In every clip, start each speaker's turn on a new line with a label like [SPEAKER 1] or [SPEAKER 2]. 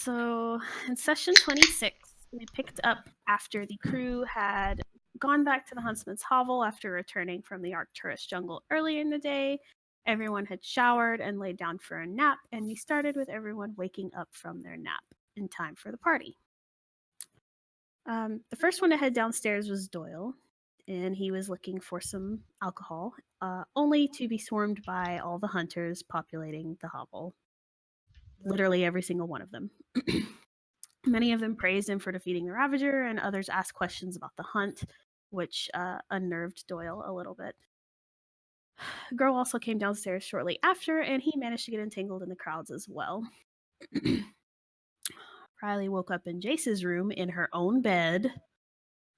[SPEAKER 1] So, in session 26, we picked up after the crew had gone back to the Huntsman's hovel after returning from the Arcturus jungle earlier in the day. Everyone had showered and laid down for a nap, and we started with everyone waking up from their nap in time for the party. The first one to head downstairs was Doyle, and he was looking for some alcohol, only to be swarmed by all the hunters populating the hovel. Literally every single one of them. Many of them praised him for defeating the Ravager, and others asked questions about the hunt, which unnerved Doyle a little bit. Grow also came downstairs shortly after, and he managed to get entangled in the crowds as well. Riley woke up in Jace's room in her own bed,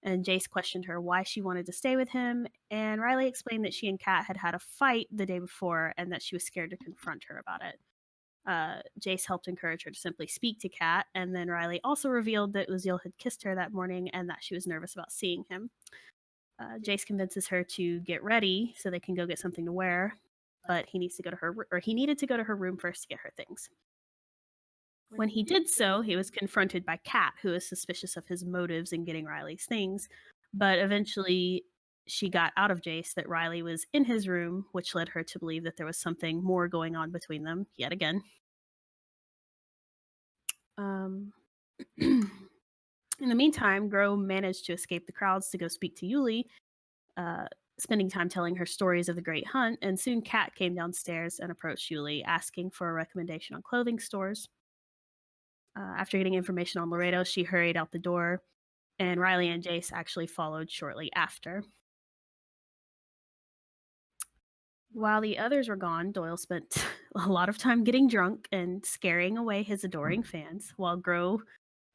[SPEAKER 1] and Jace questioned her why she wanted to stay with him, and Riley explained that she and Kat had had a fight the day before and that she was scared to confront her about it. Jace helped encourage her to simply speak to Kat, and then Riley also revealed that Uziel had kissed her that morning and that she was nervous about seeing him. Jace convinces her to get ready so they can go get something to wear, but he needed to go to her room first to get her things. When he did so, he was confronted by Kat, who was suspicious of his motives in getting Riley's things, but eventually she got out of Jace that Riley was in his room, which led her to believe that there was something more going on between them yet again. In the meantime, Grow managed to escape the crowds to go speak to Yuli, spending time telling her stories of the Great Hunt, and soon Kat came downstairs and approached Yuli, asking for a recommendation on clothing stores. After getting information on Laredo, she hurried out the door, and Riley and Jace actually followed shortly after. While the others were gone, Doyle spent a lot of time getting drunk and scaring away his adoring fans, while Grow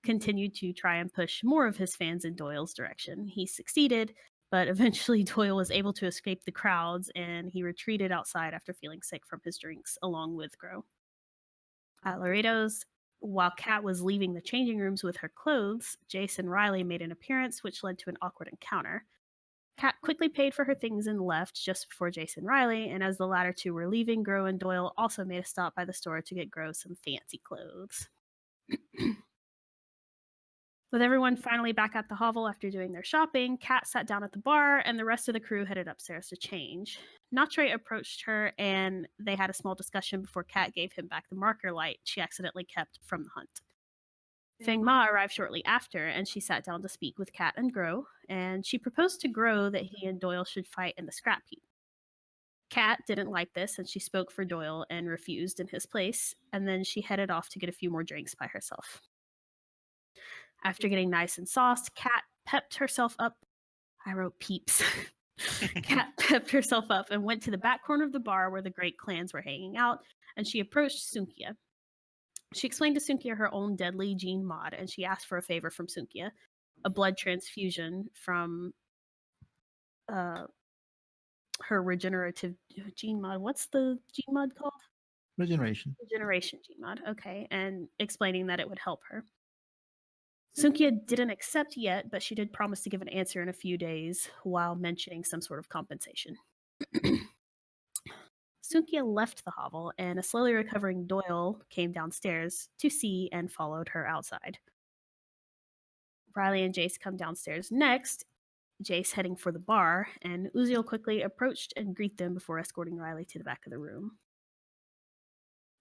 [SPEAKER 1] continued to try and push more of his fans in Doyle's direction. He succeeded, but eventually Doyle was able to escape the crowds, and he retreated outside after feeling sick from his drinks, along with Grow. At Laredo's, while Kat was leaving the changing rooms with her clothes, Jace and Riley made an appearance, which led to an awkward encounter. Kat quickly paid for her things and left just before Jace and Riley, and as the latter two were leaving, Grow and Doyle also made a stop by the store to get Grow some fancy clothes. With everyone finally back at the hovel after doing their shopping, Kat sat down at the bar, and the rest of the crew headed upstairs to change. Notre approached her, and they had a small discussion before Kat gave him back the marker light she accidentally kept from the hunt. Feng Ma arrived shortly after, and she sat down to speak with Kat and Grow, and she proposed to Grow that he and Doyle should fight in the scrap heap. Kat didn't like this, and she spoke for Doyle and refused in his place, and then she headed off to get a few more drinks by herself. After getting nice and sauced, Kat pepped herself up. I wrote peeps. Kat pepped herself up and went to the back corner of the bar where the great clans were hanging out, and she approached Sunkhia. She explained to Sunkhia her own deadly gene mod, and she asked for a favor from Sunkhia, a blood transfusion from her regenerative gene mod. What's the gene mod called?
[SPEAKER 2] Regeneration
[SPEAKER 1] gene mod. Okay, and explaining that it would help her. Sunkhia didn't accept yet, but she did promise to give an answer in a few days while mentioning some sort of compensation. Sunkhia left the hovel, and a slowly recovering Doyle came downstairs to see and followed her outside. Riley and Jace come downstairs next, Jace heading for the bar, and Uziel quickly approached and greeted them before escorting Riley to the back of the room.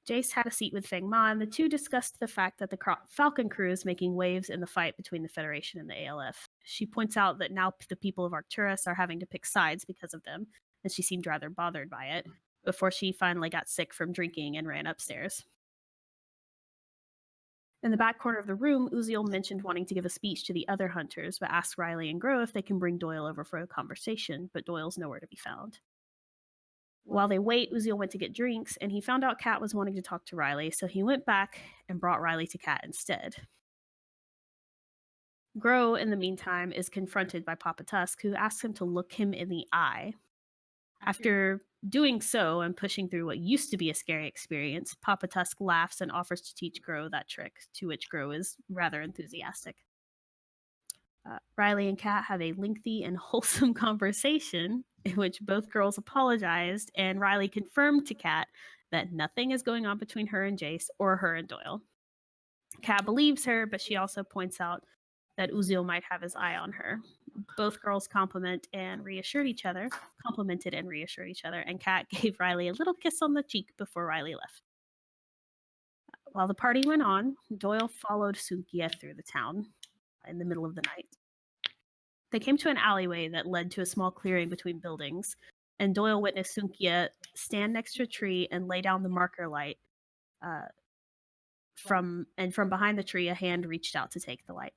[SPEAKER 1] Jace had a seat with Feng Ma, and the two discussed the fact that the Falcon crew is making waves in the fight between the Federation and the ALF. She points out that now the people of Arcturus are having to pick sides because of them, and she seemed rather bothered by it, before she finally got sick from drinking and ran upstairs. In the back corner of the room, Uziel mentioned wanting to give a speech to the other hunters, but asked Riley and Grow if they can bring Doyle over for a conversation, but Doyle's nowhere to be found. While they wait, Uziel went to get drinks, and he found out Kat was wanting to talk to Riley, so he went back and brought Riley to Kat instead. Grow, in the meantime, is confronted by Papa Tusk, who asks him to look him in the eye. After doing so and pushing through what used to be a scary experience, Papa Tusk laughs and offers to teach Grow that trick, to which Grow is rather enthusiastic. Riley and Kat have a lengthy and wholesome conversation in which both girls apologized, and Riley confirmed to Kat that nothing is going on between her and Jace or her and Doyle. Kat believes her, but she also points out that Uzil might have his eye on her. Both girls complimented and reassured each other, and Kat gave Riley a little kiss on the cheek before Riley left. While the party went on, Doyle followed Sunkhia through the town in the middle of the night. They came to an alleyway that led to a small clearing between buildings, and Doyle witnessed Sunkhia stand next to a tree and lay down the marker light. From behind the tree, a hand reached out to take the light.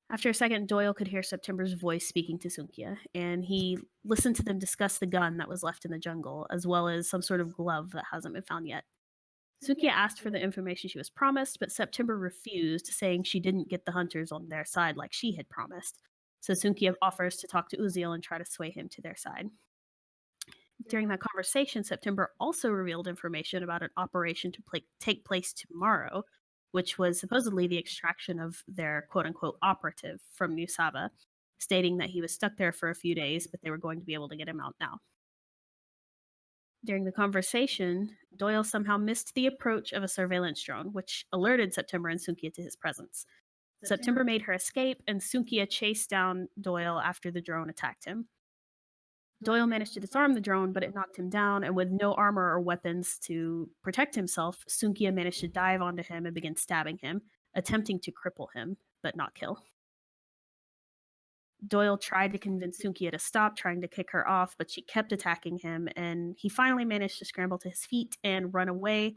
[SPEAKER 1] After a second, Doyle could hear September's voice speaking to Sunkhia, and he listened to them discuss the gun that was left in the jungle, as well as some sort of glove that hasn't been found yet. Sunkhia asked for the information she was promised, but September refused, saying she didn't get the hunters on their side like she had promised. So Sunkhia offers to talk to Uzil and try to sway him to their side. During that conversation, September also revealed information about an operation to take place tomorrow, which was supposedly the extraction of their quote-unquote operative from New Saba, stating that he was stuck there for a few days, but they were going to be able to get him out now. During the conversation, Doyle somehow missed the approach of a surveillance drone, which alerted September and Sunkhia to his presence. September made her escape, and Sunkhia chased down Doyle after the drone attacked him. Doyle managed to disarm the drone, but it knocked him down, and with no armor or weapons to protect himself, Sunkhia managed to dive onto him and begin stabbing him, attempting to cripple him, but not kill. Doyle tried to convince Sunkhia to stop trying to kick her off, but she kept attacking him, and he finally managed to scramble to his feet and run away,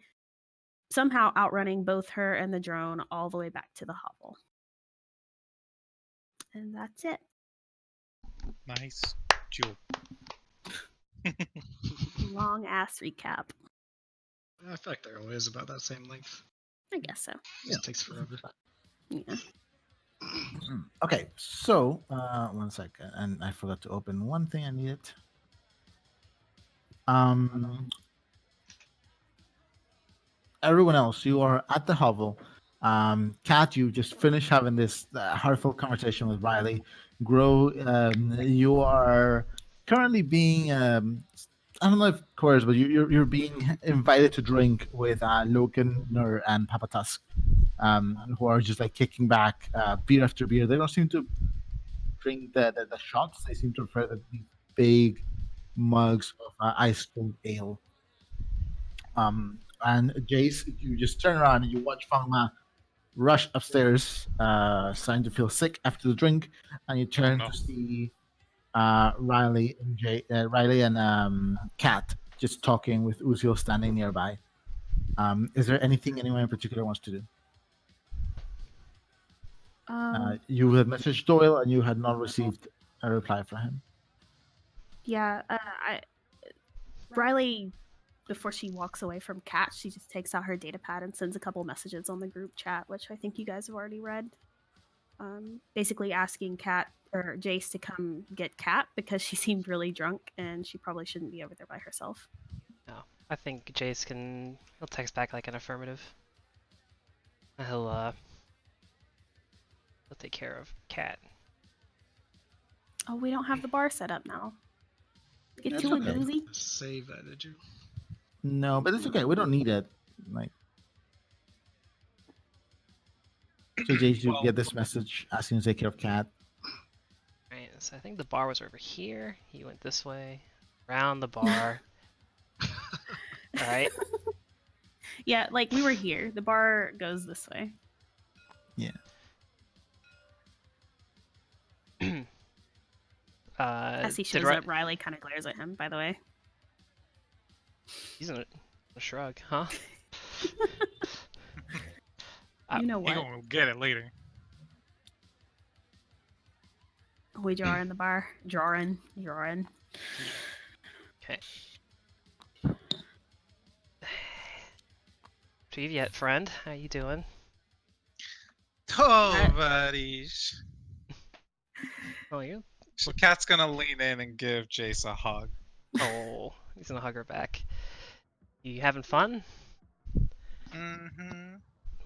[SPEAKER 1] somehow outrunning both her and the drone all the way back to the hovel. And that's it.
[SPEAKER 2] Nice job.
[SPEAKER 1] Long ass recap.
[SPEAKER 3] I feel like they're always about that same length.
[SPEAKER 1] I guess so.
[SPEAKER 3] It just takes forever.
[SPEAKER 1] Yeah.
[SPEAKER 4] Okay, so 1 second, and I forgot to open one thing I needed. Everyone else, you are at the hovel. Kat, you just finished having this heartfelt conversation with Riley. Grow, you are currently being, I don't know if coerced, but you're being invited to drink with Loken, Nur, and Papa Tusk, who are just like kicking back beer after beer. They don't seem to drink the shots. They seem to prefer these big mugs of ice cold ale. And Jace, you just turn around and you watch Fangma rush upstairs, starting to feel sick after the drink, and you turn to see Riley and Kat just talking with Uzil standing nearby. Is there anything anyone in particular wants to do? You had messaged Doyle and you had not received a reply from him.
[SPEAKER 1] Yeah, Riley, before she walks away from Kat, she just takes out her data pad and sends a couple messages on the group chat, which I think you guys have already read. Basically asking Kat or Jace to come get Kat because she seemed really drunk and she probably shouldn't be over there by herself.
[SPEAKER 5] No, I think Jace he'll text back like an affirmative. He'll take care of Kat.
[SPEAKER 1] Oh, we don't have the bar set up now. Get
[SPEAKER 4] That's
[SPEAKER 1] to
[SPEAKER 4] okay.
[SPEAKER 1] a doozy.
[SPEAKER 3] Save that, did you?
[SPEAKER 4] No, but it's okay. We don't need it. Like, so Jace, you get this message asking to take care of Kat.
[SPEAKER 5] Right, so I think the bar was over here. He went this way, around the bar. Alright.
[SPEAKER 1] Yeah, like we were here. The bar goes this way.
[SPEAKER 4] Yeah.
[SPEAKER 1] As he shows up, Riley kind of glares at him, by the way.
[SPEAKER 5] He's in a shrug, huh?
[SPEAKER 1] You know what?
[SPEAKER 2] You're gonna get it later.
[SPEAKER 1] We draw in the bar. Draw in.
[SPEAKER 5] Okay. Treat yet, friend? How you doing?
[SPEAKER 2] Oh, buddies.
[SPEAKER 5] Oh, you?
[SPEAKER 2] So Kat's gonna lean in and give Jace a hug.
[SPEAKER 5] Oh, he's gonna hug her back. You having fun?
[SPEAKER 2] Mm-hmm.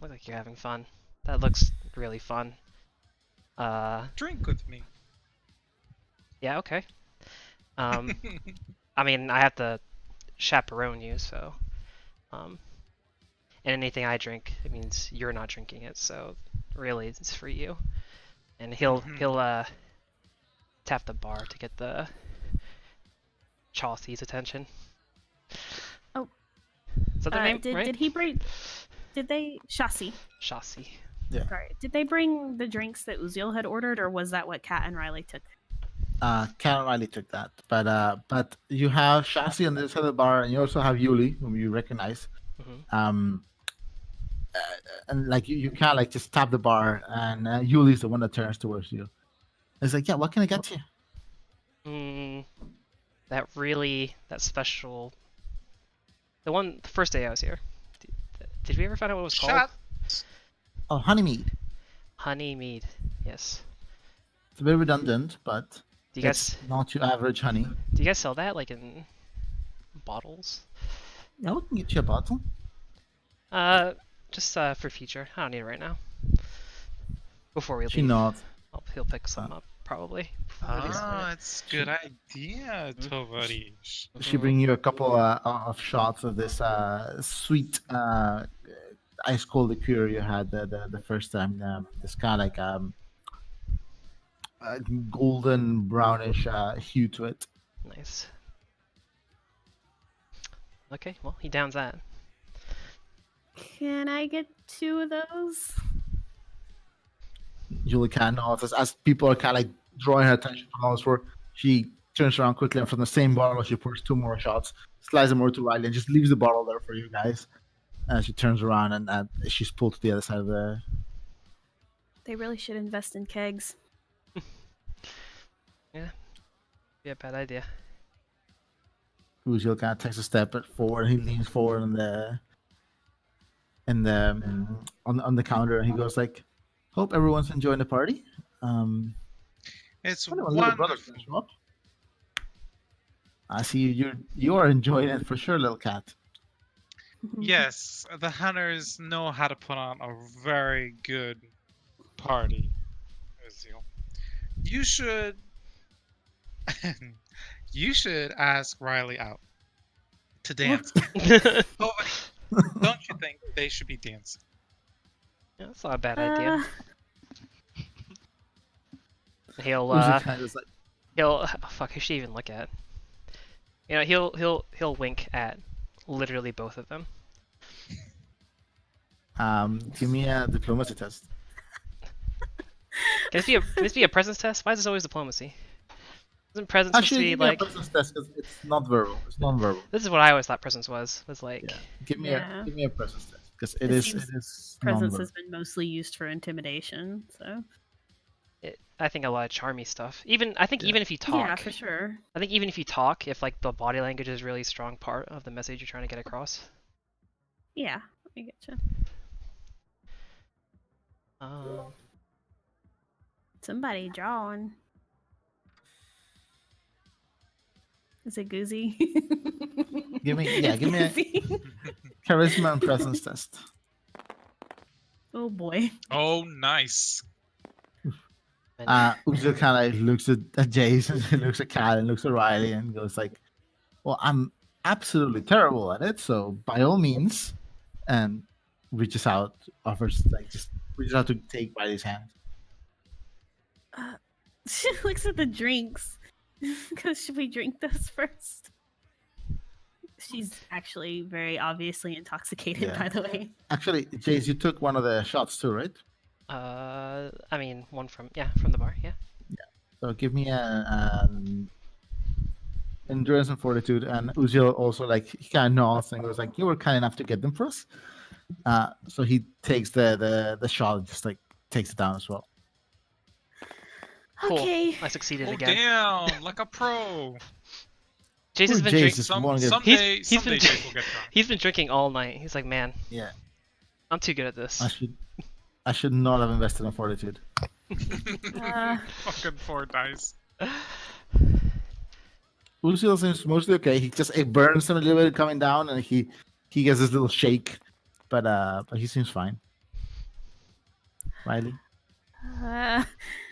[SPEAKER 5] Look like you're having fun. That looks really fun.
[SPEAKER 2] Drink with me.
[SPEAKER 5] Yeah, okay. I mean, I have to chaperone you, so. and anything I drink, it means you're not drinking it. So really, it's for you. And he'll tap the bar to get the Chauncey's attention.
[SPEAKER 1] Oh.
[SPEAKER 5] Is that their name, right?
[SPEAKER 1] Did he bring? Did they Chauncey?
[SPEAKER 5] Chauncey.
[SPEAKER 1] Sorry. Did they bring the drinks that Uziel had ordered, or was that what Kat and Riley took?
[SPEAKER 4] Kat and Riley took that, but you have Shasi on this side of the bar, and you also have Yuli, whom you recognize.
[SPEAKER 5] Mm-hmm.
[SPEAKER 4] And like you can't like just tap the bar, and Yuli's the one that turns towards you. It's like, yeah, what can I get you?
[SPEAKER 5] That special. The first day I was here. Did we ever find out what it was called?
[SPEAKER 4] Oh, honey mead.
[SPEAKER 5] Honey mead. Yes.
[SPEAKER 4] It's a bit redundant, but
[SPEAKER 5] Do you
[SPEAKER 4] it's
[SPEAKER 5] guys
[SPEAKER 4] not your average honey.
[SPEAKER 5] do you guys sell that like in bottles?
[SPEAKER 4] Yeah, we can get you a bottle.
[SPEAKER 5] Just for future. I don't need it right now. Before we leave.
[SPEAKER 4] She nods.
[SPEAKER 5] He'll pick some up probably. before we leave.
[SPEAKER 2] It's a good idea, Tovarish.
[SPEAKER 4] She bring you a couple of shots of this sweet ice cold liqueur you had the first time. This kind of like golden brownish hue to it.
[SPEAKER 5] Nice. Okay, well he downs that.
[SPEAKER 1] Can I get 2 of those?
[SPEAKER 4] Julie kind of nods as people are kind of like drawing her attention from elsewhere. She turns around quickly and from the same bottle she pours 2 more shots, slides them over to Riley, and just leaves the bottle there for you guys. And she turns around and she's pulled to the other side of the.
[SPEAKER 1] They really should invest in kegs.
[SPEAKER 5] Yeah. Be a bad idea.
[SPEAKER 4] Uziel kind of takes a step forward. And he leans forward on the counter, and he goes like, "Hope everyone's enjoying the party."
[SPEAKER 2] It's
[SPEAKER 4] I know a little brother's
[SPEAKER 2] wonderful.
[SPEAKER 4] gonna show up. I see you are enjoying it for sure, little cat.
[SPEAKER 2] Yes, the hunters know how to put on a very good party, Uziel. You should you should ask Riley out to dance. Oh, don't you think they should be dancing?
[SPEAKER 5] Yeah, that's not a bad idea. He'll
[SPEAKER 4] Uziel kind of is like,
[SPEAKER 5] oh, fuck, who should he even look at? You know, he'll wink at literally both of them.
[SPEAKER 4] give me a diplomacy test.
[SPEAKER 5] Can this be a presence test? Why is this always diplomacy? Isn't presence supposed to
[SPEAKER 4] Actually,
[SPEAKER 5] be
[SPEAKER 4] give me
[SPEAKER 5] like?
[SPEAKER 4] a presence test because it's not verbal. It's non-verbal.
[SPEAKER 5] This is what I always thought presence was. Was like.
[SPEAKER 4] Yeah. Give me
[SPEAKER 1] Yeah.
[SPEAKER 4] a presence test because
[SPEAKER 1] It
[SPEAKER 4] it is
[SPEAKER 1] seems Presence
[SPEAKER 4] non-verbal.
[SPEAKER 1] has been mostly used for intimidation, so
[SPEAKER 5] I think a lot of charmy stuff. I think even if you talk,
[SPEAKER 1] yeah, for sure.
[SPEAKER 5] I think even if you talk, if like the body language is a really strong part of the message you're trying to get across.
[SPEAKER 1] Yeah, I get you. Somebody drawing. Is it Goozy?
[SPEAKER 4] Give me a
[SPEAKER 1] Goozy.
[SPEAKER 4] charisma and presence test.
[SPEAKER 1] Oh boy.
[SPEAKER 2] Oh, nice.
[SPEAKER 4] Uziel kind of looks at Jason, he looks at Kat, and looks at Riley, and goes like, "Well, I'm absolutely terrible at it, so by all means," and reaches out, offers like just reaches out to take Riley's hand.
[SPEAKER 1] She looks at the drinks. Because should we drink those first? She's actually very obviously intoxicated,
[SPEAKER 4] Yeah.
[SPEAKER 1] by the way.
[SPEAKER 4] Actually, Jace, you took one of the shots too, right?
[SPEAKER 5] I mean, one from the bar, yeah.
[SPEAKER 4] So give me a endurance and fortitude, and Uziel also like he kind of nods and goes like, "You were kind enough to get them for us." So he takes the shot, and just like takes it down as well.
[SPEAKER 5] Cool.
[SPEAKER 1] Okay.
[SPEAKER 5] I succeeded
[SPEAKER 2] Oh,
[SPEAKER 5] again.
[SPEAKER 2] damn, like a pro.
[SPEAKER 5] Jace has
[SPEAKER 4] Poor
[SPEAKER 5] been
[SPEAKER 4] Jace
[SPEAKER 5] drinking.
[SPEAKER 4] is one of the-
[SPEAKER 2] Someday
[SPEAKER 5] he's been
[SPEAKER 2] Jace will get drunk.
[SPEAKER 5] He's been drinking all night. He's like, man,
[SPEAKER 4] Yeah,
[SPEAKER 5] I'm too good at this.
[SPEAKER 4] I should not have invested in fortitude.
[SPEAKER 2] Fucking 4 dice.
[SPEAKER 4] Uziel seems mostly okay. He just it burns him a little bit coming down, and he gets this little shake, but he seems fine. Riley,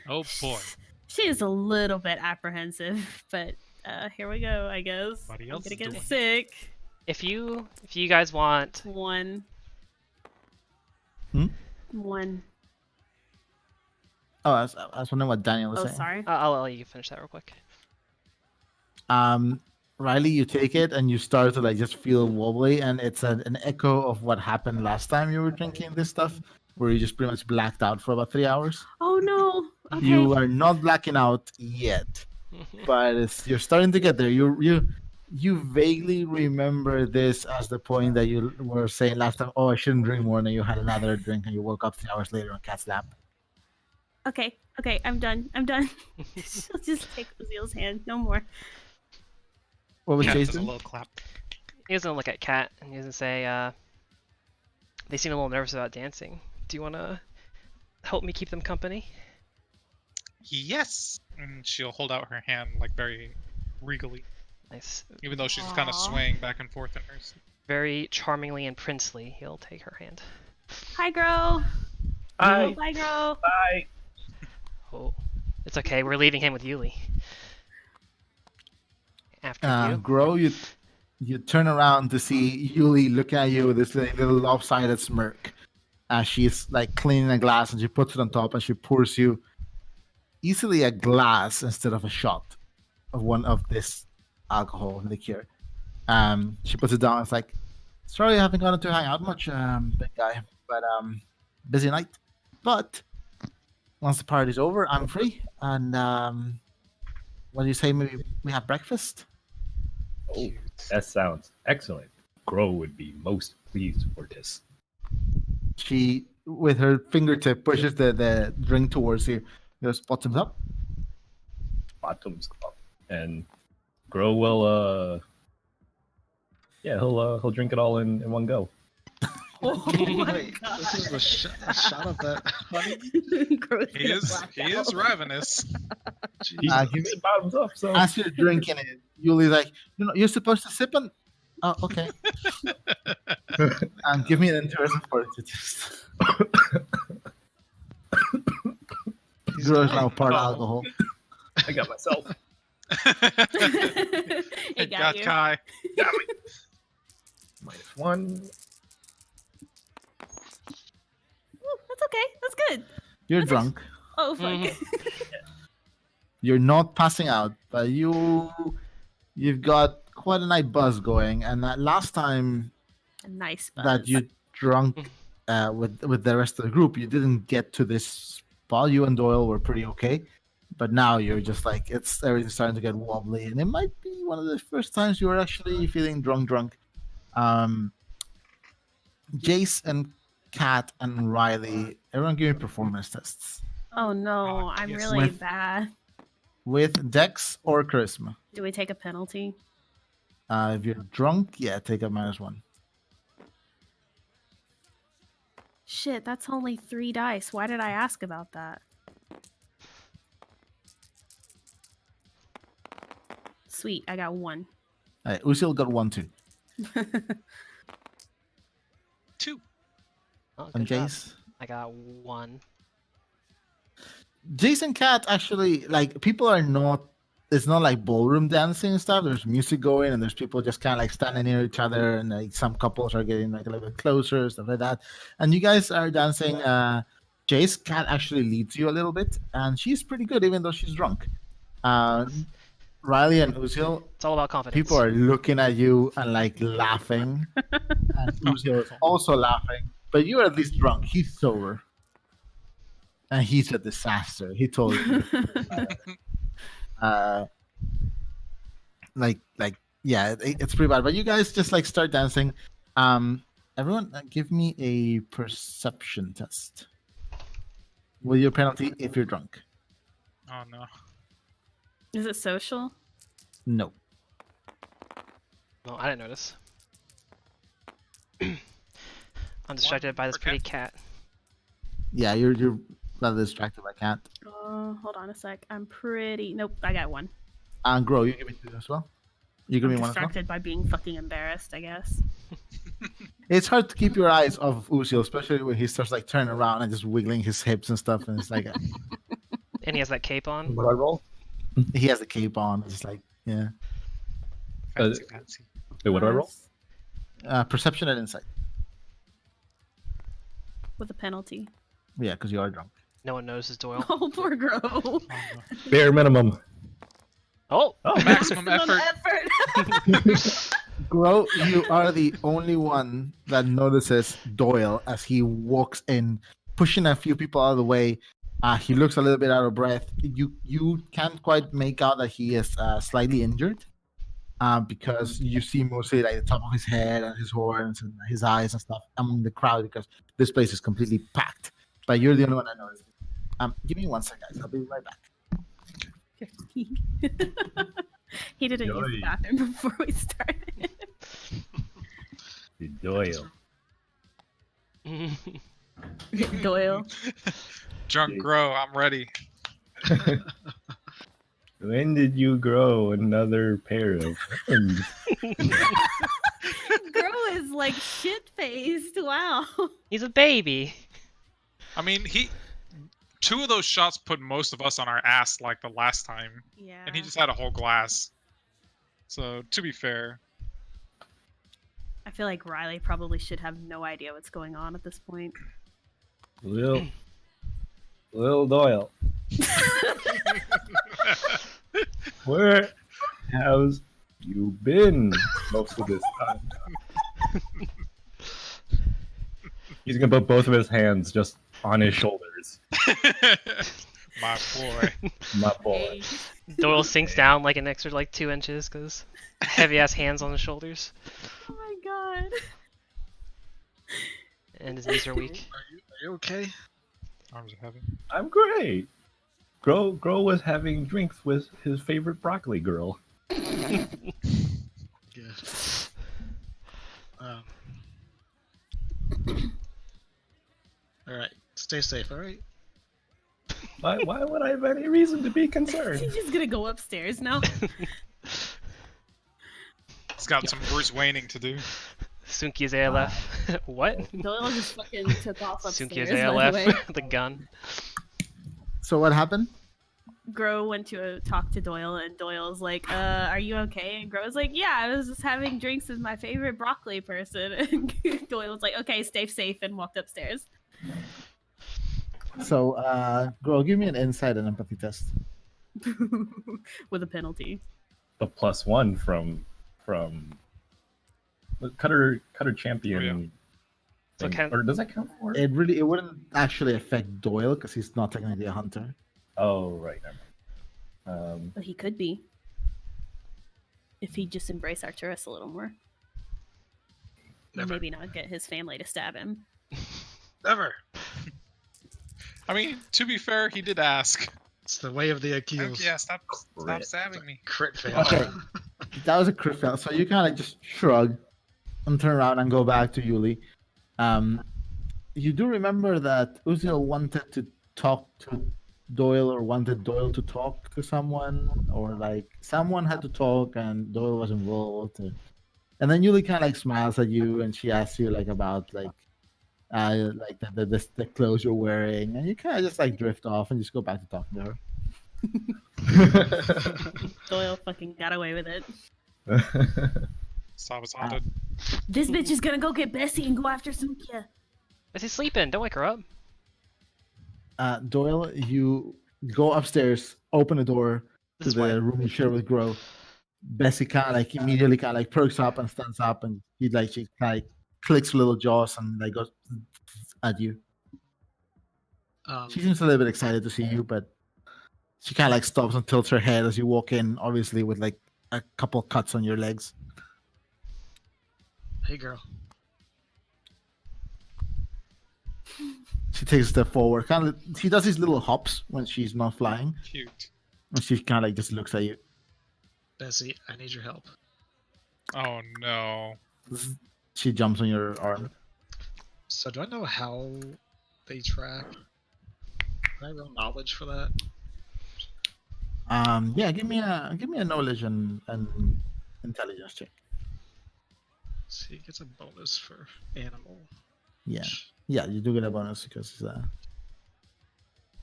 [SPEAKER 2] Oh boy.
[SPEAKER 1] She is a little bit apprehensive, but here we go, I guess.
[SPEAKER 2] Somebody
[SPEAKER 1] I'm
[SPEAKER 2] else
[SPEAKER 1] gonna
[SPEAKER 2] is
[SPEAKER 1] get
[SPEAKER 2] doing it.
[SPEAKER 1] sick.
[SPEAKER 5] If you guys want,
[SPEAKER 1] 1. 1.
[SPEAKER 4] Oh, I was wondering what Daniel was
[SPEAKER 1] Oh,
[SPEAKER 4] saying.
[SPEAKER 1] sorry.
[SPEAKER 5] I'll let you finish that real quick.
[SPEAKER 4] Riley, you take it and you start to like just feel wobbly, and it's an echo of what happened last time you were drinking this stuff, where you just pretty much blacked out for about 3 hours.
[SPEAKER 1] Oh no. Okay.
[SPEAKER 4] You are not blacking out yet, but you're starting to get there. You vaguely remember this as the point that you were saying last time. Oh, I shouldn't drink more, and then you had another drink, and you woke up 3 hours later on Cat's lap.
[SPEAKER 1] Okay. I'm done. She'll just take Uziel's hand. No more.
[SPEAKER 4] What was
[SPEAKER 2] Cat
[SPEAKER 4] Chase
[SPEAKER 2] does a
[SPEAKER 4] doing?
[SPEAKER 2] little clap.
[SPEAKER 5] He was gonna look at Kat and he was gonna say, they seem a little nervous about dancing. Do you wanna help me keep them company?
[SPEAKER 2] Yes! And she'll hold out her hand, like, very regally,
[SPEAKER 5] Nice.
[SPEAKER 2] even though she's kind of
[SPEAKER 1] Aw.
[SPEAKER 2] swaying back and forth in her seat.
[SPEAKER 5] Very charmingly and princely, he'll take her hand.
[SPEAKER 1] Hi, Gro.
[SPEAKER 6] Hi.
[SPEAKER 1] Bye, Gro.
[SPEAKER 6] Bye.
[SPEAKER 5] Oh, it's okay. We're leaving him with Yuli. After you.
[SPEAKER 4] Grow, you turn around to see Yuli looking at you with this little lopsided smirk as she's like cleaning a glass, and she puts it on top and she pours you easily a glass instead of a shot of one of this alcohol liqueur. She puts it down. It's like, sorry, I haven't gotten to hang out much, big guy, but busy night. But once the party's over, I'm free, and what do you say? Maybe we have breakfast.
[SPEAKER 6] Oh, that sounds excellent. Grow would be most pleased for this.
[SPEAKER 4] She, with her fingertip, pushes the drink towards you. Goes, bottoms up.
[SPEAKER 6] Bottoms up. And Grow will he'll drink it all in one go.
[SPEAKER 1] Oh my
[SPEAKER 3] Wait,
[SPEAKER 1] god.
[SPEAKER 3] this is a shot of that honey?
[SPEAKER 1] Gro's
[SPEAKER 2] He
[SPEAKER 1] gonna
[SPEAKER 2] is
[SPEAKER 1] black
[SPEAKER 2] he is
[SPEAKER 1] out.
[SPEAKER 2] ravenous.
[SPEAKER 6] Jeez,
[SPEAKER 4] give me-
[SPEAKER 6] it's bottoms up, so
[SPEAKER 4] As you're drinking it, Yuli's like, you're supposed to sip on. Oh, okay. And give me an interesting fortitude test. Grows now part
[SPEAKER 2] Oh.
[SPEAKER 4] alcohol.
[SPEAKER 6] I got myself.
[SPEAKER 1] It got you.
[SPEAKER 2] Kai.
[SPEAKER 6] -1.
[SPEAKER 1] Ooh, that's okay. That's good.
[SPEAKER 4] You're drunk.
[SPEAKER 1] Oh fuck.
[SPEAKER 5] Mhm.
[SPEAKER 4] You're not passing out, but you've got quite a nice buzz going. And that last time
[SPEAKER 1] A nice buzz.
[SPEAKER 4] that you drunk with the rest of the group, you didn't get to this spot. You and Doyle were pretty okay, but now you're just like everything's starting to get wobbly, and it might be one of the first times you were actually feeling drunk. Jace and Kat and Riley, everyone give me performance tests
[SPEAKER 1] Oh no,
[SPEAKER 2] Oh,
[SPEAKER 1] I'm
[SPEAKER 2] yes.
[SPEAKER 1] really
[SPEAKER 4] With-
[SPEAKER 1] bad.
[SPEAKER 4] with Dex or Charisma.
[SPEAKER 1] Do we take a penalty?
[SPEAKER 4] If you're drunk, yeah, take a -1.
[SPEAKER 1] Shit, that's only 3 dice. Why did I ask about that? Sweet, I got 1.
[SPEAKER 4] All right, Usil got 1 too.
[SPEAKER 2] 2.
[SPEAKER 5] Oh,
[SPEAKER 4] And
[SPEAKER 5] good job.
[SPEAKER 4] Jace.
[SPEAKER 5] I got 1.
[SPEAKER 4] Jason Cat actually, like, people are not, it's not like ballroom dancing and stuff. There's music going and there's people just kind of like standing near each other, and like some couples are getting like a little bit closer, stuff like that. And you guys are dancing. Jace Cat actually leads you a little bit, and she's pretty good even though she's drunk. Riley and Uzil,
[SPEAKER 5] It's all about confidence.
[SPEAKER 4] people are looking at you and like laughing. And Uzil is also laughing, but you're at least drunk. He's sober. And he's a disaster. He told you. Yeah, it's pretty bad. But you guys just like start dancing. Everyone, give me a perception test. With your penalty if you're drunk.
[SPEAKER 2] Oh no.
[SPEAKER 1] Is it social?
[SPEAKER 4] No.
[SPEAKER 5] Oh, I didn't notice. I'm distracted by this
[SPEAKER 2] for
[SPEAKER 5] pretty cat.
[SPEAKER 4] Yeah, you're rather distracted by Cat.
[SPEAKER 1] Hold on a sec. I'm pretty. Nope, I got 1.
[SPEAKER 4] And Grow, you give me 2 as well. You give
[SPEAKER 1] I'm
[SPEAKER 4] me 1 as well.
[SPEAKER 1] distracted by being fucking embarrassed, I guess.
[SPEAKER 4] It's hard to keep your eyes off of Uziel, especially when he starts like turning around and just wiggling his hips and stuff. And it's like
[SPEAKER 5] And he has that cape on.
[SPEAKER 6] What do I roll?
[SPEAKER 4] he has the cape on. It's like, yeah.
[SPEAKER 2] Fancy, fancy.
[SPEAKER 6] Wait, what do I roll?
[SPEAKER 4] Perception and insight.
[SPEAKER 1] With a penalty.
[SPEAKER 4] Yeah, because you are drunk.
[SPEAKER 5] No one notices Doyle.
[SPEAKER 1] Oh, poor Grow.
[SPEAKER 2] Oh, no.
[SPEAKER 6] Bare minimum.
[SPEAKER 5] Oh!
[SPEAKER 6] Oh,
[SPEAKER 2] Maximum effort.
[SPEAKER 4] Grow, you are the only one that notices Doyle as he walks in, pushing a few people out of the way. He looks a little bit out of breath. You can't quite make out that he is slightly injured, because you see mostly like the top of his head and his horns and his eyes and stuff among the crowd because this place is completely packed. But you're the only one that notices. Give me 1 second, guys. I'll be right back.
[SPEAKER 1] He didn't use the bathroom before we started.
[SPEAKER 6] Doyle.
[SPEAKER 1] Doyle.
[SPEAKER 2] Drunk Grow, I'm ready.
[SPEAKER 6] When did you grow another pair of horns?
[SPEAKER 1] Grow is like shit-faced. Wow.
[SPEAKER 5] He's a baby.
[SPEAKER 2] I mean, two of those shots put most of us on our ass like the last time.
[SPEAKER 1] Yeah.
[SPEAKER 2] And he just had a whole glass. So, to be fair.
[SPEAKER 1] I feel like Riley probably should have no idea what's going on at this point.
[SPEAKER 6] Lil Doyle. Where have you been most of this time? He's gonna put both of his hands just on his shoulders.
[SPEAKER 2] My boy.
[SPEAKER 6] My boy.
[SPEAKER 5] Doyle sinks down like an extra 2 inches because heavy ass hands on his shoulders.
[SPEAKER 1] Oh my god.
[SPEAKER 5] And his knees are weak.
[SPEAKER 3] Are you okay?
[SPEAKER 2] Arms are heavy.
[SPEAKER 6] I'm great. Grow was having drinks with his favorite broccoli girl.
[SPEAKER 3] Good. Alright. Stay safe, alright?
[SPEAKER 6] Why would I have any reason to be concerned?
[SPEAKER 1] He's just gonna go upstairs now.
[SPEAKER 2] He's got some Bruce Wayning to do.
[SPEAKER 5] Sunkhia's ALF. What?
[SPEAKER 1] Doyle just fucking took off upstairs.
[SPEAKER 5] Sunkhia's
[SPEAKER 1] by the
[SPEAKER 5] ALF.
[SPEAKER 1] way.
[SPEAKER 5] The gun.
[SPEAKER 4] So what happened?
[SPEAKER 1] Grow went to talk to Doyle, and Doyle's like, are you okay? And Grow's like, yeah, I was just having drinks with my favorite broccoli person. And Doyle was like, okay, stay safe, and walked upstairs.
[SPEAKER 4] So, Grow, give me an insight and empathy test.
[SPEAKER 1] With a penalty.
[SPEAKER 6] The +1 from Cutter Champion.
[SPEAKER 2] Oh, yeah.
[SPEAKER 5] So
[SPEAKER 6] thing. Or does that count for it?
[SPEAKER 4] It wouldn't actually affect Doyle because he's not technically a hunter.
[SPEAKER 6] Oh, right. Never mind.
[SPEAKER 1] But he could be. If he just embrace Arturus a little more.
[SPEAKER 3] Never.
[SPEAKER 1] Maybe not get his family to stab him.
[SPEAKER 3] Never.
[SPEAKER 2] I mean, to be fair, he did ask.
[SPEAKER 3] It's the way of the Achilles.
[SPEAKER 2] Yeah, stop
[SPEAKER 6] Crit.
[SPEAKER 2] stabbing me.
[SPEAKER 3] Crit fail.
[SPEAKER 4] Okay. That was a crit fail. So you kind of just shrug and turn around and go back to Yuli. You do remember that Uziel wanted to talk to Doyle or wanted Doyle to talk to someone, or like someone had to talk and Doyle was involved. And then Yuli kind of like smiles at you and she asks you like about like the clothes you're wearing, and you kind of just like drift off and just go back to talking to her.
[SPEAKER 1] Doyle fucking got away with it.
[SPEAKER 2] Saw was haunted.
[SPEAKER 1] This bitch is gonna go get Bessie and go after Sunkhia.
[SPEAKER 5] Is he sleeping? Don't wake her up.
[SPEAKER 4] Doyle, you go upstairs, open the door to
[SPEAKER 5] This
[SPEAKER 4] the
[SPEAKER 5] way.
[SPEAKER 4] room you share with Grow. Bessie kind of like immediately kind of like perks up and stands up, and she kind of like clicks her little jaws and like goes at you. She seems a little bit excited to see you, but she kind of like stops and tilts her head as you walk in, obviously with like a couple cuts on your legs.
[SPEAKER 3] Hey, girl.
[SPEAKER 4] She takes a step forward. Kind of, she does these little hops when she's not flying,
[SPEAKER 2] Cute.
[SPEAKER 4] and she kind of like just looks at you.
[SPEAKER 3] Bessie, I need your help.
[SPEAKER 2] Oh no.
[SPEAKER 4] She jumps on your arm.
[SPEAKER 3] So do I know how they track? Do I have real knowledge for that?
[SPEAKER 4] Yeah, give me a knowledge and intelligence check.
[SPEAKER 3] See, he gets a bonus for animal.
[SPEAKER 4] Yeah, you do get a bonus because it's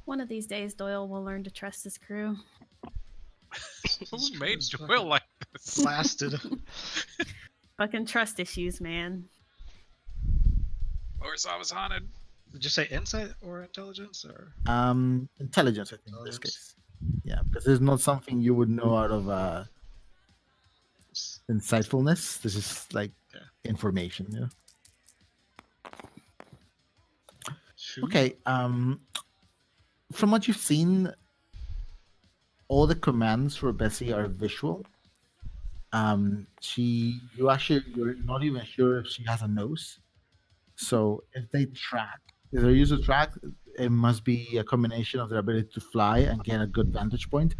[SPEAKER 1] One of these days, Doyle will learn to trust his crew.
[SPEAKER 2] Who made Doyle like this?
[SPEAKER 3] Blasted.
[SPEAKER 1] Fucking trust issues, man.
[SPEAKER 2] Or saw was haunted.
[SPEAKER 3] Did you say insight or intelligence or
[SPEAKER 4] Intelligence, I think, in this
[SPEAKER 3] intelligence?
[SPEAKER 4] case. Yeah, because it's not something you would know out of insightfulness. This is like information. Yeah. Okay. From what you've seen, all the commands for Bessie are visual. You're not even sure if she has a nose. So if they use a track, it must be a combination of their ability to fly and get a good vantage point,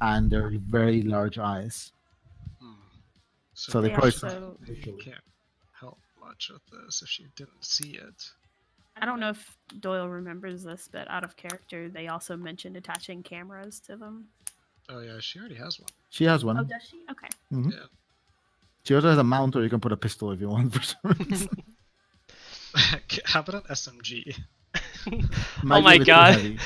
[SPEAKER 4] and their very large eyes. So they
[SPEAKER 1] They
[SPEAKER 4] probably
[SPEAKER 1] also-
[SPEAKER 3] can't help much with this if she didn't see it.
[SPEAKER 1] I don't know if Doyle remembers this, but out of character, they also mentioned attaching cameras to them.
[SPEAKER 3] Oh yeah, she already has one.
[SPEAKER 4] She has one.
[SPEAKER 1] Oh, does she? Okay.
[SPEAKER 4] Mhm.
[SPEAKER 3] Yeah.
[SPEAKER 4] She also has a mount, or you can put a pistol if you want for some reason.
[SPEAKER 3] How about an SMG?
[SPEAKER 4] Might
[SPEAKER 5] Oh
[SPEAKER 4] be
[SPEAKER 5] my
[SPEAKER 4] a bit too
[SPEAKER 5] god.
[SPEAKER 4] heavy.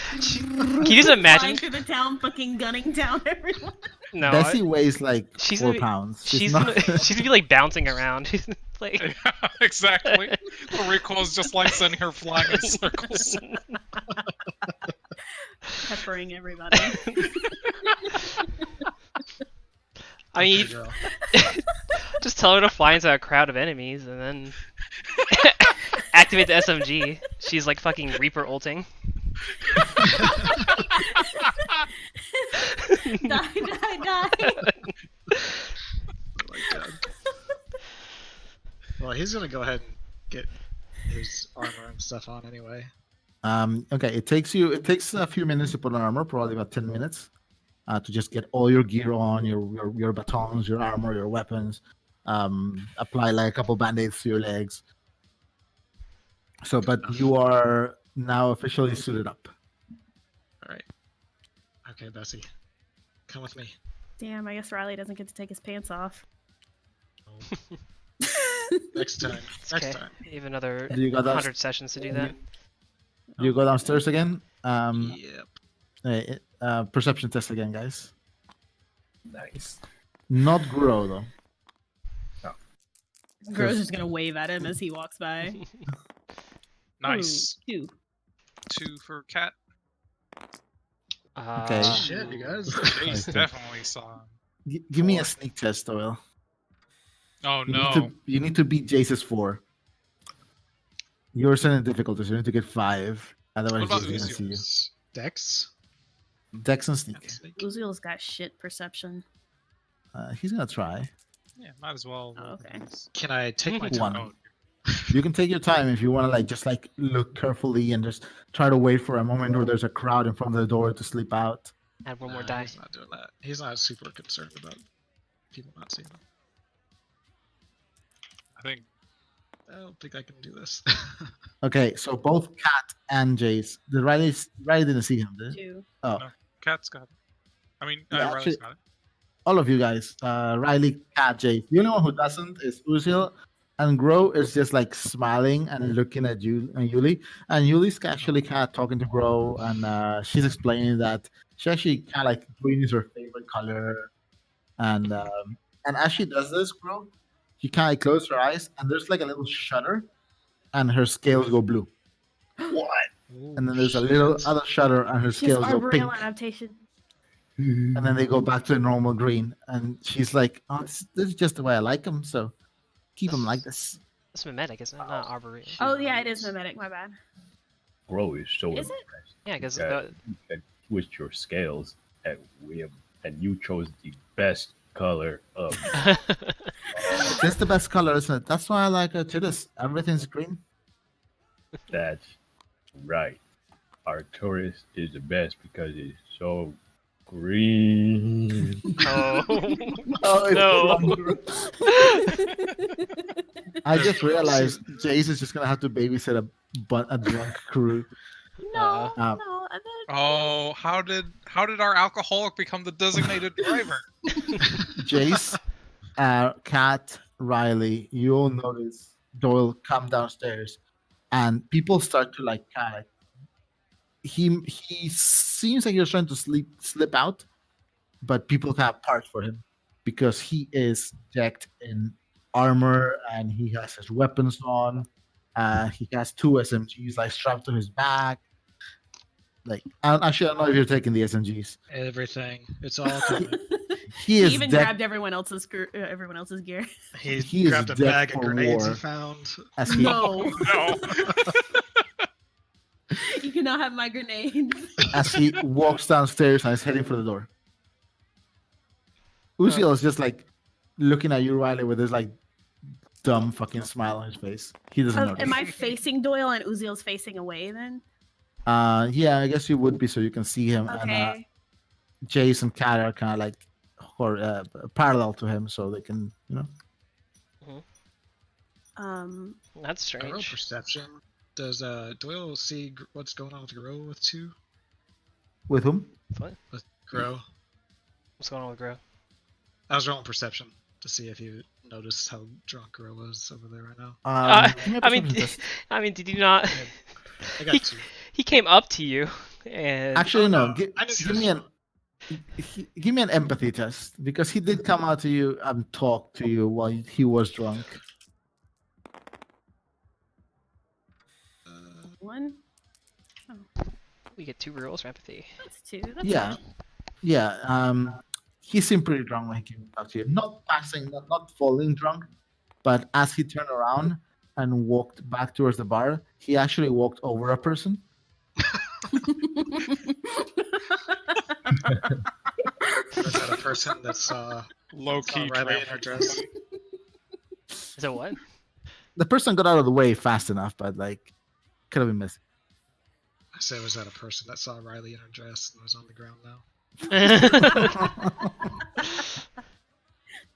[SPEAKER 5] Can you just imagine?
[SPEAKER 1] Flying through the town, fucking gunning down everyone.
[SPEAKER 5] No.
[SPEAKER 4] Bessie weighs like
[SPEAKER 5] she's
[SPEAKER 4] 4
[SPEAKER 5] gonna be-
[SPEAKER 4] pounds.
[SPEAKER 5] She's
[SPEAKER 4] not...
[SPEAKER 5] gonna she's gonna be like bouncing around. Like
[SPEAKER 2] Yeah, exactly. The recoil's just like sending her flying in circles.
[SPEAKER 1] Peppering everybody.
[SPEAKER 5] I mean,
[SPEAKER 3] Okay, girl.
[SPEAKER 5] just tell her to fly into a crowd of enemies and then activate the SMG. She's like fucking Reaper ulting.
[SPEAKER 1] Die.
[SPEAKER 3] Oh my god. Well, he's gonna go ahead and get his armor and stuff on anyway.
[SPEAKER 4] Okay, it takes a few minutes to put on armor, probably about 10 minutes, to just get all your gear on, your batons, your armor, your weapons. Apply like a couple band-aids to your legs. So, but you are now officially suited up.
[SPEAKER 3] Alright. Okay, Bessie. Come with me.
[SPEAKER 1] Damn, I guess Riley doesn't get to take his pants off.
[SPEAKER 3] Next time.
[SPEAKER 5] It's
[SPEAKER 3] Next
[SPEAKER 5] okay.
[SPEAKER 3] time.
[SPEAKER 5] You have another
[SPEAKER 4] Do you got that?
[SPEAKER 5] 100 sessions to do that.
[SPEAKER 4] Do you go downstairs again?
[SPEAKER 3] Yep.
[SPEAKER 4] Perception test again, guys.
[SPEAKER 6] Nice.
[SPEAKER 4] Not grow though.
[SPEAKER 1] Gro's just gonna wave at him as he walks by.
[SPEAKER 2] Nice.
[SPEAKER 1] Ooh,
[SPEAKER 2] 2 for Cat.
[SPEAKER 4] Okay.
[SPEAKER 3] Shit, you guys.
[SPEAKER 2] Jace definitely saw him.
[SPEAKER 4] Give me a sneak test, Doyle.
[SPEAKER 2] Oh
[SPEAKER 4] You
[SPEAKER 2] no.
[SPEAKER 4] need to, you need to beat Jace's 4. Yours in difficulty, so you need to get 5. Otherwise,
[SPEAKER 2] What about
[SPEAKER 4] Jace doesn't see you.
[SPEAKER 3] Dex.
[SPEAKER 4] Dex and sneak.
[SPEAKER 1] Uziel's got shit perception.
[SPEAKER 4] He's gonna try.
[SPEAKER 2] Yeah, might as well.
[SPEAKER 1] Oh, okay.
[SPEAKER 3] Can I take my
[SPEAKER 4] One.
[SPEAKER 3] time?
[SPEAKER 4] You can take your time if you want to, like, just like look carefully and just try to wait for a moment where there's a crowd in front of the door to sleep out.
[SPEAKER 5] Add one more
[SPEAKER 3] Nah,
[SPEAKER 5] die.
[SPEAKER 3] He's not doing that. He's not super concerned about people not seeing him.
[SPEAKER 2] I think.
[SPEAKER 3] I don't think I can do this.
[SPEAKER 4] Okay, so both Cat and Jace. The Riley didn't see him, did he?
[SPEAKER 1] 2.
[SPEAKER 4] Oh,
[SPEAKER 2] No. Cat's got it. I mean,
[SPEAKER 4] Yeah,
[SPEAKER 2] Riley's
[SPEAKER 4] actually-
[SPEAKER 2] got it.
[SPEAKER 4] all of you guys. Riley, Cat, Jace. The only one who doesn't is Uziel. And Grow is just like smiling and looking at you and Yuli. And Yuli's actually kind of talking to Grow, and she's explaining that she actually kind of like green is her favorite color. And as she does this, Grow, she kind of closes her eyes, and there's like a little shudder, and her scales go blue.
[SPEAKER 6] What?
[SPEAKER 4] And then there's a little other shudder, and her
[SPEAKER 1] She's
[SPEAKER 4] scales go pink.
[SPEAKER 1] arboreal adaptation.
[SPEAKER 4] And then they go back to the normal green. And she's like, "Oh, this is just the way I like them. So keep them like this."
[SPEAKER 5] That's mimetic, isn't it? Not arboreal.
[SPEAKER 1] Oh yeah, it is mimetic. My bad.
[SPEAKER 6] Grow is so
[SPEAKER 1] Is it?
[SPEAKER 6] impressed.
[SPEAKER 5] Yeah, because
[SPEAKER 6] that you can twist your scales at whim, and you chose the best color of.
[SPEAKER 4] That's the best color, isn't it? That's why I like Tidus. Everything's green.
[SPEAKER 6] That's right. Arcturus is the best because it's so green.
[SPEAKER 5] Oh.
[SPEAKER 4] Oh, it's
[SPEAKER 5] No.
[SPEAKER 4] wrong. I just realized Jace is just gonna have to babysit a drunk crew.
[SPEAKER 1] No,
[SPEAKER 4] Uh,
[SPEAKER 1] no.
[SPEAKER 2] Oh, how did our alcoholic become the designated driver?
[SPEAKER 4] Jace, Kat, Riley, you all notice Doyle come downstairs, and people start to like kind of. He seems like he's trying to slip out, but people kind of part for him because he is decked in armor and he has his weapons on, He has 2 SMGs like strapped to his back. Like, I don't know if you're taking the SMGs.
[SPEAKER 3] Everything. It's all coming.
[SPEAKER 4] He
[SPEAKER 1] He
[SPEAKER 4] is
[SPEAKER 1] even
[SPEAKER 4] decked.
[SPEAKER 1] grabbed everyone else's gear.
[SPEAKER 3] He
[SPEAKER 4] He is
[SPEAKER 3] grabbed a
[SPEAKER 4] decked
[SPEAKER 3] bag of
[SPEAKER 4] for
[SPEAKER 3] grenades he
[SPEAKER 4] war.
[SPEAKER 3] found.
[SPEAKER 4] As he,
[SPEAKER 1] No,
[SPEAKER 2] No.
[SPEAKER 1] you cannot have my grenades.
[SPEAKER 4] as he walks downstairs and is heading for the door. Uziel is just like looking at you, Riley, with this like dumb fucking smile on his face. He doesn't notice.
[SPEAKER 1] Am I facing Doyle and Uziel's facing away then?
[SPEAKER 4] Yeah, I guess you would be, so you can see him. And
[SPEAKER 1] Okay.
[SPEAKER 4] Jace and Kat are kind of like parallel to him, so they can,
[SPEAKER 5] That's
[SPEAKER 3] I roll
[SPEAKER 5] strange.
[SPEAKER 3] perception. Does Doyle see what's going on with Grow with 2?
[SPEAKER 4] With whom?
[SPEAKER 5] What?
[SPEAKER 3] With Grow?
[SPEAKER 5] What's going on with Grow?
[SPEAKER 3] I was rolling perception to see if you noticed how drunk Grow was over there right now.
[SPEAKER 4] Give me a
[SPEAKER 5] I mean,
[SPEAKER 4] perception test.
[SPEAKER 5] I mean, did you not?
[SPEAKER 3] I got 2.
[SPEAKER 5] He came up to you, and
[SPEAKER 4] Actually, no.
[SPEAKER 3] no, I knew
[SPEAKER 4] Give me give me an empathy test, because he did come out to you and talk to you while he was drunk.
[SPEAKER 1] 1.
[SPEAKER 5] we get 2 rolls for empathy.
[SPEAKER 1] That's 2. That's
[SPEAKER 4] Yeah, yeah. He seemed pretty drunk when he came out to you. Not passing, not falling drunk, but as he turned around and walked back towards the bar, he actually walked over a person.
[SPEAKER 3] Is that a person that's
[SPEAKER 2] Low key
[SPEAKER 3] Riley in her dress?
[SPEAKER 5] Is that what?
[SPEAKER 4] The person got out of the way fast enough, but like could have been missing.
[SPEAKER 3] I said, was that a person that saw Riley in her dress and was on the ground now?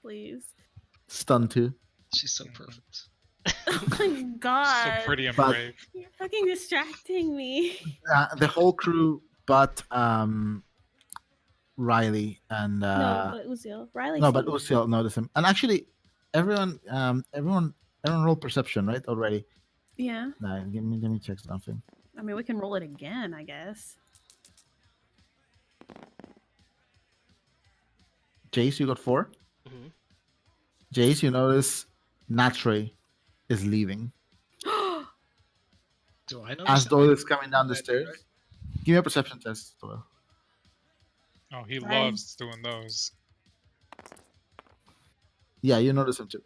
[SPEAKER 1] Please.
[SPEAKER 4] Stunned too.
[SPEAKER 3] She's so perfect.
[SPEAKER 1] Oh my god.
[SPEAKER 2] So pretty and
[SPEAKER 4] But-
[SPEAKER 2] brave.
[SPEAKER 1] You're fucking distracting me.
[SPEAKER 4] The whole crew, but Riley and
[SPEAKER 1] No, but Uziel. Riley.
[SPEAKER 4] no, but
[SPEAKER 1] too.
[SPEAKER 4] Uziel noticed him. And actually, everyone rolled perception, right? Already.
[SPEAKER 1] Yeah.
[SPEAKER 4] Nah, let me check something.
[SPEAKER 1] I mean, we can roll it again, I guess.
[SPEAKER 4] Jace, you got 4.
[SPEAKER 5] Mhm.
[SPEAKER 4] Jace, you notice Natre is leaving.
[SPEAKER 3] Do I know?
[SPEAKER 4] As Doyle is coming down the stairs. Give me a perception test, Doyle.
[SPEAKER 2] Oh, he
[SPEAKER 1] Right.
[SPEAKER 2] loves doing those.
[SPEAKER 4] Yeah, you notice him too.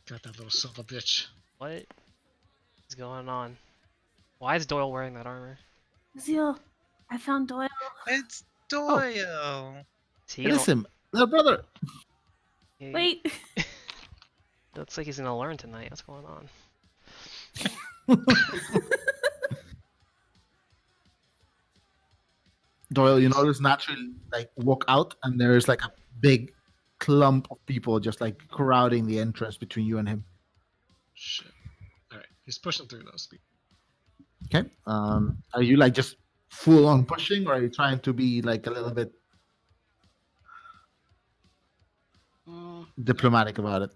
[SPEAKER 3] Got that little son of a bitch.
[SPEAKER 5] What is going on? Why is Doyle wearing that armor?
[SPEAKER 1] Uziel, I found Doyle.
[SPEAKER 2] It's Doyle.
[SPEAKER 5] Is he
[SPEAKER 4] It
[SPEAKER 5] gonna,
[SPEAKER 4] is him. Little brother.
[SPEAKER 5] he-
[SPEAKER 1] Wait.
[SPEAKER 5] It looks like he's gonna learn tonight. What's going on?
[SPEAKER 4] Doyle, you notice naturally like walk out and there's like a big clump of people just like crowding the entrance between you and him.
[SPEAKER 3] Shit. Alright, he's pushing through those people.
[SPEAKER 4] Okay. Are you like just full on pushing, or are you trying to be like a little bit diplomatic about it?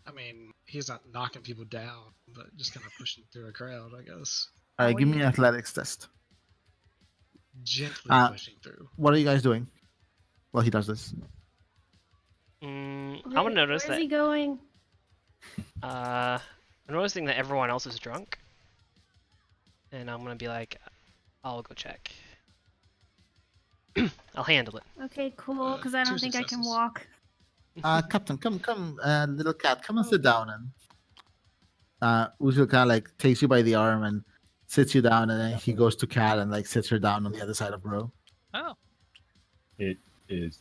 [SPEAKER 3] I mean, he's not knocking people down, but just kind of pushing through a crowd, I guess.
[SPEAKER 4] All right,
[SPEAKER 1] Oh,
[SPEAKER 4] give me
[SPEAKER 1] yeah.
[SPEAKER 4] an athletics test.
[SPEAKER 3] Gently
[SPEAKER 4] Uh,
[SPEAKER 3] pushing through.
[SPEAKER 4] What are you guys doing while he does this?
[SPEAKER 5] I'm gonna notice
[SPEAKER 1] Where's
[SPEAKER 5] that.
[SPEAKER 1] he going?
[SPEAKER 5] I'm noticing that everyone else is drunk, and I'm gonna be like, I'll go check. I'll handle it.
[SPEAKER 1] Okay, cool. Because I don't
[SPEAKER 3] Two
[SPEAKER 1] think I can
[SPEAKER 3] successes.
[SPEAKER 1] walk.
[SPEAKER 4] Captain, come, little cat, come and sit down. And Uziel kind of like takes you by the arm and sits you down, and then he goes to Cat and like sits her down on the other side of Bro.
[SPEAKER 2] Oh.
[SPEAKER 6] It is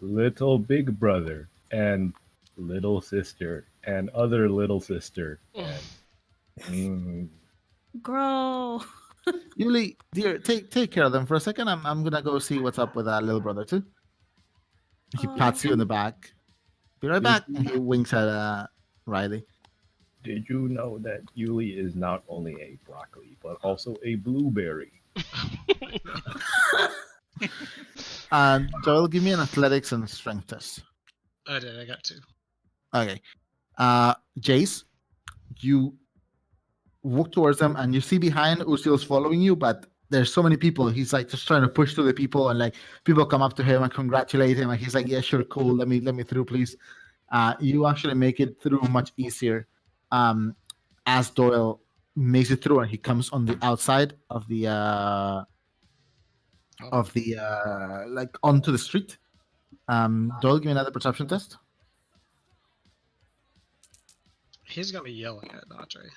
[SPEAKER 6] little big brother and little sister and other little sister. And,
[SPEAKER 1] Grow.
[SPEAKER 4] Yuli, dear, take care of them for a second. I'm gonna go see what's up with that little brother too. He
[SPEAKER 1] Oh.
[SPEAKER 4] pats you in the back. Be right back. And he winks at Riley.
[SPEAKER 6] did you know that Yuli is not only a broccoli but also a blueberry?
[SPEAKER 4] Joel, give me an athletics and strength test.
[SPEAKER 3] I did, I got 2.
[SPEAKER 4] Okay. Jace, you walk towards them and you see behind Uziel's following you, but there's so many people. He's like just trying to push through the people, and like people come up to him and congratulate him, and he's like, "Yeah, sure, cool. Let me through, please." You actually make it through much easier. as Doyle makes it through and he comes on the outside of the like onto the street. Doyle, give me another perception test.
[SPEAKER 3] He's gonna be yelling at Natre.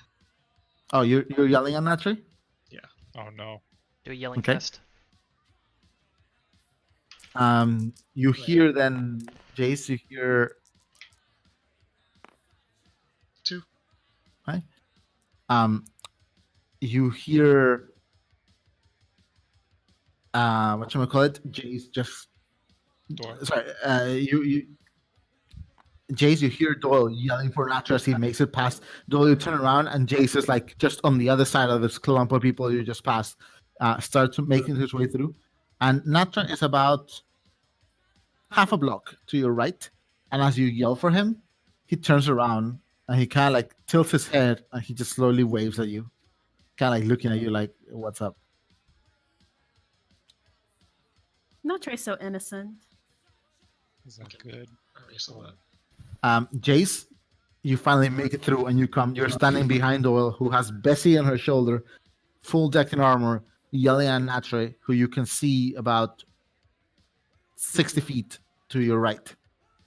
[SPEAKER 4] Oh, you're yelling at Natri?
[SPEAKER 2] Oh no.
[SPEAKER 5] Do a yelling
[SPEAKER 4] Okay.
[SPEAKER 5] test.
[SPEAKER 4] You hear then, Jace, you hear
[SPEAKER 3] 2.
[SPEAKER 4] right? You hear whatchamacallit, Jace just
[SPEAKER 2] Door.
[SPEAKER 4] sorry, Jace, you hear Doyle yelling for Natra as he makes it past. Doyle, you turn around and Jace is like just on the other side of this clump of people you just passed, starts making his way through. And Natra is about half a block to your right. And as you yell for him, he turns around and he kind of like tilts his head and he just slowly waves at you. Kind of like looking at you like, what's up?
[SPEAKER 1] Not Trey so innocent.
[SPEAKER 2] Is that good?
[SPEAKER 3] I already saw that.
[SPEAKER 4] Jace, you finally make it through and you're standing behind Doyle, who has Bessie on her shoulder, full decked in armor, yelling at Natre, who you can see about 60 feet to your right,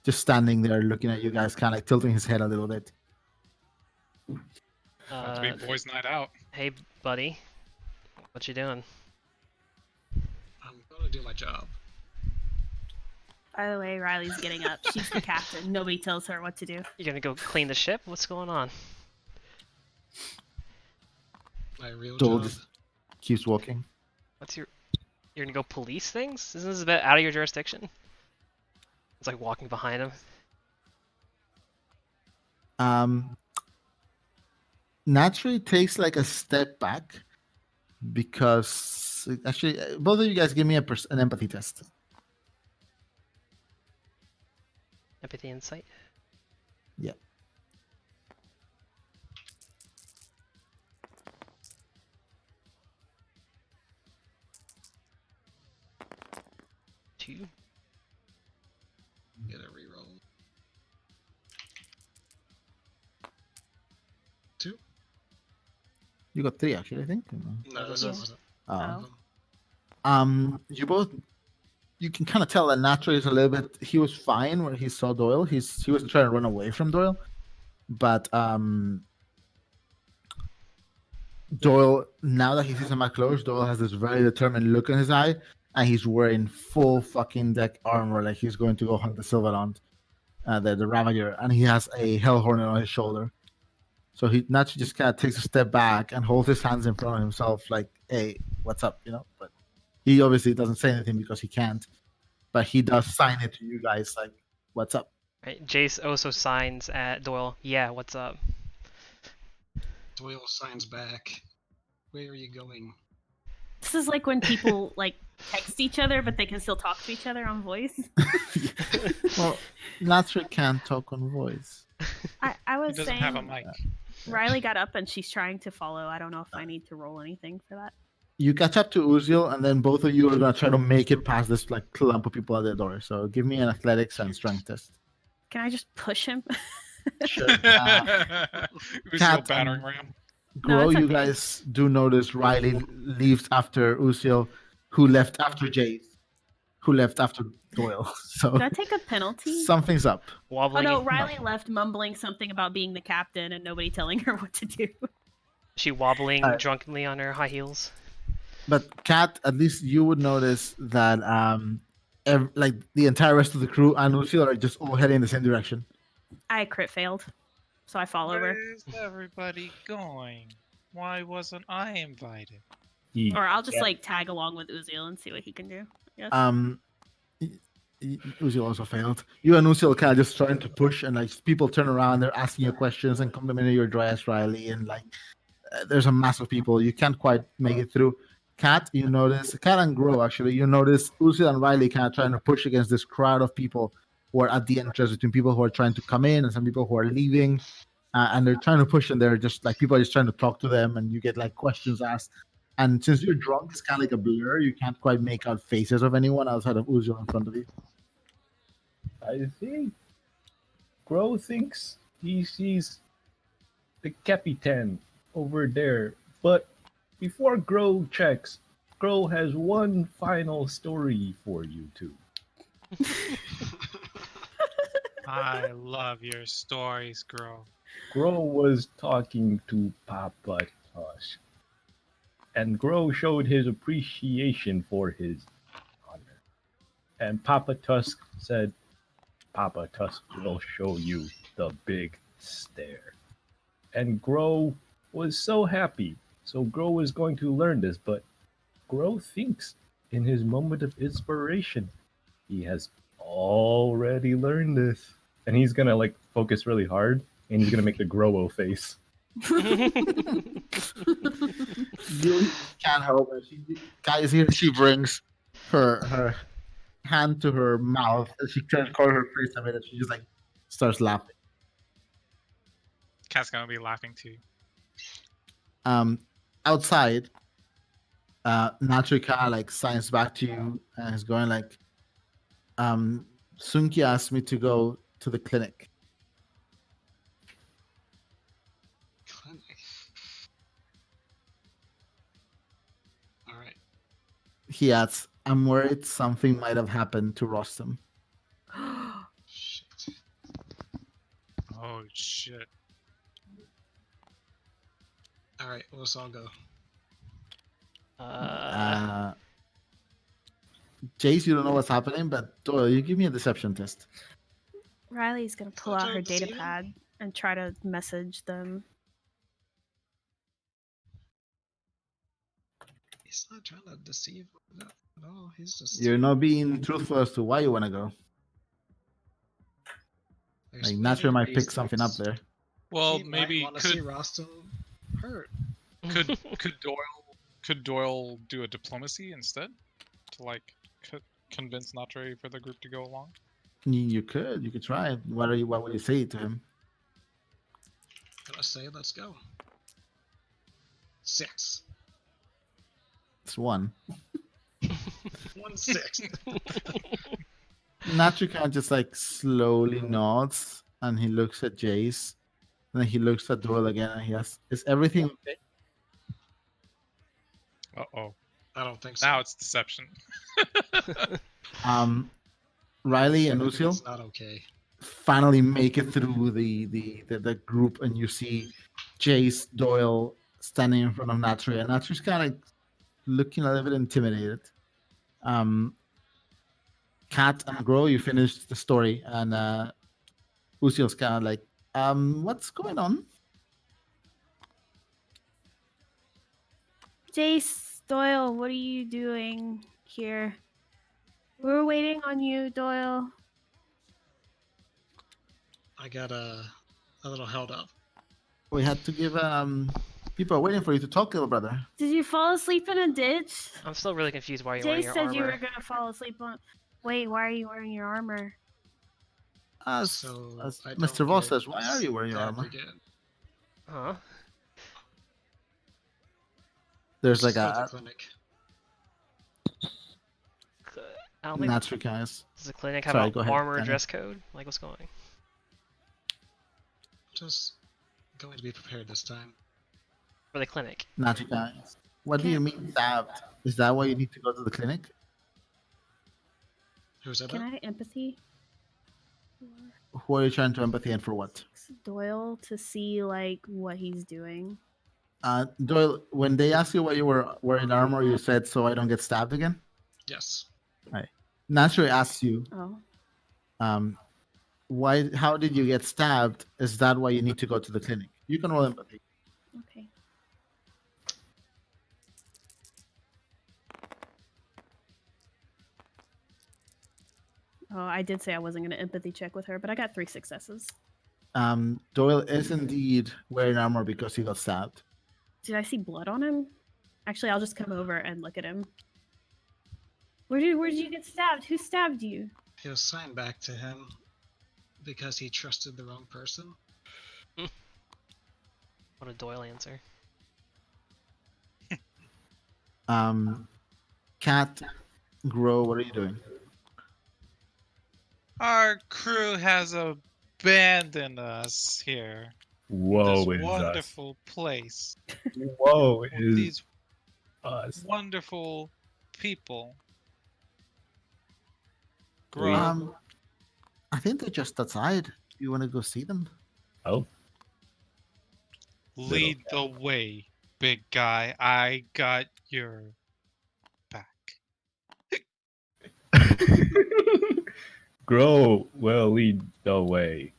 [SPEAKER 4] just standing there looking at you guys, kind of like tilting his head a little bit.
[SPEAKER 2] About to be boys' night out.
[SPEAKER 5] Hey, buddy. What you doing?
[SPEAKER 3] I'm gonna do my job.
[SPEAKER 1] By the way, Riley's getting up. She's the captain. Nobody tells her what to do.
[SPEAKER 5] You gonna go clean the ship? What's going on?
[SPEAKER 3] My real
[SPEAKER 4] Doyle
[SPEAKER 3] job.
[SPEAKER 4] just keeps walking.
[SPEAKER 5] You're gonna go police things? Isn't this a bit out of your jurisdiction? It's like walking behind him.
[SPEAKER 4] Naturally takes like a step back because actually both of you guys give me an empathy test.
[SPEAKER 5] Empathy insight.
[SPEAKER 4] Yeah.
[SPEAKER 5] Two.
[SPEAKER 3] Get a reroll. 2?
[SPEAKER 4] You got 3 actually, I think.
[SPEAKER 3] No, this
[SPEAKER 1] Yeah.
[SPEAKER 3] wasn't.
[SPEAKER 1] Oh.
[SPEAKER 4] You both, you can kind of tell that Natra is a little bit. He was fine when he saw Doyle. He was trying to run away from Doyle, but Doyle, now that he sees him up close, Doyle has this very determined look in his eye, and he's wearing full fucking deck armor, like he's going to go hunt the Sylvanont, the Ravager, and he has a Hellhornet on his shoulder. So he naturally just kind of takes a step back and holds his hands in front of himself, like, "Hey, what's up?" You know. But he obviously doesn't say anything because he can't. But he does sign it to you guys, like, "What's up?"
[SPEAKER 5] Right. Jace also signs at Doyle. Yeah, what's up?
[SPEAKER 3] Doyle signs back. Where are you going?
[SPEAKER 1] This is like when people like text each other, but they can still talk to each other on voice.
[SPEAKER 4] Well, Natra can't talk on voice.
[SPEAKER 1] I
[SPEAKER 2] He
[SPEAKER 1] was
[SPEAKER 2] doesn't
[SPEAKER 1] saying
[SPEAKER 2] have a mic.
[SPEAKER 1] Riley got up and she's trying to follow. I don't know if I need to roll anything for that.
[SPEAKER 4] You catch up to Uziel, and then both of you are gonna try to make it past this like clump of people at the door. So give me an athletics and strength test.
[SPEAKER 1] Can I just push him?
[SPEAKER 4] Sure.
[SPEAKER 2] Uziel
[SPEAKER 4] Cat
[SPEAKER 2] battering
[SPEAKER 4] and-
[SPEAKER 2] ram.
[SPEAKER 4] Grow,
[SPEAKER 1] it's
[SPEAKER 4] you
[SPEAKER 1] okay.
[SPEAKER 4] guys do notice Riley leaves after Uziel, who left after Jace, who left after Doyle. So
[SPEAKER 1] Did I take a penalty?
[SPEAKER 4] something's up.
[SPEAKER 1] Oh
[SPEAKER 5] Wobbling.
[SPEAKER 1] no, Riley left mumbling something about being the captain and nobody telling her what to do.
[SPEAKER 5] She wobbling
[SPEAKER 4] Alright.
[SPEAKER 5] drunkenly on her high heels.
[SPEAKER 4] But Kat, at least you would notice that like the entire rest of the crew and Uziel are just all heading in the same direction.
[SPEAKER 1] I crit failed, so I fall over.
[SPEAKER 2] Where's everybody going? Why wasn't I invited?
[SPEAKER 6] He
[SPEAKER 1] Or I'll just
[SPEAKER 6] Yeah.
[SPEAKER 1] like tag along with Uziel and see what he can do. Yes.
[SPEAKER 4] Uziel also failed. You and Uziel kind of just trying to push, and like people turn around, they're asking you questions and complimenting your dress, Riley, and like there's a mass of people. You can't quite make it through. Kat, you notice, Kat and Grow actually, you notice Uziel and Riley kind of trying to push against this crowd of people who are at the entrance, between people who are trying to come in and some people who are leaving, and they're trying to push, and they're just like people are just trying to talk to them, and you get like questions asked. And since you're drunk, it's kind of like a blur. You can't quite make out faces of anyone outside of Uziel in front of you.
[SPEAKER 6] I think Crow thinks he sees the Capitan over there. But before Grow checks, Grow has one final story for you two.
[SPEAKER 2] I love your stories, girl.
[SPEAKER 6] Grow was talking to Papa Tusk, and Grow showed his appreciation for his honor. And Papa Tusk said, Papa Tusk will show you the big stare. And Grow was so happy. So Grow is going to learn this, but Grow thinks in his moment of inspiration, he has already learned this. And he's gonna like focus really hard and he's gonna make the Grow face.
[SPEAKER 4] You can't help it. Guys, here she brings her hand to her mouth and she tries to cover her face a bit and she just like starts laughing.
[SPEAKER 2] Cat's gonna be laughing too.
[SPEAKER 4] Outside, Natrika like signs back to you and is going like, Sunkhia asked me to go to the clinic.
[SPEAKER 3] Clinic. All right.
[SPEAKER 4] He adds, I'm worried something might have happened to Rostam.
[SPEAKER 3] Shit.
[SPEAKER 2] Oh shit.
[SPEAKER 3] All right, let's all go.
[SPEAKER 4] Jace, you don't know what's happening, but Doyle, you give me a deception test.
[SPEAKER 1] Riley's gonna pull
[SPEAKER 3] Not
[SPEAKER 1] out
[SPEAKER 3] trying
[SPEAKER 1] her
[SPEAKER 3] to
[SPEAKER 1] data
[SPEAKER 3] deceive him?
[SPEAKER 1] pad and try to message them.
[SPEAKER 3] He's not trying to deceive at all. He's just.
[SPEAKER 4] You're not being truthful as to why you want to go.
[SPEAKER 3] There's
[SPEAKER 4] Like,
[SPEAKER 3] many
[SPEAKER 4] Natrika might pick
[SPEAKER 3] reasons.
[SPEAKER 4] something up there.
[SPEAKER 2] Well,
[SPEAKER 3] He might
[SPEAKER 2] maybe
[SPEAKER 3] want to see Rostam hurt.
[SPEAKER 2] could Doyle do a diplomacy instead to like convince Natre for the group to go along?
[SPEAKER 4] You could try it. What would you say to him?
[SPEAKER 3] Gonna say, let's go. 6.
[SPEAKER 4] It's 1.
[SPEAKER 3] 1-6.
[SPEAKER 4] Natrika just like slowly nods and he looks at Jace. And then he looks at Doyle again and he asks, is everything okay?
[SPEAKER 2] Uh-oh.
[SPEAKER 3] I don't think so.
[SPEAKER 2] Now it's deception.
[SPEAKER 4] Riley and
[SPEAKER 3] I think
[SPEAKER 4] Lucille
[SPEAKER 3] it's not okay.
[SPEAKER 4] finally make it through the group and you see Jace, Doyle standing in front of Natri, and Natri's kind of looking a little bit intimidated. Kat and Grow, you finished the story, and Lucille's kind of like, what's going on?
[SPEAKER 1] Jace, Doyle, what are you doing here? We were waiting on you, Doyle.
[SPEAKER 3] I got a little held up.
[SPEAKER 4] We had to give people are waiting for you to talk, little brother.
[SPEAKER 1] Did you fall asleep in a ditch?
[SPEAKER 5] I'm still really confused why you're wearing
[SPEAKER 1] Jace
[SPEAKER 5] your
[SPEAKER 1] said
[SPEAKER 5] armor.
[SPEAKER 1] you were gonna fall asleep on. Wait, why are you wearing your armor?
[SPEAKER 4] As
[SPEAKER 3] So I
[SPEAKER 4] Mr.
[SPEAKER 3] don't
[SPEAKER 4] Voss
[SPEAKER 3] get
[SPEAKER 4] says, why are you wearing your armor?
[SPEAKER 3] staggered again.
[SPEAKER 5] Huh?
[SPEAKER 4] There's
[SPEAKER 3] Let's
[SPEAKER 4] like
[SPEAKER 3] go to the
[SPEAKER 4] a
[SPEAKER 3] clinic.
[SPEAKER 5] I don't think.
[SPEAKER 4] Natri guys.
[SPEAKER 5] Does the clinic have
[SPEAKER 4] Sorry,
[SPEAKER 5] an
[SPEAKER 4] go ahead,
[SPEAKER 5] armor
[SPEAKER 4] Daniel.
[SPEAKER 5] dress code? Like, what's going?
[SPEAKER 3] Just going to be prepared this time.
[SPEAKER 5] For the clinic.
[SPEAKER 4] Natri guys. What do you mean stabbed? Is that why you need to go to the clinic?
[SPEAKER 3] Who said
[SPEAKER 1] Can
[SPEAKER 3] that?
[SPEAKER 1] I empathy?
[SPEAKER 4] Who are you trying to empathy and for what?
[SPEAKER 1] Doyle to see like what he's doing.
[SPEAKER 4] Doyle, when they asked you why you were wearing armor, you said so I don't get stabbed again?
[SPEAKER 3] Yes.
[SPEAKER 4] Right. Naturally asks you,
[SPEAKER 1] Oh.
[SPEAKER 4] why how did you get stabbed? Is that why you need to go to the clinic? You can roll empathy.
[SPEAKER 1] Okay. Oh, I did say I wasn't going to empathy check with her, but I got 3 successes.
[SPEAKER 4] Doyle is indeed wearing armor because he got stabbed.
[SPEAKER 1] Did I see blood on him? Actually, I'll just come over and look at him. Where did you get stabbed? Who stabbed you?
[SPEAKER 3] He was signed back to him because he trusted the wrong person.
[SPEAKER 5] What a Doyle answer.
[SPEAKER 4] Cat, Grow, what are you doing?
[SPEAKER 2] Our crew has abandoned us here.
[SPEAKER 6] Woe
[SPEAKER 2] this
[SPEAKER 6] is us.
[SPEAKER 2] wonderful place
[SPEAKER 6] Woe
[SPEAKER 2] with
[SPEAKER 6] is
[SPEAKER 2] these
[SPEAKER 6] us.
[SPEAKER 2] wonderful people.
[SPEAKER 6] We-
[SPEAKER 2] Grow.
[SPEAKER 4] I think they're just outside. You want to go see them?
[SPEAKER 6] Oh,
[SPEAKER 2] Lead the way, big guy. I got your back.
[SPEAKER 6] Grow will lead the way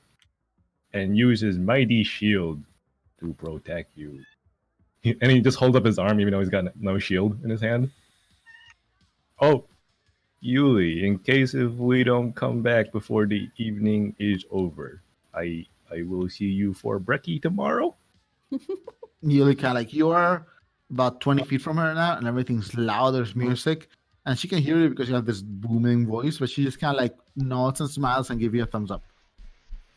[SPEAKER 6] and use his mighty shield to protect you. And he just holds up his arm even though he's got no shield in his hand. Oh, Yuli, in case if we don't come back before the evening is over, I will see you for brekkie tomorrow.
[SPEAKER 4] You look kind of like you are about 20 feet from her now, and everything's loud. There's music, and she can hear you because you have this booming voice. But she just kind of like nods and smiles and give you a thumbs up.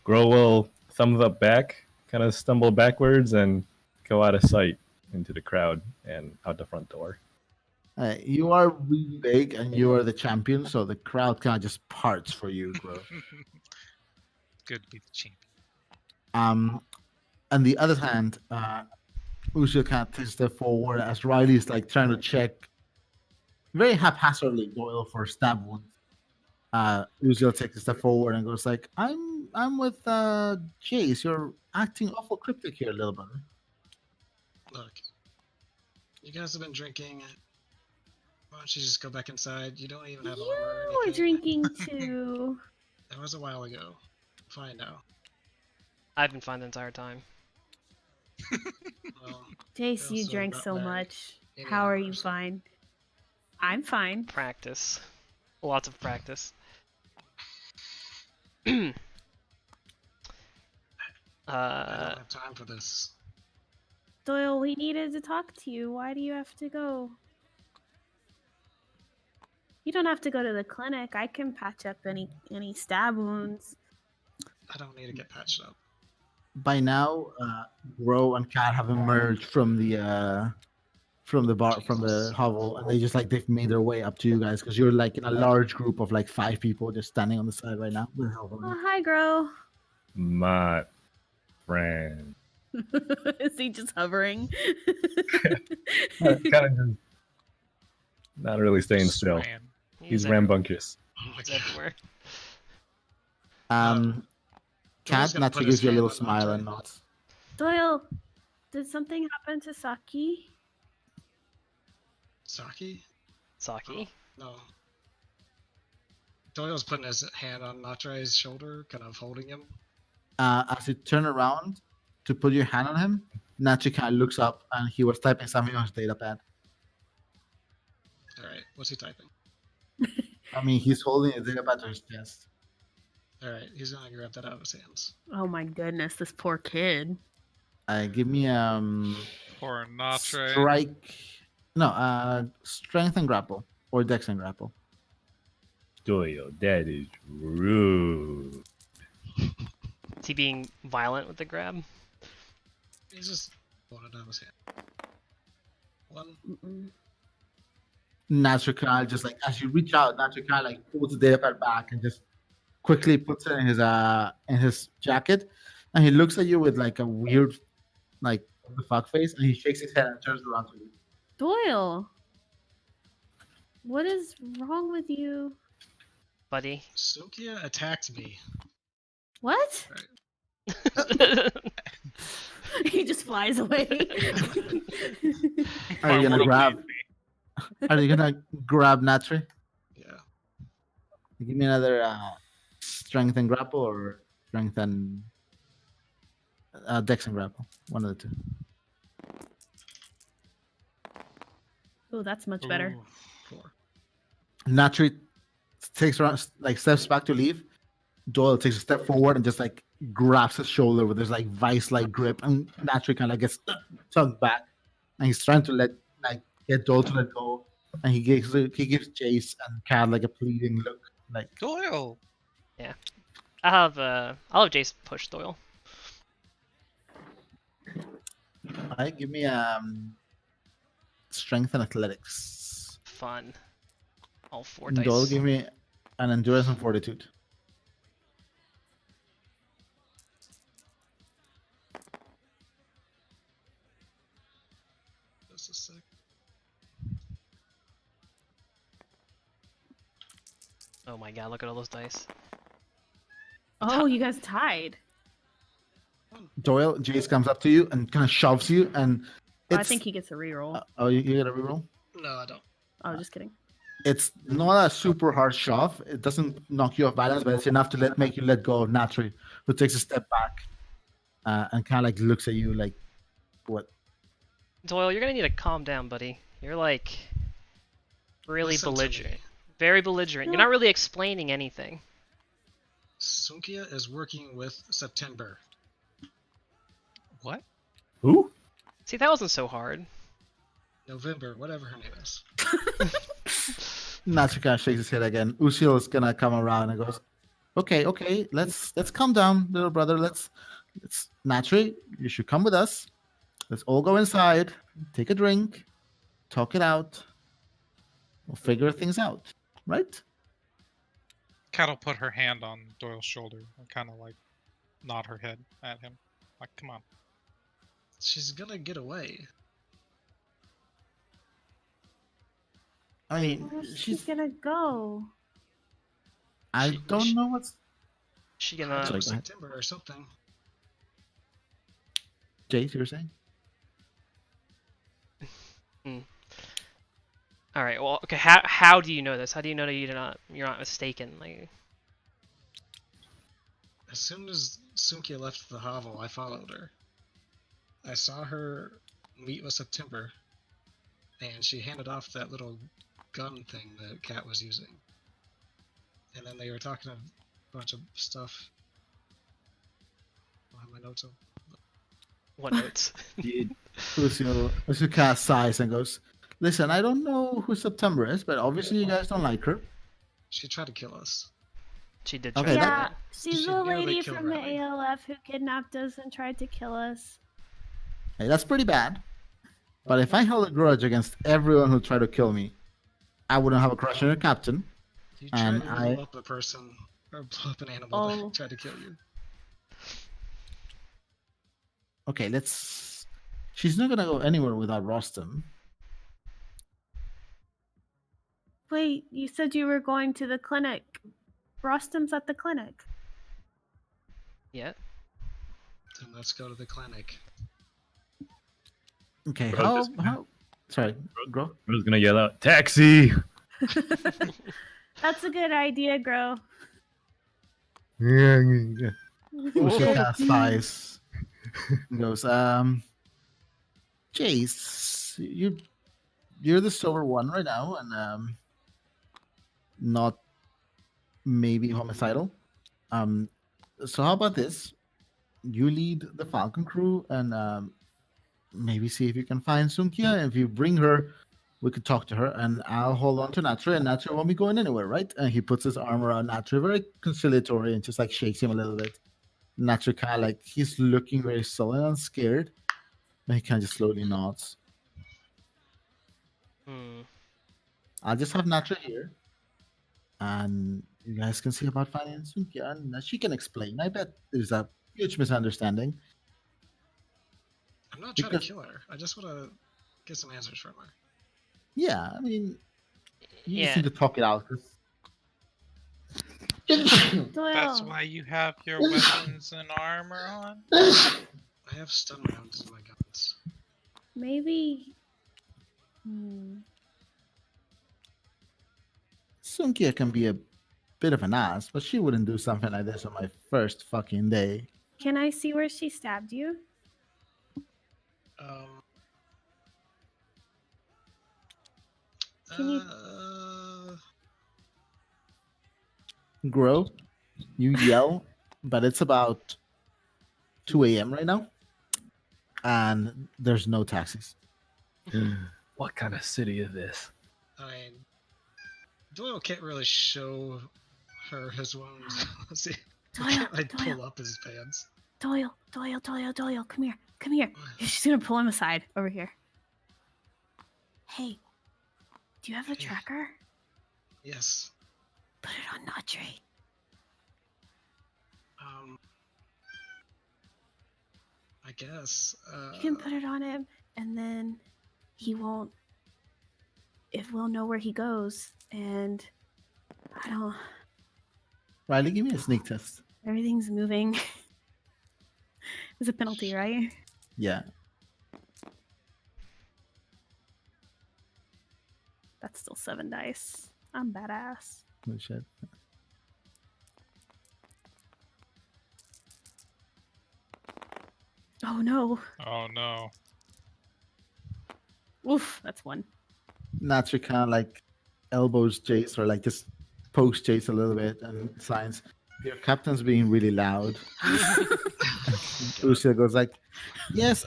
[SPEAKER 6] Grow will thumbs up back, kind of stumble backwards and go out of sight into the crowd and out the front door.
[SPEAKER 4] You are really big, and you are the champion, so the crowd kind of just parts for you, bro.
[SPEAKER 2] Good to be the champion.
[SPEAKER 4] On the other hand, Uzo kind of takes a step forward as Riley's like trying to check very haphazardly Doyle for stab wounds. Uzo takes a step forward and goes like, I'm with Jace. You're acting awful cryptic here, little brother.
[SPEAKER 3] Look, you guys have been drinking. Why don't you just go back inside? You don't even have armor or
[SPEAKER 1] You were
[SPEAKER 3] anything.
[SPEAKER 1] drinking too.
[SPEAKER 3] That was a while ago. Fine now.
[SPEAKER 5] I've been fine the entire time.
[SPEAKER 3] Well,
[SPEAKER 1] Jace, you
[SPEAKER 3] also
[SPEAKER 1] drank
[SPEAKER 3] got
[SPEAKER 1] so
[SPEAKER 3] back
[SPEAKER 1] much.
[SPEAKER 3] any
[SPEAKER 1] How are
[SPEAKER 3] armor,
[SPEAKER 1] you
[SPEAKER 3] so-
[SPEAKER 1] fine? I'm fine.
[SPEAKER 5] Practice. Lots of practice.
[SPEAKER 3] I don't have time for this.
[SPEAKER 1] Doyle, we needed to talk to you. Why do you have to go? You don't have to go to the clinic. I can patch up any stab wounds.
[SPEAKER 3] I don't need to get patched up.
[SPEAKER 4] By now, Gro and Kat have emerged from the bar, from the hovel, and they've made their way up to you guys because you're like in a large group of like 5 people just standing on the side right now. With the hovel.
[SPEAKER 1] Oh, hi, Gro.
[SPEAKER 6] My friend.
[SPEAKER 1] Is he just hovering?
[SPEAKER 6] Kind of just not really staying still.
[SPEAKER 2] Swam.
[SPEAKER 6] He's
[SPEAKER 5] everywhere.
[SPEAKER 6] rambunctious.
[SPEAKER 3] Oh my
[SPEAKER 5] He's
[SPEAKER 3] god.
[SPEAKER 5] everywhere.
[SPEAKER 3] Doyle's
[SPEAKER 4] Kat
[SPEAKER 3] gonna
[SPEAKER 4] naturally
[SPEAKER 3] put his
[SPEAKER 4] gives you a
[SPEAKER 3] hand
[SPEAKER 4] little
[SPEAKER 3] on
[SPEAKER 4] smile
[SPEAKER 3] Andre.
[SPEAKER 4] and nods.
[SPEAKER 1] Doyle, did something happen to Saki?
[SPEAKER 3] Saki?
[SPEAKER 5] Saki?
[SPEAKER 3] No. Doyle's putting his hand on Natre's shoulder, kind of holding him.
[SPEAKER 4] As you turn around to put your hand on him, Nacho kind of looks up and he was typing something on his data pad.
[SPEAKER 3] Alright, what's he typing?
[SPEAKER 4] I mean, he's holding his data pad to his chest.
[SPEAKER 3] Alright, he's gonna grab that out of his hands.
[SPEAKER 1] Oh my goodness, this poor kid.
[SPEAKER 4] Give me
[SPEAKER 2] Poor Natre.
[SPEAKER 4] strike. No, strength and grapple or dex and grapple.
[SPEAKER 6] Doyle, that is rude.
[SPEAKER 5] Is he being violent with the grab?
[SPEAKER 3] He's just pulling it out of his hand. One.
[SPEAKER 1] Mm-mm.
[SPEAKER 4] Nacho kind of just like as you reach out, Nacho kind of like pulls the data pad back and just quickly puts it in his jacket, and he looks at you with like a weird like what the fuck face, and he shakes his head and turns around to you.
[SPEAKER 1] Doyle, what is wrong with you?
[SPEAKER 5] Buddy?
[SPEAKER 3] Sunkhia attacked me.
[SPEAKER 1] What? He just flies away.
[SPEAKER 4] Are you gonna grab? Are you gonna grab Natri?
[SPEAKER 3] Yeah.
[SPEAKER 4] Give me another strength and grapple or strength and dex and grapple. One of the two.
[SPEAKER 1] Oh, that's much better.
[SPEAKER 2] Ooh.
[SPEAKER 3] 4.
[SPEAKER 4] Natri takes around, like steps back to leave. Doyle takes a step forward and just like grabs his shoulder with his like vice-like grip, and Natri kind of gets tugged back, and he's trying to get Doyle to let go, and he gives Jace and Kat like a pleading look, like
[SPEAKER 2] Doyle.
[SPEAKER 5] I'll have Jace push Doyle.
[SPEAKER 4] alright, give me strength and athletics.
[SPEAKER 5] Fun. All 4
[SPEAKER 4] And
[SPEAKER 5] dice.
[SPEAKER 4] Doyle, give me an endurance and fortitude.
[SPEAKER 3] Just a sec.
[SPEAKER 5] Oh my god, look at all those dice.
[SPEAKER 1] Oh, you guys tied.
[SPEAKER 4] Doyle, Jace comes up to you and kind of shoves you, and
[SPEAKER 1] Oh,
[SPEAKER 4] it's.
[SPEAKER 1] I think he gets a reroll.
[SPEAKER 4] Oh, you get a reroll?
[SPEAKER 3] No, I don't.
[SPEAKER 1] Oh, just kidding.
[SPEAKER 4] It's not a super hard shove. It doesn't knock you off balance, but it's enough to make you let go naturally. Who takes a step back and kind of like looks at you like, what?
[SPEAKER 5] Doyle, you're gonna need to calm down, buddy. You're like really
[SPEAKER 3] Listen to me.
[SPEAKER 5] belligerent. Very belligerent. You're
[SPEAKER 1] No.
[SPEAKER 5] not really explaining anything.
[SPEAKER 3] Sunkhia is working with September.
[SPEAKER 2] What?
[SPEAKER 6] Who?
[SPEAKER 5] See, that wasn't so hard.
[SPEAKER 3] November, whatever her name is.
[SPEAKER 4] Natsuka shakes his head again. Usil is gonna come around and goes, "Okay, let's calm down, little brother. Let's Natri, you should come with us. Let's all go inside, take a drink, talk it out. We'll figure things out, right?"
[SPEAKER 2] Cat will put her hand on Doyle's shoulder and kind of like nod her head at him. Like, come on.
[SPEAKER 3] She's gonna get away.
[SPEAKER 4] I mean,
[SPEAKER 1] Where's she
[SPEAKER 4] she's.
[SPEAKER 1] gonna go?
[SPEAKER 4] I
[SPEAKER 3] she-
[SPEAKER 4] don't
[SPEAKER 3] she-
[SPEAKER 4] know what's.
[SPEAKER 5] She
[SPEAKER 3] Sorry,
[SPEAKER 5] gonna.
[SPEAKER 4] Sorry, go ahead.
[SPEAKER 3] September or something.
[SPEAKER 4] Jace, you were saying?
[SPEAKER 5] All right. Well, okay. How do you know this? How do you know that you're not mistaken? Like,
[SPEAKER 3] As soon as Sunkhia left the hovel, I followed her. I saw her meet with September, and she handed off that little gun thing that Cat was using. And then they were talking a bunch of stuff. I have my notes on.
[SPEAKER 5] what notes?
[SPEAKER 6] Did
[SPEAKER 4] Usil casts sighs and goes, "Listen, I don't know who September is, but obviously you guys don't like her.
[SPEAKER 3] She tried to kill us.
[SPEAKER 5] She did.
[SPEAKER 4] Okay,
[SPEAKER 5] try
[SPEAKER 1] Yeah,
[SPEAKER 5] that.
[SPEAKER 1] she's
[SPEAKER 3] She
[SPEAKER 1] the
[SPEAKER 3] nearly
[SPEAKER 1] lady
[SPEAKER 3] killed
[SPEAKER 1] from the
[SPEAKER 3] Riley.
[SPEAKER 1] ALF who kidnapped us and tried to kill us.
[SPEAKER 4] Hey, that's pretty bad. But if I held a grudge against everyone who tried to kill me, I wouldn't have a crush on your captain.
[SPEAKER 3] You
[SPEAKER 4] And
[SPEAKER 3] tried to blow up a person, or blow up an animal
[SPEAKER 1] Oh.
[SPEAKER 3] that tried to kill you.
[SPEAKER 4] Okay, She's not gonna go anywhere without Rostam.
[SPEAKER 1] Wait, you said you were going to the clinic. Rostam's at the clinic.
[SPEAKER 5] Yeah.
[SPEAKER 3] Then let's go to the clinic.
[SPEAKER 4] Okay,
[SPEAKER 6] Bro,
[SPEAKER 4] how? Sorry, Gro.
[SPEAKER 6] I was gonna yell out, "Taxi!"
[SPEAKER 1] That's a good idea, Gro.
[SPEAKER 6] Yeah.
[SPEAKER 4] Usil casts sighs. And goes, Jace, you're the sober one right now, and not maybe homicidal. So how about this? You lead the Falcon crew and maybe see if you can find Sunkhia. And if you bring her, we could talk to her, and I'll hold on to Natra, and Natra won't be going anywhere, right? And he puts his arm around Natra, very conciliatory, and just like shakes him a little bit. Natra kind of like he's looking very sullen and scared, but he kind of just slowly nods.
[SPEAKER 5] Hmm.
[SPEAKER 4] I'll just have Natra here, and you guys can see about finding Sunkhia, and she can explain. I bet there's a huge misunderstanding.
[SPEAKER 3] I'm not trying
[SPEAKER 4] Because-
[SPEAKER 3] to kill her. I just want to get some answers from her.
[SPEAKER 4] Yeah, I mean, you
[SPEAKER 5] Yeah.
[SPEAKER 4] just need to talk it out. 'Cause
[SPEAKER 1] Doyle.
[SPEAKER 2] That's why you have your weapons and armor on?
[SPEAKER 3] I have stun rounds in my guns.
[SPEAKER 1] Maybe.
[SPEAKER 4] Sunkhia can be a bit of an ass, but she wouldn't do something like this on my first fucking day.
[SPEAKER 1] Can I see where she stabbed you?
[SPEAKER 3] Um.
[SPEAKER 1] Can you-
[SPEAKER 4] Grow, you yell, but it's about 2 a.m. right now, and there's no taxis.
[SPEAKER 6] What kind of city is this?
[SPEAKER 3] I mean, Doyle can't really show her his wounds. See, he
[SPEAKER 1] Doyle,
[SPEAKER 3] can't like
[SPEAKER 1] Doyle.
[SPEAKER 3] pull up his pants.
[SPEAKER 1] Doyle, come here. Come here. She's gonna pull him aside over here. Hey, do you have a
[SPEAKER 3] Yeah.
[SPEAKER 1] tracker?
[SPEAKER 3] Yes.
[SPEAKER 1] Put it on Notre.
[SPEAKER 3] I guess.
[SPEAKER 1] You can put it on him, and then he won't. If we'll know where he goes, and I don't.
[SPEAKER 4] Riley, give me a sneak test.
[SPEAKER 1] Everything's moving. It's a penalty, right?
[SPEAKER 4] Yeah.
[SPEAKER 1] That's still 7 dice. I'm badass.
[SPEAKER 4] Oh, shit.
[SPEAKER 1] Oh no.
[SPEAKER 2] Oh no.
[SPEAKER 1] Oof, that's 1.
[SPEAKER 4] Natri kind of like elbows Jace or like just pokes Jace a little bit and signs, "Your captain's being really loud." Lucia goes like, "Yes,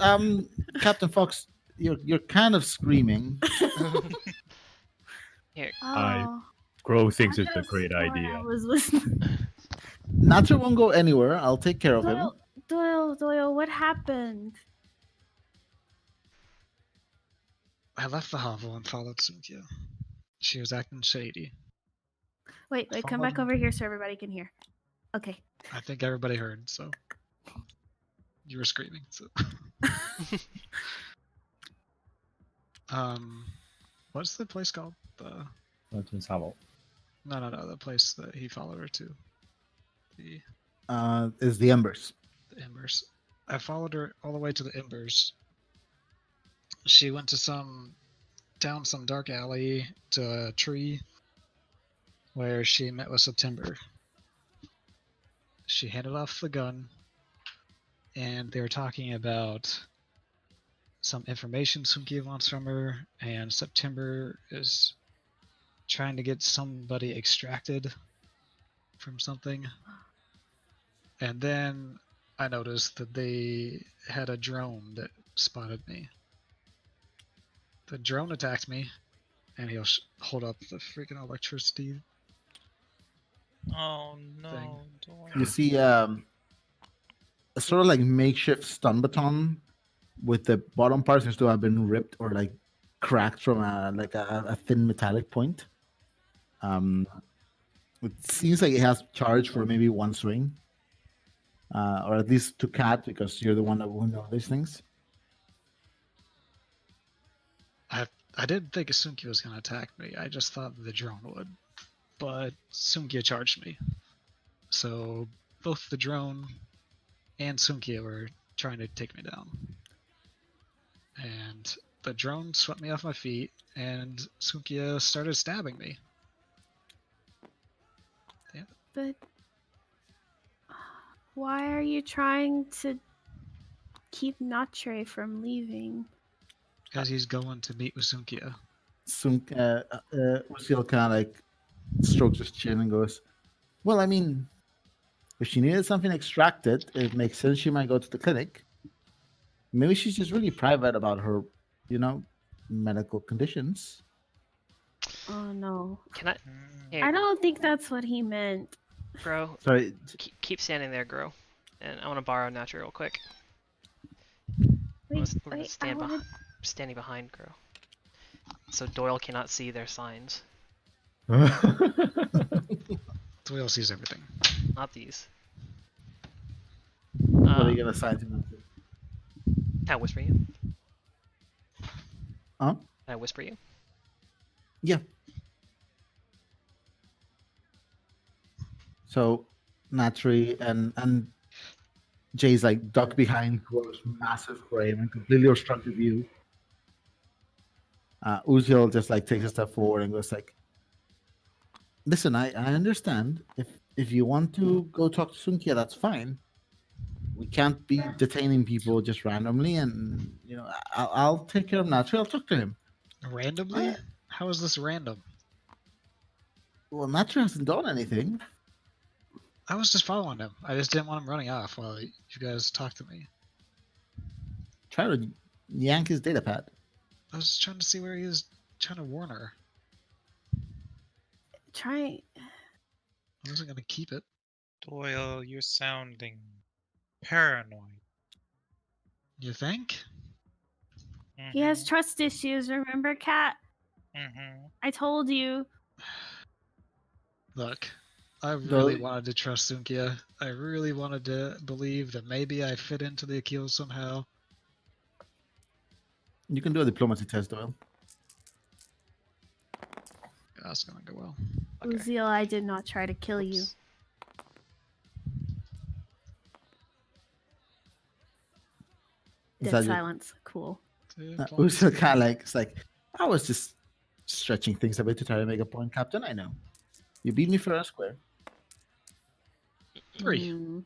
[SPEAKER 4] Captain Fox, you're kind of screaming."
[SPEAKER 5] Here,
[SPEAKER 1] Oh.
[SPEAKER 6] Grow thinks
[SPEAKER 1] I
[SPEAKER 6] it's a
[SPEAKER 1] could've
[SPEAKER 6] great
[SPEAKER 1] sworn
[SPEAKER 6] idea.
[SPEAKER 1] I was listening.
[SPEAKER 4] Natri won't go anywhere. I'll take care of him.
[SPEAKER 1] Doyle, what happened?
[SPEAKER 3] I left the hovel and followed Sunkhia. She was acting shady.
[SPEAKER 1] Wait, come back over here so everybody can hear. Okay.
[SPEAKER 3] I think everybody heard, so you were screaming. So, what's the place called?
[SPEAKER 6] That's in Savo.
[SPEAKER 3] No, the place that he followed her to. The
[SPEAKER 4] Is the Embers.
[SPEAKER 3] Embers. I followed her all the way to the Embers. She went to down some dark alley to a tree where she met with September. She handed off the gun, and they were talking about some information Sunkhia wants from her, and September is trying to get somebody extracted from something. And then I noticed that they had a drone that spotted me. The drone attacked me, and he'll hold up the freaking electricity.
[SPEAKER 2] Oh no.
[SPEAKER 4] You see, a sort of like makeshift stun baton with the bottom part seems to have been ripped or like cracked from a thin metallic point. It seems like it has charge for maybe 1 swing, or at least to Cat because you're the one that will know these things.
[SPEAKER 3] I didn't think Sunkhia was going to attack me. I just thought the drone would. But Sunkhia charged me. So both the drone and Sunkhia were trying to take me down. And the drone swept me off my feet, and Sunkhia started stabbing me. Yeah.
[SPEAKER 1] But why are you trying to keep Notre from leaving?
[SPEAKER 3] Because he's going to meet with Sunkhia.
[SPEAKER 4] Uziel kind of like strokes his chin and goes, "Well, I mean, if she needed something extracted, it makes sense she might go to the clinic. Maybe she's just really private about her, medical conditions."
[SPEAKER 1] Oh no.
[SPEAKER 5] can I?
[SPEAKER 2] Mm.
[SPEAKER 5] Here,
[SPEAKER 1] I don't think that's what he meant.
[SPEAKER 5] Grow.
[SPEAKER 4] Sorry,
[SPEAKER 5] Keep standing there, Grow. And I want to borrow Natural real quick.
[SPEAKER 1] Wait,
[SPEAKER 5] We're gonna standing behind Grow. So Doyle cannot see their signs.
[SPEAKER 3] Doyle sees everything.
[SPEAKER 5] Not these.
[SPEAKER 4] what are you gonna sign to them?
[SPEAKER 5] Can I whisper you?
[SPEAKER 4] Huh?
[SPEAKER 5] Can I whisper you?
[SPEAKER 4] Yeah. So, Natri and Jay's like duck behind Gro's massive frame and completely obstructed view. Uziel just like takes a step forward and goes like, "Listen, I understand. If you want to go talk to Sunkhia, that's fine. We can't be detaining people just randomly, and I'll take care of Natri. I'll talk to him."
[SPEAKER 3] Randomly? How is this random?
[SPEAKER 4] Well, Natri hasn't done anything.
[SPEAKER 3] I was just following him. I just didn't want him running off while you guys talked to me.
[SPEAKER 4] Try to yank his data pad.
[SPEAKER 3] I was just trying to see where he was trying to warn her.
[SPEAKER 1] Try.
[SPEAKER 3] I wasn't going to keep it.
[SPEAKER 2] Doyle, you're sounding paranoid.
[SPEAKER 3] You think?
[SPEAKER 1] He has trust issues, remember, Cat?
[SPEAKER 2] Mm-hmm.
[SPEAKER 1] I told you.
[SPEAKER 3] Look, I really wanted to trust Sunkhia. I really wanted to believe that maybe I fit into the Akhil somehow.
[SPEAKER 4] You can do a diplomacy test, Doyle.
[SPEAKER 3] That's gonna go well.
[SPEAKER 5] Okay.
[SPEAKER 1] Uziel, I did not try to kill you.
[SPEAKER 5] Oops.
[SPEAKER 4] Is
[SPEAKER 1] Dead
[SPEAKER 4] that your-
[SPEAKER 1] silence. Cool.
[SPEAKER 4] Uziel kind of like, it's like, I was just stretching things a bit to try to make a point, Captain. I know. You beat me fair and square.
[SPEAKER 3] 3.
[SPEAKER 1] Mm.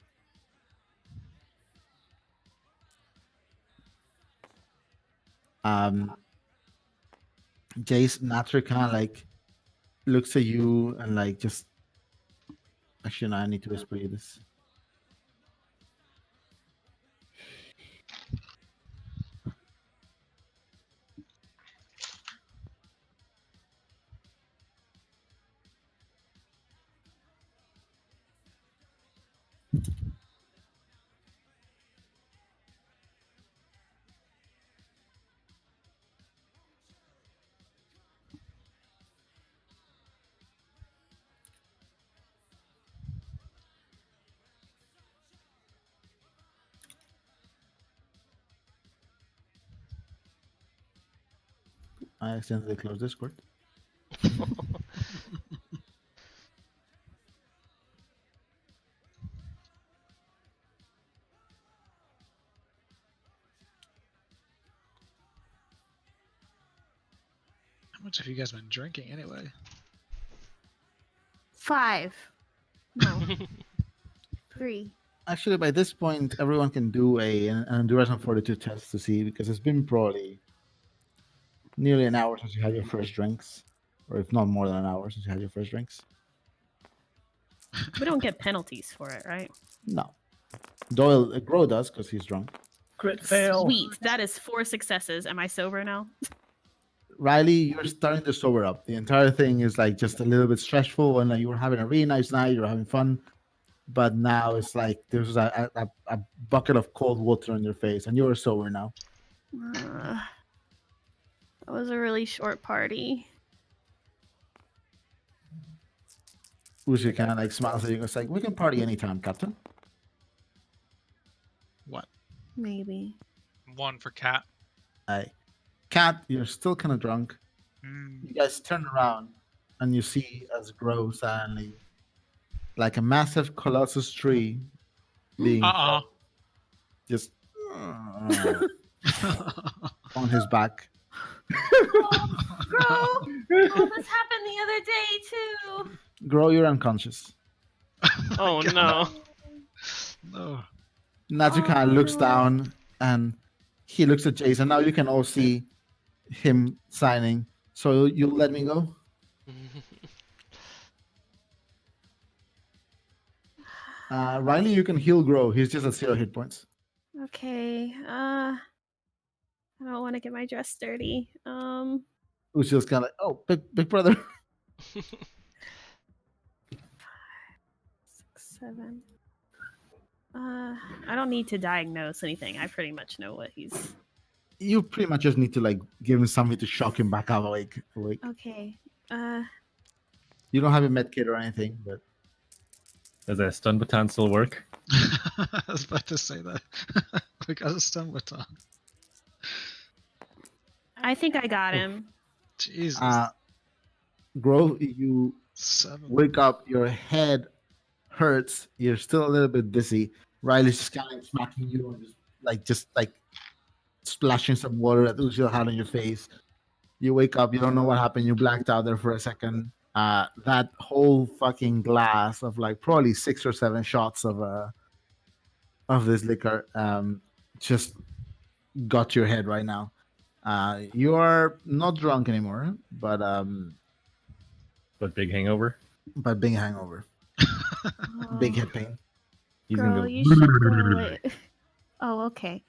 [SPEAKER 4] Jace naturally kind of like looks at you and like just. Actually, no, I need to whisper you this. I accidentally closed Discord.
[SPEAKER 3] How much have you guys been drinking anyway?
[SPEAKER 1] 5. No. 3.
[SPEAKER 4] Actually, by this point, everyone can do an endurance and fortitude test to see, because it's been probably nearly an hour since you had your first drinks, or if not more than an hour since you had your first drinks.
[SPEAKER 1] We don't get penalties for it, right?
[SPEAKER 4] No. Doyle, Grow does because he's drunk.
[SPEAKER 6] Crit fail.
[SPEAKER 1] Sweet. That is 4 successes. Am I sober now?
[SPEAKER 4] Riley, you're starting to sober up. The entire thing is like just a little bit stressful, and like, you were having a really nice night, you were having fun, but now it's like there's a bucket of cold water on your face, and you're sober now.
[SPEAKER 1] That was a really short party.
[SPEAKER 4] Uzi kind of like smiles at you and goes like, "We can party anytime, Captain."
[SPEAKER 3] What?
[SPEAKER 1] Maybe.
[SPEAKER 2] 1 for Cat.
[SPEAKER 4] Aye. Cat, you're still kind of drunk. You guys turn around and you see as Grow suddenly, like a massive colossus tree, being just on his back.
[SPEAKER 1] Bro! This happened the other day, too.
[SPEAKER 4] Grow, you're unconscious.
[SPEAKER 5] Oh no.
[SPEAKER 3] No.
[SPEAKER 4] Natsu kind of looks down and he looks at Jason. Now you can all see him signing. So you'll let me go? Riley, you can heal Grow. He's just at 0 hit points.
[SPEAKER 1] Okay. I don't want to get my dress dirty.
[SPEAKER 4] Uchi's kind of like, oh, big brother.
[SPEAKER 1] 5, 6, 7. I don't need to diagnose anything. I pretty much know what he's.
[SPEAKER 4] You pretty much just need to like give him something to shock him back up awake.
[SPEAKER 1] Okay.
[SPEAKER 4] You don't have a med kit or anything, but
[SPEAKER 6] Does that stun baton still work?
[SPEAKER 3] I was about to say that. We got a stun baton.
[SPEAKER 1] I think I got him.
[SPEAKER 3] Jesus.
[SPEAKER 4] Grow, you
[SPEAKER 3] 7.
[SPEAKER 4] wake up, your head hurts, you're still a little bit dizzy. Riley's just kind of smacking you and just like splashing some water that Uchiel had on your face. You wake up, you don't know what happened, you blacked out there for a second. That whole fucking glass of like probably 6 or 7 shots of this liquor just got to your head right now. You are not drunk anymore, but
[SPEAKER 6] Big hangover.
[SPEAKER 4] big hangover, big head pain.
[SPEAKER 6] He's
[SPEAKER 1] Girl,
[SPEAKER 6] gonna
[SPEAKER 1] you
[SPEAKER 6] go.
[SPEAKER 1] should go away. Oh, okay.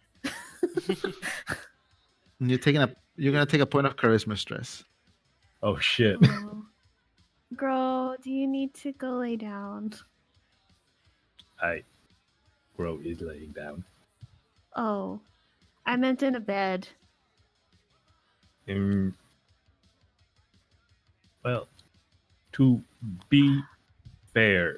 [SPEAKER 4] And you're gonna take a point of charisma stress.
[SPEAKER 6] Oh shit.
[SPEAKER 1] Oh. Girl, do you need to go lay down?
[SPEAKER 6] Grow is laying down.
[SPEAKER 1] Oh, I meant in a bed.
[SPEAKER 6] Well, to be fair,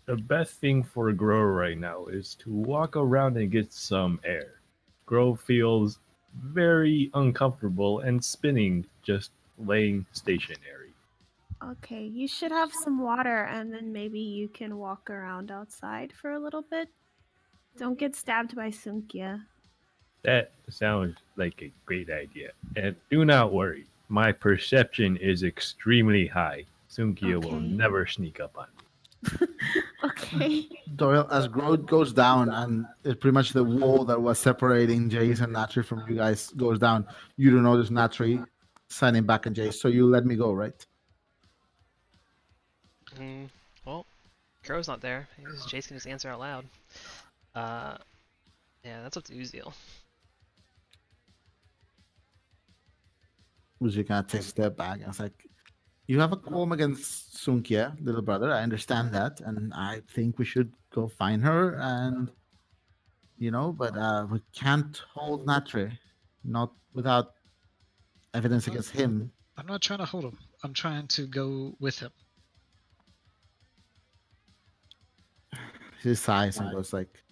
[SPEAKER 6] the best thing for Grow right now is to walk around and get some air. Grow feels very uncomfortable and spinning, just laying stationary.
[SPEAKER 1] Okay, you should have some water, and then maybe you can walk around outside for a little bit. Don't get stabbed by Sunkhia.
[SPEAKER 6] That sounds like a great idea. And do not worry, my perception is extremely high. Sunkia will
[SPEAKER 1] Okay.
[SPEAKER 6] never sneak up on me.
[SPEAKER 1] Okay.
[SPEAKER 4] Doyle, as growth goes down and it pretty much the wall that was separating Jace and Natri from you guys goes down, you do notice Natri signing back on Jace. So you let me go, right?
[SPEAKER 5] Well, Crow's not there. I guess Jace can just answer out loud. Yeah, that's up to Uziel.
[SPEAKER 4] Uzi kind of takes a step back and it's like, you have a qualm against Sunkia, little brother. I understand that. And I think we should go find her and, but we can't hold Natri, not without evidence against him.
[SPEAKER 3] I'm not trying to hold him. I'm trying to go with him.
[SPEAKER 4] He sighs and goes like,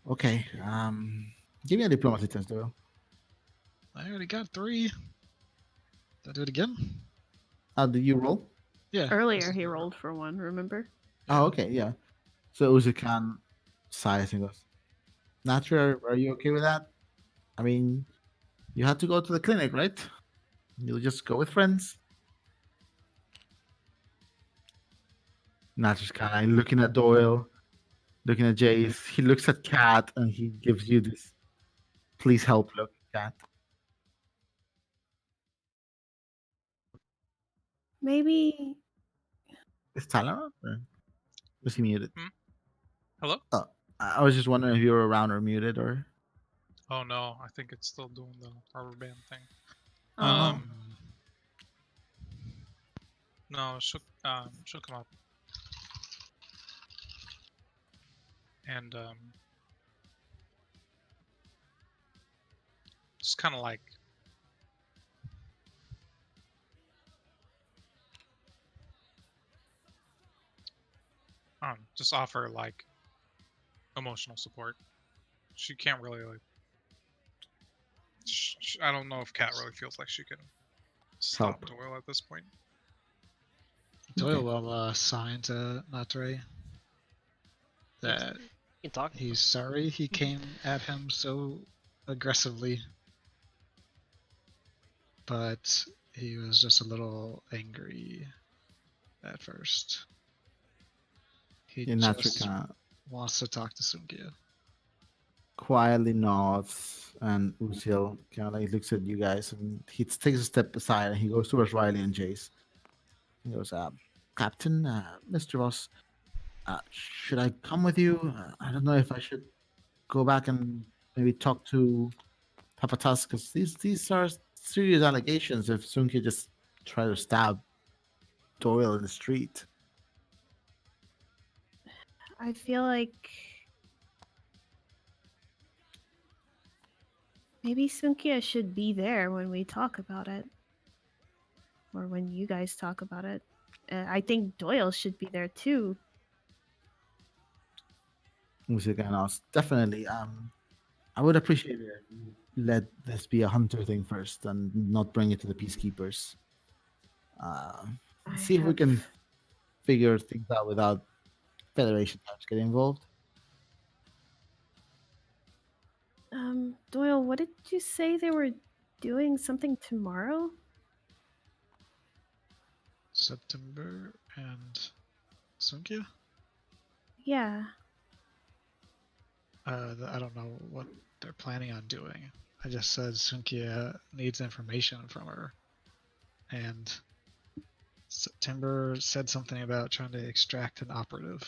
[SPEAKER 4] okay, give me a diplomacy test, Doyle.
[SPEAKER 3] I already got 3. Did I do it again?
[SPEAKER 4] Did you roll?
[SPEAKER 3] Yeah.
[SPEAKER 1] Earlier he rolled for one, remember?
[SPEAKER 4] Oh, okay, yeah. So Uzukan sighs and goes, Natri, are you okay with that? I mean, you had to go to the clinic, right? You'll just go with friends. Natri's kind of looking at Doyle, looking at Jace. He looks at Kat and he gives you this please help look, Kat.
[SPEAKER 1] Maybe.
[SPEAKER 4] Is Tyler on? Or was he muted?
[SPEAKER 2] Hello?
[SPEAKER 4] Oh, I was just wondering if you were around or muted or.
[SPEAKER 2] Oh no, I think it's still doing the rubber band thing.
[SPEAKER 1] Oh.
[SPEAKER 2] No, she'll come up. And just kind of like just offer like emotional support. She can't really like. I don't know if Kat really feels like she can stop
[SPEAKER 4] Help.
[SPEAKER 2] Doyle at this point.
[SPEAKER 3] Doyle will sign to Matre that
[SPEAKER 5] You can talk.
[SPEAKER 3] he's sorry he came at him so aggressively, but he was just a little angry at first. He
[SPEAKER 4] And Natri
[SPEAKER 3] just
[SPEAKER 4] kind of
[SPEAKER 3] wants to talk to Sunkia.
[SPEAKER 4] quietly nods, and Uziel kind of like looks at you guys, and he takes a step aside, and he goes towards Riley and Jace. He goes, Captain, Mr. Ross, should I come with you? I don't know if I should go back and maybe talk to Papa Tusk, because these are serious allegations if Sunki just tried to stab Doyle in the street.
[SPEAKER 1] I feel like maybe Sunkia should be there when we talk about it. Or when you guys talk about it. I think Doyle should be there too.
[SPEAKER 4] Music and us definitely. I would appreciate it if you let this be a hunter thing first and not bring it to the peacekeepers. See if we can figure things out without Federation types getting involved.
[SPEAKER 1] Doyle, what did you say they were doing something tomorrow?
[SPEAKER 3] September and Sunkia?
[SPEAKER 1] Yeah.
[SPEAKER 3] I don't know what they're planning on doing. I just said Sunkia needs information from her. And September said something about trying to extract an operative.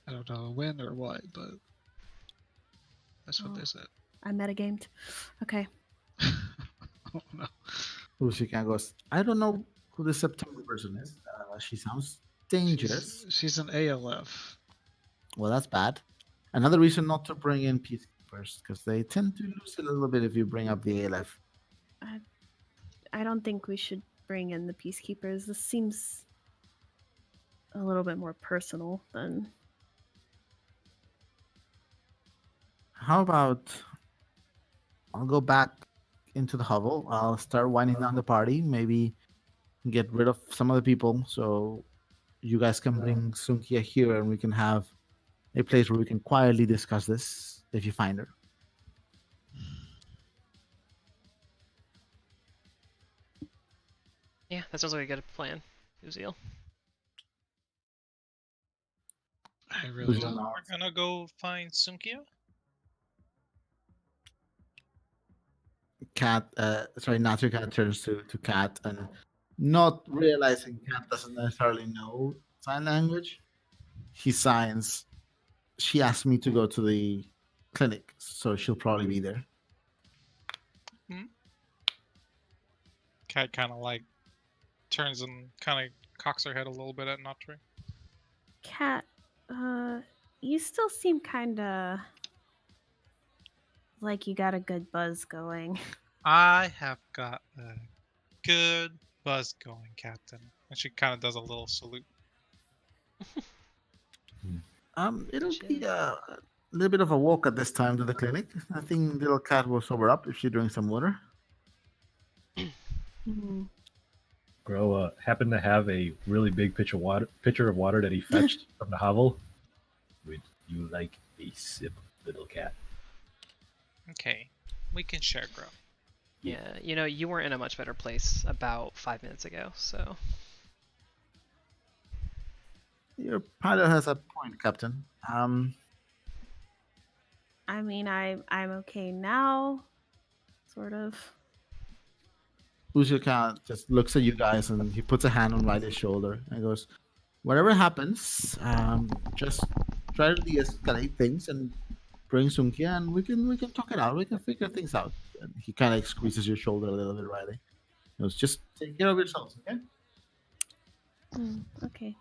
[SPEAKER 3] I don't know when or what, but that's what they said.
[SPEAKER 1] I metagamed. Okay.
[SPEAKER 3] Oh no.
[SPEAKER 4] Usika goes, I don't know who the September person is. She sounds dangerous.
[SPEAKER 3] She's an ALF.
[SPEAKER 4] Well, that's bad. Another reason not to bring in peacekeepers, because they tend to lose a little bit if you bring up the ALF.
[SPEAKER 1] I don't think we should bring in the peacekeepers. This seems a little bit more personal than.
[SPEAKER 4] How about I'll go back into the hovel. I'll start winding down the party. Maybe get rid of some of the people so you guys can bring Sunkia here and we can have a place where we can quietly discuss this if you find her.
[SPEAKER 5] Yeah, that sounds like a good plan, Uziel.
[SPEAKER 3] I really
[SPEAKER 4] Uziel
[SPEAKER 3] don't.
[SPEAKER 4] nods.
[SPEAKER 2] We're gonna go find Sunkia.
[SPEAKER 4] Cat, Natsu kind of turns to Cat and not realizing Cat doesn't necessarily know sign language. He signs. She asked me to go to the clinic, so she'll probably be there.
[SPEAKER 2] Cat kind of like turns and kind of cocks her head a little bit at Notre.
[SPEAKER 1] Cat, you still seem kind of like you got a good buzz going.
[SPEAKER 2] I have got a good buzz going, Captain. And she kind of does a little salute.
[SPEAKER 4] It'll
[SPEAKER 5] Shit.
[SPEAKER 4] be a little bit of a walk at this time to the clinic. I think little Cat will sober up if she drinks some water.
[SPEAKER 1] Mhm.
[SPEAKER 6] Grow happened to have a really big pitcher of water that he fetched from the hovel. Would you like a sip, little cat?
[SPEAKER 2] Okay, we can share, bro.
[SPEAKER 5] Yeah, you weren't in a much better place about 5 minutes ago, so.
[SPEAKER 4] Your pilot has a point, Captain.
[SPEAKER 1] I mean, I'm okay now, sort of.
[SPEAKER 4] Uzo kind of just looks at you guys and he puts a hand on Riley's shoulder and goes, "Whatever happens, just try to de-escalate things and bring Sunkia, and we can talk it out. We can figure things out." And he kind of squeezes your shoulder a little bit, Riley. He goes, "Just take care of yourselves, okay?"
[SPEAKER 1] Okay.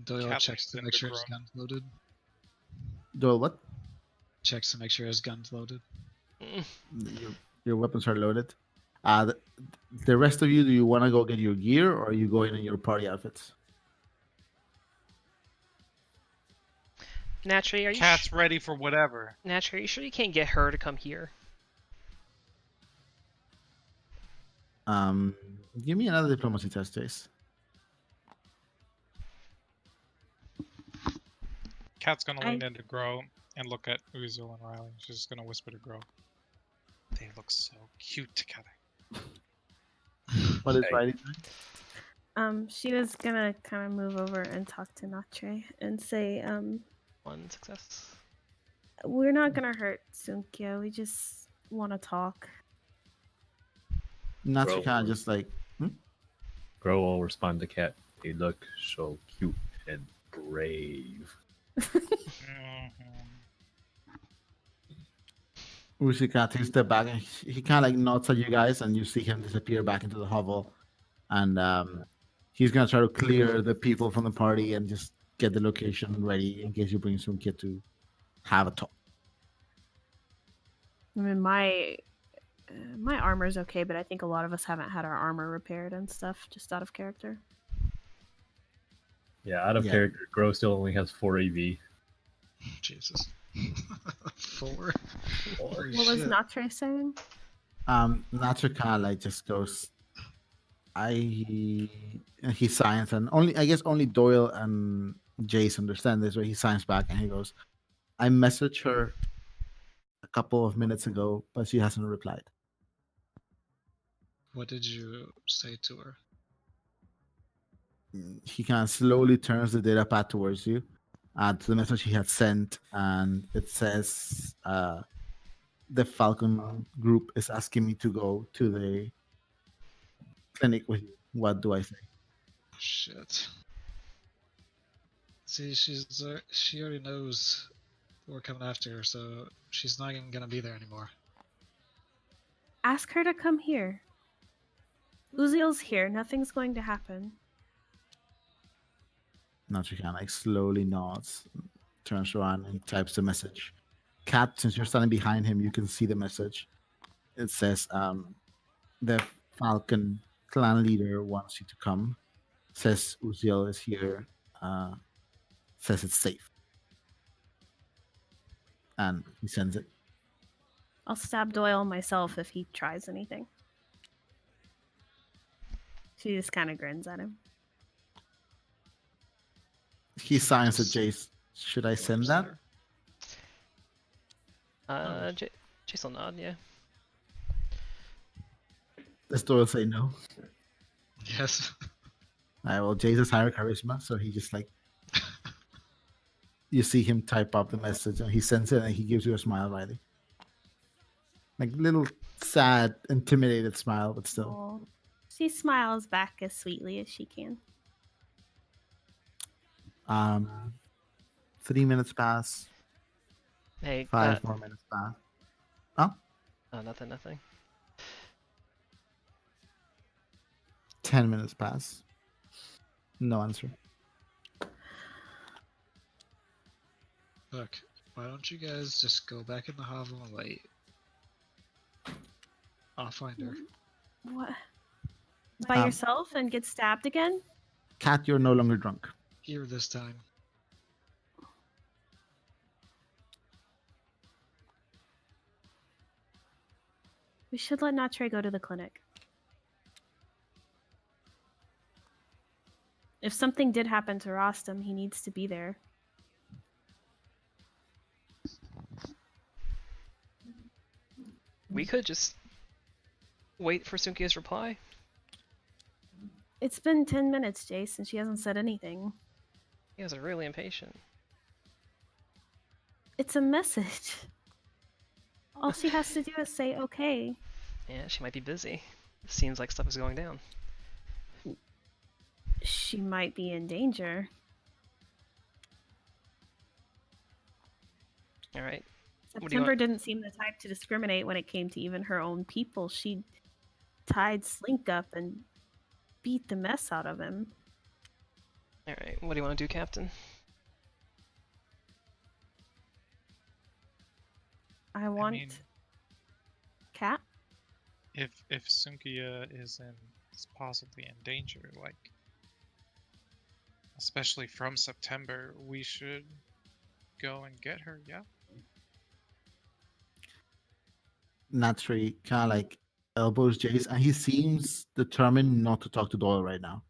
[SPEAKER 3] Doyle
[SPEAKER 2] Cat
[SPEAKER 3] checks to
[SPEAKER 2] leans
[SPEAKER 3] make
[SPEAKER 2] into
[SPEAKER 3] sure his
[SPEAKER 2] Grom.
[SPEAKER 3] gun's loaded.
[SPEAKER 4] Doyle, what?
[SPEAKER 3] Checks to make sure his gun's loaded.
[SPEAKER 5] Mm.
[SPEAKER 4] Your weapons are loaded. The rest of you, do you want to go get your gear, or are you going in your party outfits?
[SPEAKER 5] Naturally, are you
[SPEAKER 2] Cat's ready for whatever.
[SPEAKER 5] Naturally, are you sure you can't get her to come here?
[SPEAKER 4] Give me another diplomacy test, Jace.
[SPEAKER 2] Cat's gonna lean into Grow and look at Uzil and Riley. She's just gonna whisper to Grow. They look so cute together.
[SPEAKER 4] What is
[SPEAKER 6] Hey.
[SPEAKER 4] Riley doing?
[SPEAKER 1] She was gonna kind of move over and talk to Natre and say,
[SPEAKER 5] 1 success.
[SPEAKER 1] we're not gonna hurt Sunkia. We just want to talk.
[SPEAKER 4] Natsu
[SPEAKER 6] Bro.
[SPEAKER 4] kind of just like,
[SPEAKER 6] Grow will respond to cat. They look so cute and brave.
[SPEAKER 4] Ushika takes a step back and he kind of like nods at you guys, and you see him disappear back into the hovel. And he's gonna try to clear the people from the party and just get the location ready in case you bring some kid to have a talk.
[SPEAKER 1] I mean, my armor's okay, but I think a lot of us haven't had our armor repaired and stuff, just out of character.
[SPEAKER 6] Yeah, out of
[SPEAKER 4] Yeah.
[SPEAKER 6] character, Grow still only has 4 AV.
[SPEAKER 3] Jesus. 4? Holy
[SPEAKER 1] What was
[SPEAKER 3] shit.
[SPEAKER 1] Natre saying?
[SPEAKER 4] Natsu kind of like just goes, he signs, and only Doyle and Jace understand this, where he signs back and he goes, "I messaged her a couple of minutes ago, but she hasn't replied."
[SPEAKER 3] What did you say to her?
[SPEAKER 4] He kind of slowly turns the data pad towards you, to the message he had sent, and it says, "The Falcon group is asking me to go to the clinic with you. What do I say?"
[SPEAKER 3] Shit. See, she already knows we're coming after her, so she's not even gonna be there anymore.
[SPEAKER 1] Ask her to come here. Uziel's here. Nothing's going to happen.
[SPEAKER 4] Natsu kind of like slowly nods, turns around and types the message. Cat, since you're standing behind him, you can see the message. It says, "The Falcon clan leader wants you to come. Says Uziel is here. Says it's safe." And he sends it.
[SPEAKER 1] I'll stab Doyle myself if he tries anything. She just kind of grins at him.
[SPEAKER 4] He
[SPEAKER 3] So
[SPEAKER 4] signs at
[SPEAKER 3] just
[SPEAKER 4] Jace. Should I send
[SPEAKER 3] collapse
[SPEAKER 4] that?
[SPEAKER 3] there.
[SPEAKER 5] Jace will nod, yeah.
[SPEAKER 4] Does Doyle say no?
[SPEAKER 3] Yes.
[SPEAKER 4] Alright, well, Jace has higher charisma, so he just like you see him type up the message and he sends it and he gives you a smile, Riley. Like little sad, intimidated smile, but still.
[SPEAKER 1] Aw. She smiles back as sweetly as she can.
[SPEAKER 4] 3 minutes pass.
[SPEAKER 5] Hey,
[SPEAKER 4] 5 more minutes pass. Huh?
[SPEAKER 5] nothing.
[SPEAKER 4] 10 minutes pass. No answer.
[SPEAKER 3] Look, why don't you guys just go back in the hovel and wait? I'll find her.
[SPEAKER 1] What? By
[SPEAKER 4] Um,
[SPEAKER 1] yourself and get stabbed again?
[SPEAKER 4] Cat, you're no longer drunk.
[SPEAKER 3] Here this time.
[SPEAKER 1] We should let Natre go to the clinic. If something did happen to Rostam, he needs to be there.
[SPEAKER 5] We could just wait for Sunkia's reply.
[SPEAKER 1] It's been 10 minutes, Jace, and she hasn't said anything.
[SPEAKER 5] You guys are really impatient.
[SPEAKER 1] It's a message. All she has to do is say okay.
[SPEAKER 5] Yeah, she might be busy. Seems like stuff is going down.
[SPEAKER 1] She might be in danger.
[SPEAKER 5] Alright. What do you
[SPEAKER 1] September
[SPEAKER 5] want?
[SPEAKER 1] didn't seem the type to discriminate when it came to even her own people. She tied Slink up and beat the mess out of him.
[SPEAKER 5] Alright, what do you want to do, Captain?
[SPEAKER 1] I want
[SPEAKER 2] mean-
[SPEAKER 1] Cat.
[SPEAKER 2] If Sunkhia is possibly in danger, like especially from September, we should go and get her. Yeah.
[SPEAKER 4] Natri kind of like elbows Jace, and he seems determined not to talk to Doyle right now.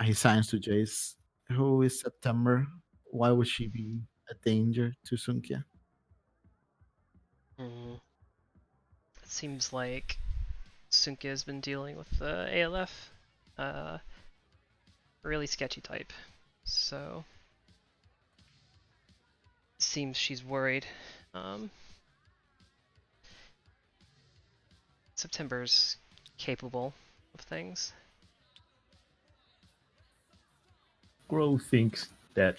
[SPEAKER 4] He signs to Jace. Who is September? Why would she be a danger to Sunkhia?
[SPEAKER 5] It seems like Sunkia has been dealing with the ALF. Really sketchy type. So seems she's worried. September's capable of things.
[SPEAKER 6] Grow thinks that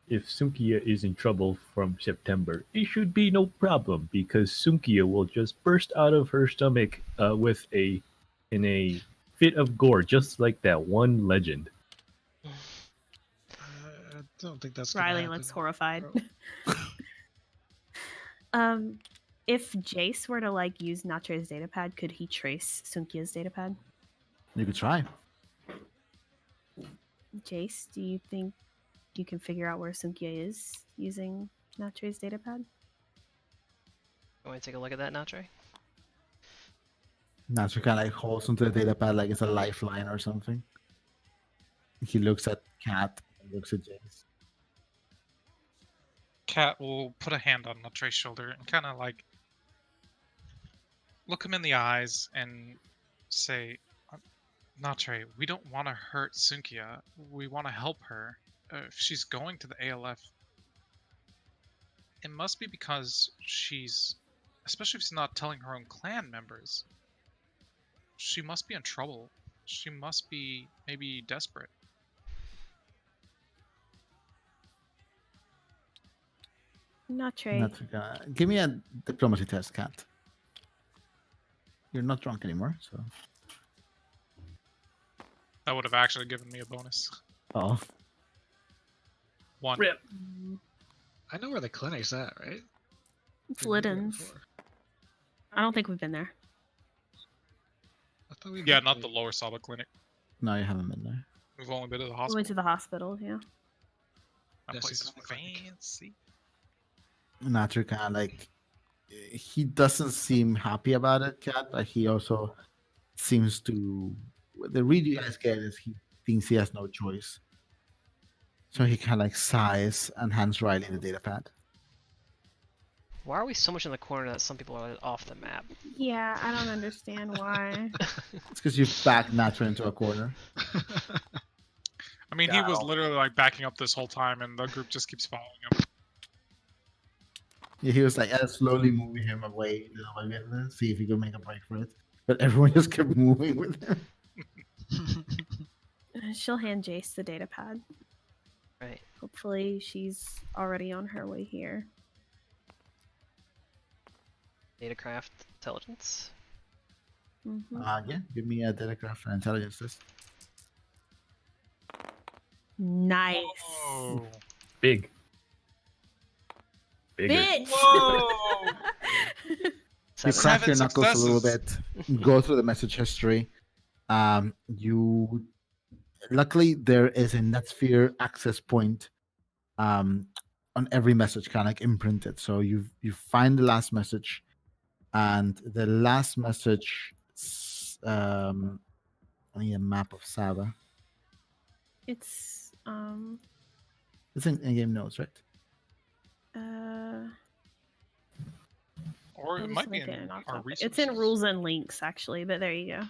[SPEAKER 6] if Sunkia is in trouble from September, it should be no problem because Sunkia will just burst out of her stomach in a fit of gore, just like that one legend.
[SPEAKER 3] I don't think that's gonna
[SPEAKER 1] Riley
[SPEAKER 3] happen.
[SPEAKER 1] looks horrified.
[SPEAKER 3] Bro.
[SPEAKER 1] If Jace were to like use Natre's datapad, could he trace Sunkia's datapad?
[SPEAKER 4] You could try.
[SPEAKER 1] Jace, do you think you can figure out where Sunkia is using Natre's datapad?
[SPEAKER 5] You want to take a look at that, Natre?
[SPEAKER 4] Natri kind of like holds onto the data pad like it's a lifeline or something. He looks at Cat and looks at Jace.
[SPEAKER 2] Cat will put a hand on Natre's shoulder and kind of like look him in the eyes and say, Natre, we don't want to hurt Sunkhia. We want to help her. If she's going to the ALF, it must be because she's, especially if she's not telling her own clan members, she must be in trouble. She must be maybe desperate.
[SPEAKER 1] Natre.
[SPEAKER 4] Natri, give me a diplomacy test, Cat. You're not drunk anymore, so.
[SPEAKER 2] That would have actually given me a bonus.
[SPEAKER 4] Oh.
[SPEAKER 2] 1.
[SPEAKER 6] Rip.
[SPEAKER 3] I know where the clinic's at, right?
[SPEAKER 1] It's
[SPEAKER 3] We've been there
[SPEAKER 1] Liddon's.
[SPEAKER 3] before.
[SPEAKER 1] I don't think we've been there.
[SPEAKER 3] I thought we
[SPEAKER 2] Yeah, not the lower Saba clinic.
[SPEAKER 4] No, you haven't been there.
[SPEAKER 2] We've only been to the
[SPEAKER 1] We
[SPEAKER 2] hospital.
[SPEAKER 1] went to the hospital, yeah.
[SPEAKER 2] That
[SPEAKER 3] Yes,
[SPEAKER 2] place
[SPEAKER 3] it's
[SPEAKER 2] is
[SPEAKER 3] on the clinic.
[SPEAKER 2] fancy.
[SPEAKER 4] Natri kind of like he doesn't seem happy about it, Cat, but he also seems to. The read you guys get is he thinks he has no choice. So he kind of like sighs and hands Riley the data pad.
[SPEAKER 5] Why are we so much in the corner that some people are off the map?
[SPEAKER 1] Yeah, I don't understand why.
[SPEAKER 4] It's because you've backed Natra into a corner.
[SPEAKER 2] I mean, he was literally like backing up this whole time, and the group just keeps following him.
[SPEAKER 4] Yeah, he was like slowly moving him away, see if he could make a break for it. But everyone just kept moving with him.
[SPEAKER 1] She'll hand Jace the data pad.
[SPEAKER 5] Right.
[SPEAKER 1] Hopefully she's already on her way here.
[SPEAKER 5] Datacraft intelligence.
[SPEAKER 1] Mm-hmm.
[SPEAKER 4] Yeah, give me a Datacraft and intelligence test.
[SPEAKER 1] Nice.
[SPEAKER 2] Oh.
[SPEAKER 6] Big. Bigger.
[SPEAKER 1] Bitch!
[SPEAKER 2] Whoa!
[SPEAKER 4] You
[SPEAKER 5] Seven.
[SPEAKER 4] crack your
[SPEAKER 2] Seven
[SPEAKER 4] knuckles a little
[SPEAKER 2] successes.
[SPEAKER 4] bit, go through the message history. You luckily there is a Netsphere access point on every message, kind of like imprinted. So you find the last message, and the last message. I need a map of Saba.
[SPEAKER 1] It's
[SPEAKER 4] It's in game notes, right?
[SPEAKER 2] Or
[SPEAKER 1] I'll
[SPEAKER 2] it
[SPEAKER 1] just
[SPEAKER 2] might be
[SPEAKER 1] look at
[SPEAKER 2] in
[SPEAKER 1] it off
[SPEAKER 2] our
[SPEAKER 1] topic.
[SPEAKER 2] resources.
[SPEAKER 1] It's in rules and links actually, but there you go.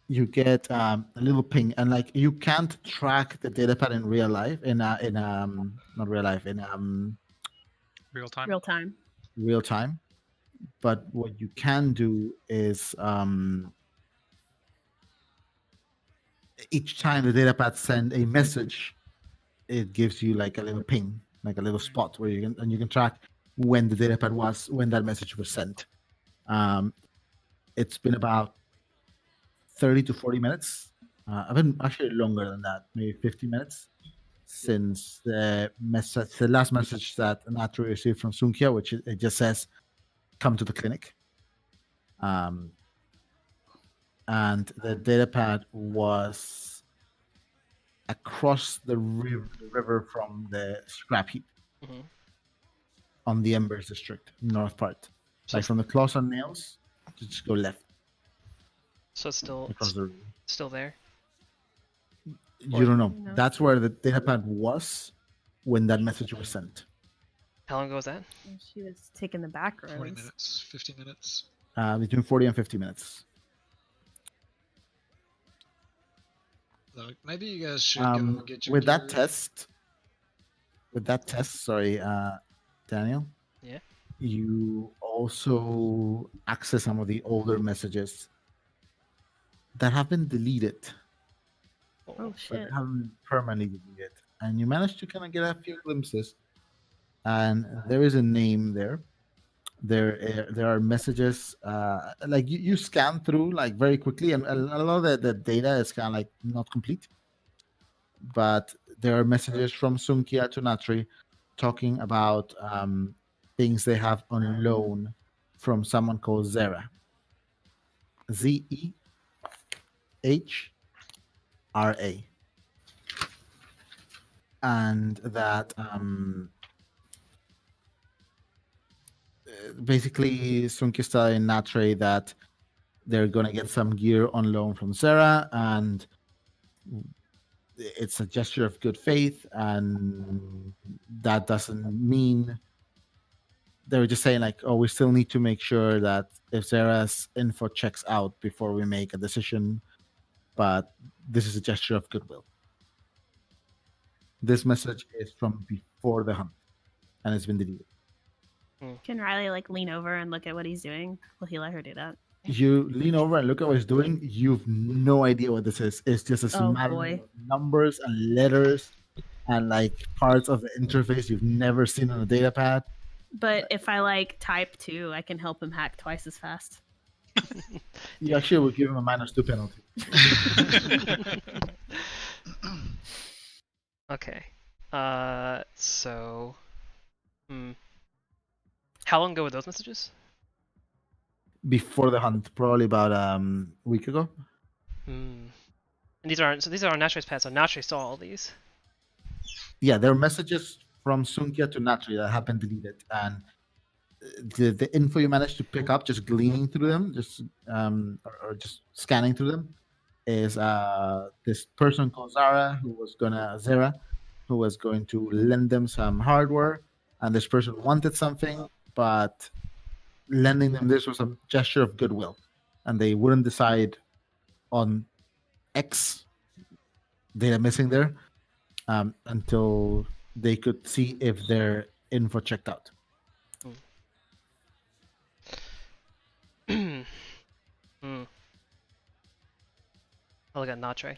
[SPEAKER 4] You get a little ping, and like you can't track the datapad in real life, not real life, in
[SPEAKER 2] Real time.
[SPEAKER 1] Real time.
[SPEAKER 4] real time. But what you can do is each time the datapad send a message, it gives you like a little ping, like a little spot where you can track when the datapad was when that message was sent. It's been about 30 to 40 minutes. I've been actually longer than that, maybe 50 minutes since the last message that Natra received from Sunkhia, which it just says, "Come to the clinic." And the datapad was across the river from the scrap heap
[SPEAKER 5] Mhm.
[SPEAKER 4] on the Embers district, north part.
[SPEAKER 5] So
[SPEAKER 4] Like from the claws and nails, just go left
[SPEAKER 5] So it's
[SPEAKER 4] across the river.
[SPEAKER 5] still there.
[SPEAKER 4] You don't know.
[SPEAKER 1] No.
[SPEAKER 4] That's where the datapad was when that message was sent.
[SPEAKER 5] How long ago was that?
[SPEAKER 1] She was taking the back
[SPEAKER 3] 40
[SPEAKER 1] roads.
[SPEAKER 3] minutes, 50 minutes.
[SPEAKER 4] Between 40 and 50 minutes.
[SPEAKER 3] Look, maybe you guys should go get your
[SPEAKER 4] With that
[SPEAKER 3] gear.
[SPEAKER 4] test, sorry, Daniel.
[SPEAKER 5] Yeah.
[SPEAKER 4] You also access some of the older messages that have been deleted,
[SPEAKER 1] Oh
[SPEAKER 4] but
[SPEAKER 1] shit.
[SPEAKER 4] they haven't been permanently deleted. And you managed to kind of get a few glimpses. And there is a name there. There are messages like you scan through like very quickly, and a lot of the data is kind of like not complete. But there are messages from Sunkhia to Natri talking about things they have on loan from someone called Zera. Zehra. And that basically Sunkista and Natre that they're gonna get some gear on loan from Zera, and it's a gesture of good faith, and that doesn't mean they were just saying like, oh, we still need to make sure that if Zera's info checks out before we make a decision, but this is a gesture of goodwill. This message is from before the hunt, and it's been deleted.
[SPEAKER 1] Can Riley like lean over and look at what he's doing? Will he let her do that?
[SPEAKER 4] You lean over and look at what he's doing. You've no idea what this is. It's just a
[SPEAKER 1] Oh,
[SPEAKER 4] smattering
[SPEAKER 1] boy.
[SPEAKER 4] of numbers and letters and like parts of the interface you've never seen on a data pad.
[SPEAKER 1] But if I like type 2, I can help him hack twice as fast.
[SPEAKER 4] You actually would give him a -2 penalty.
[SPEAKER 5] Okay. So. How long ago were those messages?
[SPEAKER 4] Before the hunt, probably about a week ago.
[SPEAKER 5] And these are on Natri's pad, so Natri saw all these.
[SPEAKER 4] Yeah, there are messages from Sunkhia to Natri that have been deleted, and the info you managed to pick up just gleaning through them, just or just scanning through them, is this person called Zara, who was going to lend them some hardware, and this person wanted something, but lending them this was a gesture of goodwill, and they wouldn't decide on X data missing there until they could see if their info checked out.
[SPEAKER 5] Hmm. I'll look at Natre.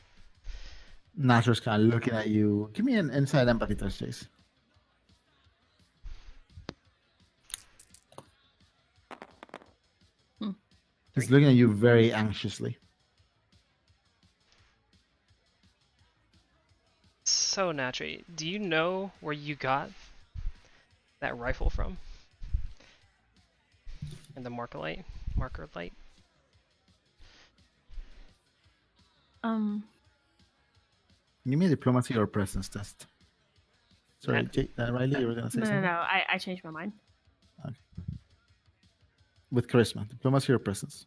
[SPEAKER 4] Nasser's kind of looking at you. Give me an inside empathy test, Chase. He's looking at you very anxiously.
[SPEAKER 5] So, Natre, do you know where you got that rifle from? And the marker light?
[SPEAKER 4] Give me a diplomacy or presence test. Sorry, Riley, you were going to say
[SPEAKER 1] No,
[SPEAKER 4] something?
[SPEAKER 1] I changed my mind.
[SPEAKER 4] Okay. With charisma, diplomacy or presence.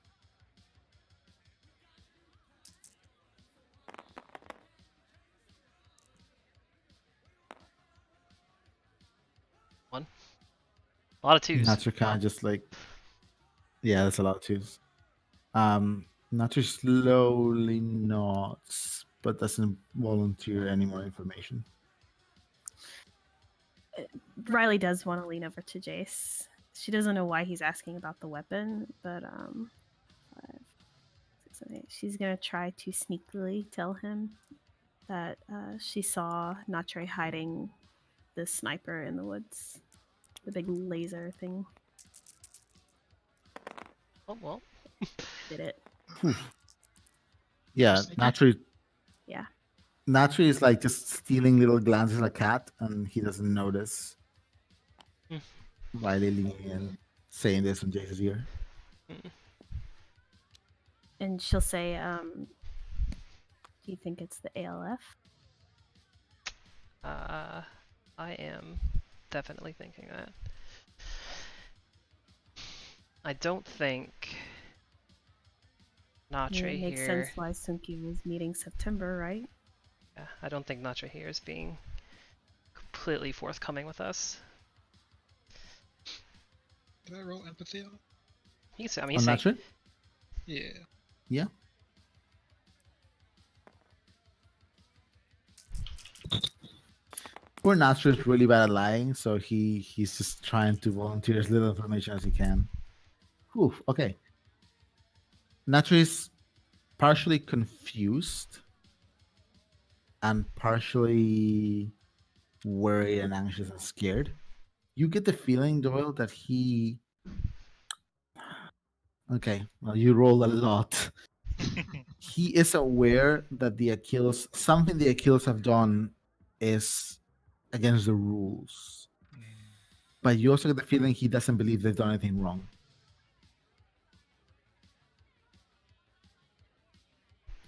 [SPEAKER 5] One. A lot of twos.
[SPEAKER 4] Natcher kind of just like, yeah, that's a lot of twos. Natcher slowly nods, but doesn't volunteer any more information.
[SPEAKER 1] Riley does want to lean over to Jace. She doesn't know why he's asking about the weapon, but 5, 6, 7, 8. She's gonna try to sneakily tell him that she saw Natre hiding the sniper in the woods, the big laser thing.
[SPEAKER 5] Oh, well.
[SPEAKER 1] Did it?
[SPEAKER 4] Yeah, Natri.
[SPEAKER 1] Yeah.
[SPEAKER 4] Natri is like just stealing little glances at Cat, and he doesn't notice. Riley leaning in, saying this in Jace's ear.
[SPEAKER 1] And she'll say, do you think it's the ALF?
[SPEAKER 5] I am definitely thinking that. I don't think Natre
[SPEAKER 1] It makes
[SPEAKER 5] here.
[SPEAKER 1] sense why Sunkhia was meeting September, right?
[SPEAKER 5] Yeah, I don't think Natre here is being completely forthcoming with us.
[SPEAKER 3] Can I roll empathy on it?
[SPEAKER 5] He's saying,
[SPEAKER 4] Natri?
[SPEAKER 3] Yeah.
[SPEAKER 4] Yeah. Poor Natri is really bad at lying, so he's just trying to volunteer as little information as he can. Whew, okay. Natri is partially confused and partially worried and anxious and scared. You get the feeling, Doyle, that he... Okay, well, you roll a lot. He is aware that the Akhils, something the Akhils have done is against the rules. But you also get the feeling he doesn't believe they've done anything wrong.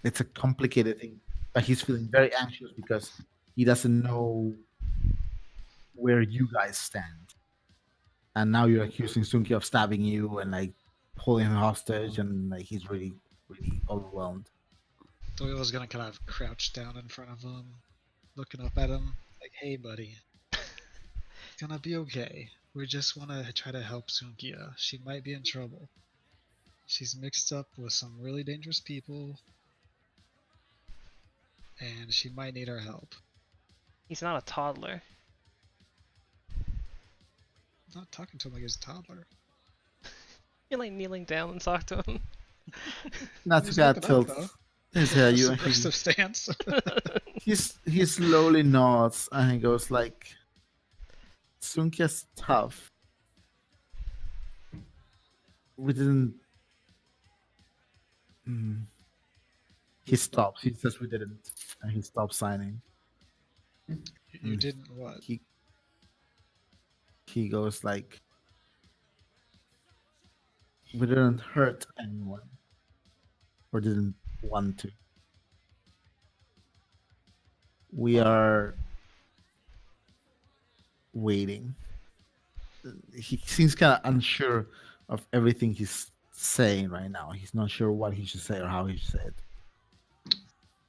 [SPEAKER 4] It's a complicated thing. But he's feeling very anxious because he doesn't know where you guys stand. And now you're accusing Sunkhia of stabbing you and like holding him hostage, and like he's really, really overwhelmed.
[SPEAKER 3] Doyle is gonna kind of crouch down in front of him, looking up at him, like, "Hey, buddy, it's gonna be okay. We just want to try to help Sunkhia. She might be in trouble. She's mixed up with some really dangerous people, and she might need our help."
[SPEAKER 5] He's not a toddler.
[SPEAKER 3] I'm not talking to him like he's a toddler.
[SPEAKER 5] You're like kneeling down and talk to him.
[SPEAKER 4] Not
[SPEAKER 3] He's
[SPEAKER 4] that
[SPEAKER 3] looking up,
[SPEAKER 4] tilt.
[SPEAKER 3] though.
[SPEAKER 4] His
[SPEAKER 3] A
[SPEAKER 4] you
[SPEAKER 3] subversive stance.
[SPEAKER 4] he slowly nods and he goes like, Sunkhia's tough. We didn't. He stops. He says we didn't, and he stops signing.
[SPEAKER 3] You didn't what?
[SPEAKER 4] He goes like, we didn't hurt anyone, or didn't want to. We are waiting. He seems kind of unsure of everything he's saying right now. He's not sure what he should say or how he should say it.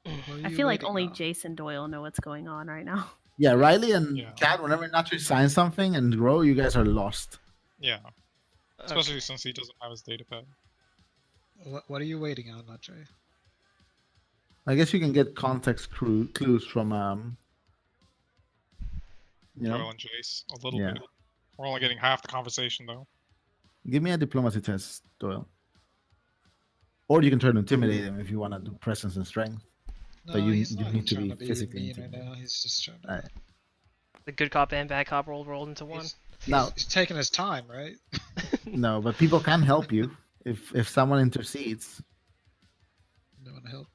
[SPEAKER 3] What are
[SPEAKER 1] I
[SPEAKER 3] you
[SPEAKER 1] feel like
[SPEAKER 3] waiting
[SPEAKER 1] only
[SPEAKER 3] on?
[SPEAKER 1] Jason Doyle know what's going on right now.
[SPEAKER 4] Yeah, Riley and
[SPEAKER 2] Yeah.
[SPEAKER 4] Kat, whenever Nacho signs something and Grow, you guys are lost.
[SPEAKER 2] Yeah. Especially since he doesn't have his datapad.
[SPEAKER 3] What are you waiting on, Matre?
[SPEAKER 4] I guess you can get context clues from you know.
[SPEAKER 2] Doyle and Jace. A little
[SPEAKER 4] Yeah.
[SPEAKER 2] bit. We're only getting half the conversation though.
[SPEAKER 4] Give me a diplomacy test, Doyle. Or you can try to intimidate him if you want to do presence and strength.
[SPEAKER 3] No,
[SPEAKER 4] But you
[SPEAKER 3] he's
[SPEAKER 4] need
[SPEAKER 3] not
[SPEAKER 4] to
[SPEAKER 3] trying
[SPEAKER 4] be
[SPEAKER 3] to be
[SPEAKER 4] physically
[SPEAKER 3] mean right
[SPEAKER 4] intimidated.
[SPEAKER 3] now. He's just trying to.
[SPEAKER 4] Alright.
[SPEAKER 5] The good cop and bad cop rolled into one.
[SPEAKER 4] Now,
[SPEAKER 3] He's taking his time, right?
[SPEAKER 4] no, but people can help you if someone intercedes.
[SPEAKER 3] No one to help.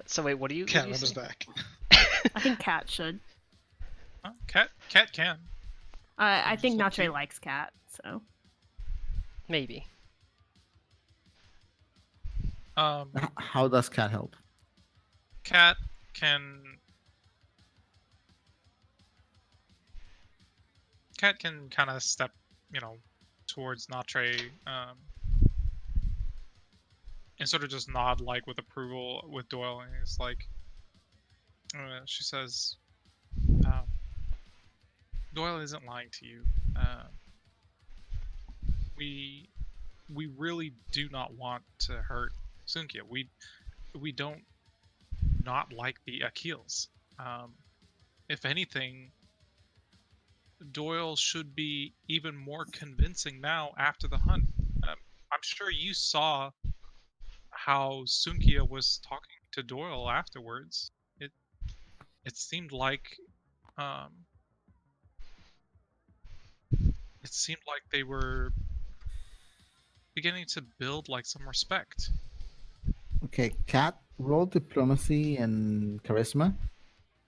[SPEAKER 5] So wait, what do you?
[SPEAKER 3] Cat
[SPEAKER 5] what do you
[SPEAKER 3] rubs
[SPEAKER 5] say?
[SPEAKER 3] back.
[SPEAKER 1] I think Cat should.
[SPEAKER 2] Huh? Cat can.
[SPEAKER 1] I think
[SPEAKER 3] Fuck
[SPEAKER 1] Nacho
[SPEAKER 3] you.
[SPEAKER 1] likes Cat, so.
[SPEAKER 5] Maybe.
[SPEAKER 4] How does Cat help?
[SPEAKER 2] Cat can kind of step, towards Natre, and sort of just nod like with approval with Doyle, and it's like, she says, Doyle isn't lying to you. We really do not want to hurt Sunkhia. We don't not like the Akhils. If anything, Doyle should be even more convincing now after the hunt. I'm sure you saw how Sunkhia was talking to Doyle afterwards. It seemed like they were beginning to build like some respect.
[SPEAKER 4] Okay, Cat, roll diplomacy and charisma.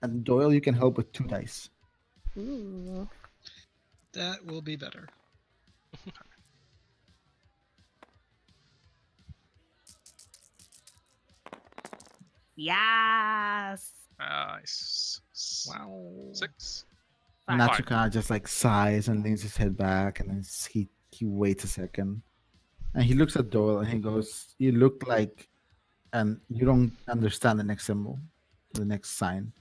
[SPEAKER 4] And Doyle, you can help with 2 dice.
[SPEAKER 1] Ooh.
[SPEAKER 3] That will be better.
[SPEAKER 1] Yes.
[SPEAKER 2] Nice.
[SPEAKER 3] Wow.
[SPEAKER 2] 6.
[SPEAKER 1] Fine.
[SPEAKER 4] Nacho kind of just like sighs and leans his head back, and then he waits a second, and he looks at Doyle and he goes, "You look like," and you don't understand the next symbol, the next sign,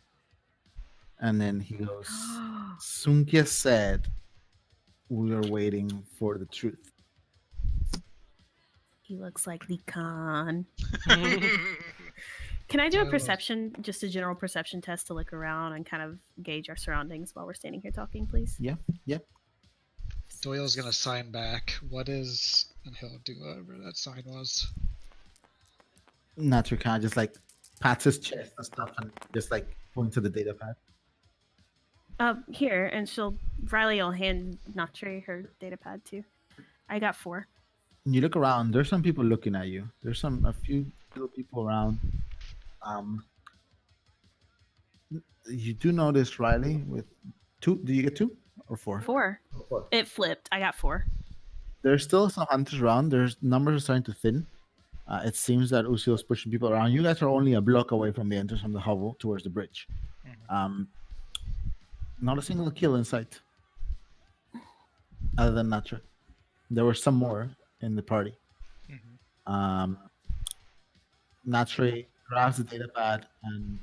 [SPEAKER 4] and then he goes, "Sunkhia said, we are waiting for the truth."
[SPEAKER 1] He looks like Likan. Can I do a
[SPEAKER 3] Doyle-
[SPEAKER 1] perception, just a general perception test to look around and kind of gauge our surroundings while we're standing here talking, please?
[SPEAKER 4] Yeah.
[SPEAKER 3] Doyle's gonna sign back. What is, and he'll do whatever that sign was.
[SPEAKER 4] Nacho kind of just like pats his chest and stuff, and just like points to the data pad.
[SPEAKER 1] Here, and Riley will hand Natre her data pad too. I got 4.
[SPEAKER 4] And you look around. There's some people looking at you. There's a few little people around. You do notice Riley with 2. Do you get 2 or 4?
[SPEAKER 1] 4. It flipped. I got 4.
[SPEAKER 4] There's still some hunters around. There's numbers are starting to thin. It seems that Usio's pushing people around. You guys are only a block away from the entrance from the hovel towards the bridge. Not a single kill in sight, other than Natra. There were some more in the party. Natra grabs the data pad and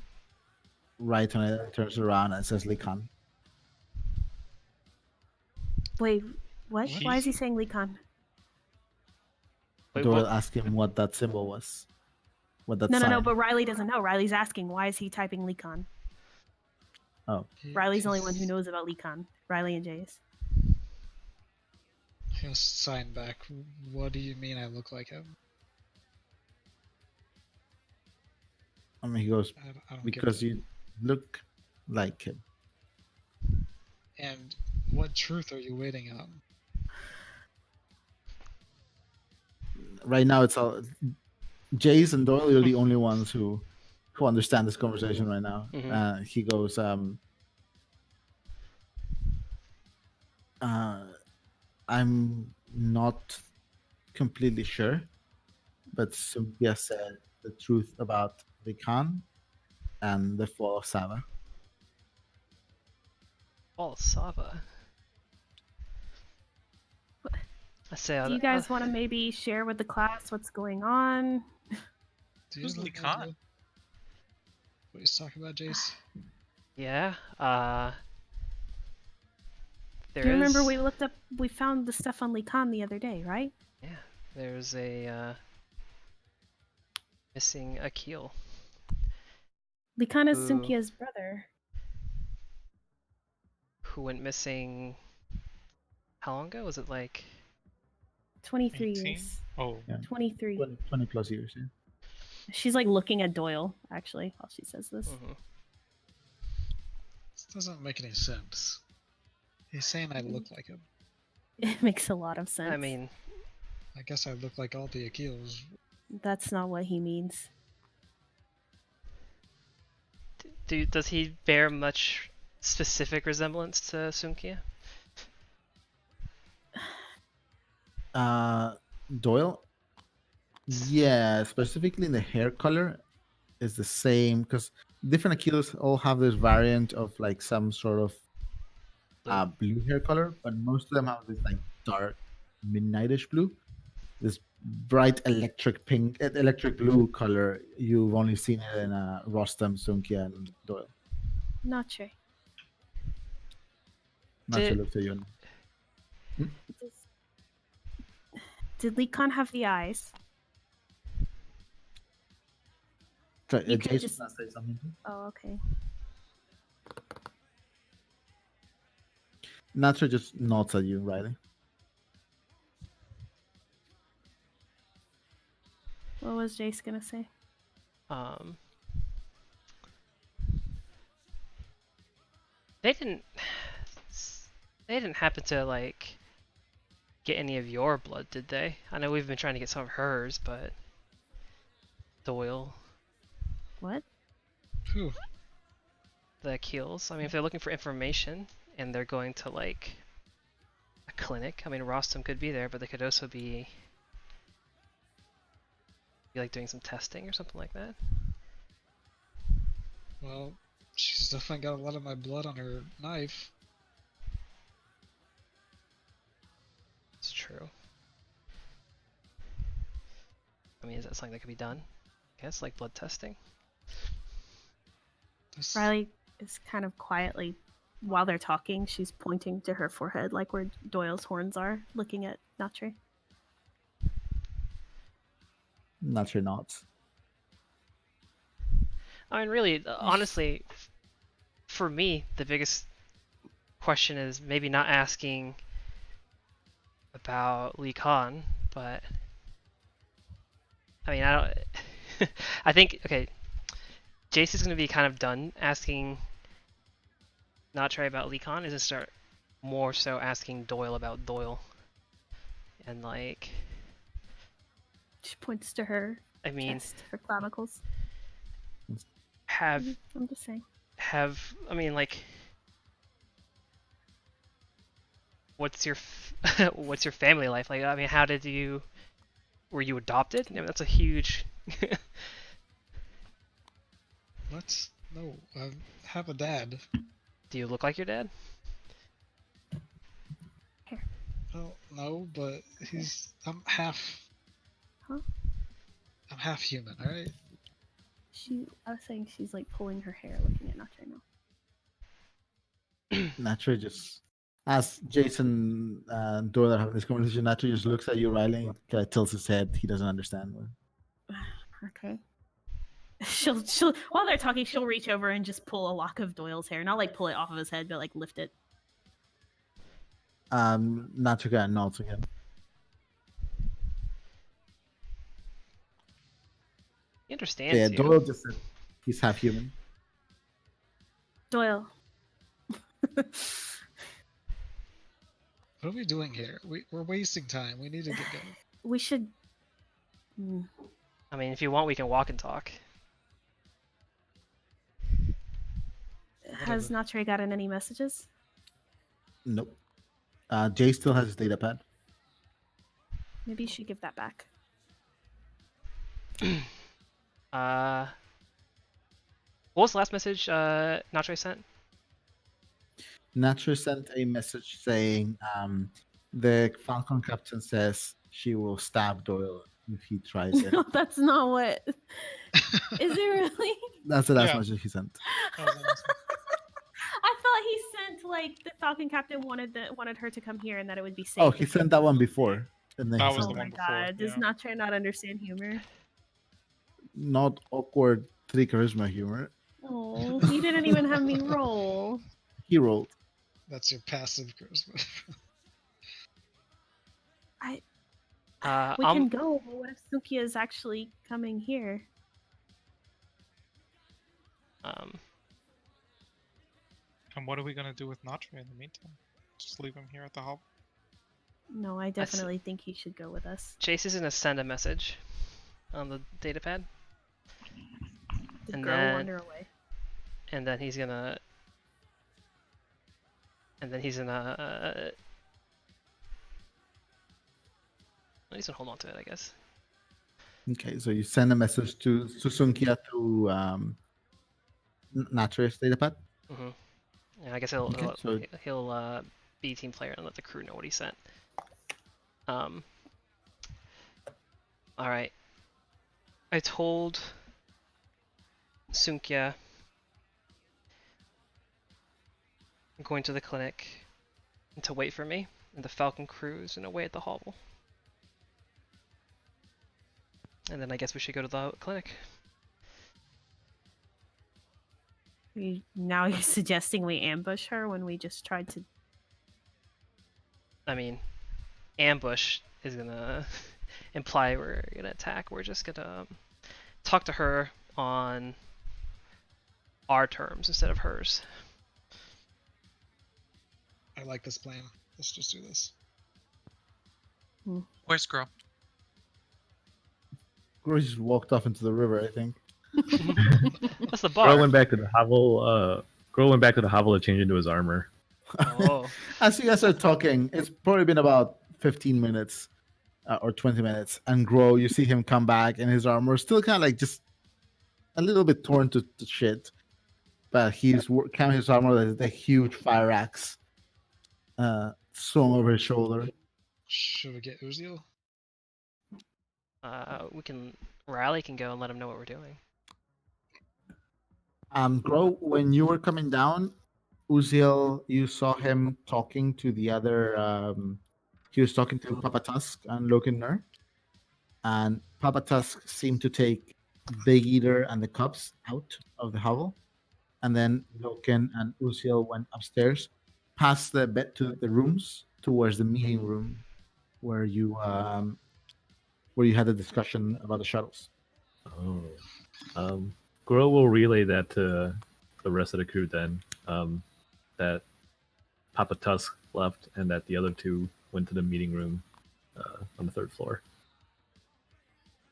[SPEAKER 4] writes on it and turns around and says Likan.
[SPEAKER 1] Wait, what? Why is he saying Likan?
[SPEAKER 5] Wait,
[SPEAKER 4] Doyle
[SPEAKER 5] what?
[SPEAKER 4] asked him what that symbol was. What that
[SPEAKER 1] No,
[SPEAKER 4] sign.
[SPEAKER 1] but Riley doesn't know. Riley's asking, why is he typing Likan?
[SPEAKER 4] Oh.
[SPEAKER 1] Riley's the only one who knows about Likan. Riley and Jace.
[SPEAKER 3] He'll sign back. What do you mean I look like him?
[SPEAKER 4] I mean, he goes,
[SPEAKER 3] I don't
[SPEAKER 4] because
[SPEAKER 3] get it.
[SPEAKER 4] you look like him.
[SPEAKER 3] And what truth are you waiting on?
[SPEAKER 4] Right now, it's all Jace and Doyle are the only ones who understand this conversation right now. He goes, I'm not completely sure, but Sunkhia said the truth about the Khan and the fall of Sava.
[SPEAKER 5] Sava. I say,
[SPEAKER 1] Do you guys want to maybe share with the class what's going on?
[SPEAKER 3] Do you
[SPEAKER 2] Who's
[SPEAKER 3] have
[SPEAKER 2] Lee
[SPEAKER 3] any
[SPEAKER 2] Khan?
[SPEAKER 3] idea what he's talking about, Jace?
[SPEAKER 5] yeah. There
[SPEAKER 1] Do you remember
[SPEAKER 5] is-
[SPEAKER 1] we found the stuff on Likan the other day, right?
[SPEAKER 5] Yeah, there's a missing Akhil.
[SPEAKER 1] Likan is
[SPEAKER 5] Who-
[SPEAKER 1] Sunkhia's brother.
[SPEAKER 5] Who went missing? How long ago? Was it like
[SPEAKER 1] 23
[SPEAKER 2] 18?
[SPEAKER 1] years.
[SPEAKER 2] Oh,
[SPEAKER 4] Yeah.
[SPEAKER 1] 23.
[SPEAKER 4] 20 plus years. Yeah.
[SPEAKER 1] She's like looking at Doyle, actually, while she says this.
[SPEAKER 3] This doesn't make any sense. He's saying I look like him.
[SPEAKER 1] It makes a lot of sense.
[SPEAKER 5] I mean,
[SPEAKER 3] I guess I look like all the Akhils.
[SPEAKER 1] That's not what he means.
[SPEAKER 5] does he bear much specific resemblance to Sunkhia?
[SPEAKER 4] Doyle. Yeah, specifically in the hair color is the same because different Achilles all have this variant of like some sort of blue hair color, but most of them have this like dark midnightish blue. This bright electric pink, electric blue color. You've only seen it in Rostam, Sunkia, and Doyle.
[SPEAKER 1] Not sure.
[SPEAKER 4] Not sure. Look to you.
[SPEAKER 1] Did Likan have the eyes?
[SPEAKER 4] Sorry,
[SPEAKER 1] You could
[SPEAKER 4] Jason
[SPEAKER 1] just-
[SPEAKER 4] not say something.
[SPEAKER 1] Oh, okay.
[SPEAKER 4] Nacho just nods at you, Riley.
[SPEAKER 1] What was Jace gonna say?
[SPEAKER 5] They didn't. They didn't happen to like get any of your blood, did they? I know we've been trying to get some of hers, but Doyle,
[SPEAKER 1] What?
[SPEAKER 3] Whew.
[SPEAKER 5] the Akhils. I mean, if they're looking for information and they're going to like a clinic, I mean, Rostam could be there, but they could also be like doing some testing or something like that.
[SPEAKER 3] Well, she's definitely got a lot of my blood on her knife.
[SPEAKER 5] It's true. I mean, is that something that could be done? I guess like blood testing.
[SPEAKER 3] This-
[SPEAKER 1] Riley is kind of quietly, while they're talking, she's pointing to her forehead, like where Doyle's horns are, looking at Natre.
[SPEAKER 4] Nacho nods.
[SPEAKER 5] I mean, really, honestly, for me, the biggest question is maybe not asking about Lee Khan, but I mean, I don't. I think okay, Jace is going to be kind of done asking Natre about Lee Khan, is to start more so asking Doyle about Doyle, and like,
[SPEAKER 1] She points to her
[SPEAKER 5] I mean,
[SPEAKER 1] chest, her clavicles.
[SPEAKER 5] have
[SPEAKER 1] I'm just saying.
[SPEAKER 5] I mean, like, what's your what's your family life like? I mean, how did you were you adopted? I mean, that's a huge.
[SPEAKER 3] What? No, I have a dad.
[SPEAKER 5] Do you look like your dad?
[SPEAKER 3] Well, no, but I'm half.
[SPEAKER 1] Huh?
[SPEAKER 3] I'm half human, alright?
[SPEAKER 1] I was saying she's like pulling her hair, looking at Natre now.
[SPEAKER 4] Nacho just, as Jason and Doyle are having this conversation, Nacho just looks at you, Riley, kind of tilts his head. He doesn't understand.
[SPEAKER 1] Okay. She'll while they're talking, she'll reach over and just pull a lock of Doyle's hair. Not like pull it off of his head, but like lift it.
[SPEAKER 4] Nacho kind of nods again.
[SPEAKER 5] He understands
[SPEAKER 4] Yeah,
[SPEAKER 5] you.
[SPEAKER 4] Doyle just said he's half human.
[SPEAKER 1] Doyle.
[SPEAKER 3] What are we doing here? We're wasting time. We need to get going.
[SPEAKER 1] We should.
[SPEAKER 5] I mean, if you want, we can walk and talk.
[SPEAKER 1] Has Natre gotten any messages?
[SPEAKER 4] Nope. Jay still has his data pad.
[SPEAKER 1] Maybe you should give that back.
[SPEAKER 5] What was the last message Natre sent?
[SPEAKER 4] Natcher sent a message saying the Falcon captain says she will stab Doyle if he tries it.
[SPEAKER 1] No, that's not what. Is it really?
[SPEAKER 4] That's the last
[SPEAKER 2] Yeah.
[SPEAKER 4] message he sent.
[SPEAKER 2] That was the last one.
[SPEAKER 1] I thought he sent like the Falcon Captain wanted her to come here and that it would be safe.
[SPEAKER 4] Oh, he
[SPEAKER 1] if she
[SPEAKER 4] sent that
[SPEAKER 1] was
[SPEAKER 4] one
[SPEAKER 1] there.
[SPEAKER 4] before. And then
[SPEAKER 2] That
[SPEAKER 4] he
[SPEAKER 2] was
[SPEAKER 1] Oh
[SPEAKER 2] the
[SPEAKER 4] sent
[SPEAKER 1] my
[SPEAKER 2] one before.
[SPEAKER 1] god, does
[SPEAKER 2] Yeah.
[SPEAKER 1] Nacho not understand humor?
[SPEAKER 4] not awkward 3 charisma humor.
[SPEAKER 1] Oh, you didn't even have me roll.
[SPEAKER 4] He rolled.
[SPEAKER 3] That's your passive charisma.
[SPEAKER 1] We
[SPEAKER 5] I'm
[SPEAKER 1] can go, but what if Sunkhia is actually coming here?
[SPEAKER 2] And what are we gonna do with Natre in the meantime? Just leave him here at the hovel?
[SPEAKER 1] No, I definitely think he should go with us.
[SPEAKER 5] Chase is gonna send a message on the data pad,
[SPEAKER 1] The
[SPEAKER 5] And
[SPEAKER 1] girl
[SPEAKER 5] then-
[SPEAKER 1] wander away.
[SPEAKER 5] and then he's gonna hold on to it, I guess.
[SPEAKER 4] Okay, so you send a message to Sunkhia through Natcher's datapad.
[SPEAKER 5] Mm-hmm. Yeah, I guess he'll
[SPEAKER 4] Okay, so-
[SPEAKER 5] he'll be team player and let the crew know what he sent. All right. I told Sunkhia I'm going to the clinic and to wait for me, and the Falcon crew is gonna wait at the hovel. And then I guess we should go to the clinic.
[SPEAKER 1] Now you're suggesting we ambush her when we just tried to.
[SPEAKER 5] I mean, ambush is gonna imply we're gonna attack. We're just gonna talk to her on our terms instead of hers.
[SPEAKER 3] I like this plan. Let's just do this.
[SPEAKER 2] Where's girl?
[SPEAKER 4] Groy just walked off into the river, I think.
[SPEAKER 5] That's the
[SPEAKER 6] Girl
[SPEAKER 5] bar.
[SPEAKER 6] went back to the hovel. Girl went back to the hovel to change into his armor.
[SPEAKER 5] Oh,
[SPEAKER 4] As you guys are talking, it's probably been about 15 minutes or 20 minutes. And Grow, you see him come back and his armor is still kind of like just a little bit torn to shit. But he's carrying his armor with a huge fire axe swung over his shoulder.
[SPEAKER 3] Should we get Uziel?
[SPEAKER 5] we can. Riley can go and let him know what we're doing.
[SPEAKER 4] Grow, when you were coming down, Uziel, you saw him talking to the other. He was talking to Papa Tusk and Logan Nur. And Papa Tusk seemed to take Big Eater and the Cubs out of the hovel. And then Loken and Uziel went upstairs, past the bed to the rooms, towards the meeting room where you had a discussion about the shuttles.
[SPEAKER 6] Oh. Girl will relay that to the rest of the crew then. That Papa Tusk left and that the other two went to the meeting room on the 3rd floor.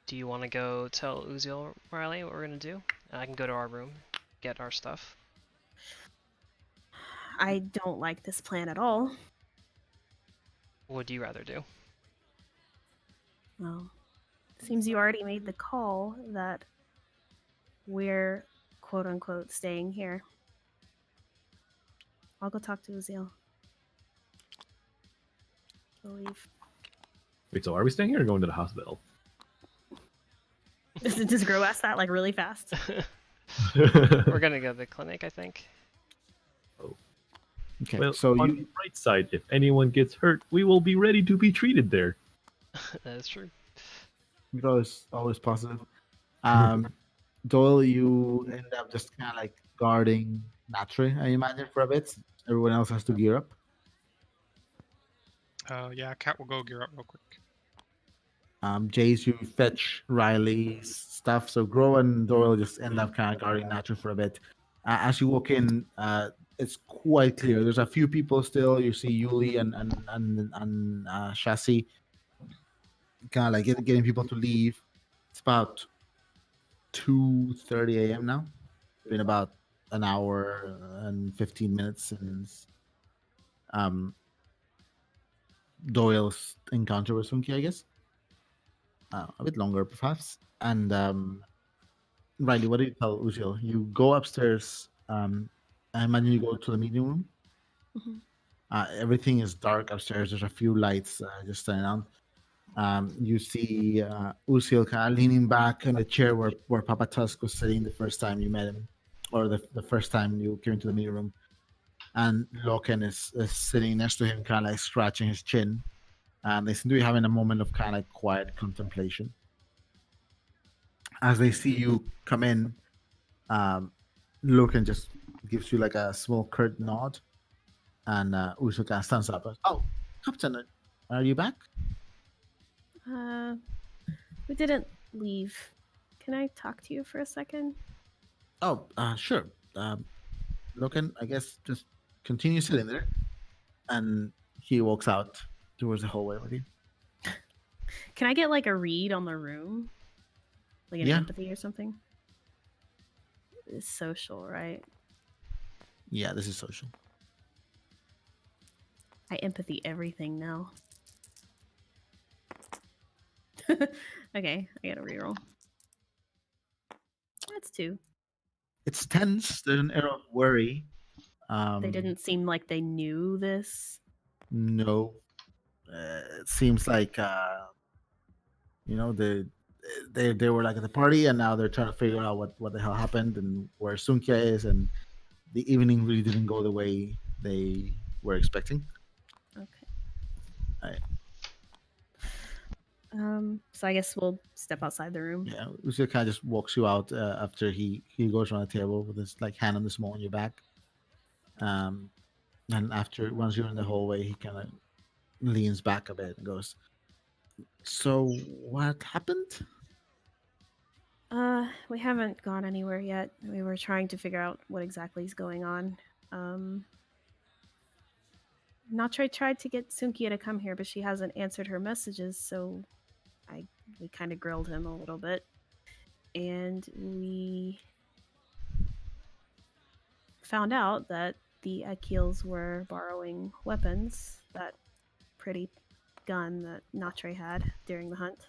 [SPEAKER 5] Do you want to go tell Uziel, Riley, what we're gonna do? And I can go to our room, get our stuff.
[SPEAKER 1] I don't like this plan at all.
[SPEAKER 5] What would you rather do?
[SPEAKER 1] Well, seems you already made the call that we're quote unquote staying here. I'll go talk to Uziel. Believe.
[SPEAKER 6] Wait, so are we staying here or going to the hospital?
[SPEAKER 1] Does Grow ask that like really fast?
[SPEAKER 5] We're gonna go to the clinic, I think.
[SPEAKER 4] Okay,
[SPEAKER 6] Well,
[SPEAKER 4] so
[SPEAKER 6] on
[SPEAKER 4] you
[SPEAKER 6] the bright side, if anyone gets hurt, we will be ready to be treated there.
[SPEAKER 5] That is true.
[SPEAKER 4] Grow is always positive. Doyle, you end up just kind of like guarding Natre, I imagine, for a bit. Everyone else has to gear up.
[SPEAKER 2] Yeah, Cat will go gear up real quick.
[SPEAKER 4] Jace, you fetch Riley's stuff. So Grow and Doyle just end up kind of guarding Natre for a bit. As you walk in, it's quite clear. There's a few people still. You see Yuli and Chassis kind of like getting people to leave. It's about 2:30 a.m. now. It's been about an hour and 15 minutes since Doyle's encounter with Sunkhia, I guess. A bit longer, perhaps. And Riley, what do you tell Uziel? You go upstairs. I imagine you go to the meeting room.
[SPEAKER 1] Mhm.
[SPEAKER 4] Everything is dark upstairs. There's a few lights just standing on. You see Usil kind of leaning back in the chair where Papa Tusk was sitting the first time you met him, or the first time you came into the meeting room. And Loken is sitting next to him, kind of like scratching his chin. And they seem to be having a moment of kind of quiet contemplation. As they see you come in, Loken just gives you like a small curt nod, and Usil kind of stands up. Oh, Captain, are you back?
[SPEAKER 1] We didn't leave. Can I talk to you for a second?
[SPEAKER 4] Oh, sure. Loken, I guess just continue sitting there. And he walks out towards the hallway with you.
[SPEAKER 1] Can I get like a read on the room? Like an
[SPEAKER 4] Yeah.
[SPEAKER 1] empathy or something? It's social, right?
[SPEAKER 4] Yeah, this is social.
[SPEAKER 1] I empathy everything now. Okay, I gotta reroll. That's 2.
[SPEAKER 4] It's tense. There's an air of worry.
[SPEAKER 1] They didn't seem like they knew this.
[SPEAKER 4] No. It seems like they were like at the party, and now they're trying to figure out what the hell happened and where Sunkhia is, and the evening really didn't go the way they were expecting.
[SPEAKER 1] Okay.
[SPEAKER 4] Right.
[SPEAKER 1] So I guess we'll step outside the room.
[SPEAKER 4] Yeah, Usyk kind of just walks you out after he goes around the table with his like hand on the small on your back. And after once you're in the hallway, he kind of leans back a bit and goes, "So what happened?"
[SPEAKER 1] We haven't gone anywhere yet. We were trying to figure out what exactly is going on. Natre tried to get Sunkia to come here, but she hasn't answered her messages, so we kind of grilled him a little bit. And we found out that the Akhils were borrowing weapons, that pretty gun that Natre had during the hunt,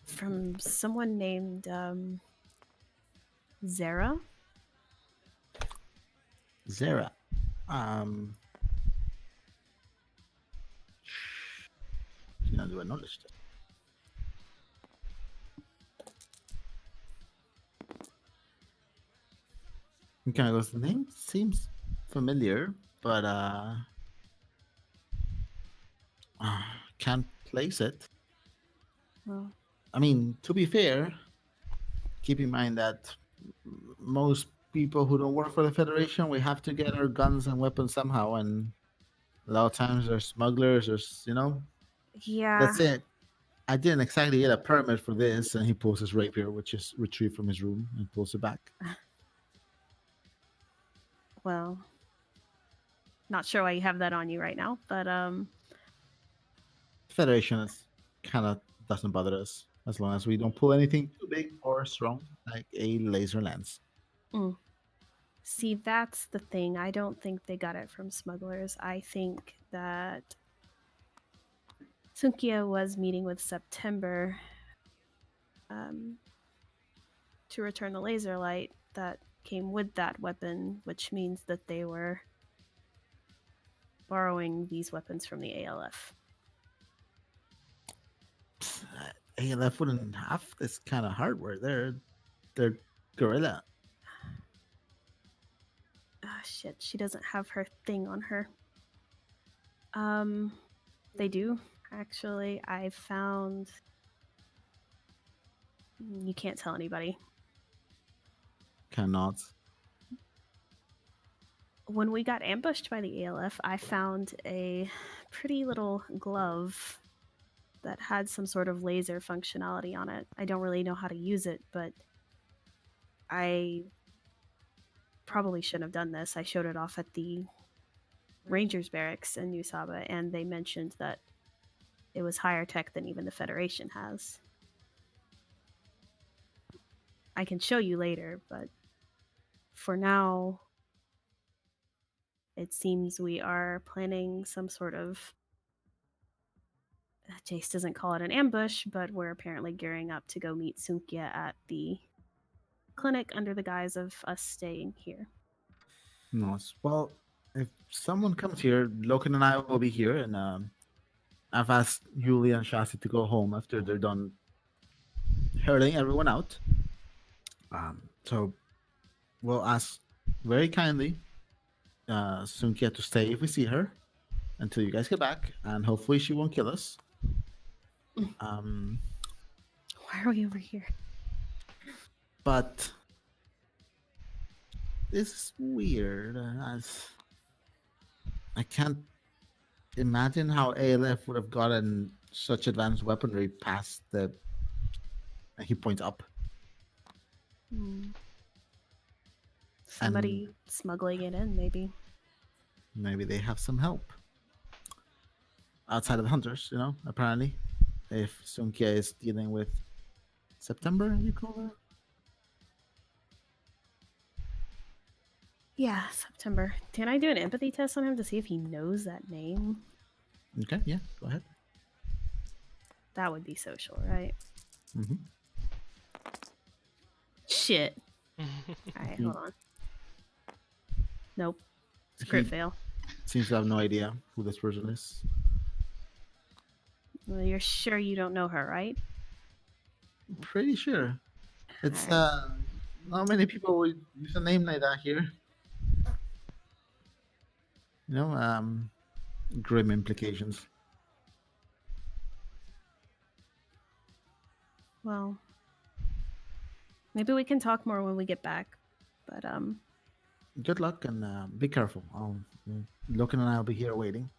[SPEAKER 1] from someone named Zara.
[SPEAKER 4] Zara. You know, do a knowledge test. He kind of goes, the name seems familiar, but can't place it.
[SPEAKER 1] Well,
[SPEAKER 4] I mean, to be fair, keep in mind that most people who don't work for the Federation, we have to get our guns and weapons somehow, and a lot of times there's smugglers,
[SPEAKER 1] yeah.
[SPEAKER 4] That's it. I didn't exactly get a permit for this, and he pulls his rapier, which is retrieved from his room, and pulls it back.
[SPEAKER 1] Well, not sure why you have that on you right now, but
[SPEAKER 4] Federation is kind of doesn't bother us as long as we don't pull anything too big or strong, like a laser lance.
[SPEAKER 1] see, that's the thing. I don't think they got it from smugglers. I think that Sunkia was meeting with September to return the laser light that came with that weapon, which means that they were borrowing these weapons from the ALF.
[SPEAKER 4] ALF wouldn't have this kind of hardware. They're gorilla.
[SPEAKER 1] Ah, shit, she doesn't have her thing on her. They do, actually. I found... You can't tell anybody.
[SPEAKER 4] Cannot.
[SPEAKER 1] When we got ambushed by the ALF, I found a pretty little glove that had some sort of laser functionality on it. I don't really know how to use it, but I probably shouldn't have done this. I showed it off at the Rangers barracks in New Saba, and they mentioned that it was higher tech than even the Federation has. I can show you later, but for now, it seems we are planning some sort of... Jace doesn't call it an ambush, but we're apparently gearing up to go meet Sunkia at the clinic under the guise of us staying here.
[SPEAKER 4] Nice. Well, if someone comes here, Loken and I will be here, and I've asked Yuli and Shasi to go home after they're done herding everyone out. So we'll ask very kindly Sunkia to stay if we see her until you guys get back, and hopefully she won't kill us.
[SPEAKER 1] Why are we over here?
[SPEAKER 4] But this is weird. As I can't imagine how ALF would have gotten such advanced weaponry past the. And he points up.
[SPEAKER 1] Somebody smuggling it in, maybe.
[SPEAKER 4] Maybe they have some help outside of the hunters. Apparently, if Sunkia is dealing with September, you call her.
[SPEAKER 1] Yeah, September. Can I do an empathy test on him to see if he knows that name?
[SPEAKER 4] Okay, yeah, go ahead.
[SPEAKER 1] That would be social, right?
[SPEAKER 4] Mm-hmm.
[SPEAKER 1] Shit. Alright, hold on. Nope. It's a crit fail.
[SPEAKER 4] Seems to have no idea who this person is.
[SPEAKER 1] Well, you're sure you don't know her, right?
[SPEAKER 4] I'm pretty sure. It's
[SPEAKER 1] Alright.
[SPEAKER 4] not many people would use a name like that here. Grim implications.
[SPEAKER 1] Well, maybe we can talk more when we get back. But
[SPEAKER 4] Good luck and be careful. Loken and I will be here waiting.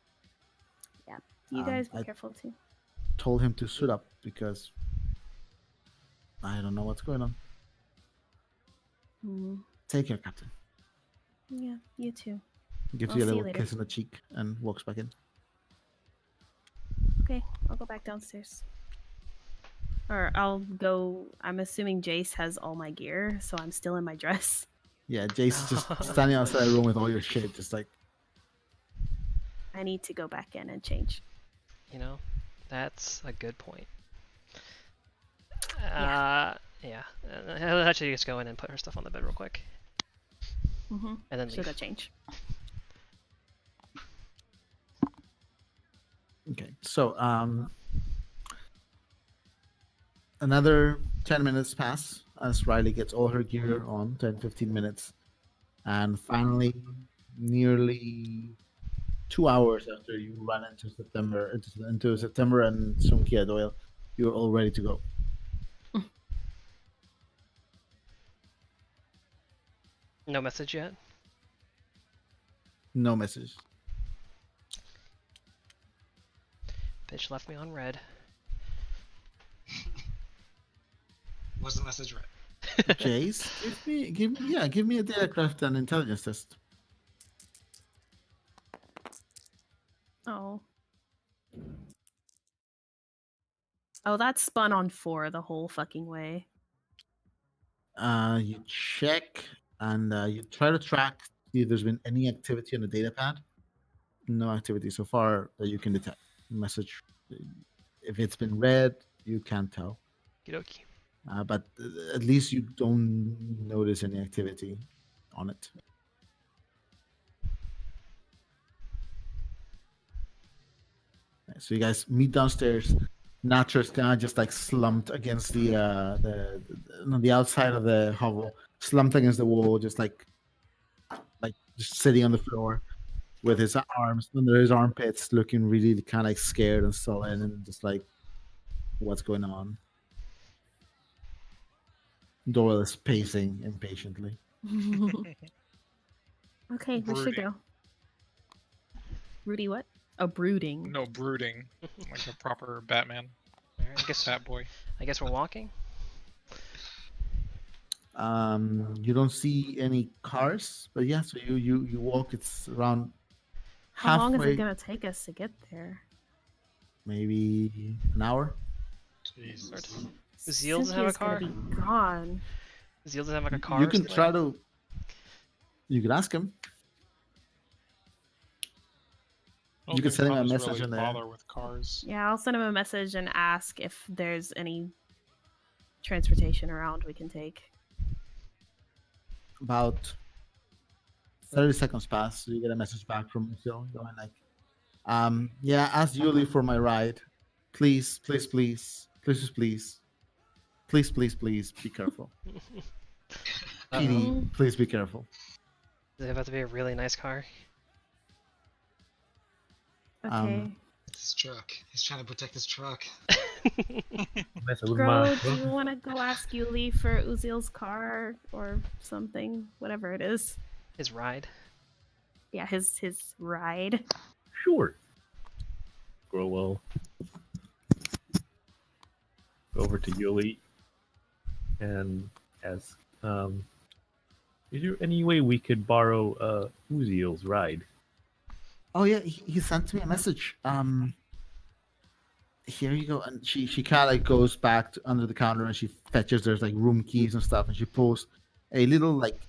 [SPEAKER 1] yeah, you guys be careful too.
[SPEAKER 4] Told him to suit up because I don't know what's going on. Take care, Captain.
[SPEAKER 1] Yeah, you too.
[SPEAKER 4] Gives
[SPEAKER 1] I'll
[SPEAKER 4] you a
[SPEAKER 1] see you
[SPEAKER 4] little
[SPEAKER 1] later.
[SPEAKER 4] kiss on the cheek and walks back in.
[SPEAKER 1] Okay, I'll go back downstairs. Or I'll go. I'm assuming Jace has all my gear, so I'm still in my dress.
[SPEAKER 4] Yeah, Jace just standing outside the room with all your shit, just like.
[SPEAKER 1] I need to go back in and change.
[SPEAKER 5] That's a good point.
[SPEAKER 1] Yeah.
[SPEAKER 5] Yeah. I'll actually just go in and put her stuff on the bed real quick. And then
[SPEAKER 1] Should I
[SPEAKER 5] leave.
[SPEAKER 1] change?
[SPEAKER 4] Okay, so another 10 minutes pass as Riley gets all her gear on, 10-15 minutes. And finally, nearly 2 hours after you run into September and Sunkhia Doyle, you're all ready to go.
[SPEAKER 5] No message yet?
[SPEAKER 4] No message.
[SPEAKER 5] Bitch left me on red.
[SPEAKER 3] Was the message read?
[SPEAKER 4] Jace, give me a datacraft and intelligence test.
[SPEAKER 1] Oh. Oh, that's spun on 4 the whole fucking way.
[SPEAKER 4] You check and you try to track if there's been any activity on the data pad. No activity so far that you can detect. Message, if it's been read, you can't tell.
[SPEAKER 5] Okie
[SPEAKER 4] But at least you don't notice any activity on it. So you guys meet downstairs. Natra's kind of just like slumped against the outside of the hovel, slumped against the wall, just like just sitting on the floor with his arms under his armpits, looking really kind of like scared and sullen, and just like, what's going on? Doyle is pacing impatiently.
[SPEAKER 1] Okay, we should go. Rudy, what? Oh, brooding.
[SPEAKER 2] No, brooding. Like a proper Batman.
[SPEAKER 5] Alright,
[SPEAKER 2] Batboy.
[SPEAKER 5] I guess we're walking.
[SPEAKER 4] You don't see any cars, but yeah, so you walk. It's around
[SPEAKER 1] How long is
[SPEAKER 4] halfway,
[SPEAKER 1] it gonna take us to get there?
[SPEAKER 4] maybe an hour.
[SPEAKER 3] Jesus.
[SPEAKER 5] Zeal doesn't have a
[SPEAKER 1] Cynthia's
[SPEAKER 5] car?
[SPEAKER 1] gonna be gone.
[SPEAKER 5] Zeal doesn't have like a car.
[SPEAKER 4] You
[SPEAKER 5] or
[SPEAKER 4] can
[SPEAKER 5] something?
[SPEAKER 4] try to. You can ask him.
[SPEAKER 2] I don't
[SPEAKER 4] You can
[SPEAKER 2] think
[SPEAKER 4] send him a
[SPEAKER 2] hunters
[SPEAKER 4] message
[SPEAKER 2] really
[SPEAKER 4] in there.
[SPEAKER 2] bother with cars.
[SPEAKER 1] Yeah, I'll send him a message and ask if there's any transportation around we can take.
[SPEAKER 4] About 30 seconds pass. So you get a message back from Phil going like, yeah, ask Yuli for my ride. Please, please, please, please, please, please, please, please, be careful. PD, please be careful.
[SPEAKER 5] Is it about to be a really nice car?
[SPEAKER 1] Okay.
[SPEAKER 3] His truck. He's trying to protect his truck.
[SPEAKER 6] Messing with
[SPEAKER 1] Gro,
[SPEAKER 6] my
[SPEAKER 1] do you want to go ask Yuli for Uzil's car or something? Whatever it is.
[SPEAKER 5] His ride.
[SPEAKER 1] Yeah, his ride.
[SPEAKER 6] Sure. Grow will go over to Yuli and ask, is there any way we could borrow Uziel's ride?
[SPEAKER 4] Oh yeah, he sent me a message. Here you go. And she kind of like goes back to under the counter and she fetches there's like room keys and stuff, and she pulls a little like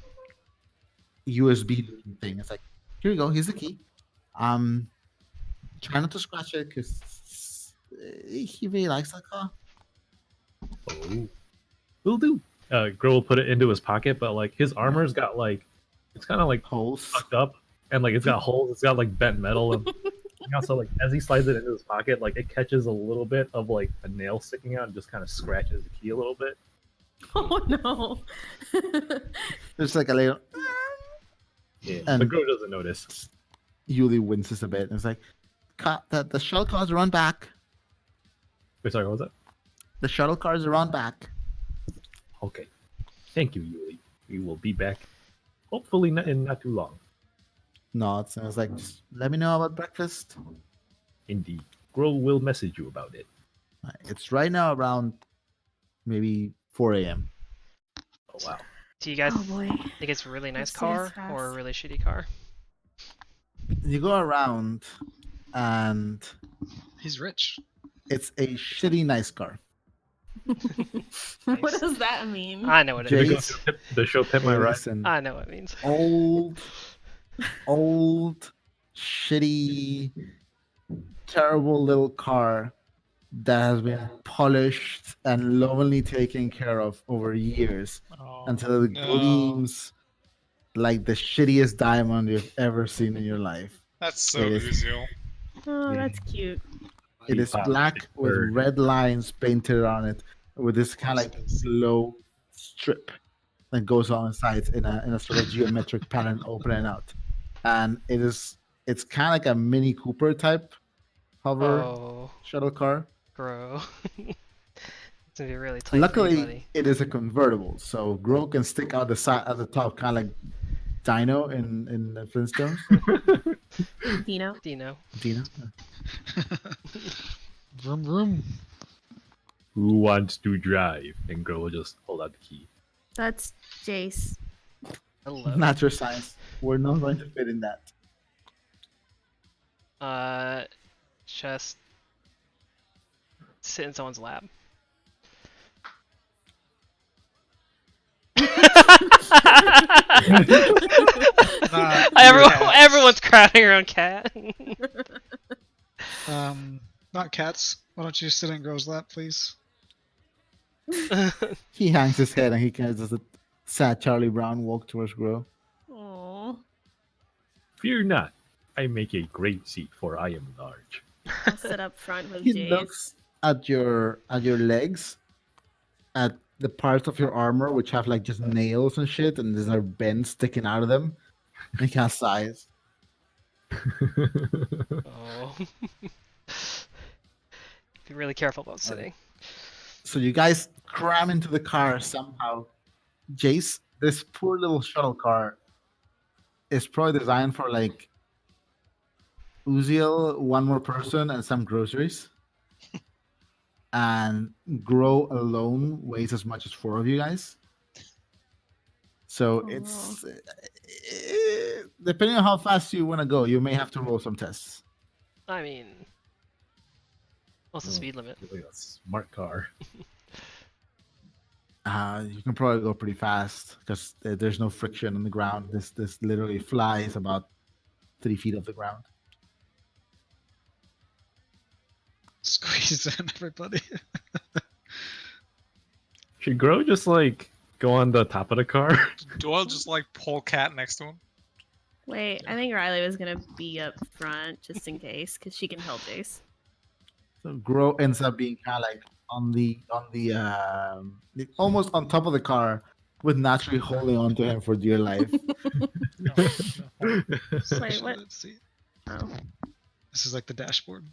[SPEAKER 4] USB looking thing. It's like, here you go. Here's the key. Try not to scratch it because he really likes that car.
[SPEAKER 6] Oh, will do. Grow will put it into his pocket, but like his armor's got like, it's kind of like
[SPEAKER 4] Holes.
[SPEAKER 6] fucked up, and like it's got holes. It's got like bent metal, and also like as he slides it into his pocket, like it catches a little bit of like a nail sticking out and just kind of scratches the key a little bit.
[SPEAKER 1] Oh no.
[SPEAKER 4] There's like a little.
[SPEAKER 6] Yeah,
[SPEAKER 4] And-
[SPEAKER 6] but Grow doesn't notice.
[SPEAKER 4] Yuli winces a bit and it's like, the shuttle cars are on back.
[SPEAKER 6] Wait, sorry, what was that?
[SPEAKER 4] The shuttle cars are on back.
[SPEAKER 6] Okay, thank you, Yuli. We will be back, hopefully not in not too long.
[SPEAKER 4] Nods and it's like, just let me know about breakfast.
[SPEAKER 6] Indeed, Grow will message you about it.
[SPEAKER 4] Right, it's right now around maybe 4 a.m.
[SPEAKER 6] Oh wow.
[SPEAKER 5] Do you guys
[SPEAKER 1] Oh boy.
[SPEAKER 5] think it's a really nice
[SPEAKER 1] That seems
[SPEAKER 5] car or a
[SPEAKER 1] fast.
[SPEAKER 5] really shitty car?
[SPEAKER 4] You go around and
[SPEAKER 3] He's rich.
[SPEAKER 4] it's a shitty nice car.
[SPEAKER 1] What
[SPEAKER 5] Nice.
[SPEAKER 1] does that mean?
[SPEAKER 5] I know what it
[SPEAKER 4] Jay-
[SPEAKER 5] means.
[SPEAKER 6] The show Pit My Ride.
[SPEAKER 4] Listen,
[SPEAKER 5] I know what it means.
[SPEAKER 4] old, shitty, terrible little car that has been polished and lovingly taken care of over years
[SPEAKER 2] Oh,
[SPEAKER 4] until it
[SPEAKER 3] no.
[SPEAKER 4] gleams like the shittiest diamond you've ever seen in your life.
[SPEAKER 2] that's so
[SPEAKER 4] It is.
[SPEAKER 2] Uziel.
[SPEAKER 1] Oh, that's cute.
[SPEAKER 4] It is
[SPEAKER 6] Wow,
[SPEAKER 4] black
[SPEAKER 6] big
[SPEAKER 4] with
[SPEAKER 6] bird.
[SPEAKER 4] red lines painted on it with this kind of like low strip that goes on the sides in a sort of geometric pattern opening out. And it's kind of like a Mini Cooper type hover
[SPEAKER 5] Oh,
[SPEAKER 4] shuttle car.
[SPEAKER 5] Grow. It's gonna be really tight for you,
[SPEAKER 4] Luckily,
[SPEAKER 5] buddy.
[SPEAKER 4] it is a convertible, so Grow can stick out the side at the top, kind of like Dino in the Flintstones.
[SPEAKER 1] Dino.
[SPEAKER 5] Dino.
[SPEAKER 4] Dino.
[SPEAKER 3] Vroom vroom.
[SPEAKER 6] Who wants to drive? And Grow will just hold out the key.
[SPEAKER 1] That's Jace.
[SPEAKER 5] Hello.
[SPEAKER 4] Natural science. We're not going to fit in that.
[SPEAKER 5] Just sit in someone's lap. Everyone's crowding around Cat.
[SPEAKER 3] Not cats. Why don't you sit in Grow's lap, please?
[SPEAKER 4] He hangs his head and he kind of does a sad Charlie Brown walk towards Grow.
[SPEAKER 1] Aww.
[SPEAKER 6] Fear not. I make a great seat, for I am large.
[SPEAKER 1] I'll sit up front with
[SPEAKER 4] He
[SPEAKER 1] Jace.
[SPEAKER 4] looks at your legs, at the parts of your armor which have like just nails and shit, and there's like bends sticking out of them. And he kind of sighs.
[SPEAKER 5] Oh. Be really careful about sitting.
[SPEAKER 4] So you guys cram into the car somehow. Jace, this poor little shuttle car is probably designed for like Uziel, one more person, and some groceries. And Grow alone weighs as much as 4 of you guys. So it's depending on how fast you want to go, you may have to roll some tests.
[SPEAKER 5] I mean, what's the speed limit?
[SPEAKER 6] Really a smart car.
[SPEAKER 4] You can probably go pretty fast because there's no friction on the ground. This literally flies about 3 feet off the ground.
[SPEAKER 3] Squeeze in, everybody.
[SPEAKER 6] Should Grow just like go on the top of the car?
[SPEAKER 2] Doyle just like pull Cat next to him.
[SPEAKER 1] Wait, I think Riley was gonna be up front just in case, because she can help Jace.
[SPEAKER 4] So Grow ends up being kind of like almost on top of the car, with naturally holding on to him for dear life.
[SPEAKER 2] No, no.
[SPEAKER 1] Wait, what?
[SPEAKER 3] Let's see.
[SPEAKER 1] Oh.
[SPEAKER 3] This is like the dashboard.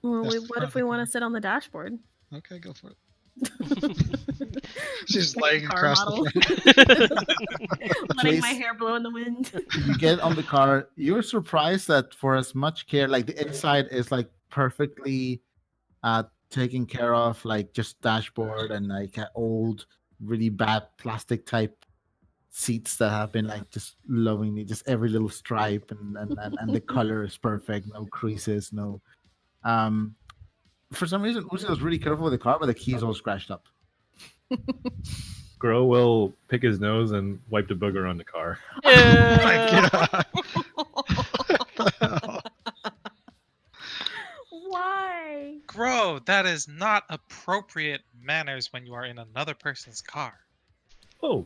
[SPEAKER 1] Well,
[SPEAKER 3] That's the
[SPEAKER 1] what
[SPEAKER 3] front
[SPEAKER 1] if
[SPEAKER 3] of
[SPEAKER 1] we
[SPEAKER 3] the
[SPEAKER 1] want
[SPEAKER 3] car.
[SPEAKER 1] to sit on the dashboard?
[SPEAKER 3] Okay, go for it. She's
[SPEAKER 1] Like a
[SPEAKER 3] laying
[SPEAKER 1] car
[SPEAKER 3] across
[SPEAKER 1] model.
[SPEAKER 3] the front.
[SPEAKER 1] Letting my
[SPEAKER 4] Jace-
[SPEAKER 1] hair blow in the wind.
[SPEAKER 4] You get on the car. You're surprised that for as much care, like the inside is like perfectly taken care of, like just dashboard and like old, really bad plastic type seats that have been like just lovingly, just every little stripe and the color is perfect, no creases, no. For some reason, Uzi was really careful with the car, but the keys all scratched up.
[SPEAKER 6] Grow will pick his nose and wipe the booger on the car.
[SPEAKER 1] Why?
[SPEAKER 2] Grow, that is not appropriate manners when you are in another person's car.
[SPEAKER 6] Oh,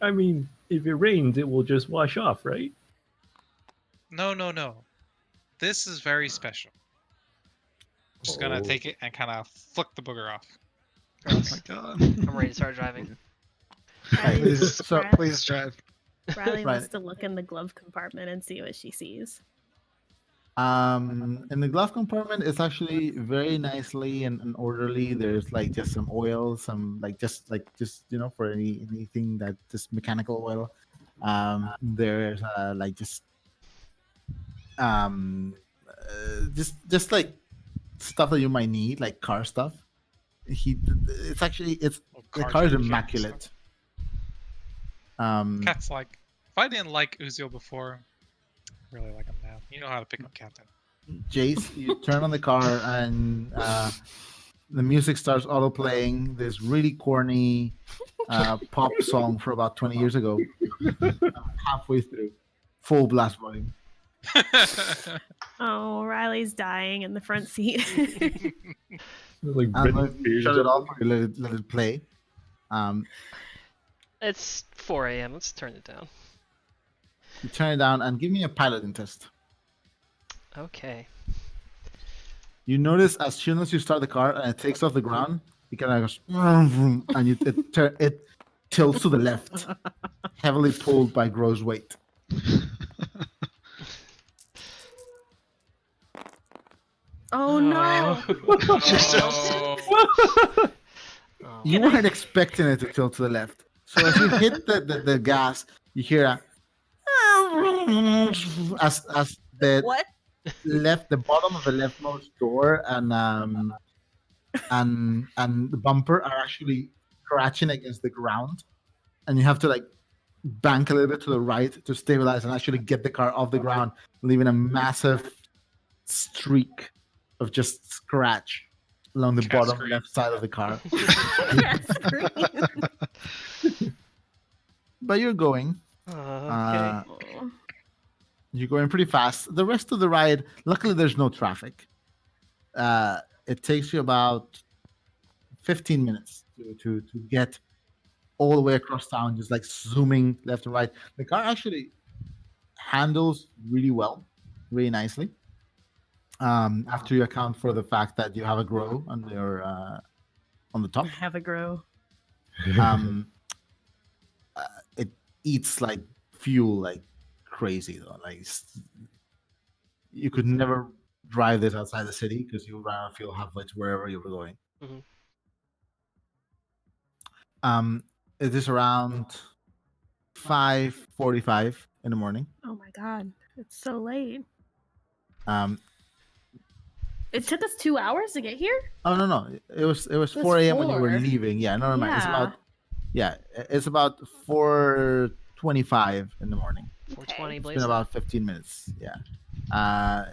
[SPEAKER 6] I mean, if it rains, it will just wash off, right?
[SPEAKER 2] No, no, no. This is very special. I'm just gonna take it and kind of flick the booger off.
[SPEAKER 3] Oh my god.
[SPEAKER 5] I'm ready to start driving.
[SPEAKER 3] Please,
[SPEAKER 4] So-
[SPEAKER 3] please drive.
[SPEAKER 1] Riley
[SPEAKER 4] Right.
[SPEAKER 1] wants to look in the glove compartment and see what she sees.
[SPEAKER 4] In the glove compartment, it's actually very nicely and orderly. There's like just some oil, some like just for anything that just mechanical oil. There's like just like stuff that you might need, like car stuff. It's
[SPEAKER 2] Oh,
[SPEAKER 4] the
[SPEAKER 2] cars
[SPEAKER 4] car is
[SPEAKER 2] and mechanics
[SPEAKER 4] immaculate.
[SPEAKER 2] Cat's like, if I didn't like Uziel before, I really like him now. You know how to pick up Captain.
[SPEAKER 4] Jace, you turn on the car and the music starts auto playing this really corny pop song for about 20 years ago. Halfway through, full blast volume.
[SPEAKER 1] Oh, Riley's dying in the front seat.
[SPEAKER 6] Like
[SPEAKER 4] And
[SPEAKER 6] Britney
[SPEAKER 4] let
[SPEAKER 6] Spears
[SPEAKER 4] shut
[SPEAKER 6] or
[SPEAKER 4] it off
[SPEAKER 6] something.
[SPEAKER 4] or let it play.
[SPEAKER 5] It's 4 a.m. Let's turn it down.
[SPEAKER 4] You turn it down and give me a piloting test.
[SPEAKER 5] Okay.
[SPEAKER 4] You notice as soon as you start the car and it takes off the ground, it kind of goes vroom, vroom, and it tilts to the left, heavily pulled by Gro's weight.
[SPEAKER 1] Oh no!
[SPEAKER 2] Oh.
[SPEAKER 4] You weren't expecting it to tilt to the left. So as you hit the gas, you hear a as the
[SPEAKER 1] What?
[SPEAKER 4] the bottom of the leftmost door and the bumper are actually scratching against the ground, and you have to like bank a little bit to the right to stabilize and actually get the car off the ground, leaving a massive streak of just scratch along the
[SPEAKER 2] Cat
[SPEAKER 4] bottom
[SPEAKER 2] scream.
[SPEAKER 4] left side of the car.
[SPEAKER 1] Scream.
[SPEAKER 4] But you're going.
[SPEAKER 5] Okay.
[SPEAKER 1] Oh.
[SPEAKER 4] You're going pretty fast. The rest of the ride, luckily, there's no traffic. It takes you about 15 minutes to get all the way across town, just like zooming left and right. The car actually handles really well, really nicely. After you account for the fact that you have a grow on your on the top,
[SPEAKER 1] Have a grow.
[SPEAKER 4] um, it eats like fuel like crazy though. Like you could never drive this outside the city because you would run out of fuel halfway to wherever you were going.
[SPEAKER 5] Mhm.
[SPEAKER 4] It is around 5:45 in the morning.
[SPEAKER 1] Oh my god, it's so late.
[SPEAKER 4] Um,
[SPEAKER 1] It took us 2 hours to get here.
[SPEAKER 4] oh no, it was 4 a.m. when you were
[SPEAKER 1] 4.
[SPEAKER 4] leaving. Yeah, no, never mind.
[SPEAKER 1] Yeah.
[SPEAKER 4] It's about 4:25 in the morning.
[SPEAKER 5] 420
[SPEAKER 4] It's
[SPEAKER 5] Blaze.
[SPEAKER 4] been about 15 minutes. Yeah.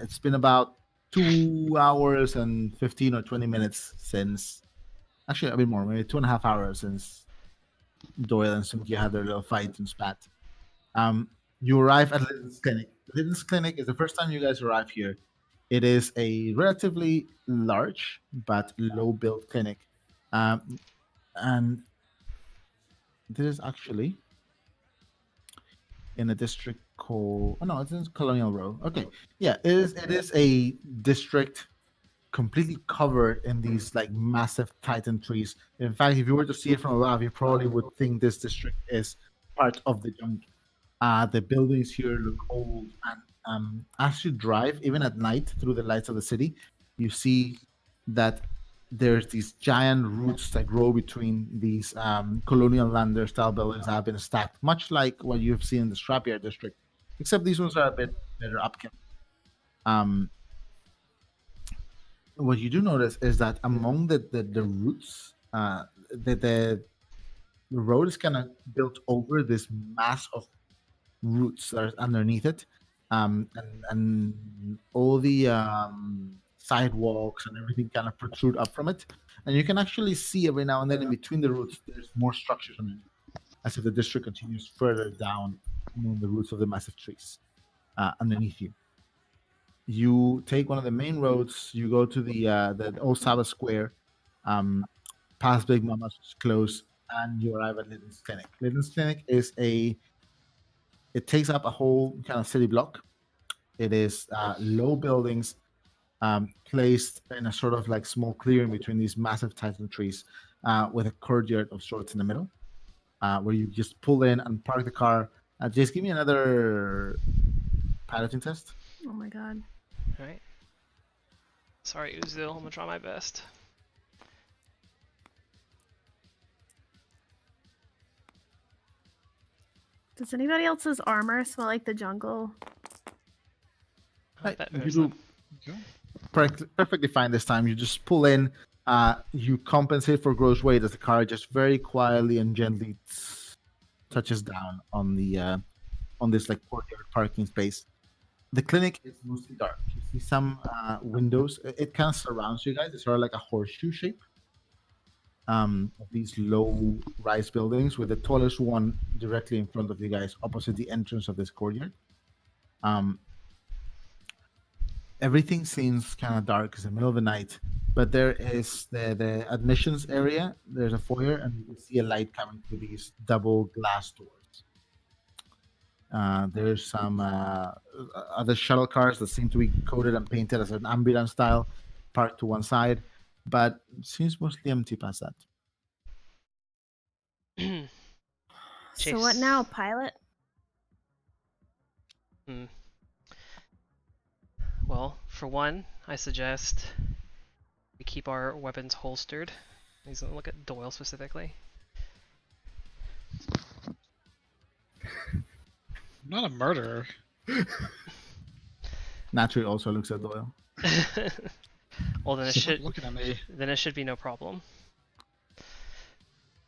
[SPEAKER 4] It's been about 2 hours and 15 or 20 minutes since, actually a bit more, maybe 2.5 hours since Doyle and Sunkhia had their little fight and spat. You arrive at Lytton's Clinic. Lytton's Clinic is the first time you guys arrive here. It is a relatively large but low-built clinic. And this is actually in a district called. Oh no, it's in Colonial Row. Okay, yeah, it is a district completely covered in these like massive titan trees. In fact, if you were to see it from above, you probably would think this district is part of the jungle. The buildings here look old, and as you drive, even at night, through the lights of the city, you see that there's these giant roots that grow between these colonial lander style buildings that have been stacked, much like what you've seen in the Scrapyard district, except these ones are a bit better upkept. Um, what you do notice is that among the roots, the road is kind of built over this mass of roots that are underneath it, and all the sidewalks and everything kind of protrude up from it, and you can actually see every now and then in between the roots there's more structures underneath, as if the district continues further down among the roots of the massive trees underneath you. You take one of the main roads. You go to the old Sabbath Square, um, past Big Mama's, which is close, and you arrive at Lytton's Clinic. Lytton's Clinic is a it takes up a whole kind of city block. It is low buildings placed in a sort of like small clearing between these massive titan trees, with a courtyard of sorts in the middle, where you just pull in and park the car. Just give me another piloting test.
[SPEAKER 1] Oh my god.
[SPEAKER 5] All right. Sorry, Uzil. I'm gonna try my best.
[SPEAKER 1] Does anybody else's armor smell like the jungle?
[SPEAKER 5] I bet
[SPEAKER 4] You
[SPEAKER 5] there's
[SPEAKER 4] do
[SPEAKER 5] some.
[SPEAKER 4] perfectly fine this time. You just pull in. You compensate for gross weight as the car just very quietly and gently touches down on this like courtyard parking space. The clinic is mostly dark. You see some windows. It kind of surrounds you guys. It's sort of like a horseshoe shape of these low-rise buildings, with the tallest one directly in front of you guys, opposite the entrance of this courtyard. Um, Everything seems kind of dark. It's the middle of the night, but there is the admissions area. There's a foyer, and you can see a light coming through these double glass doors. There's some other shuttle cars that seem to be coated and painted as an ambulance style, parked to one side, but it seems mostly empty past that.
[SPEAKER 1] So what
[SPEAKER 5] Chase.
[SPEAKER 1] now, pilot?
[SPEAKER 5] Hmm. Well, for one, I suggest we keep our weapons holstered. He's gonna look at Doyle specifically.
[SPEAKER 3] I'm not a murderer.
[SPEAKER 4] Naturally, also looks at Doyle.
[SPEAKER 5] Well, then it
[SPEAKER 3] Stop
[SPEAKER 5] should
[SPEAKER 3] looking at me.
[SPEAKER 5] be no problem.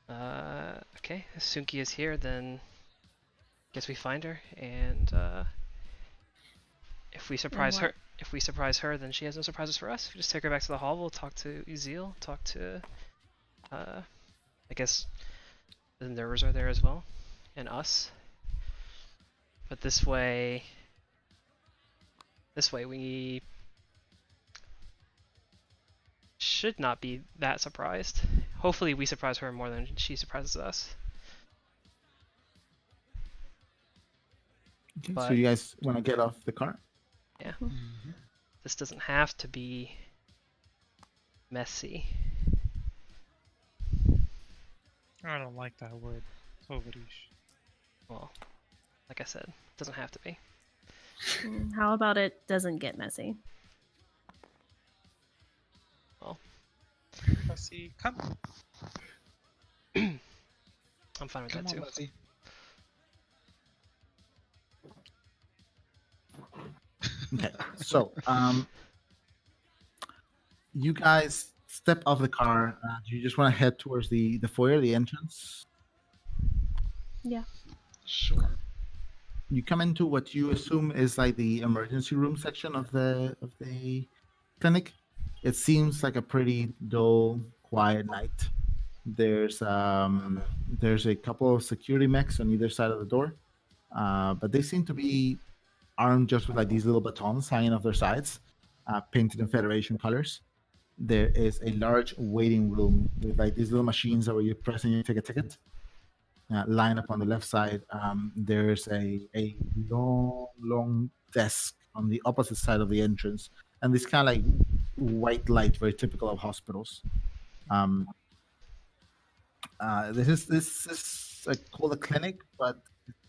[SPEAKER 5] Okay, if Sunkhia is here, then guess we find her, and if we surprise
[SPEAKER 1] what?
[SPEAKER 5] her, then she has no surprises for us. We just take her back to the hovel, talk to Uzil, talk to, I guess the nerves are there as well, and us. But this way we should not be that surprised. Hopefully we surprise her more than she surprises us.
[SPEAKER 4] Okay, so
[SPEAKER 5] But-
[SPEAKER 4] you guys want to get off the car?
[SPEAKER 5] Yeah.
[SPEAKER 3] Mm-hmm.
[SPEAKER 5] This doesn't have to be messy.
[SPEAKER 2] I don't like that word. Tovarish.
[SPEAKER 5] Well, like I said, it doesn't have to be.
[SPEAKER 1] How about it doesn't get messy?
[SPEAKER 2] I see. Come.
[SPEAKER 5] I'm fine with
[SPEAKER 3] Come
[SPEAKER 5] that
[SPEAKER 3] on,
[SPEAKER 5] too.
[SPEAKER 3] Lizzie.
[SPEAKER 4] Okay, so you guys step off the car. Do you just want to head towards the foyer, the entrance?
[SPEAKER 3] Sure.
[SPEAKER 4] You come into what you assume is like the emergency room section of the clinic. It seems like a pretty dull, quiet night. There's a couple of security mechs on either side of the door, but they seem to be armed just with like these little batons hanging off their sides, painted in Federation colors. There is a large waiting room with like these little machines that where you press and you take a ticket. line up on the left side. There's a long desk on the opposite side of the entrance, and this kind of like white light, very typical of hospitals. This is called a clinic, but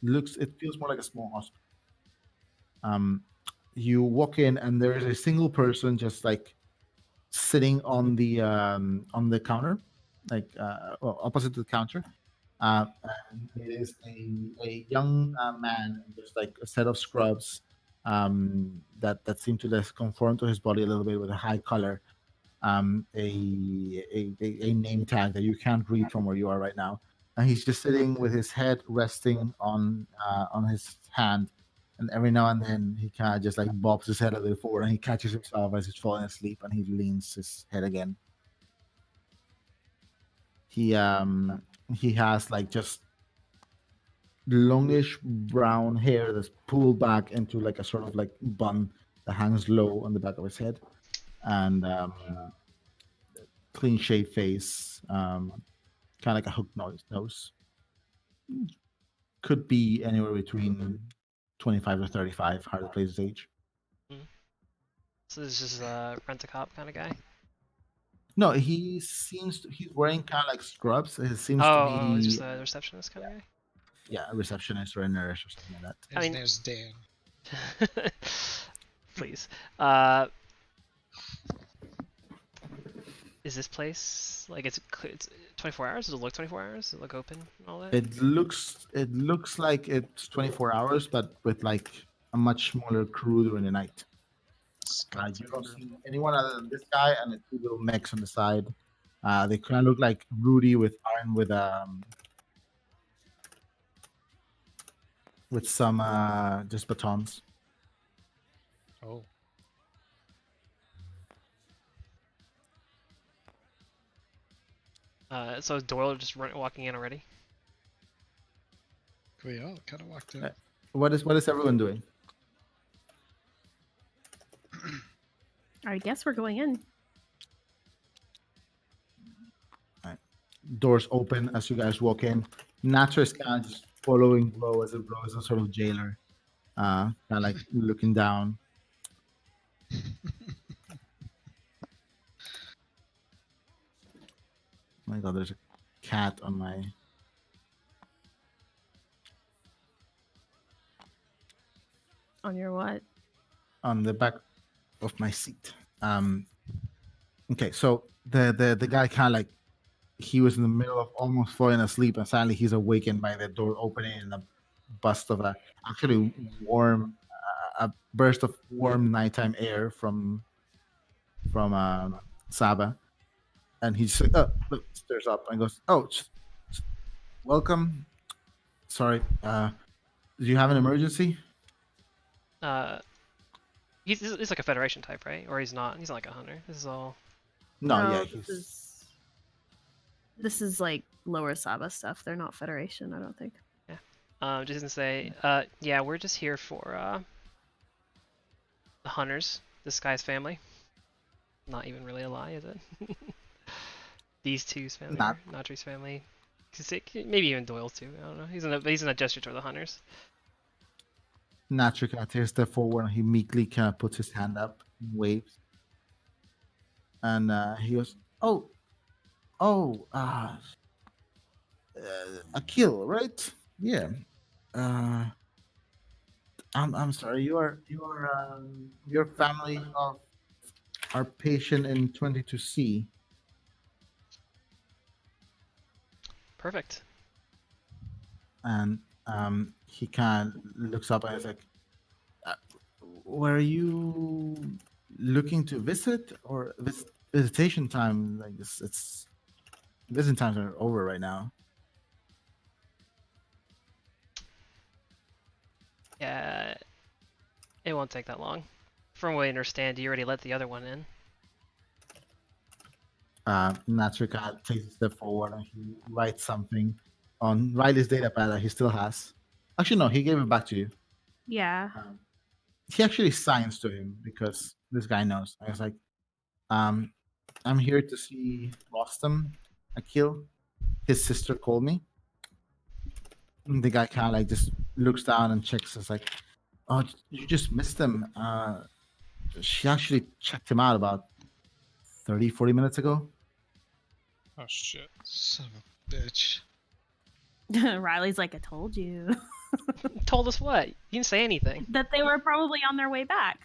[SPEAKER 4] it feels more like a small hospital. You walk in, and there is a single person just like sitting on the counter, like well, opposite to the counter. And it is a young man, just like a set of scrubs that seem to just conform to his body a little bit with a high color, a name tag that you can't read from where you are right now, and he's just sitting with his head resting on his hand, and every now and then he kind of just like bobs his head a little forward, and he catches himself as he's falling asleep, and he leans his head again. He has like just longish brown hair that's pulled back into like a sort of like bun that hangs low on the back of his head, and clean shaved face, kind of like a hook nose. Could be anywhere between 25 to 35, hard to place his age.
[SPEAKER 5] So this is just a rent-a-cop kind of guy?
[SPEAKER 4] No, he's wearing kind of like scrubs. It seems to
[SPEAKER 5] Oh, he's
[SPEAKER 4] be
[SPEAKER 5] just a receptionist kind of guy?
[SPEAKER 4] yeah, a receptionist or a nurse or something like that.
[SPEAKER 5] I
[SPEAKER 3] His
[SPEAKER 5] mean-
[SPEAKER 3] name's Dan.
[SPEAKER 5] Please. Is this place like it's 24 hours? Does it look 24 hours? Does it look open and all that?
[SPEAKER 4] It looks like it's 24 hours, but with like a much smaller crew during the night. You don't see anyone other than this guy and the two little mechs on the side. They kind of look like Rudy armed with some just batons.
[SPEAKER 3] Oh.
[SPEAKER 5] So is Doyle just walking in already?
[SPEAKER 3] We all kind of walked in.
[SPEAKER 4] What is everyone doing?
[SPEAKER 1] I guess we're going in.
[SPEAKER 4] Doors open as you guys walk in. Natra is kind of just following Blow as if Blow is a sort of jailer, kind of like looking down. Oh my God, there's a cat on
[SPEAKER 1] On your what?
[SPEAKER 4] the back of my seat. Okay, so the guy kind of like he was in the middle of almost falling asleep, and suddenly he's awakened by the door opening and a bust of a actually warm, a burst of warm nighttime air from Saba, and he's like, look, stirs up and goes, "Oh, welcome. Sorry, do you have an emergency?"
[SPEAKER 5] He's like a Federation type, right? Or he's not? He's not like a hunter. This is all.
[SPEAKER 4] No, yeah,
[SPEAKER 1] this is like lower Saba stuff. They're not Federation, I don't think.
[SPEAKER 5] Just gonna say, yeah, we're just here for the hunters. This guy's family. Not even really a lie, is it? These two's family, Natri's family, maybe even Doyle's too. I don't know. He's in a gesture toward the hunters.
[SPEAKER 4] Natri kind of takes a step forward, and he meekly kind of puts his hand up and waves. And he goes, "Oh, Akhil, right? Yeah. I'm sorry. Your family of our patient in 22C."
[SPEAKER 5] Perfect.
[SPEAKER 4] And he kind of looks up and is like, "Were you looking to visit, or visitation time? Like it's visiting times are over right now."
[SPEAKER 5] Yeah, it won't take that long. From what I understand, you already let the other one in.
[SPEAKER 4] Natrika takes a step forward and he writes something on Riley's data pad that he still has. Actually, no, he gave it back to you.
[SPEAKER 1] Yeah.
[SPEAKER 4] He actually signs to him because this guy knows. I was like, I'm here to see Rostam Akhil. His sister called me. And the guy kind of like just looks down and checks. It's like, oh, you just missed him. She actually checked him out about 30, 40 minutes ago.
[SPEAKER 2] Oh shit.
[SPEAKER 3] Son of a bitch.
[SPEAKER 1] Riley's like, I told you
[SPEAKER 5] Told us what? You didn't say anything.
[SPEAKER 1] that they were probably on their way back.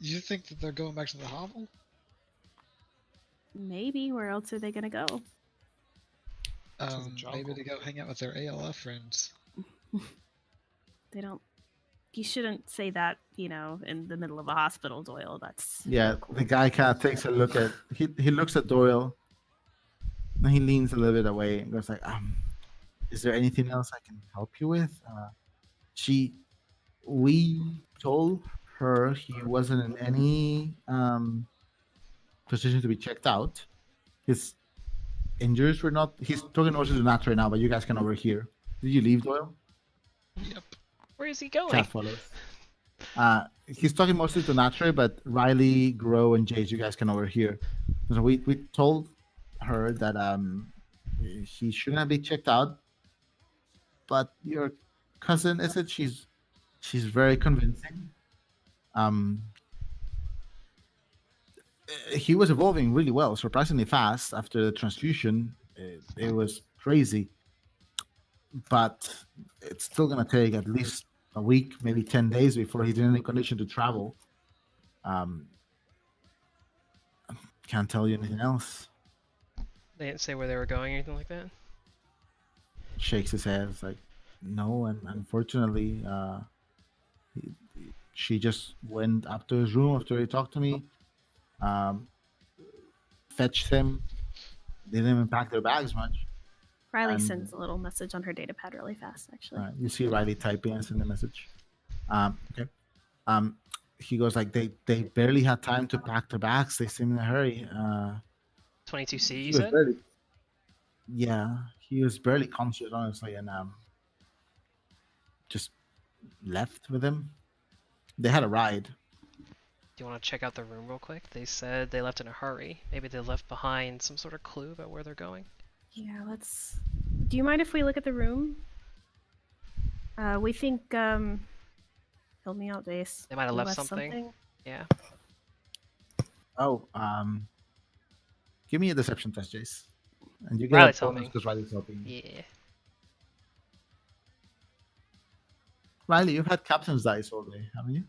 [SPEAKER 3] You think that they're going back to the hovel?
[SPEAKER 1] Maybe. Where else are they gonna go?
[SPEAKER 2] the
[SPEAKER 3] Maybe
[SPEAKER 2] jungle.
[SPEAKER 3] to go hang out with their ALF friends.
[SPEAKER 1] They don't. You shouldn't say that, in the middle of a hospital, Doyle. That's
[SPEAKER 4] Yeah, the guy kind of takes a look at. He looks at Doyle. And he leans a little bit away and goes like, is there anything else I can help you with? We told her he wasn't in any position to be checked out. His injuries were not. He's talking mostly to Nat right now, but you guys can overhear. Did you leave, Doyle?
[SPEAKER 3] Yep.
[SPEAKER 5] Where is he going?
[SPEAKER 4] Cat follows. He's talking mostly to Natre, but Riley, Grow, and Jace, you guys can overhear. So we told her that he shouldn't be checked out, but your cousin is it? She's very convincing. He was evolving really well, surprisingly fast after the transfusion. It was crazy, but it's still gonna take at least a week, maybe 10 days before he's in any condition to travel. Can't tell you anything else.
[SPEAKER 5] They didn't say where they were going or anything like that.
[SPEAKER 4] Shakes his head. It's like, no, and unfortunately, she just went up to his room after he talked to me, fetched him. They didn't even pack their bags much.
[SPEAKER 1] Riley
[SPEAKER 4] And-
[SPEAKER 1] sends a little message on her data pad really fast, actually.
[SPEAKER 4] You see Riley typing and send the message. Okay. He goes like, they barely had time to pack their bags. They seem in a hurry.
[SPEAKER 5] 22C,
[SPEAKER 4] He
[SPEAKER 5] you
[SPEAKER 4] was
[SPEAKER 5] said?
[SPEAKER 4] barely- yeah, he was barely conscious, honestly, and just left with him. They had a ride.
[SPEAKER 5] Do you want to check out the room real quick? They said they left in a hurry. Maybe they left behind some sort of clue about where they're going.
[SPEAKER 1] Yeah, let's. Do you mind if we look at the room? We think. Help me out, Jace.
[SPEAKER 5] They might have
[SPEAKER 1] We
[SPEAKER 5] left something. Yeah.
[SPEAKER 4] Oh, give me a deception test, Jace. And you get
[SPEAKER 5] Riley's
[SPEAKER 4] a bonus
[SPEAKER 5] helping.
[SPEAKER 4] because Riley's helping.
[SPEAKER 5] Yeah.
[SPEAKER 4] Riley, you've had captain's dice all day, haven't you?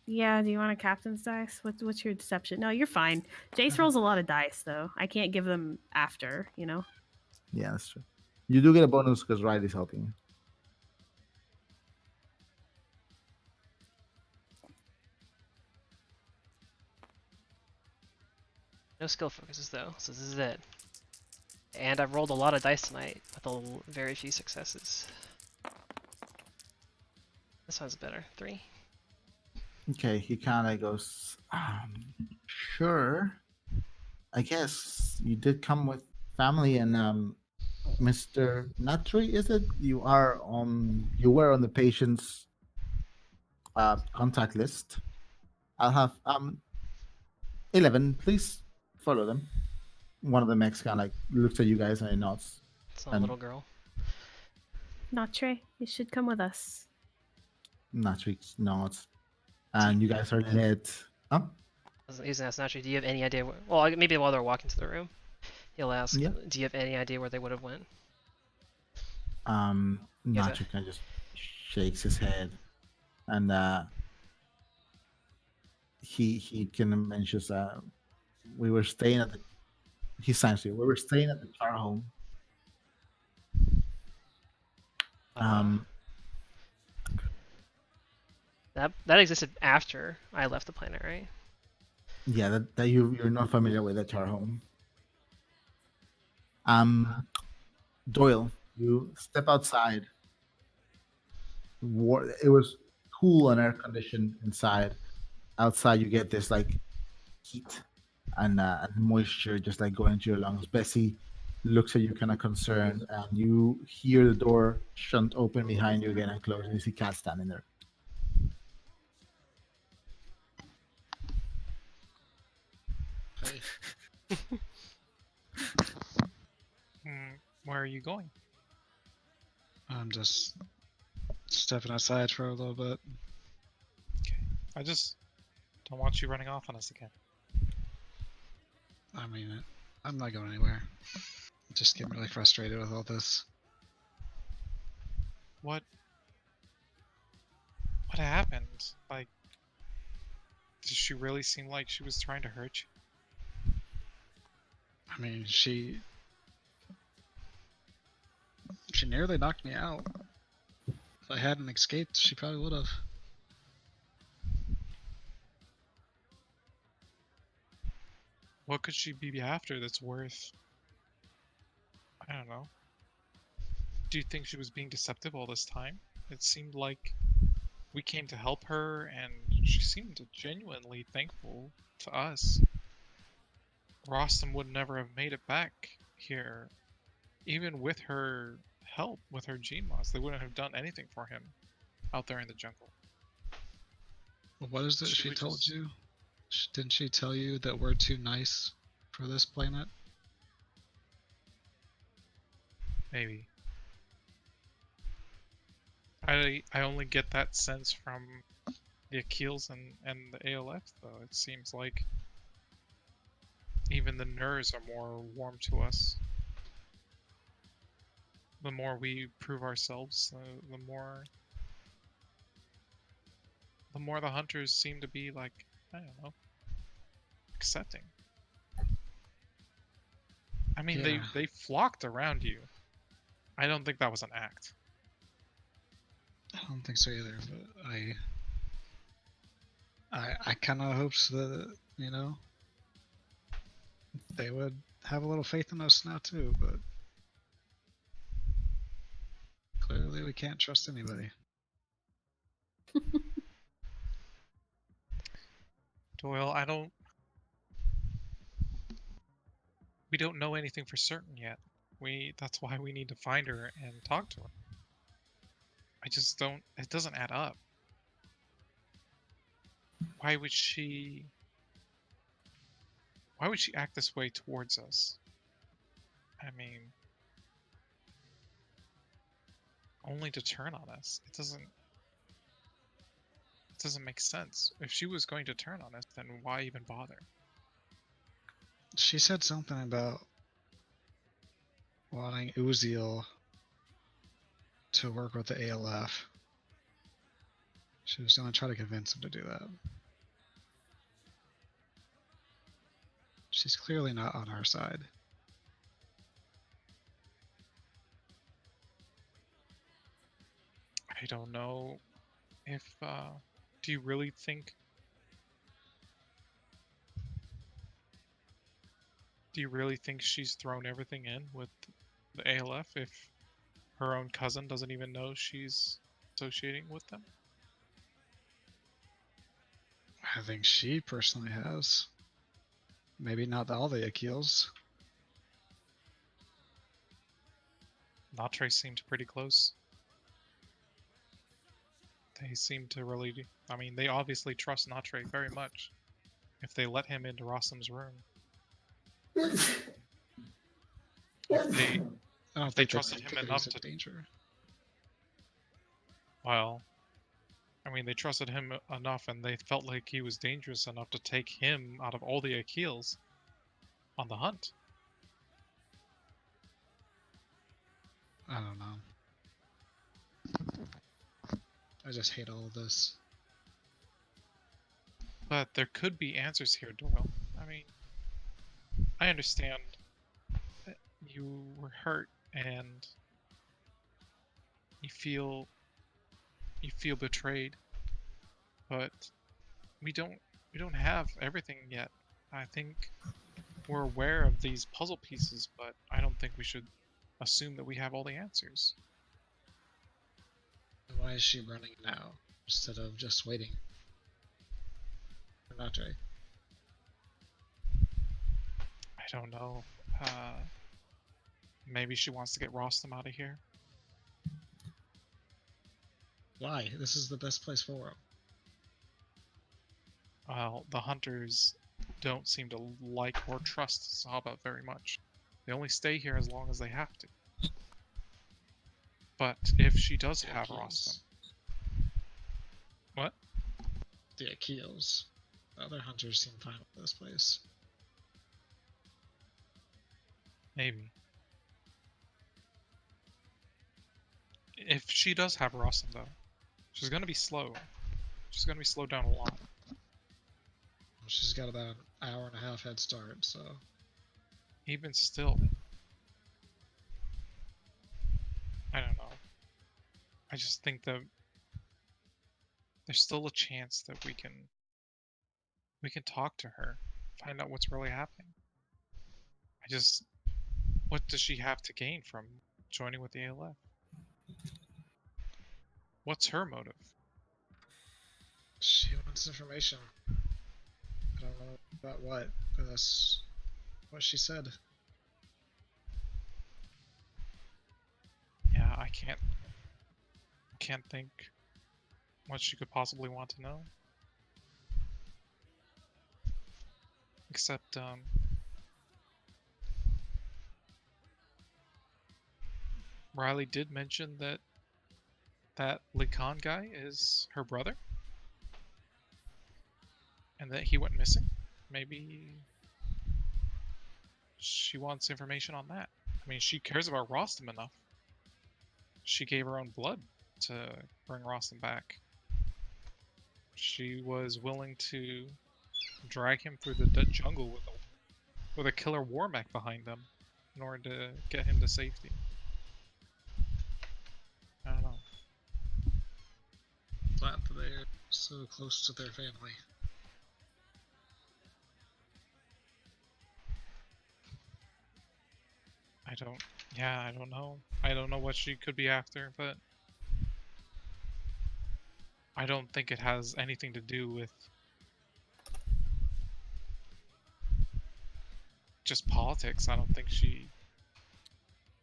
[SPEAKER 1] Yeah, do you want a captain's dice? What's your deception? No, you're fine. Jace rolls a lot of dice, though. I can't give them after,
[SPEAKER 4] Yeah, that's true. You do get a bonus because Riley's helping you.
[SPEAKER 5] No skill focuses though, so this is it. And I've rolled a lot of dice tonight with very few successes. This one's better. 3.
[SPEAKER 4] Okay, he kind of goes, sure. I guess you did come with family and Mr. Natri, is it? You were on the patient's contact list. I'll have 11, please follow them. One of the mechs kind of like looks at you guys and he nods.
[SPEAKER 5] It's not a little girl.
[SPEAKER 1] Not Trey. You should come with us.
[SPEAKER 4] Natri nods. And you guys are led. Huh?
[SPEAKER 5] He's gonna ask Nachi, do you have any idea where... Well, maybe while they're walking to the room, he'll ask,
[SPEAKER 4] Yeah.
[SPEAKER 5] do you have any idea where they would have went?
[SPEAKER 4] Natri kind of just shakes his head. And he kind of mentions we were staying at the... He signs to you. We were staying at the Char home.
[SPEAKER 5] That existed after I left the planet, right?
[SPEAKER 4] Yeah, that you're not familiar with the Char home. Doyle, you step outside. It was cool and air conditioned inside. Outside, you get this like heat and moisture just like going into your lungs. Bessie looks at you kind of concerned, and you hear the door shunt open behind you again and close, and you see Cat standing there.
[SPEAKER 3] Hey,
[SPEAKER 2] Where are you going?
[SPEAKER 3] I'm just stepping aside for a little bit.
[SPEAKER 2] Okay. I just don't want you running off on us again.
[SPEAKER 3] I mean, I'm not going anywhere. I'm just getting really frustrated with all this.
[SPEAKER 2] What happened? Like, did she really seem like she was trying to hurt you?
[SPEAKER 3] I mean, she nearly knocked me out. If I hadn't escaped, she probably would have.
[SPEAKER 2] What could she be after that's worth... I don't know. Do you think she was being deceptive all this time? It seemed like we came to help her, and she seemed genuinely thankful to us. Rostam would never have made it back here. Even with her help, with her GMOS, they wouldn't have done anything for him out there in the jungle.
[SPEAKER 3] Well, what is it she
[SPEAKER 2] would
[SPEAKER 3] told
[SPEAKER 2] just-
[SPEAKER 3] you? Didn't she tell you that we're too nice for this planet?
[SPEAKER 2] Maybe. I only get that sense from the Akhils and the ALF, though. It seems like even the Nurs are more warm to us. The more we prove ourselves, the more the hunters seem to be like, I don't know, accepting. I mean,
[SPEAKER 3] Yeah.
[SPEAKER 2] they flocked around you. I don't think that was an act.
[SPEAKER 3] I don't think so either, but I kind of hoped that, you know, they would have a little faith in us now too, but clearly we can't trust anybody.
[SPEAKER 2] Doyle, we don't know anything for certain yet. That's why we need to find her and talk to her. I just don't, it doesn't add up. Why would she act this way towards us? I mean, only to turn on us. It doesn't make sense. If she was going to turn on us, then why even bother?
[SPEAKER 3] She said something about wanting Uziel to work with the ALF. She was going to try to convince him to do that. She's clearly not on our side.
[SPEAKER 2] I don't know if, do you really think she's thrown everything in with the ALF if her own cousin doesn't even know she's associating with them?
[SPEAKER 3] I think she personally has. Maybe not all the Akhils.
[SPEAKER 2] Natre seemed pretty close. They seem to really, I mean, they obviously trust Natre very much if they let him into Rostam's room. If
[SPEAKER 3] I don't
[SPEAKER 2] they
[SPEAKER 3] think
[SPEAKER 2] trusted him enough
[SPEAKER 3] he's in
[SPEAKER 2] to-
[SPEAKER 3] danger.
[SPEAKER 2] Well, I mean, they trusted him enough and they felt like he was dangerous enough to take him out of all the Akhils on the hunt.
[SPEAKER 3] I don't know. I just hate all of this.
[SPEAKER 2] But there could be answers here, Doyle. I mean, I understand that you were hurt and you feel betrayed, but we don't have everything yet. I think we're aware of these puzzle pieces, but I don't think we should assume that we have all the answers.
[SPEAKER 3] Why is she running now instead of just waiting? Or not, right?
[SPEAKER 2] I don't know. Maybe she wants to get Rostam out of here.
[SPEAKER 3] Why? This is the best place for him.
[SPEAKER 2] Well, the hunters don't seem to like or trust Saba very much. They only stay here as long as they have to. But if she does
[SPEAKER 3] The
[SPEAKER 2] have
[SPEAKER 3] Akhils.
[SPEAKER 2] Rostam, what?
[SPEAKER 3] The Akhils. The other hunters seem fine with this place.
[SPEAKER 2] Maybe. If she does have Rostam, though, she's gonna be slow. She's gonna be slowed down a lot.
[SPEAKER 3] She's got about an hour and a half head start, so
[SPEAKER 2] Even still, I don't know. I just think that there's still a chance that we can talk to her, find out what's really happening. What does she have to gain from joining with the ALF? What's her motive?
[SPEAKER 3] she wants information. I don't know about what, but that's what she said.
[SPEAKER 2] Yeah, I can't think what she could possibly want to know. Except, Riley did mention that Likan guy is her brother, and that he went missing. Maybe she wants information on that. I mean, she cares about Rostam enough. She gave her own blood to bring Rostam back. She was willing to drag him through the jungle with a killer war mech behind them in order to get him to safety. I don't know.
[SPEAKER 3] Glad that they're so close to their family.
[SPEAKER 2] I don't know. I don't know what she could be after, but I don't think it has anything to do with just politics. I don't think she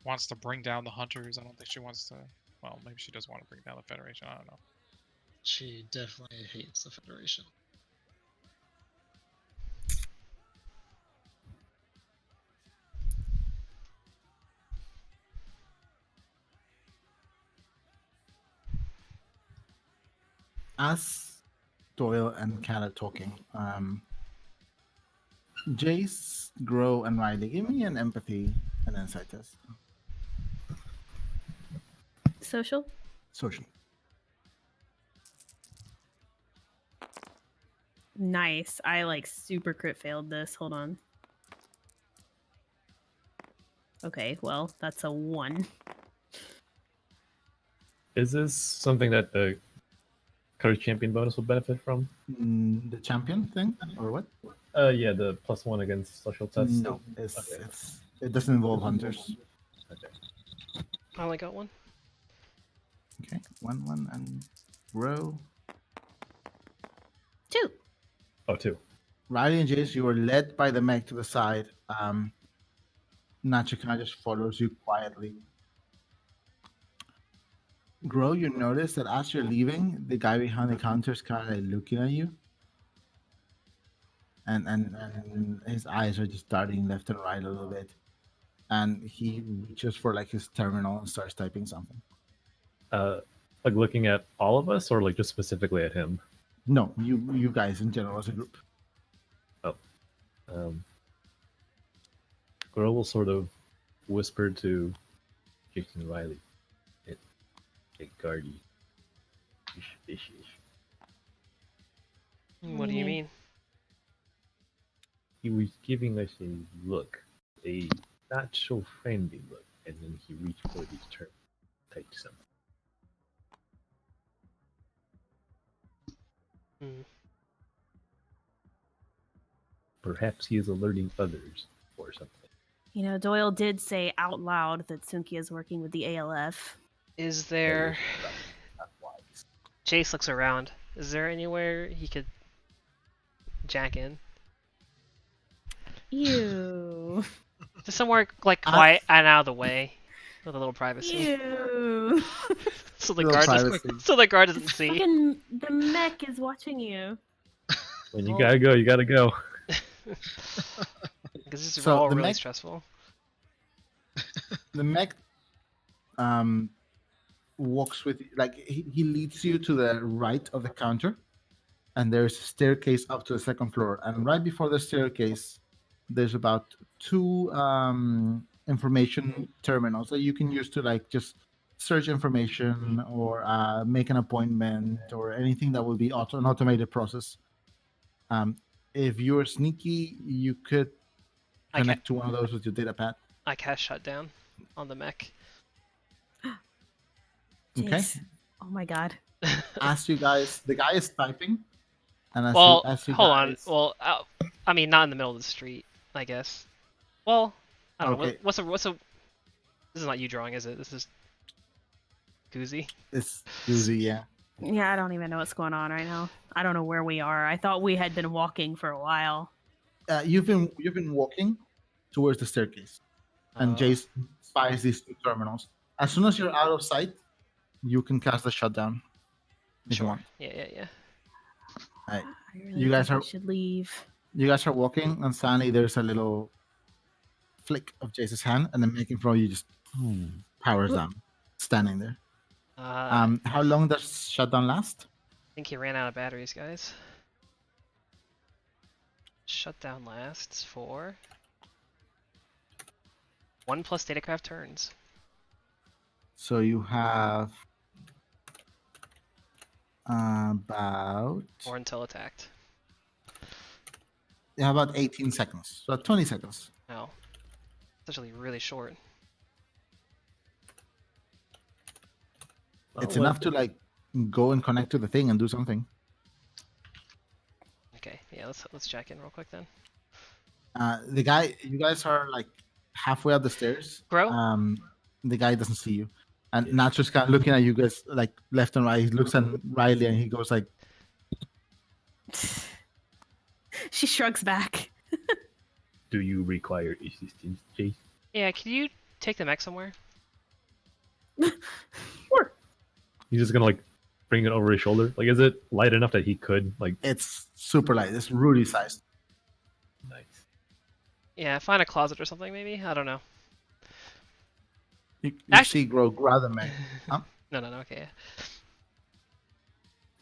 [SPEAKER 2] wants to bring down the hunters. I don't think she wants to. Well, maybe she does want to bring down the Federation. I don't know.
[SPEAKER 3] She definitely hates the Federation.
[SPEAKER 4] As Doyle and Kat are talking, Jace, Grow, and Riley, give me an empathy and insight test.
[SPEAKER 1] Social?
[SPEAKER 4] Social.
[SPEAKER 1] Nice. I like super crit failed this. Hold on. Okay, well, that's a 1.
[SPEAKER 6] Is this something that the Courage Champion bonus will benefit from?
[SPEAKER 4] The champion thing, or what?
[SPEAKER 6] Yeah, the +1 against social tests.
[SPEAKER 4] No,
[SPEAKER 6] Okay.
[SPEAKER 4] it doesn't involve hunters.
[SPEAKER 6] Okay.
[SPEAKER 5] I only got 1.
[SPEAKER 4] Okay, 1, and Grow.
[SPEAKER 1] 2.
[SPEAKER 6] Oh, 2.
[SPEAKER 4] Riley and Jace, you were led by the mech to the side. Nacho kind of just follows you quietly. Grow, you notice that as you're leaving, the guy behind the counter is kind of looking at you. And his eyes are just darting left and right a little bit. And he reaches for like his terminal and starts typing something.
[SPEAKER 6] Like looking at all of us, or like just specifically at him?
[SPEAKER 4] No, you guys in general as a group.
[SPEAKER 6] Girl will sort of whisper to Jason Riley, "It Guardy, ish.
[SPEAKER 5] What do you mean?
[SPEAKER 6] He was giving us a look, a not so friendly look, and then he reached for his turn, typed something.
[SPEAKER 5] Hmm.
[SPEAKER 6] Perhaps he is alerting others or something.
[SPEAKER 1] You know, Doyle did say out loud that Sunkhia is working with the ALF.
[SPEAKER 5] Is there...
[SPEAKER 6] Not wise.
[SPEAKER 5] Chase looks around. Is there anywhere he could jack in?
[SPEAKER 1] Ew.
[SPEAKER 5] Just somewhere like quiet and out of the way, with a little privacy,
[SPEAKER 1] Ew.
[SPEAKER 5] so the
[SPEAKER 4] Little
[SPEAKER 5] guard
[SPEAKER 4] privacy.
[SPEAKER 5] so the guard doesn't see.
[SPEAKER 1] Fucking the mech is watching you.
[SPEAKER 6] When you
[SPEAKER 5] Well-
[SPEAKER 6] gotta go, you gotta go.
[SPEAKER 5] Because this is
[SPEAKER 4] So
[SPEAKER 5] all
[SPEAKER 4] the
[SPEAKER 5] really
[SPEAKER 4] mech-
[SPEAKER 5] stressful.
[SPEAKER 4] The mech walks with like he leads you to the right of the counter, and there's a staircase up to the second floor. And right before the staircase, there's about two information terminals that you can use to like just search information or make an appointment or anything that will be an automated process. If you're sneaky, you could
[SPEAKER 5] I ca-
[SPEAKER 4] connect to one of those with your data pad.
[SPEAKER 5] I cast shutdown on the mech.
[SPEAKER 4] Okay.
[SPEAKER 1] Jeez. Oh my god.
[SPEAKER 4] As you guys, the guy is typing, and
[SPEAKER 5] Well,
[SPEAKER 4] as you
[SPEAKER 5] hold on.
[SPEAKER 4] guys,
[SPEAKER 5] Well, I mean, not in the middle of the street, I guess. Well, I don't know.
[SPEAKER 4] Okay.
[SPEAKER 5] What's a? This is not you drawing, is it? This is Goozy.
[SPEAKER 4] it's Uzi, yeah.
[SPEAKER 1] Yeah, I don't even know what's going on right now. I don't know where we are. I thought we had been walking for a while.
[SPEAKER 4] You've been walking towards the staircase, and Jace spies these two terminals. As soon as you're out of sight, you can cast the shutdown. If you want.
[SPEAKER 5] Yeah.
[SPEAKER 4] Right.
[SPEAKER 1] I really
[SPEAKER 4] You guys
[SPEAKER 1] think
[SPEAKER 4] are-
[SPEAKER 1] we should leave.
[SPEAKER 4] You guys are walking, and suddenly there's a little flick of Jace's hand, and the mech in front of you just powers down, standing there.
[SPEAKER 5] I
[SPEAKER 4] How long does shutdown last?
[SPEAKER 5] think he ran out of batteries, guys. Shutdown lasts for 1 plus datacraft turns.
[SPEAKER 4] So you have about
[SPEAKER 5] Or until attacked.
[SPEAKER 4] 18 seconds. So 20 seconds.
[SPEAKER 5] No. It's actually really short.
[SPEAKER 4] It's enough to like go and connect to the thing and do something.
[SPEAKER 5] Okay, yeah, let's check in real quick then.
[SPEAKER 4] You guys are like halfway up the stairs.
[SPEAKER 5] Grow?
[SPEAKER 4] The guy doesn't see you, and Nacho's kind of looking at you guys like left and right. He looks at Riley and he goes like,
[SPEAKER 1] She shrugs back.
[SPEAKER 6] Do you require assistance, Jace?
[SPEAKER 5] Yeah, can you take the mech somewhere?
[SPEAKER 6] He's just gonna like bring it over his shoulder. Like, is it light enough that he could like?
[SPEAKER 4] "It's super light. It's Rudy sized."
[SPEAKER 6] Nice.
[SPEAKER 5] Yeah, find a closet or something maybe? I don't know.
[SPEAKER 4] You
[SPEAKER 5] Actually-
[SPEAKER 4] see, Grow grab the mech.
[SPEAKER 5] No, okay.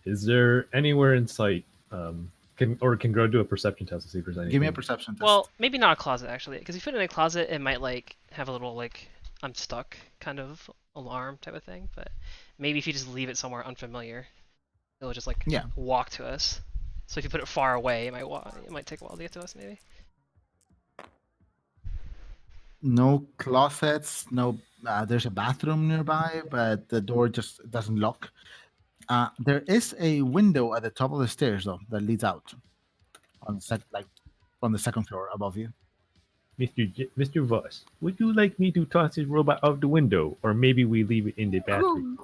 [SPEAKER 6] Is there anywhere in sight? Can Grow do a perception test to see if there's anything?
[SPEAKER 4] Give me a perception test.
[SPEAKER 5] Well, maybe not a closet actually, because if you put it in a closet, it might like have a little like I'm stuck kind of alarm type of thing. But maybe if you just leave it somewhere unfamiliar, it'll just like
[SPEAKER 4] Yeah.
[SPEAKER 5] walk to us. So if you put it far away, it might take a while to get to us maybe.
[SPEAKER 4] No closets. No. There's a bathroom nearby, but the door just doesn't lock. There is a window at the top of the stairs though that leads out on the second floor above you.
[SPEAKER 6] Mr. Voss, would you like me to toss this robot out the window, or maybe we leave it in the bathroom?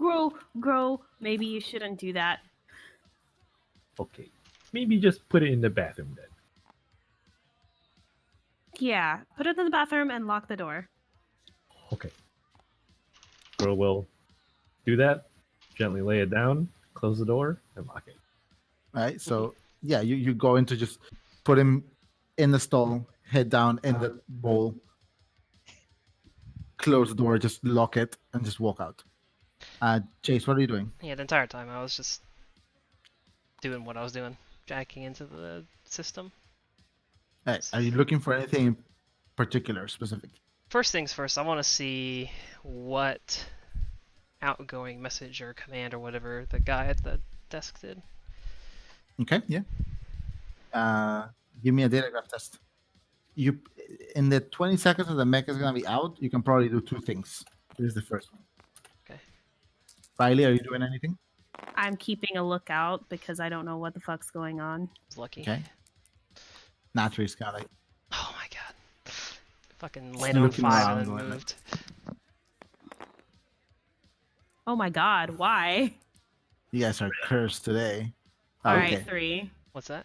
[SPEAKER 1] Grow. Maybe you shouldn't do that.
[SPEAKER 6] Okay, maybe just put it in the bathroom then.
[SPEAKER 1] Yeah, put it in the bathroom and lock the door.
[SPEAKER 6] Okay. Grow will do that. Gently lay it down, close the door, and lock it.
[SPEAKER 4] Right. So yeah, you go into just put him in the stall, head down in the bowl, close the door, just lock it, and just walk out. Chase, what are you doing?
[SPEAKER 5] Yeah, the entire time I was just doing what I was doing, jacking into the system.
[SPEAKER 4] Right. Are you looking for anything in particular, specific?
[SPEAKER 5] First things first, I want to see what outgoing message or command or whatever the guy at the desk did.
[SPEAKER 4] Okay. Yeah. Give me a data graph test. You in the 20 seconds that the mech is gonna be out, you can probably do two things. This is the first one.
[SPEAKER 5] Okay.
[SPEAKER 4] Riley, are you doing anything?
[SPEAKER 1] I'm keeping a lookout because I don't know what the fuck's going on.
[SPEAKER 5] I was lucky.
[SPEAKER 4] Okay. Natri's kind of like,
[SPEAKER 5] Oh my god. Fucking landed on
[SPEAKER 4] looking
[SPEAKER 5] 5
[SPEAKER 4] around
[SPEAKER 5] and then
[SPEAKER 4] going like-
[SPEAKER 5] moved.
[SPEAKER 1] Oh my god, why?
[SPEAKER 4] you guys are cursed today.
[SPEAKER 1] All
[SPEAKER 4] Okay.
[SPEAKER 1] right, 3.
[SPEAKER 5] What's that?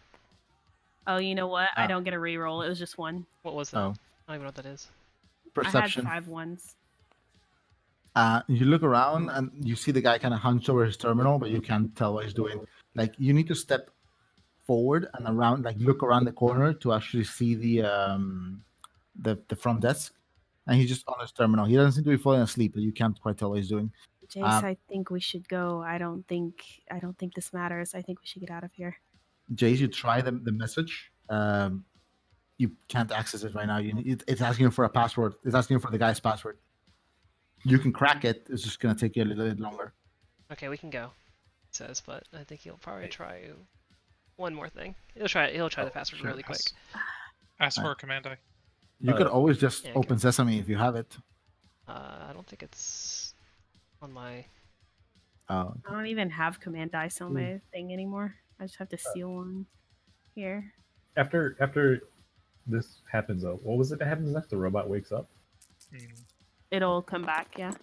[SPEAKER 1] Oh, you know what? I
[SPEAKER 4] Ah.
[SPEAKER 1] don't get a reroll. It was just 1.
[SPEAKER 5] What was that?
[SPEAKER 4] Oh,
[SPEAKER 5] I don't even know what that is.
[SPEAKER 4] perception.
[SPEAKER 1] I had 5 ones.
[SPEAKER 4] You look around and you see the guy kind of hunched over his terminal, but you can't tell what he's doing. Like you need to step forward and around, like look around the corner to actually see the front desk. And he's just on his terminal. He doesn't seem to be falling asleep, but you can't quite tell what he's doing.
[SPEAKER 1] Jace, I think we should go. I don't think this matters. I think we should get out of here.
[SPEAKER 4] Jace, you try the message. You can't access it right now. It's asking you for a password. It's asking you for the guy's password. You can crack it. It's just gonna take you a little bit longer.
[SPEAKER 5] Okay, we can go. It says, but I think he'll probably try one more thing. He'll try the password
[SPEAKER 4] sure.
[SPEAKER 5] really quick.
[SPEAKER 2] Ask for a command eye.
[SPEAKER 4] You could always just
[SPEAKER 5] yeah,
[SPEAKER 4] open Sesame if you have it.
[SPEAKER 5] I don't think it's on my.
[SPEAKER 4] Oh,
[SPEAKER 1] I don't even have command dice on my thing anymore. I just have to seal one here.
[SPEAKER 6] After this happens, though, what was it that happens next? The robot wakes up.
[SPEAKER 1] It'll come back, yeah.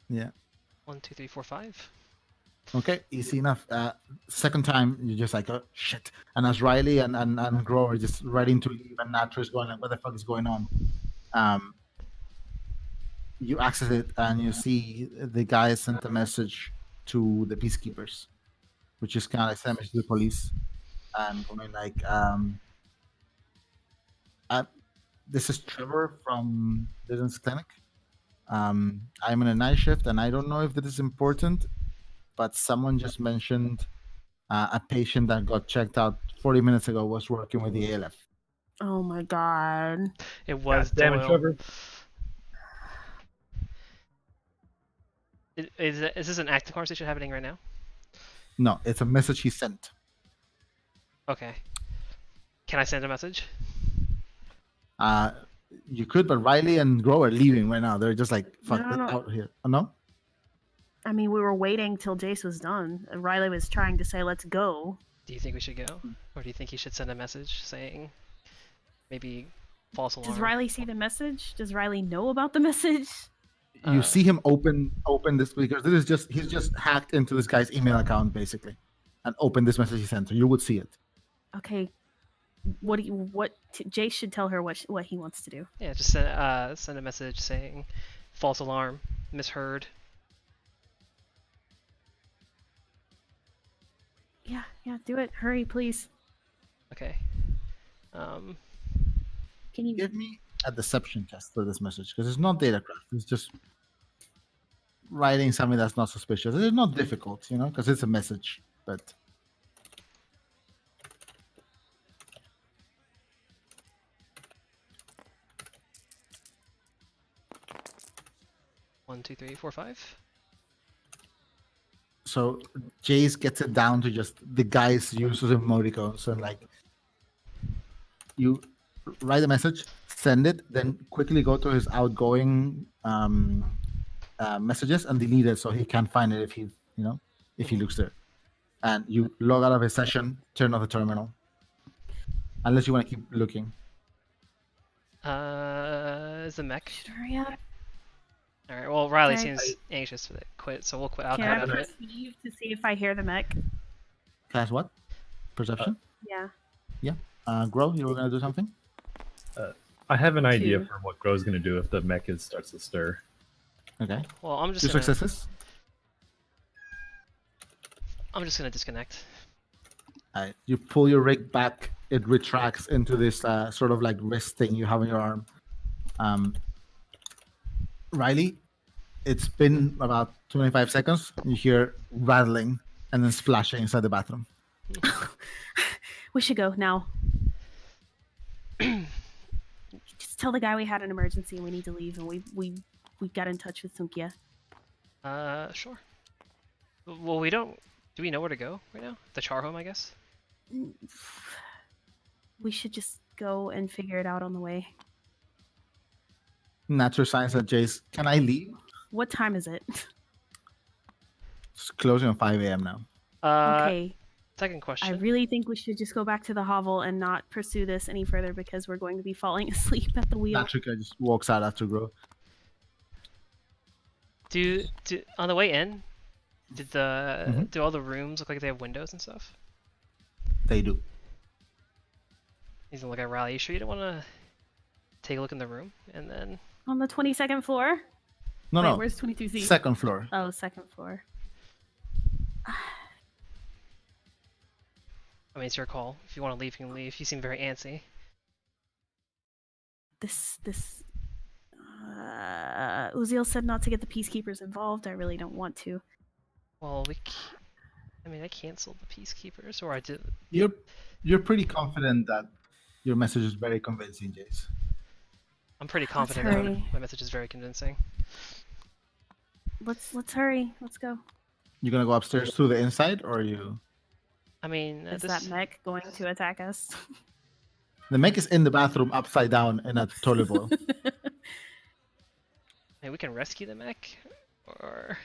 [SPEAKER 4] yeah.
[SPEAKER 5] 1, 2, 3, 4, 5.
[SPEAKER 4] Okay, easy enough. Second time, you're just like, oh, shit. And as Riley and Grover are just ready to leave, and Natra is going like, what the fuck is going on? You access it, and you see the guy sent a message to the peacekeepers, which is kind of like sent a message to the police, and going like, this is Trevor from Business Clinic. I'm in a night shift, and I don't know if this is important, but someone just mentioned a patient that got checked out 40 minutes ago was working with the ALF.
[SPEAKER 1] Oh my god.
[SPEAKER 5] It was
[SPEAKER 6] Damn it,
[SPEAKER 5] Doyle.
[SPEAKER 6] Trevor.
[SPEAKER 5] Is this an active conversation happening right now?
[SPEAKER 4] No, it's a message he sent.
[SPEAKER 5] Okay. Can I send a message?
[SPEAKER 4] You could, but Riley and Grow are leaving right now. They're just like, fuck
[SPEAKER 1] No,
[SPEAKER 4] it,
[SPEAKER 1] no.
[SPEAKER 4] out here. Oh, no?
[SPEAKER 1] I mean, we were waiting till Jace was done. Riley was trying to say, let's go.
[SPEAKER 5] Do you think we should go? Or do you think he should send a message saying maybe false alarm?
[SPEAKER 1] Does Riley see the message? Does Riley know about the message?
[SPEAKER 4] You see him open this, because this is just, he's just hacked into this guy's email account basically, and open this message he sent. So you would see it.
[SPEAKER 1] Okay. Jace should tell her what he wants to do.
[SPEAKER 5] Yeah, just send a message saying false alarm, misheard.
[SPEAKER 1] Yeah, do it. Hurry, please.
[SPEAKER 5] Okay.
[SPEAKER 1] Can you
[SPEAKER 4] Give me a deception test for this message, because it's not datacraft. It's just writing something that's not suspicious. It's not difficult, because it's a message. But
[SPEAKER 5] 1, 2, 3, 4, 5.
[SPEAKER 4] so Jace gets it down to just the guy's use of emoticons, and like you write a message, send it, then quickly go to his outgoing messages and delete it so he can't find it if he looks there. And you log out of his session, turn off the terminal, unless you want to keep looking.
[SPEAKER 5] Is the mech?
[SPEAKER 1] should hurry up?
[SPEAKER 5] All right. Well, Riley
[SPEAKER 1] Okay.
[SPEAKER 5] seems anxious to quit, so we'll quit. I'll
[SPEAKER 1] Can
[SPEAKER 5] quit
[SPEAKER 1] I
[SPEAKER 5] out of it.
[SPEAKER 1] perceive to see if I hear the mech?
[SPEAKER 4] Class what? Perception?
[SPEAKER 1] Yeah.
[SPEAKER 4] Grow, you were gonna do something?
[SPEAKER 6] I have an idea
[SPEAKER 1] 2.
[SPEAKER 6] for what Grow's gonna do if the mech starts to stir.
[SPEAKER 4] Okay.
[SPEAKER 5] Well, I'm just
[SPEAKER 4] Two
[SPEAKER 5] gonna
[SPEAKER 4] successes.
[SPEAKER 5] disconnect.
[SPEAKER 4] Alright. You pull your rig back, it retracts into this sort of like wrist thing you have on your arm. Riley, it's been about 25 seconds. You hear rattling and then splashing inside the bathroom.
[SPEAKER 1] We should go now. Just tell the guy we had an emergency and we need to leave, and we got in touch with Sunkhia.
[SPEAKER 5] Sure. Well, we don't. Do we know where to go right now? The char home, I guess.
[SPEAKER 1] We should just go and figure it out on the way.
[SPEAKER 4] Natural science at Jace. Can I leave?
[SPEAKER 1] What time is it?
[SPEAKER 4] It's closing at 5 a.m. now.
[SPEAKER 1] Okay.
[SPEAKER 5] Second
[SPEAKER 1] I
[SPEAKER 5] question.
[SPEAKER 1] really think we should just go back to the hovel and not pursue this any further because we're going to be falling asleep at the wheel.
[SPEAKER 4] Natrika just walks out after Grow.
[SPEAKER 5] Do on the way in, did the
[SPEAKER 4] Mhm.
[SPEAKER 5] do all the rooms look like they have windows and stuff?
[SPEAKER 4] They do.
[SPEAKER 5] He's gonna look at Riley. You sure you don't want to take a look in the room and then?
[SPEAKER 1] On the 22nd floor?
[SPEAKER 4] No,
[SPEAKER 1] Wait,
[SPEAKER 4] no.
[SPEAKER 1] where's 22C?
[SPEAKER 4] Second floor.
[SPEAKER 1] Oh, second floor.
[SPEAKER 5] I mean, it's your call. If you want to leave, you can leave. You seem very antsy.
[SPEAKER 1] This Uziel said not to get the peacekeepers involved. I really don't want to.
[SPEAKER 5] Well, I canceled the peacekeepers, or I did.
[SPEAKER 4] You're pretty confident that your message is very convincing, Jace.
[SPEAKER 5] I'm pretty
[SPEAKER 1] Let's
[SPEAKER 5] confident that
[SPEAKER 1] hurry.
[SPEAKER 5] my message is very convincing.
[SPEAKER 1] Let's hurry. Let's go.
[SPEAKER 4] You're gonna go upstairs through the inside, or you?
[SPEAKER 5] I mean,
[SPEAKER 1] Is
[SPEAKER 5] this.
[SPEAKER 1] that mech going to attack us?
[SPEAKER 4] The mech is in the bathroom, upside down in a toilet bowl.
[SPEAKER 5] Hey, we can rescue the mech, or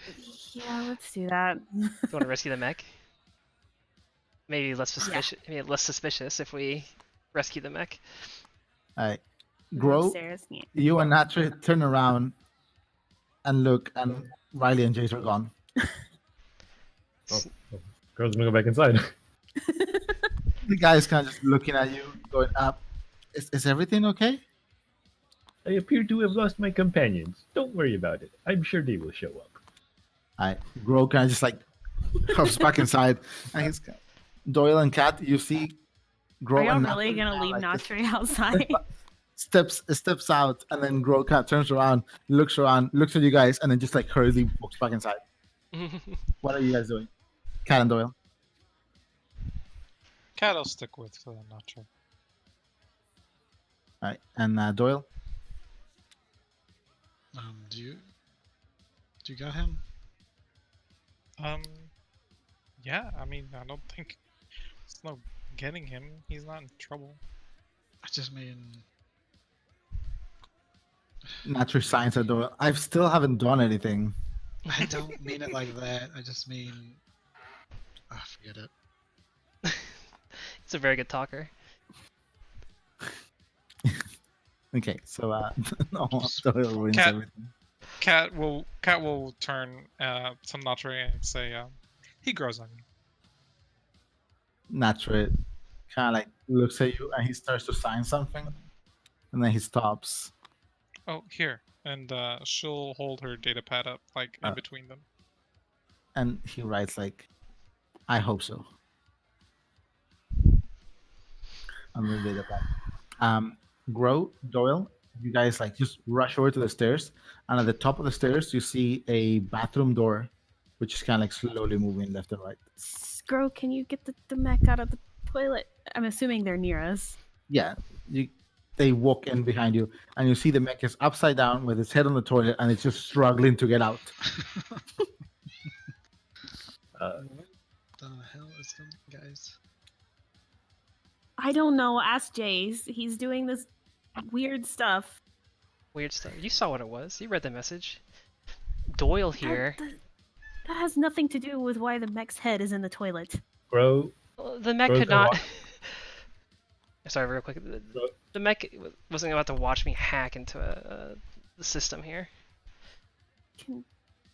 [SPEAKER 1] Yeah, let's do that.
[SPEAKER 5] you want to rescue the mech? Maybe less suspicious. Maybe less suspicious if we rescue the mech.
[SPEAKER 4] All right,
[SPEAKER 1] Go
[SPEAKER 4] Grow.
[SPEAKER 1] upstairs. Yeah.
[SPEAKER 4] You and Natra turn around and look, and Riley and Jace are gone.
[SPEAKER 6] Girl's gonna go back inside.
[SPEAKER 4] The guy's kind of just looking at you, going up. Is everything okay?
[SPEAKER 6] I appear to have lost my companions. Don't worry about it. I'm sure they will show up.
[SPEAKER 4] All right, Grow kind of just like huffs back inside. And he's, Doyle and Kat, you see Grow
[SPEAKER 1] Are y'all
[SPEAKER 4] and
[SPEAKER 1] really
[SPEAKER 4] Natra
[SPEAKER 1] gonna leave
[SPEAKER 4] like this.
[SPEAKER 1] Natre outside?
[SPEAKER 4] steps out, and then Grow Cat turns around, looks at you guys, and then just like hurriedly walks back inside. What are you guys doing? Cat and Doyle.
[SPEAKER 2] Cat, I'll stick with Nacho.
[SPEAKER 4] All right, and Doyle.
[SPEAKER 3] Do you got him?
[SPEAKER 2] Yeah, I mean, I don't think it's no getting him. He's not in trouble.
[SPEAKER 3] I just mean,
[SPEAKER 4] Natural science at Doyle. I still haven't done anything.
[SPEAKER 3] I don't mean it like that. I just mean, forget it.
[SPEAKER 5] It's a very good talker.
[SPEAKER 4] Okay, so no, Doyle ruins
[SPEAKER 2] Cat-
[SPEAKER 4] everything.
[SPEAKER 2] Cat will turn to Natre and say, he grows on you.
[SPEAKER 4] Natural kind of like looks at you, and he starts to sign something, and then he stops.
[SPEAKER 2] Oh, here. And she'll hold her data pad up, like, in between them.
[SPEAKER 4] And he writes like, "I hope so." On the data pad. Grow, Doyle, you guys like just rush over to the stairs, and at the top of the stairs you see a bathroom door, which is kind of like slowly moving left and right.
[SPEAKER 1] Scro, can you get the mech out of the toilet? I'm assuming they're near us.
[SPEAKER 4] Yeah, they walk in behind you, and you see the mech is upside down with its head on the toilet, and it's just struggling to get out.
[SPEAKER 3] What the hell is going on, guys?
[SPEAKER 1] I don't know. Ask Jace. He's doing this weird stuff.
[SPEAKER 5] Weird stuff. You saw what it was. You read the message. Doyle here.
[SPEAKER 1] That has nothing to do with why the mech's head is in the toilet.
[SPEAKER 6] Bro,
[SPEAKER 5] The mech
[SPEAKER 6] Bro's
[SPEAKER 5] could
[SPEAKER 6] gonna
[SPEAKER 5] not. Sorry, real quick. The mech wasn't about to watch me hack into the system here.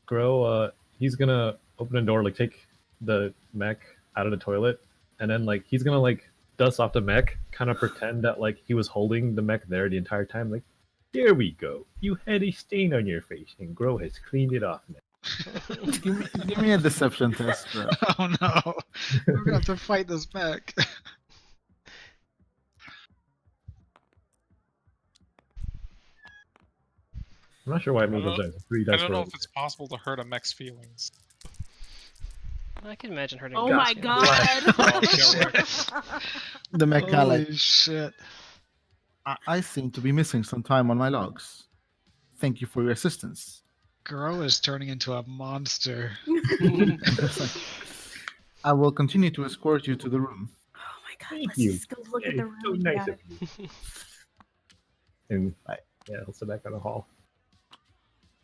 [SPEAKER 6] Grow, he's gonna open a door, like take the mech out of the toilet, and then like he's gonna like dust off the mech, kind of pretend that like he was holding the mech there the entire time. Like, there we go. You had a stain on your face, and Grow has cleaned it off now.
[SPEAKER 4] give me a deception test, bro.
[SPEAKER 3] Oh no, we're gonna have to fight this back.
[SPEAKER 6] I'm not sure why I moved those dice. 3
[SPEAKER 2] I
[SPEAKER 6] dice
[SPEAKER 2] don't know
[SPEAKER 6] for
[SPEAKER 2] if it's possible to hurt a mech's feelings.
[SPEAKER 5] I can imagine hurting.
[SPEAKER 1] Oh
[SPEAKER 5] God's
[SPEAKER 1] my
[SPEAKER 5] feelings.
[SPEAKER 1] god!
[SPEAKER 4] The mech kind of like,
[SPEAKER 3] Holy shit!
[SPEAKER 4] I seem to be missing some time on my logs. Thank you for your assistance.
[SPEAKER 3] Grow is turning into a monster.
[SPEAKER 4] I will continue to escort you to the room.
[SPEAKER 1] Oh my god,
[SPEAKER 6] Thank
[SPEAKER 1] let's
[SPEAKER 6] you.
[SPEAKER 1] just go look
[SPEAKER 6] Yeah,
[SPEAKER 1] at the
[SPEAKER 6] it's so
[SPEAKER 1] room.
[SPEAKER 6] nice
[SPEAKER 1] Yeah.
[SPEAKER 6] of you. And yeah, I'll sit back on the hall.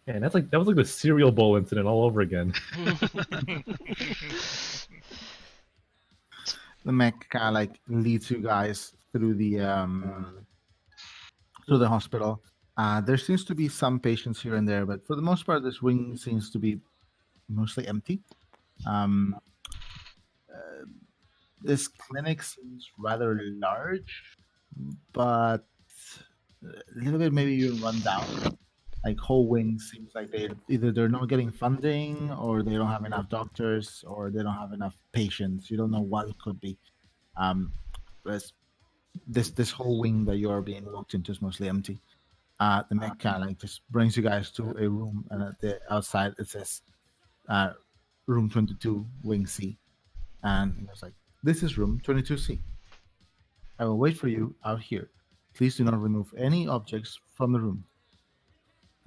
[SPEAKER 6] Man, that was like the cereal bowl incident all over again.
[SPEAKER 4] The mech kind of like leads you guys through the hospital. There seems to be some patients here and there, but for the most part, this wing seems to be mostly empty. This clinic seems rather large, but a little bit maybe even run down. Like whole wing seems like they're not getting funding, or they don't have enough doctors, or they don't have enough patients. You don't know what it could be. But this whole wing that you are being walked into is mostly empty. The mech kind of like just brings you guys to a room, and at the outside it says room 22, wing C. And it's like, this is room 22C. I will wait for you out here. Please do not remove any objects from the room.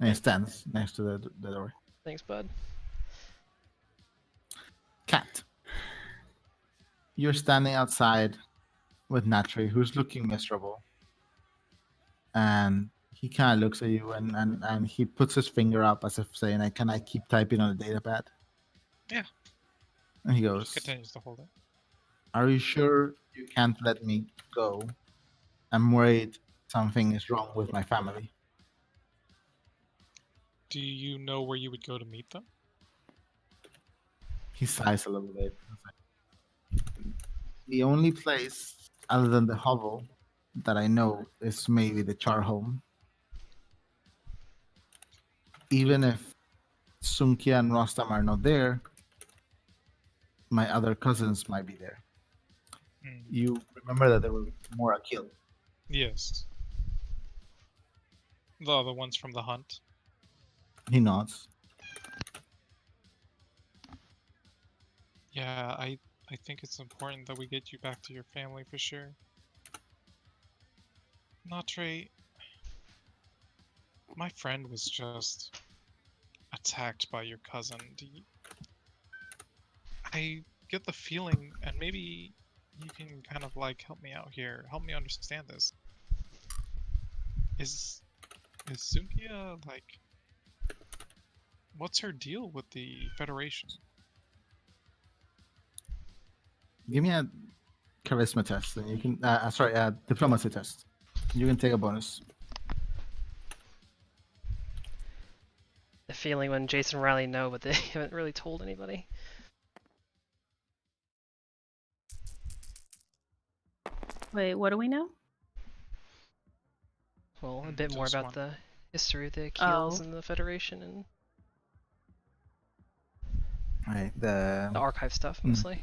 [SPEAKER 4] And he stands next to the door.
[SPEAKER 5] Thanks, bud.
[SPEAKER 4] Cat. You're standing outside with Natri, who's looking miserable. And he kind of looks at you and he puts his finger up as if saying, can I keep typing on the data pad?
[SPEAKER 2] Yeah.
[SPEAKER 4] And he
[SPEAKER 2] He
[SPEAKER 4] goes,
[SPEAKER 2] continues to hold it.
[SPEAKER 4] are you sure you can't let me go? I'm worried something is wrong with my family.
[SPEAKER 2] Do you know where you would go to meet them?
[SPEAKER 4] He sighs a little bit. The only place other than the hovel that I know is maybe the Char home. Even if Sunkhia and Rostam are not there, my other cousins might be there.
[SPEAKER 2] Hmm.
[SPEAKER 4] You remember that there were more Akhil.
[SPEAKER 2] Yes. The other ones from the hunt.
[SPEAKER 4] He nods.
[SPEAKER 2] Yeah, I think it's important that we get you back to your family for sure. Notre, my friend was just attacked by your cousin. I get the feeling, and maybe you can kind of like help me out here, help me understand this. Is Sunkhia like, what's her deal with the Federation?
[SPEAKER 4] Give me a charisma test, and you can. Diplomacy test. You can take a bonus.
[SPEAKER 5] The feeling when Jason and Riley know, but they haven't really told anybody.
[SPEAKER 1] Wait, what do we know?
[SPEAKER 5] Well, a bit more
[SPEAKER 2] Just
[SPEAKER 5] about
[SPEAKER 2] one.
[SPEAKER 5] the history of the Akhils
[SPEAKER 1] Oh.
[SPEAKER 5] and the Federation and
[SPEAKER 4] Right.
[SPEAKER 5] the
[SPEAKER 4] The
[SPEAKER 5] archive stuff, mostly.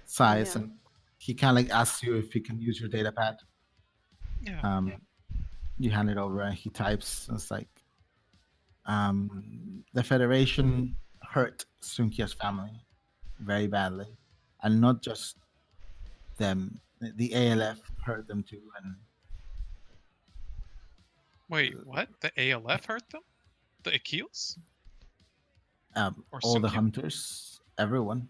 [SPEAKER 4] size,
[SPEAKER 1] Yeah.
[SPEAKER 4] and he kind of like asks you if he can use your data pad.
[SPEAKER 2] Yeah.
[SPEAKER 4] You hand it over, and he types. And it's like, the Federation hurt Sunkhia's family very badly, and not just them. The ALF hurt them too, and
[SPEAKER 2] Wait, what? The ALF hurt them? The Akhils? Or
[SPEAKER 4] all the
[SPEAKER 2] Sunkhia?
[SPEAKER 4] hunters, everyone.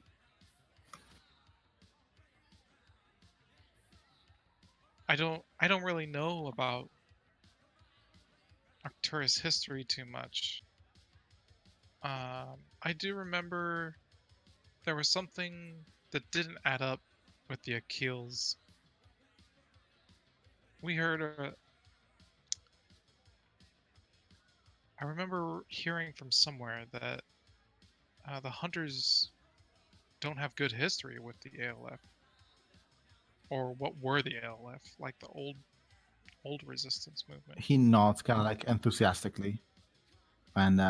[SPEAKER 2] I don't really know about Arcturus history too much. I do remember there was something that didn't add up with the Akhils. We heard I remember hearing from somewhere that the hunters don't have good history with the ALF. Or what were the ALF? Like the old resistance movement.
[SPEAKER 4] He nods kind of like enthusiastically, and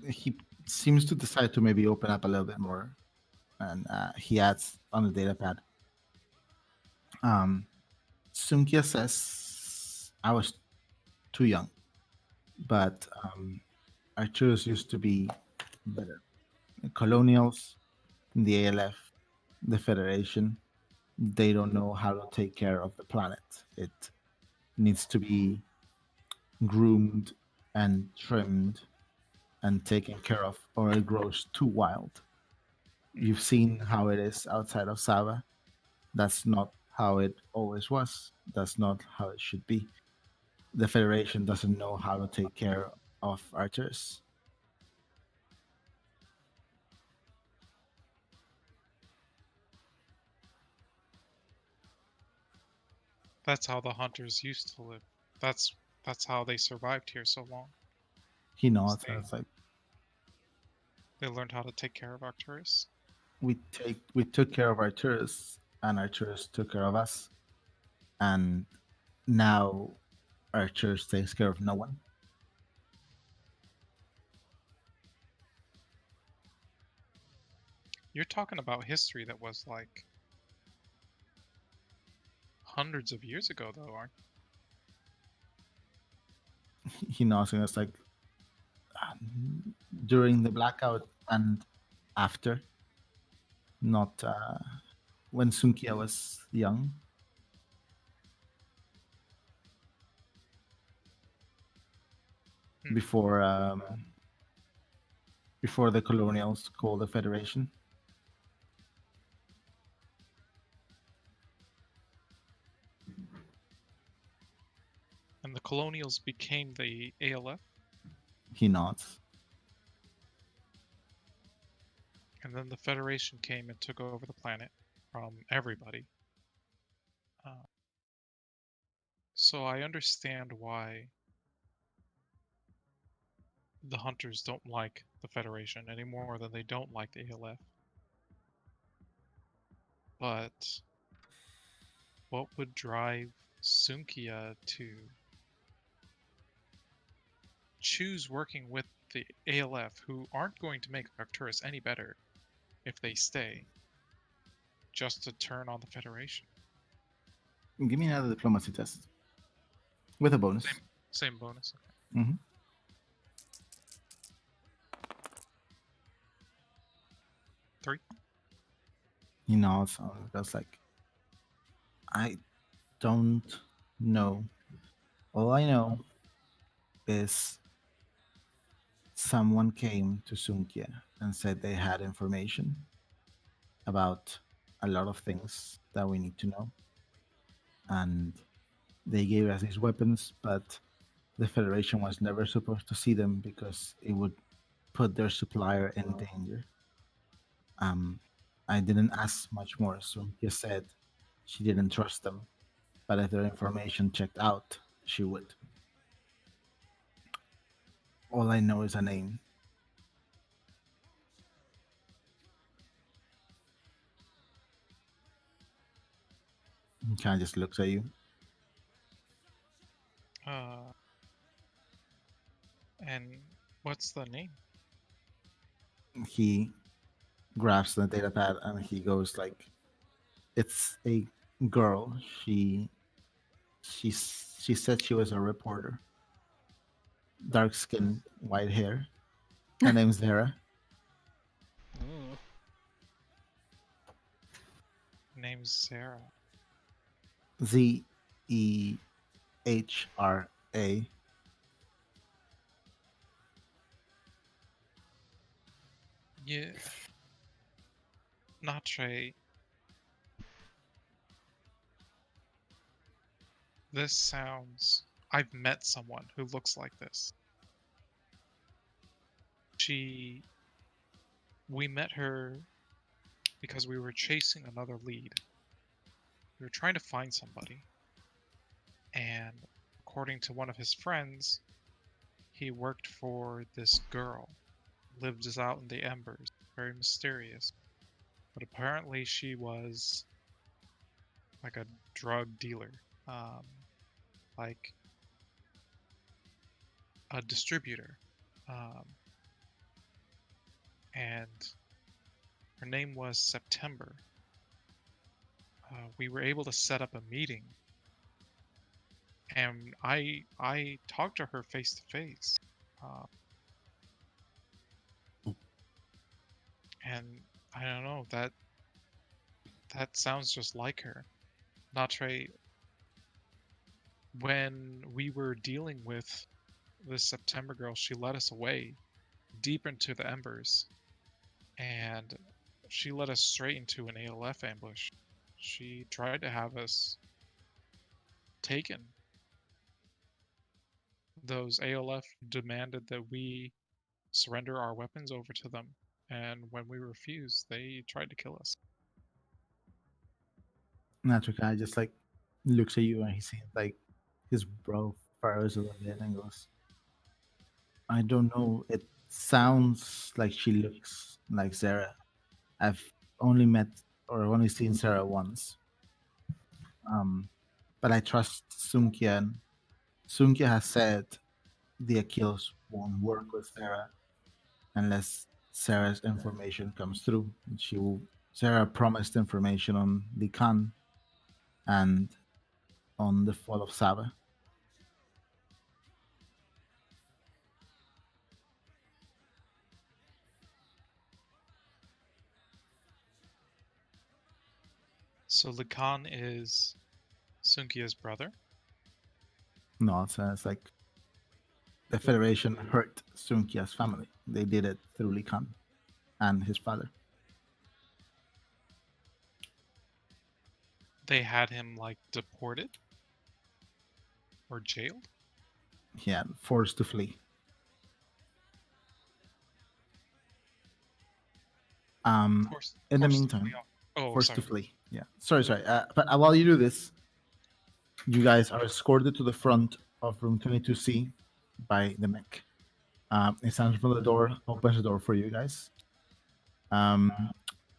[SPEAKER 4] he seems to decide to maybe open up a little bit more. And he adds on the data pad. Sunkia says, I was too young, but Arcturus used to be better. The colonials, the ALF, the Federation, they don't know how to take care of the planet. It needs to be groomed and trimmed and taken care of, or it grows too wild. You've seen how it is outside of Sava. That's not how it always was. That's not how it should be. The Federation doesn't know how to take care of Arcturus.
[SPEAKER 2] That's how the hunters used to live. That's how they survived here so long.
[SPEAKER 4] He nods
[SPEAKER 2] They-
[SPEAKER 4] and it's like,
[SPEAKER 2] They learned how to take care of Arcturus.
[SPEAKER 4] we took care of Arcturus, and Arcturus took care of us, and now Arcturus takes care of no one.
[SPEAKER 2] You're talking about history that was like hundreds of years ago, though, aren't?
[SPEAKER 4] He nods and it's like, during the blackout and after, not when Sunkia was young.
[SPEAKER 2] Hmm.
[SPEAKER 4] Before before the colonials called the Federation.
[SPEAKER 2] And the colonials became the ALF,
[SPEAKER 4] He nods.
[SPEAKER 2] and then the Federation came and took over the planet from everybody. Uh, so I understand why the hunters don't like the Federation any more than they don't like the ALF. But what would drive Sunkia to choose working with the ALF, who aren't going to make Arcturus any better if they stay, just to turn on the Federation?
[SPEAKER 4] Give me another diplomacy test with a bonus.
[SPEAKER 2] Same bonus. Okay.
[SPEAKER 4] Mm-hmm.
[SPEAKER 2] 3.
[SPEAKER 4] He nods. That's like, I don't know. All I know is someone came to Sunkia and said they had information about a lot of things that we need to know. And they gave us these weapons, but the Federation was never supposed to see them because it would put their supplier in danger. Um, I didn't ask much more, so he said she didn't trust them, but if their information checked out, she would. All I know is a name. He kind of just looks at you.
[SPEAKER 2] And what's the name?
[SPEAKER 4] He grabs the data pad and he goes like, "It's a girl. She said she was a reporter. Dark skin, white hair. Her name's Zara.
[SPEAKER 5] Mm.
[SPEAKER 2] Name's Sarah.
[SPEAKER 4] Zehra.
[SPEAKER 2] Yeah. Natre. This sounds... I've met someone who looks like this. We met her because we were chasing another lead. We were trying to find somebody. And according to one of his friends, he worked for this girl. Lived out in the embers. Very mysterious. But apparently she was like a drug dealer. Like a distributor. Um, and her name was September. We were able to set up a meeting, and I talked to her face to face, and I don't know, that sounds just like her. Natre, when we were dealing with this September girl, she led us away deep into the embers, and she led us straight into an ALF ambush. She tried to have us taken. Those ALF demanded that we surrender our weapons over to them, and when we refused, they tried to kill us.
[SPEAKER 4] Natural guy just like looks at you and he seems like his brow furrows a little bit and goes, I don't know. It sounds like she looks like Sarah. I've only met or only seen Sarah once. Um, but I trust Sunkia. And Sunkia has said the Achilles won't work with Sarah unless Sarah's information comes through. She will. Sarah promised information on the Khan and on the fall of Saba.
[SPEAKER 2] So Lacan is Sunkhia's brother?
[SPEAKER 4] No, it's like the Federation hurt Sunkhia's family. They did it through Li Khan and his father.
[SPEAKER 2] They had him, like, deported? Or jailed?
[SPEAKER 4] Yeah, forced to flee.
[SPEAKER 2] Forced,
[SPEAKER 4] In the
[SPEAKER 2] forced to
[SPEAKER 4] meantime,
[SPEAKER 2] flee off. Oh,
[SPEAKER 4] forced
[SPEAKER 2] sorry.
[SPEAKER 4] to flee. Yeah, sorry. But while you do this, you guys are escorted to the front of room 22C by the mech. It stands from the door, opens the door for you guys.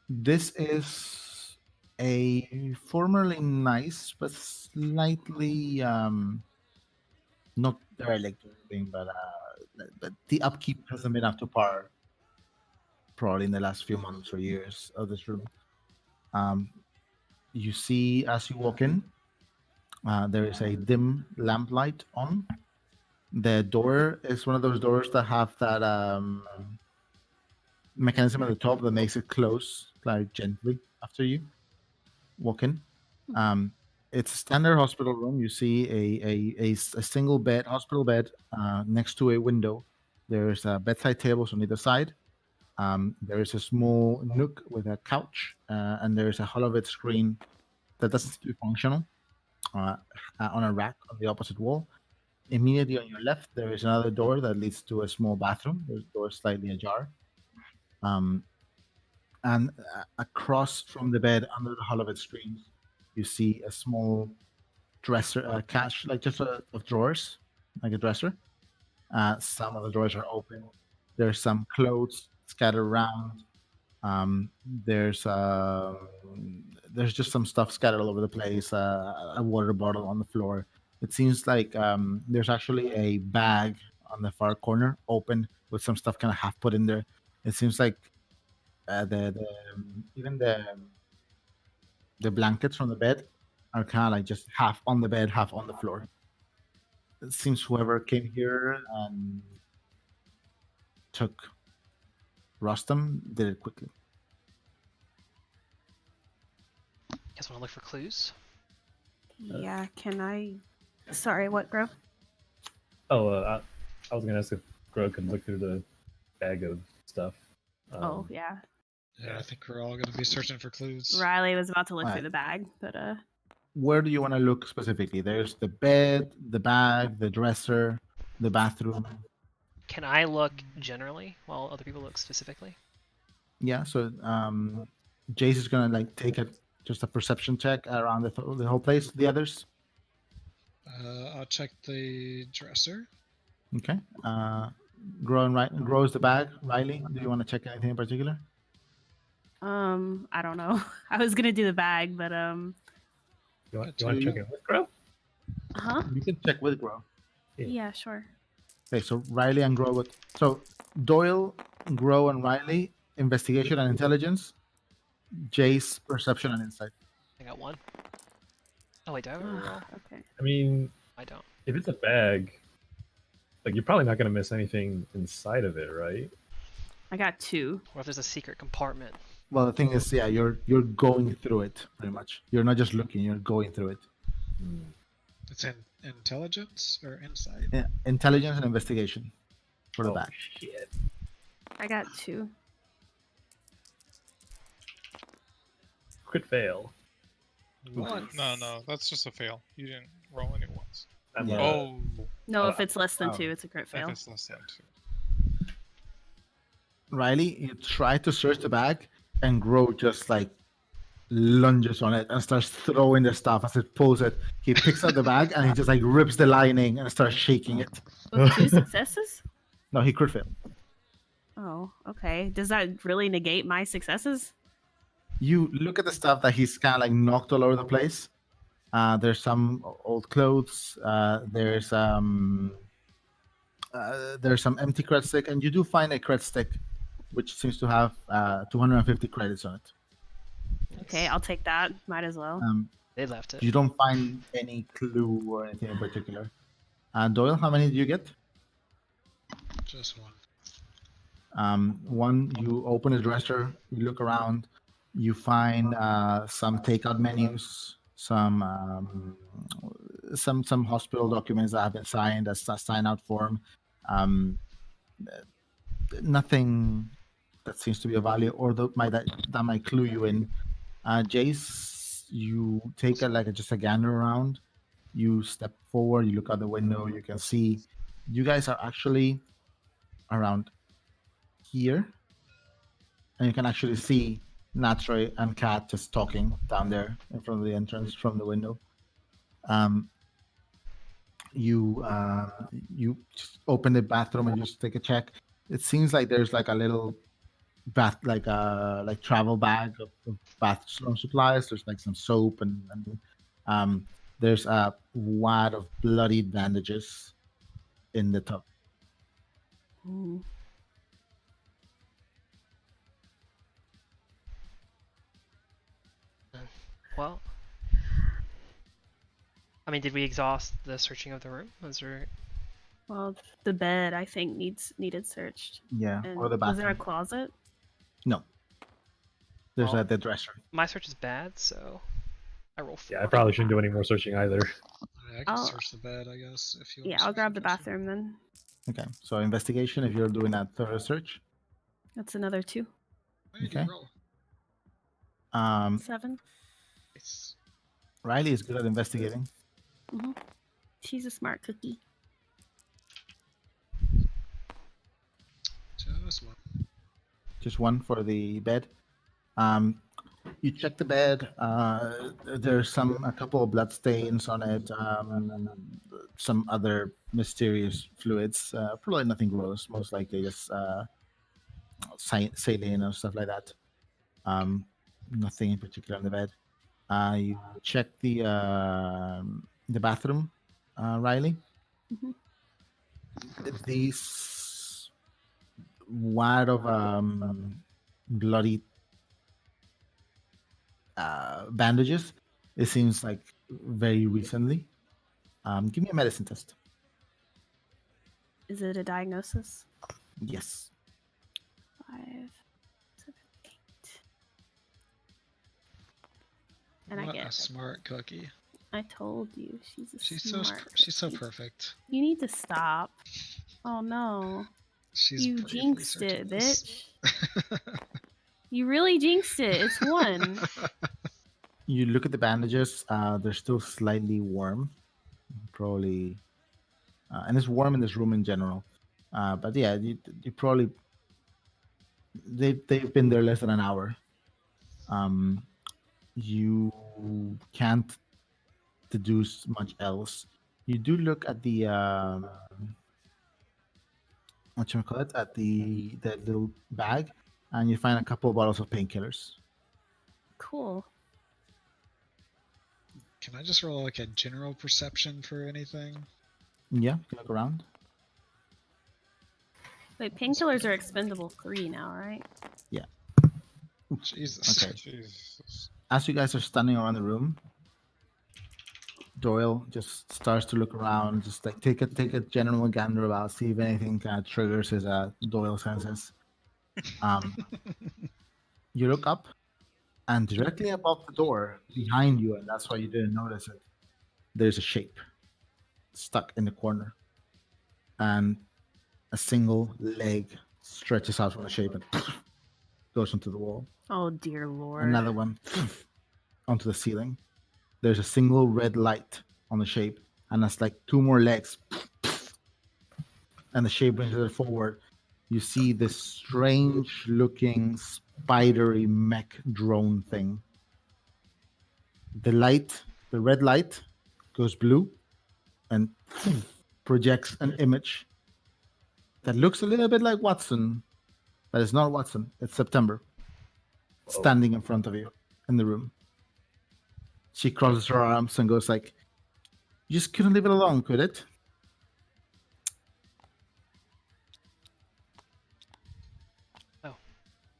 [SPEAKER 4] This is a formerly nice but slightly not derelict or anything, but the upkeep hasn't been up to par probably in the last few months or years of this room. You see as you walk in, there is a dim lamplight on. The door is one of those doors that have that mechanism at the top that makes it close like gently after you walk in. It's a standard hospital room. You see a single bed, hospital bed, next to a window. There's bedside tables on either side. There is a small nook with a couch, and there is a holovid screen that doesn't seem to be functional on a rack on the opposite wall. Immediately on your left, there is another door that leads to a small bathroom. The door is slightly ajar. And across from the bed, under the holovid screens, you see a small dresser, cache, like just of drawers, like a dresser. Some of the drawers are open. There's some clothes scattered around. Um, there's uh, there's just some stuff scattered all over the place. A water bottle on the floor. It seems like there's actually a bag on the far corner, open with some stuff kind of half put in there. It seems like even the blankets from the bed are kind of like just half on the bed, half on the floor. It seems whoever came here and took Rustam did it quickly.
[SPEAKER 5] Guys want to look for clues?
[SPEAKER 1] Yeah, can I? Sorry, what, Gro?
[SPEAKER 6] I was gonna ask if Gro could look through the bag of stuff.
[SPEAKER 1] Oh, yeah.
[SPEAKER 3] Yeah, I think we're all going to be searching for clues.
[SPEAKER 1] Riley was about to look
[SPEAKER 4] Right.
[SPEAKER 1] through the bag, but
[SPEAKER 4] Where do you want to look specifically? There's the bed, the bag, the dresser, the bathroom.
[SPEAKER 5] Can I look generally while other people look specifically?
[SPEAKER 4] Yeah, so Jace is gonna like take just a perception check around the whole place. The others,
[SPEAKER 3] I'll check the dresser.
[SPEAKER 4] okay. Grows the bag. Riley, do you want to check anything in particular?
[SPEAKER 1] I don't know. I was gonna do the bag, but
[SPEAKER 6] You want to check in with Gro?
[SPEAKER 1] huh?
[SPEAKER 4] You can check with Grow.
[SPEAKER 1] Yeah, sure.
[SPEAKER 4] Okay, so Riley and Grow. So Doyle, Grow, and Riley, investigation and intelligence. Jace, perception and insight.
[SPEAKER 5] I got one. Oh wait, do I have a reroll?
[SPEAKER 1] Okay.
[SPEAKER 6] I mean,
[SPEAKER 5] I don't.
[SPEAKER 6] if it's a bag, like you're probably not gonna miss anything inside of it, right?
[SPEAKER 1] I got 2.
[SPEAKER 5] What if there's a secret compartment?
[SPEAKER 4] Well, the thing is, yeah, you're going through it pretty much. You're not just looking; you're going through it.
[SPEAKER 3] It's in intelligence or insight?
[SPEAKER 4] Yeah, intelligence and investigation for the
[SPEAKER 6] Oh,
[SPEAKER 4] bag.
[SPEAKER 6] shit.
[SPEAKER 1] I got 2.
[SPEAKER 6] Crit fail.
[SPEAKER 3] One.
[SPEAKER 2] No, that's just a fail. You didn't roll any ones.
[SPEAKER 6] I'm
[SPEAKER 4] Yeah.
[SPEAKER 2] Oh,
[SPEAKER 1] No, if it's less than
[SPEAKER 4] oh.
[SPEAKER 1] 2, it's a crit
[SPEAKER 2] if
[SPEAKER 1] fail.
[SPEAKER 2] it's less than 2.
[SPEAKER 4] Riley, you try to search the bag, and Grow just like lunges on it and starts throwing the stuff as it pulls it. He picks up the bag and he just like rips the lining and starts shaking it.
[SPEAKER 1] With 2 successes?
[SPEAKER 4] No, he crit failed.
[SPEAKER 1] Oh, okay. Does that really negate my successes?
[SPEAKER 4] You look at the stuff that he's kind of like knocked all over the place. There's some old clothes. There's some empty cred stick, and you do find a cred stick, which seems to have 250 credits on it.
[SPEAKER 1] Okay, I'll take that. Might as well.
[SPEAKER 5] They left it.
[SPEAKER 4] You don't find any clue or anything in particular. Doyle, how many did you get?
[SPEAKER 3] Just one.
[SPEAKER 4] One, you open a dresser, you look around. You find some takeout menus, some hospital documents that have been signed as a sign out form. Um, Nothing that seems to be of value, or that might clue you in. Jace, you take just a gander around. You step forward. You look out the window. You can see you guys are actually around here, and you can actually see Natroy and Kat just talking down there in front of the entrance from the window. You just open the bathroom and just take a check. It seems like there's like a little bath, like travel bag of bathroom supplies. There's like some soap and there's a wad of bloodied bandages in the tub.
[SPEAKER 1] Ooh.
[SPEAKER 5] Well, I mean, did we exhaust the searching of the room? Was there?
[SPEAKER 1] Well, the bed I think needed searched.
[SPEAKER 4] Yeah,
[SPEAKER 1] And
[SPEAKER 4] or the
[SPEAKER 1] was there a
[SPEAKER 4] bathroom.
[SPEAKER 1] closet?
[SPEAKER 4] No, there's
[SPEAKER 5] Well,
[SPEAKER 4] the dresser.
[SPEAKER 5] My search is bad, so I roll 4.
[SPEAKER 6] Yeah, I probably shouldn't do any more searching either.
[SPEAKER 3] I can
[SPEAKER 1] I'll-
[SPEAKER 3] search the bed, I guess, if you want
[SPEAKER 1] Yeah,
[SPEAKER 3] to
[SPEAKER 1] I'll
[SPEAKER 3] search
[SPEAKER 1] grab the
[SPEAKER 3] dresser.
[SPEAKER 1] bathroom then.
[SPEAKER 4] Okay, so investigation. If you're doing a thorough search,
[SPEAKER 1] That's another 2.
[SPEAKER 3] Why did
[SPEAKER 4] Okay.
[SPEAKER 3] you roll?
[SPEAKER 1] 7.
[SPEAKER 3] It's
[SPEAKER 4] Riley is good at investigating.
[SPEAKER 1] She's a smart cookie.
[SPEAKER 3] just one.
[SPEAKER 4] Just one for the bed. You check the bed. There's a couple of blood stains on it. And some other mysterious fluids. Probably nothing gross. Most likely just saline or stuff like that. Nothing in particular on the bed. You check the bathroom, Riley.
[SPEAKER 1] Mhm.
[SPEAKER 4] These wad of bloody bandages. It seems like very recently. Give me a medicine test.
[SPEAKER 1] Is it a diagnosis?
[SPEAKER 4] Yes.
[SPEAKER 1] 5, 7, 8. And I
[SPEAKER 3] What
[SPEAKER 1] get
[SPEAKER 3] a
[SPEAKER 1] it.
[SPEAKER 3] smart cookie.
[SPEAKER 1] I told you, she's a
[SPEAKER 3] She's
[SPEAKER 1] smart
[SPEAKER 3] she's so
[SPEAKER 1] cookie.
[SPEAKER 3] perfect.
[SPEAKER 1] You need to stop. Oh no.
[SPEAKER 3] She's
[SPEAKER 1] You
[SPEAKER 3] bravely
[SPEAKER 1] jinxed
[SPEAKER 3] searching
[SPEAKER 1] it,
[SPEAKER 3] this.
[SPEAKER 1] bitch. You really jinxed it. It's 1.
[SPEAKER 4] You look at the bandages. They're still slightly warm. Probably, and it's warm in this room in general. But yeah, you probably they've been there less than an hour. You can't deduce much else. You do look at the whatchamacallit, at the little bag, and you find a couple of bottles of painkillers.
[SPEAKER 1] Cool.
[SPEAKER 3] Can I just roll like a general perception for anything?
[SPEAKER 4] Yeah, you can look around.
[SPEAKER 1] Wait, painkillers are expendable 3 now, right?
[SPEAKER 3] Jesus.
[SPEAKER 4] Okay.
[SPEAKER 2] Jesus.
[SPEAKER 4] As you guys are standing around the room, Doyle just starts to look around, just like take a general gander about, see if anything kind of triggers his Doyle senses. You look up, and directly above the door, behind you, and that's why you didn't notice it, there's a shape stuck in the corner, and a single leg stretches out from the shape and goes into the wall.
[SPEAKER 1] Oh dear lord.
[SPEAKER 4] Another one onto the ceiling. There's a single red light on the shape, and that's like 2 more legs. And the shape brings it forward. You see this strange looking spidery mech drone thing. The red light, goes blue and projects an image that looks a little bit like Watson, but it's not Watson. It's September, standing in front of you in the room. She crosses her arms and goes like, "You just couldn't leave it alone, could it?"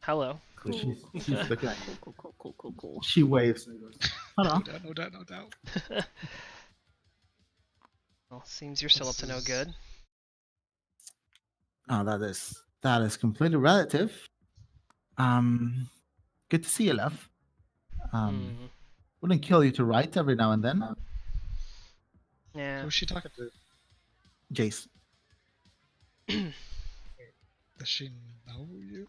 [SPEAKER 5] Hello.
[SPEAKER 1] Cool.
[SPEAKER 4] She's looking at you.
[SPEAKER 1] Cool.
[SPEAKER 4] She waves and goes, "Hello."
[SPEAKER 3] No doubt, no doubt.
[SPEAKER 5] Well, seems you're still up to no
[SPEAKER 3] This is-
[SPEAKER 5] good.
[SPEAKER 4] Oh, that is completely relative. Go Good to see you, love.
[SPEAKER 5] Hmm.
[SPEAKER 4] Wouldn't kill you to write every now and then.
[SPEAKER 5] Yeah.
[SPEAKER 3] Who's she talking to?
[SPEAKER 4] Jace.
[SPEAKER 3] Does she know you?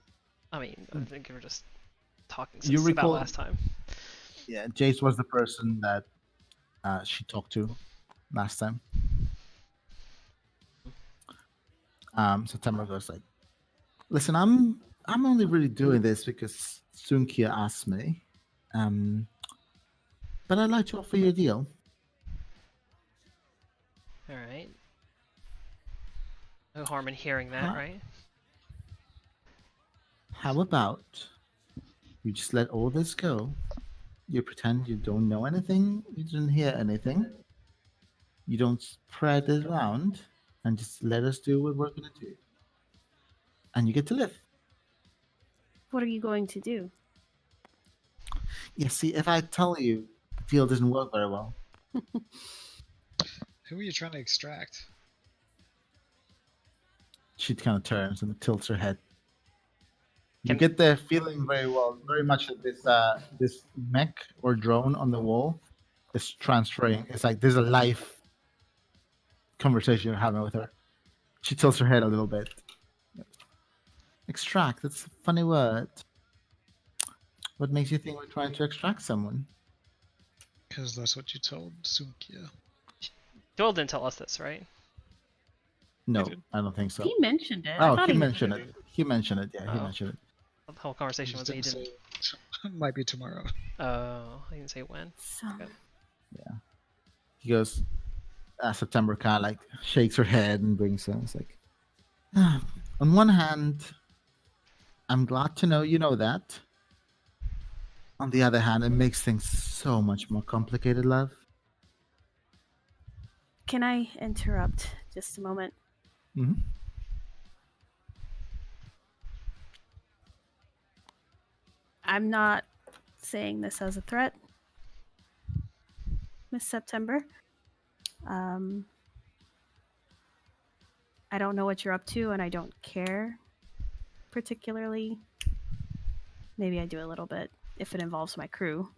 [SPEAKER 5] I mean, I think we were just talking
[SPEAKER 4] You
[SPEAKER 5] since about
[SPEAKER 4] recall-
[SPEAKER 5] last time.
[SPEAKER 4] Yeah, Jace was the person that she talked to last time. September goes like, listen, I'm only really doing this because Sunkhia asked me. But I'd like to offer you a deal.
[SPEAKER 5] All right. No harm in hearing that,
[SPEAKER 4] Huh?
[SPEAKER 5] right?
[SPEAKER 4] How about you just let all this go? You pretend you don't know anything, you didn't hear anything. You don't spread it around, and just let us do what we're gonna do. And you get to live.
[SPEAKER 1] What are you going to do?
[SPEAKER 4] Yeah, see, if I tell you, the deal doesn't work very well.
[SPEAKER 3] Who are you trying to extract?
[SPEAKER 4] She kind of turns and tilts her head. You
[SPEAKER 5] Can-
[SPEAKER 4] get the feeling very much that this mech or drone on the wall is transferring. It's like there's a live conversation you're having with her. She tilts her head a little bit. Extract, that's a funny word. What makes you think we're trying to extract someone?
[SPEAKER 3] Because that's what you told Sunkhia.
[SPEAKER 5] Doyle didn't tell us this, right?
[SPEAKER 4] No,
[SPEAKER 2] did.
[SPEAKER 4] I don't think so.
[SPEAKER 1] He mentioned it. I
[SPEAKER 4] Oh,
[SPEAKER 1] thought
[SPEAKER 4] he
[SPEAKER 1] he
[SPEAKER 4] mentioned it. He mentioned it, yeah, he
[SPEAKER 5] Oh.
[SPEAKER 4] mentioned it.
[SPEAKER 5] The whole conversation was that he
[SPEAKER 3] Just
[SPEAKER 5] didn't.
[SPEAKER 3] say, might be tomorrow.
[SPEAKER 5] Oh, he didn't say when.
[SPEAKER 1] So,
[SPEAKER 5] Okay.
[SPEAKER 4] He goes, September kind of like shakes her head and brings her. It's like, on one hand, I'm glad to know you know that. On the other hand, it makes things so much more complicated, love.
[SPEAKER 1] can I interrupt just a moment?
[SPEAKER 4] Mm-hmm.
[SPEAKER 1] I'm not saying this as a threat, Miss September. I don't know what you're up to, and I don't care particularly. Maybe I do a little bit if it involves my crew.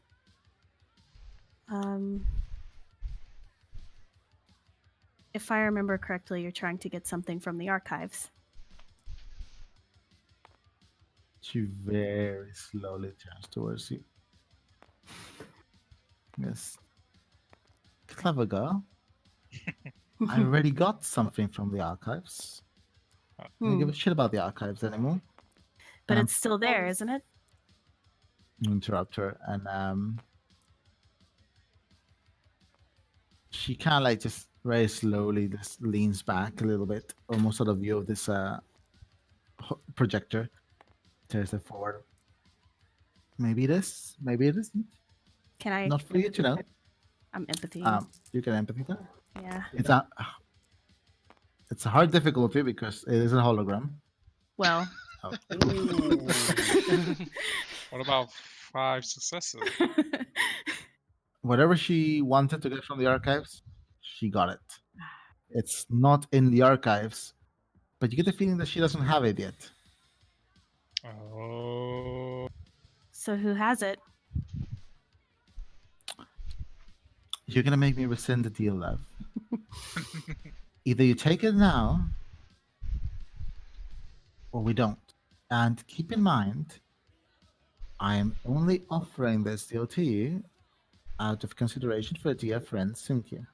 [SPEAKER 1] If I remember correctly, you're trying to get something from the archives.
[SPEAKER 4] She very slowly turns towards you. Yes. Clever girl. I already got something from the archives. I don't give a shit about the archives anymore.
[SPEAKER 1] But
[SPEAKER 4] Um,
[SPEAKER 1] it's still there, isn't it?
[SPEAKER 4] Interrupt her, and she kind of like just very slowly just leans back a little bit, almost out of view of this projector. Tears it forward. Maybe it is, maybe it isn't.
[SPEAKER 1] Can I?
[SPEAKER 4] Not for you to know.
[SPEAKER 1] I'm empathy.
[SPEAKER 4] You can empathy there.
[SPEAKER 1] Yeah.
[SPEAKER 4] It's a hard difficulty because it is a hologram.
[SPEAKER 1] Well.
[SPEAKER 4] Oh.
[SPEAKER 2] What about 5 successes?
[SPEAKER 4] Whatever she wanted to get from the archives, she got it. It's not in the archives, but you get the feeling that she doesn't have it yet.
[SPEAKER 2] Oh.
[SPEAKER 1] So who has it?
[SPEAKER 4] You're gonna make me rescind the deal, love. Either you take it now, or we don't. And keep in mind, I am only offering this deal to you out of consideration for a dear friend, Sunkhia.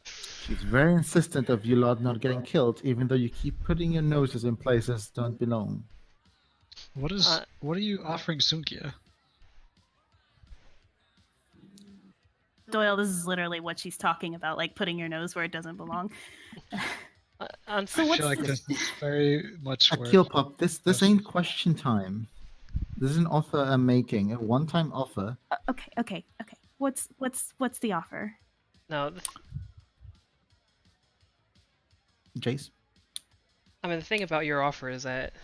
[SPEAKER 4] She's very insistent of you lot not getting killed, even though you keep putting your noses in places don't belong.
[SPEAKER 3] What are you offering Sunkhia?
[SPEAKER 1] Doyle, this is literally what she's talking about, like putting your nose where it doesn't belong.
[SPEAKER 3] So I
[SPEAKER 1] what's
[SPEAKER 3] feel like this is very much where
[SPEAKER 4] Akil Pop, this ain't question time. This is an offer I'm making, a one-time offer.
[SPEAKER 1] Okay. What's the offer?
[SPEAKER 5] No,
[SPEAKER 4] Jace?
[SPEAKER 5] I mean the thing about your offer is that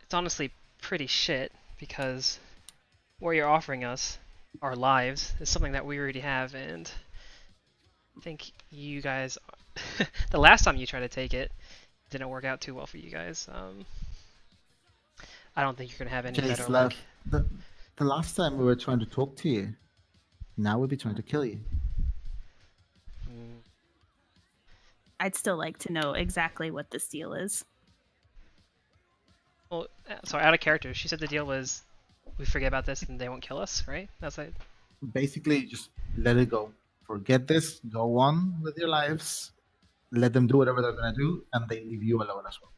[SPEAKER 5] it's honestly pretty shit because what you're offering us, our lives, is something that we already have, and I think you guys, the last time you tried to take it, didn't work out too well for you guys. I don't think you're gonna have any
[SPEAKER 4] Jace
[SPEAKER 5] better luck.
[SPEAKER 4] left. The last time we were trying to talk to you, now we'll be trying to kill you.
[SPEAKER 5] Mm.
[SPEAKER 1] I'd still like to know exactly what this deal is.
[SPEAKER 5] Well, sorry, out of character. She said the deal was we forget about this and they won't kill us, right? That's like
[SPEAKER 4] Basically, just let it go. Forget this. Go on with your lives. Let them do whatever they're gonna do, and they leave you alone as well.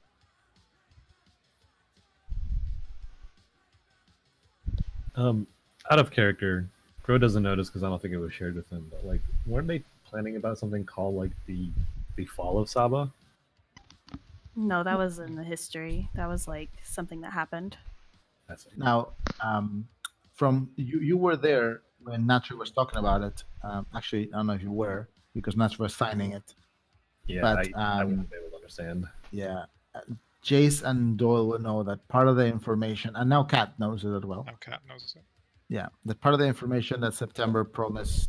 [SPEAKER 6] Out of character, Crow doesn't notice because I don't think it was shared with him. But like, weren't they planning about something called like the fall of Saba?
[SPEAKER 1] No, that was in the history. That was like something that happened.
[SPEAKER 6] That's it.
[SPEAKER 4] Now, from you were there when Natri was talking about it. Actually, I don't know if you were because Natri was signing it.
[SPEAKER 6] Yeah,
[SPEAKER 4] But
[SPEAKER 6] I wouldn't be able to understand.
[SPEAKER 4] yeah, Jace and Doyle will know that part of the information, and now Kat knows it as well.
[SPEAKER 2] Now Cat knows it.
[SPEAKER 4] Yeah, that part of the information that September promised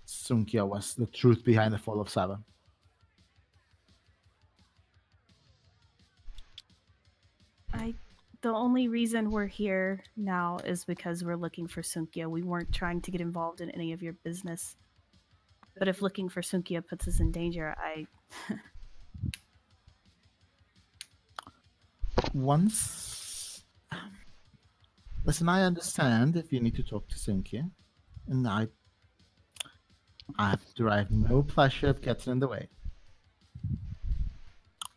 [SPEAKER 4] Sunkhia was the truth behind the fall of Saba.
[SPEAKER 1] The only reason we're here now is because we're looking for Sunkhia. We weren't trying to get involved in any of your business. But if looking for Sunkhia puts us in danger,
[SPEAKER 4] Once, listen, I understand if you need to talk to Sunkhia, and I have derived no pleasure of getting in the way.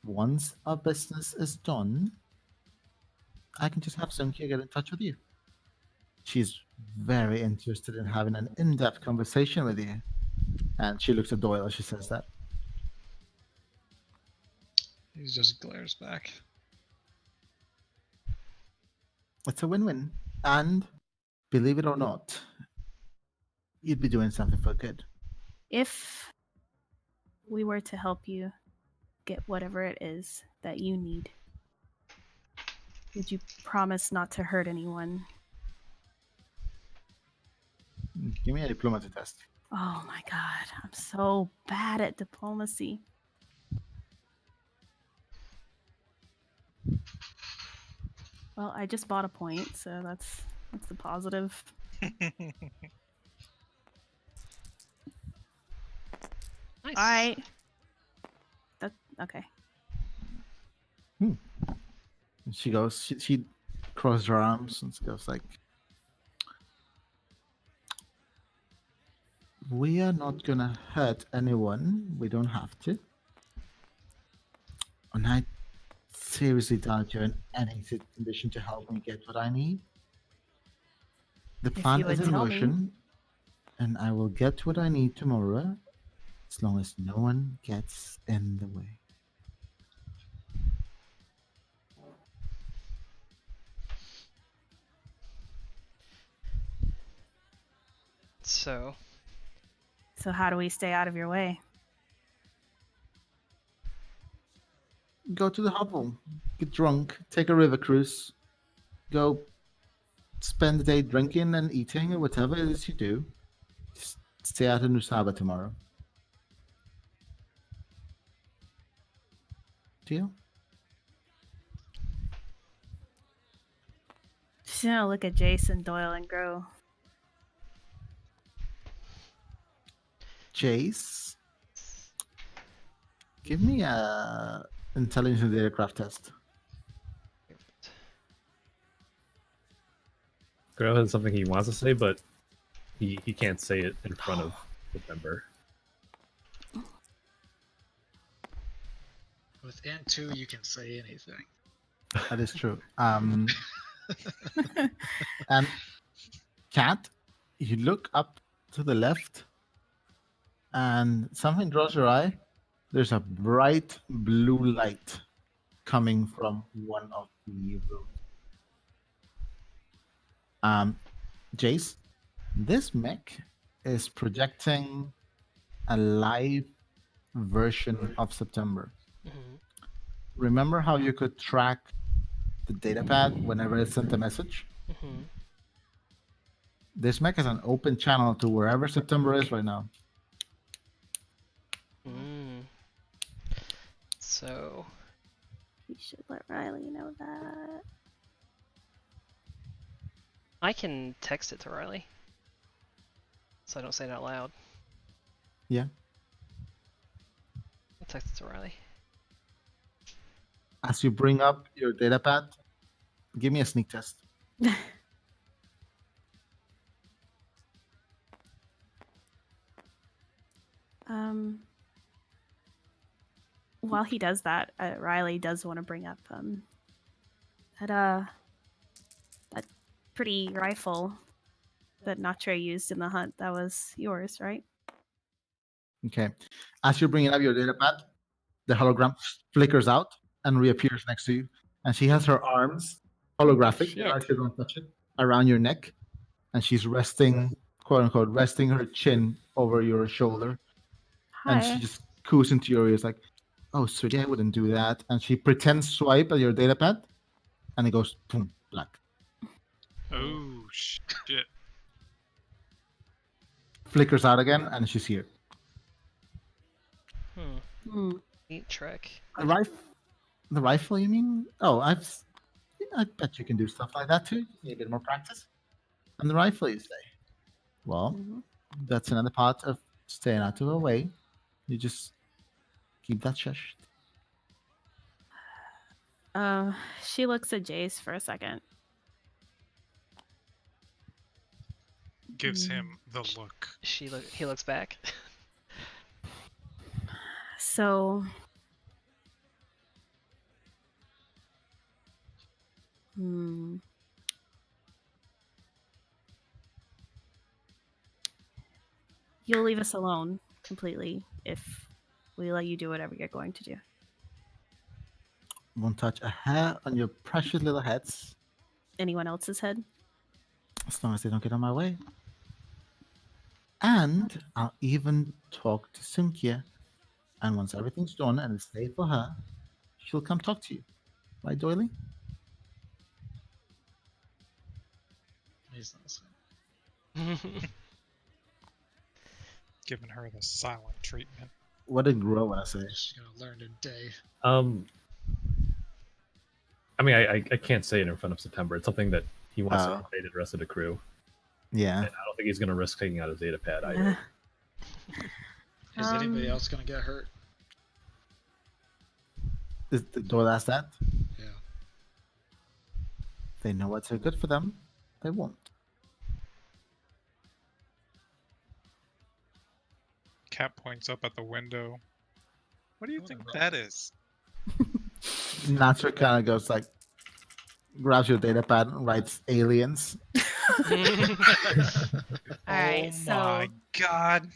[SPEAKER 4] Once our business is done, I can just have Sunkhia get in touch with you. She's very interested in having an in-depth conversation with you. And she looks at Doyle as she says that.
[SPEAKER 3] He just glares back.
[SPEAKER 4] It's a win-win. And believe it or not, you'd be doing something for good.
[SPEAKER 1] if we were to help you get whatever it is that you need, would you promise not to hurt anyone?
[SPEAKER 4] Give me a diplomacy test.
[SPEAKER 1] Oh my god, I'm so bad at diplomacy. Well, I just bought a point, so that's the positive.
[SPEAKER 5] nice.
[SPEAKER 1] I. That okay.
[SPEAKER 4] She goes, she crosses her arms and she goes like, we are not gonna hurt anyone. We don't have to. And I seriously doubt you're in any condition to help me get what I need. The
[SPEAKER 1] If
[SPEAKER 4] plan
[SPEAKER 1] you would
[SPEAKER 4] is in
[SPEAKER 1] tell me.
[SPEAKER 4] motion, and I will get what I need tomorrow, as long as no one gets in the way.
[SPEAKER 5] So,
[SPEAKER 1] So how do we stay out of your way?
[SPEAKER 4] Go to the hovel, get drunk, take a river cruise, go spend the day drinking and eating or whatever it is you do. Just stay out in Nusaba tomorrow. Deal?
[SPEAKER 1] She's gonna look at Jason, Doyle, and Grow.
[SPEAKER 4] Jace, give me a intelligence and aircraft test.
[SPEAKER 6] Crow has something he wants to say, but he can't say it in front of the member.
[SPEAKER 3] With N2, you can say anything.
[SPEAKER 4] That is true. And Cat, you look up to the left, and something draws your eye. There's a bright blue light coming from one of the rooms. Jace, this mech is projecting a live version of September.
[SPEAKER 5] mhm.
[SPEAKER 4] Remember how you could track the datapad whenever it sent a message?
[SPEAKER 5] Mhm.
[SPEAKER 4] This mech is an open channel to wherever September is right now.
[SPEAKER 5] Mm. So,
[SPEAKER 1] We should let Riley know that.
[SPEAKER 5] I can text it to Riley, so I don't say it out loud.
[SPEAKER 4] Yeah.
[SPEAKER 5] I'll text it to Riley.
[SPEAKER 4] As you bring up your data pad, give me a sneak test.
[SPEAKER 1] While he does that, Riley does want to bring up that pretty rifle that Natre used in the hunt. That was yours, right?
[SPEAKER 4] Okay. As you're bringing up your data pad, the hologram flickers out and reappears next to you. And she has her arms holographic,
[SPEAKER 3] Shit.
[SPEAKER 4] actually don't touch it, around your neck. And she's resting, quote unquote, resting her chin over your shoulder. And she
[SPEAKER 1] Hi.
[SPEAKER 4] just coos into your ears like, oh, sweetie, I wouldn't do that. And she pretends swipe at your data pad, and it goes boom, black.
[SPEAKER 2] Oh shit!
[SPEAKER 4] Flickers out again, and she's here.
[SPEAKER 1] Hmm.
[SPEAKER 5] Neat trick.
[SPEAKER 4] The rifle, you mean? Oh, I bet you can do stuff like that too. Just need a bit more practice. And the rifle, you say? Well,
[SPEAKER 1] Mhm.
[SPEAKER 4] that's another part of staying out of her way. You just keep that shushed.
[SPEAKER 1] She looks at Jace for a second.
[SPEAKER 2] Gives him the look.
[SPEAKER 5] He looks back.
[SPEAKER 1] So, you'll leave us alone completely if we let you do whatever you're going to do.
[SPEAKER 4] Won't touch a hair on your precious little heads,
[SPEAKER 1] Anyone else's head?
[SPEAKER 4] as long as they don't get on my way. And I'll even talk to Sunkhia. And once everything's done and it's safe for her, she'll come talk to you. Right, Doyle?
[SPEAKER 3] He's not saying.
[SPEAKER 2] Giving her the silent treatment.
[SPEAKER 4] What did Grow say?
[SPEAKER 3] She's gonna learn today.
[SPEAKER 6] I mean, I can't say it in front of September. It's something that he wants to convey to the rest of the crew.
[SPEAKER 4] Yeah.
[SPEAKER 6] And I don't think he's going to risk taking out his data pad either.
[SPEAKER 3] Is anybody else gonna get hurt?
[SPEAKER 4] Did Doyle ask that?
[SPEAKER 3] Yeah.
[SPEAKER 4] They know what's good for them. They won't.
[SPEAKER 2] Cat points up at the window. What do you think that is?
[SPEAKER 4] Natsuko kind of goes like, grabs your data pad and writes aliens.
[SPEAKER 1] Alright,
[SPEAKER 2] Oh my god.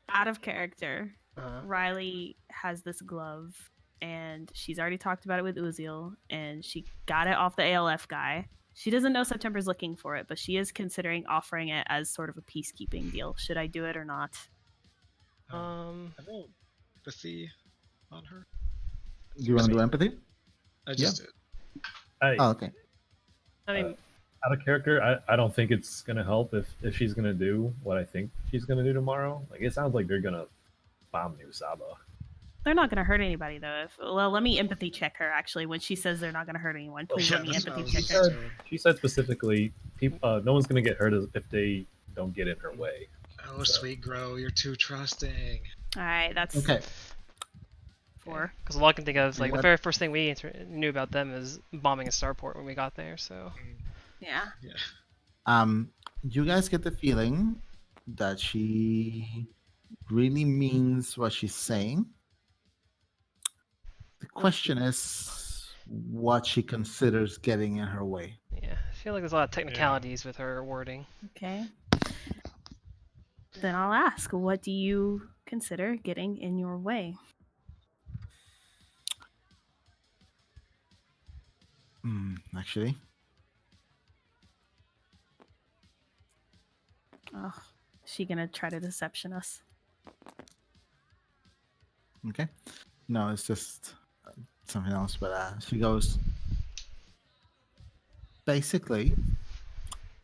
[SPEAKER 1] out of character,
[SPEAKER 3] Uh,
[SPEAKER 1] Riley has this glove, and she's already talked about it with Uziel, and she got it off the ALF guy. She doesn't know September's looking for it, but she is considering offering it as sort of a peacekeeping deal. Should I do it or not?
[SPEAKER 3] I rolled empathy on her.
[SPEAKER 4] Do you want to do empathy?
[SPEAKER 3] I just did.
[SPEAKER 4] Oh, okay.
[SPEAKER 5] I mean,
[SPEAKER 6] Out of character, I don't think it's going to help if she's going to do what I think she's going to do tomorrow. Like, it sounds like they're going to bomb New Saba.
[SPEAKER 1] They're not going to hurt anybody, though. Well, let me empathy check her, actually, when she says they're not going to hurt anyone. Please
[SPEAKER 3] Yeah,
[SPEAKER 1] let me
[SPEAKER 3] that's what I
[SPEAKER 1] empathy
[SPEAKER 3] was
[SPEAKER 1] check her.
[SPEAKER 3] doing.
[SPEAKER 6] She said specifically, no one's going to get hurt if they don't get in her way.
[SPEAKER 3] Oh, sweet Grow, you're too trusting.
[SPEAKER 1] All right, that's
[SPEAKER 4] Okay.
[SPEAKER 1] 4.
[SPEAKER 5] because all I can think of is like the
[SPEAKER 4] What?
[SPEAKER 5] very first thing we knew about them is bombing a starport when we got there. So
[SPEAKER 1] Yeah.
[SPEAKER 3] Yeah.
[SPEAKER 4] You guys get the feeling that she really means what she's saying. The question is what she considers getting in her way.
[SPEAKER 5] yeah, I feel like there's a lot of technicalities with her wording.
[SPEAKER 1] Okay. Then I'll ask, what do you consider getting in your way?
[SPEAKER 4] Actually,
[SPEAKER 1] Oh, is she gonna try to deception us?
[SPEAKER 4] okay. No, it's just something else. But she goes, basically,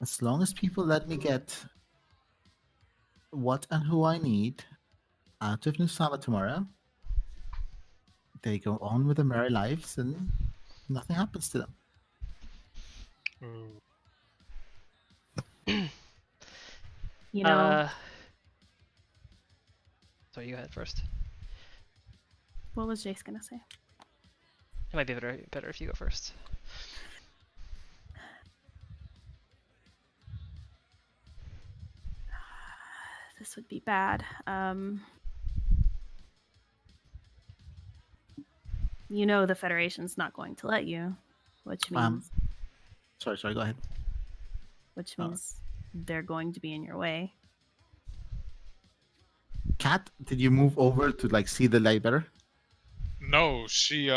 [SPEAKER 4] as long as people let me get what and who I need out of New Saba tomorrow, they go on with their merry lives and nothing happens to them.
[SPEAKER 2] Ooh.
[SPEAKER 1] You know,
[SPEAKER 5] Sorry, you go ahead first.
[SPEAKER 1] what was Jace gonna say?
[SPEAKER 5] It might be better if you go first.
[SPEAKER 1] This would be bad. You know the Federation's not going to let you, which means
[SPEAKER 4] Sorry, go ahead.
[SPEAKER 1] which means they're going to be in your way.
[SPEAKER 4] Kat, did you move over to like see the light better?
[SPEAKER 2] No, she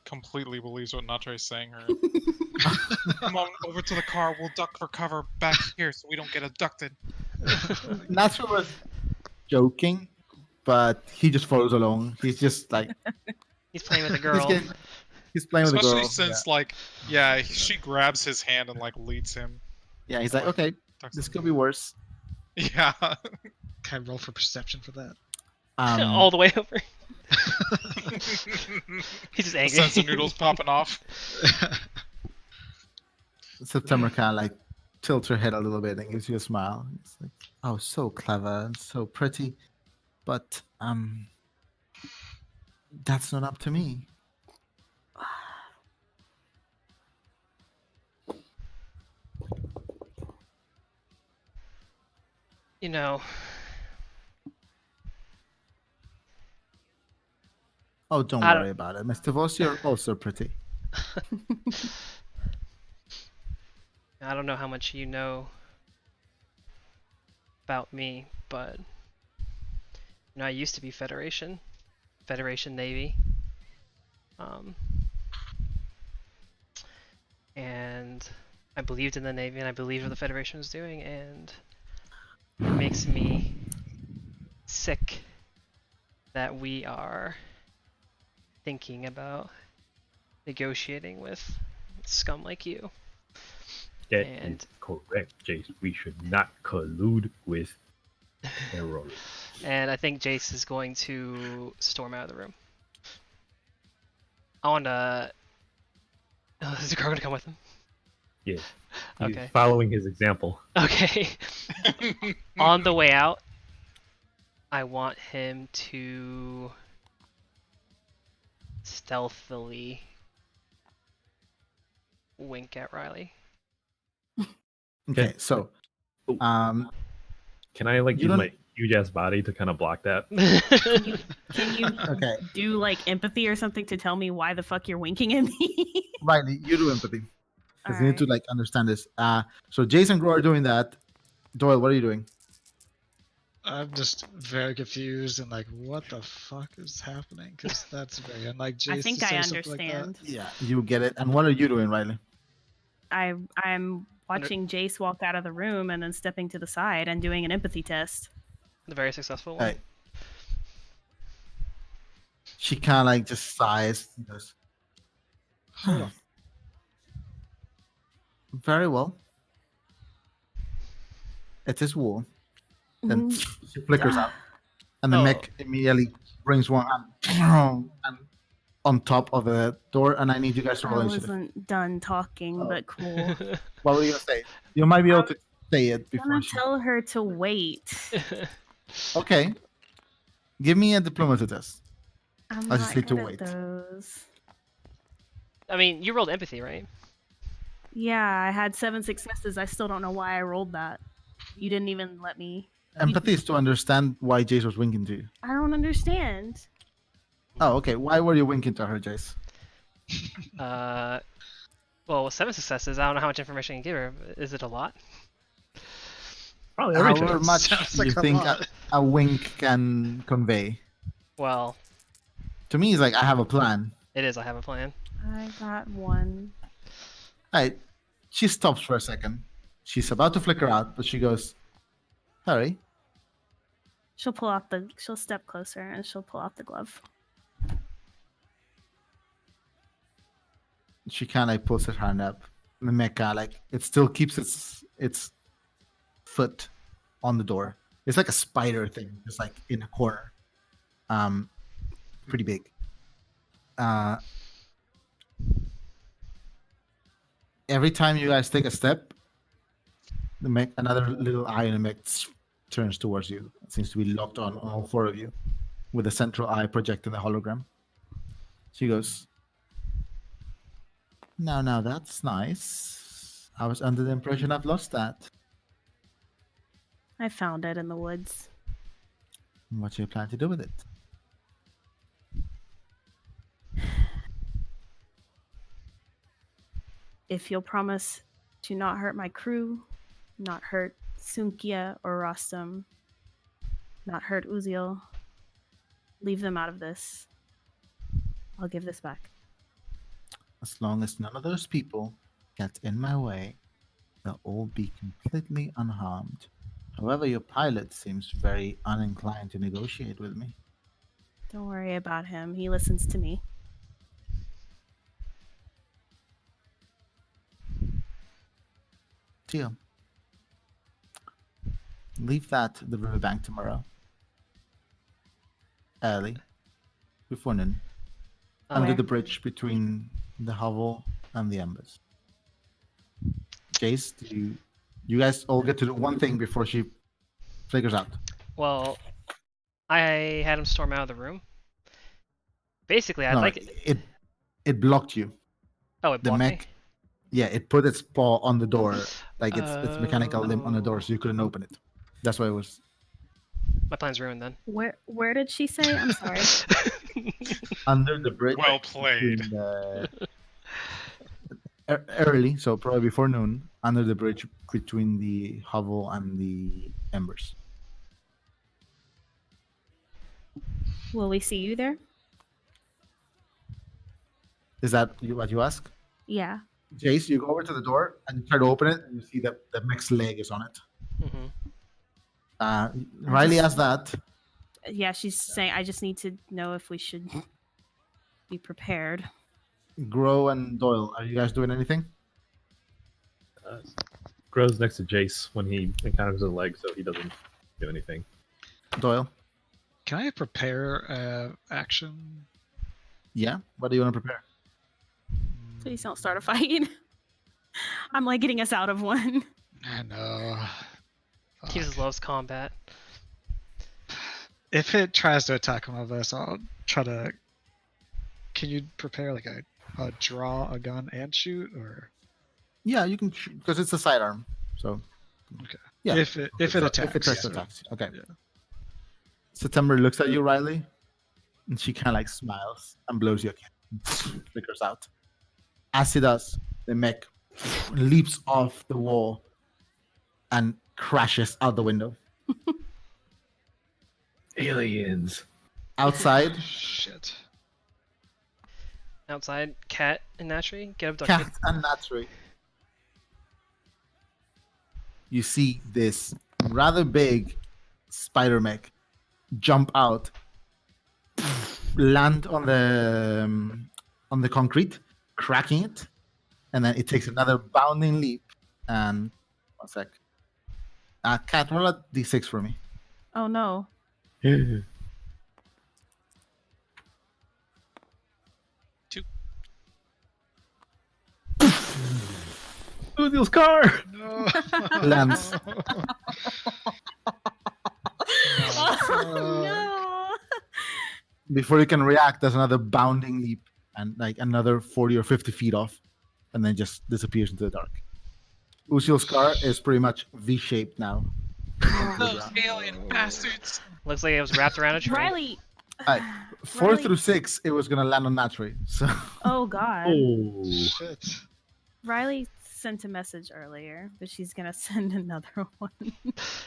[SPEAKER 2] completely believes what Natre's saying her. Come on over to the car. We'll duck for cover back here so we don't get abducted.
[SPEAKER 4] Natra was joking, but he just follows along. He's just like
[SPEAKER 5] He's playing with a
[SPEAKER 4] he's,
[SPEAKER 5] girl.
[SPEAKER 4] he's playing with the
[SPEAKER 2] Especially
[SPEAKER 4] girl.
[SPEAKER 2] since, like, yeah, she grabs his hand and, like, leads him.
[SPEAKER 4] Yeah, he's like, okay,
[SPEAKER 2] Ducks
[SPEAKER 4] this
[SPEAKER 2] him.
[SPEAKER 4] could be worse.
[SPEAKER 2] Yeah.
[SPEAKER 3] Can I roll for perception for that?
[SPEAKER 5] All the way over. He's just angry.
[SPEAKER 2] Sense of noodles popping off.
[SPEAKER 4] September kind of like tilts her head a little bit and gives you a smile. It's like, oh, so clever and so pretty, but that's not up to me.
[SPEAKER 5] You know,
[SPEAKER 4] Oh, don't
[SPEAKER 5] I don't-
[SPEAKER 4] worry about it, Mr. Voss. You're also pretty.
[SPEAKER 5] I don't know how much you know about me, but I used to be Federation Navy, and I believed in the Navy and I believed what the Federation was doing, and it makes me sick that we are thinking about negotiating with scum like you.
[SPEAKER 6] That
[SPEAKER 5] And-
[SPEAKER 6] is correct, Jace. We should not collude with terrorists.
[SPEAKER 5] And I think Jace is going to storm out of the room. I want to. Is the car going to come with him?
[SPEAKER 6] Yes. He's
[SPEAKER 5] Okay.
[SPEAKER 6] following his example.
[SPEAKER 5] Okay. On the way out, I want him to stealthily wink at Riley.
[SPEAKER 4] Okay, so
[SPEAKER 6] Can I like
[SPEAKER 4] You
[SPEAKER 6] use
[SPEAKER 4] don't-
[SPEAKER 6] my huge ass body to kind of block that?
[SPEAKER 1] Can you
[SPEAKER 4] okay,
[SPEAKER 1] do like empathy or something to tell me why the fuck you're winking at me?
[SPEAKER 4] Riley, you do empathy because you need to
[SPEAKER 1] Alright.
[SPEAKER 4] like understand this. So Jason and Gro are doing that. Doyle, what are you doing?
[SPEAKER 3] I'm just very confused and like, what the fuck is happening? Because that's very unlike Jace
[SPEAKER 1] I think
[SPEAKER 3] to say
[SPEAKER 1] I
[SPEAKER 3] something like that.
[SPEAKER 1] understand.
[SPEAKER 4] Yeah, you get it. And what are you doing, Riley?
[SPEAKER 1] I'm watching Jace walk out of the room and then stepping to the side and doing an empathy test.
[SPEAKER 5] The very successful one.
[SPEAKER 4] Hey. She kind of like just sighs. And goes,
[SPEAKER 3] Hold on.
[SPEAKER 4] very well. It is war. Then
[SPEAKER 1] Mhm.
[SPEAKER 4] she flickers out, and the
[SPEAKER 5] Oh.
[SPEAKER 4] mech immediately brings one hand and on top of the door. And I need you guys to
[SPEAKER 1] I
[SPEAKER 4] roll initiative.
[SPEAKER 1] wasn't done talking,
[SPEAKER 4] Oh.
[SPEAKER 1] but cool.
[SPEAKER 4] What were you gonna say? You might be able to say it
[SPEAKER 1] I'm
[SPEAKER 4] before.
[SPEAKER 1] gonna
[SPEAKER 4] She...
[SPEAKER 1] tell her to wait.
[SPEAKER 4] Okay. Give me a diplomacy test.
[SPEAKER 1] I'm
[SPEAKER 4] I
[SPEAKER 1] not
[SPEAKER 4] just need
[SPEAKER 1] good
[SPEAKER 4] to
[SPEAKER 1] at
[SPEAKER 4] wait.
[SPEAKER 1] those.
[SPEAKER 5] I mean, you rolled empathy, right?
[SPEAKER 1] Yeah, I had 7 successes. I still don't know why I rolled that. You didn't even let me.
[SPEAKER 4] Empathy is to understand why Jace was winking to you.
[SPEAKER 1] I don't understand.
[SPEAKER 4] Oh, okay. Why were you winking to her, Jace?
[SPEAKER 5] Well, with 7 successes, I don't know how much information I can give her. Is it a lot?
[SPEAKER 6] Probably everything.
[SPEAKER 4] However much
[SPEAKER 3] Sounds like
[SPEAKER 4] you
[SPEAKER 3] a
[SPEAKER 4] think
[SPEAKER 3] lot.
[SPEAKER 4] a wink can convey.
[SPEAKER 5] Well,
[SPEAKER 4] To me, it's like I have a plan.
[SPEAKER 5] it is. I have a plan.
[SPEAKER 1] I got 1.
[SPEAKER 4] Right. She stops for a second. She's about to flicker out, but she goes, "Hurry."
[SPEAKER 1] She'll step closer and she'll pull out the glove.
[SPEAKER 4] She kind of like pulls her hand up. The mecha, like it still keeps its foot on the door. It's like a spider thing, just like in a corner. Pretty big. Every time you guys take a step, the mech, another little eye in the mech turns towards you. It seems to be locked on all four of you, with a central eye projecting the hologram. She goes, Now that's nice. I was under the impression I've lost that.
[SPEAKER 1] I found it in the woods.
[SPEAKER 4] What do you plan to do with it?
[SPEAKER 1] If you'll promise to not hurt my crew, not hurt Sunkhia or Rostam, not hurt Uziel, leave them out of this, I'll give this back.
[SPEAKER 4] As long as none of those people get in my way, they'll all be completely unharmed. However, your pilot seems very uninclined to negotiate with me.
[SPEAKER 1] Don't worry about him. He listens to me.
[SPEAKER 4] Deal. Leave that at the riverbank tomorrow. Early. Before noon. Under
[SPEAKER 1] Where?
[SPEAKER 4] the bridge between the hovel and the embers. Jace, do you guys all get to do one thing before she figures out?
[SPEAKER 5] Well, I had him storm out of the room. Basically, I'd
[SPEAKER 4] No,
[SPEAKER 5] like
[SPEAKER 4] it blocked you.
[SPEAKER 5] Oh, it
[SPEAKER 4] The
[SPEAKER 5] blocked me.
[SPEAKER 4] mech, yeah, it put its paw on the door, like its mechanical limb on the door, so you couldn't open it. That's why it was.
[SPEAKER 5] My plan's ruined then.
[SPEAKER 1] Where did she say? I'm sorry.
[SPEAKER 4] Under the bridge.
[SPEAKER 2] Well played.
[SPEAKER 4] between the- early, so probably before noon, under the bridge between the hovel and the embers.
[SPEAKER 1] Will we see you there?
[SPEAKER 4] Is that what you ask?
[SPEAKER 1] Yeah.
[SPEAKER 4] Jace, you go over to the door and you try to open it, and you see that the mech's leg is on it. Riley asked that.
[SPEAKER 1] Yeah, she's saying I just need to know if we should be prepared.
[SPEAKER 4] Grow and Doyle, are you guys doing anything?
[SPEAKER 6] Grows next to Jace when he encounters his leg, so he doesn't do anything.
[SPEAKER 4] Doyle?
[SPEAKER 3] Can I prepare action?
[SPEAKER 4] Yeah? What do you want to prepare?
[SPEAKER 1] Please don't start a fight. I'm like getting us out of one.
[SPEAKER 3] I know.
[SPEAKER 5] He just loves combat.
[SPEAKER 3] If it tries to attack one of us, I'll try to. Can you prepare like a draw a gun and shoot, or
[SPEAKER 4] Yeah, you can shoot, because it's a sidearm. So,
[SPEAKER 3] okay?
[SPEAKER 4] yeah.
[SPEAKER 3] If it attacks,
[SPEAKER 4] If it tries to
[SPEAKER 3] yeah.
[SPEAKER 4] attack. Okay.
[SPEAKER 3] Yeah.
[SPEAKER 4] September looks at you, Riley, and she kind of like smiles and blows you a kiss. Flickers out. As he does, the mech leaps off the wall and crashes out the window.
[SPEAKER 6] Aliens.
[SPEAKER 4] Outside,
[SPEAKER 3] Shit.
[SPEAKER 5] Outside, Cat and Natri get abducted.
[SPEAKER 4] Cat and Natri. You see this rather big spider mech jump out, land on the concrete, cracking it, and then it takes another bounding leap. And 1 sec. Cat, roll a d6 for me.
[SPEAKER 1] Oh no.
[SPEAKER 6] Uziel's car!
[SPEAKER 3] No.
[SPEAKER 4] Lands.
[SPEAKER 1] Oh no.
[SPEAKER 4] Before you can react, there's another bounding leap and like another 40 or 50 feet off, and then just disappears into the dark. Uziel's car is pretty much V-shaped now.
[SPEAKER 2] Those alien bastards.
[SPEAKER 5] Looks like it was wrapped around a tree.
[SPEAKER 1] Riley.
[SPEAKER 4] Alright, 4
[SPEAKER 1] Riley-
[SPEAKER 4] through 6, it was gonna land on Natri. So
[SPEAKER 1] Oh god.
[SPEAKER 6] Oh.
[SPEAKER 3] Shit.
[SPEAKER 1] Riley sent a message earlier, but she's gonna send another one.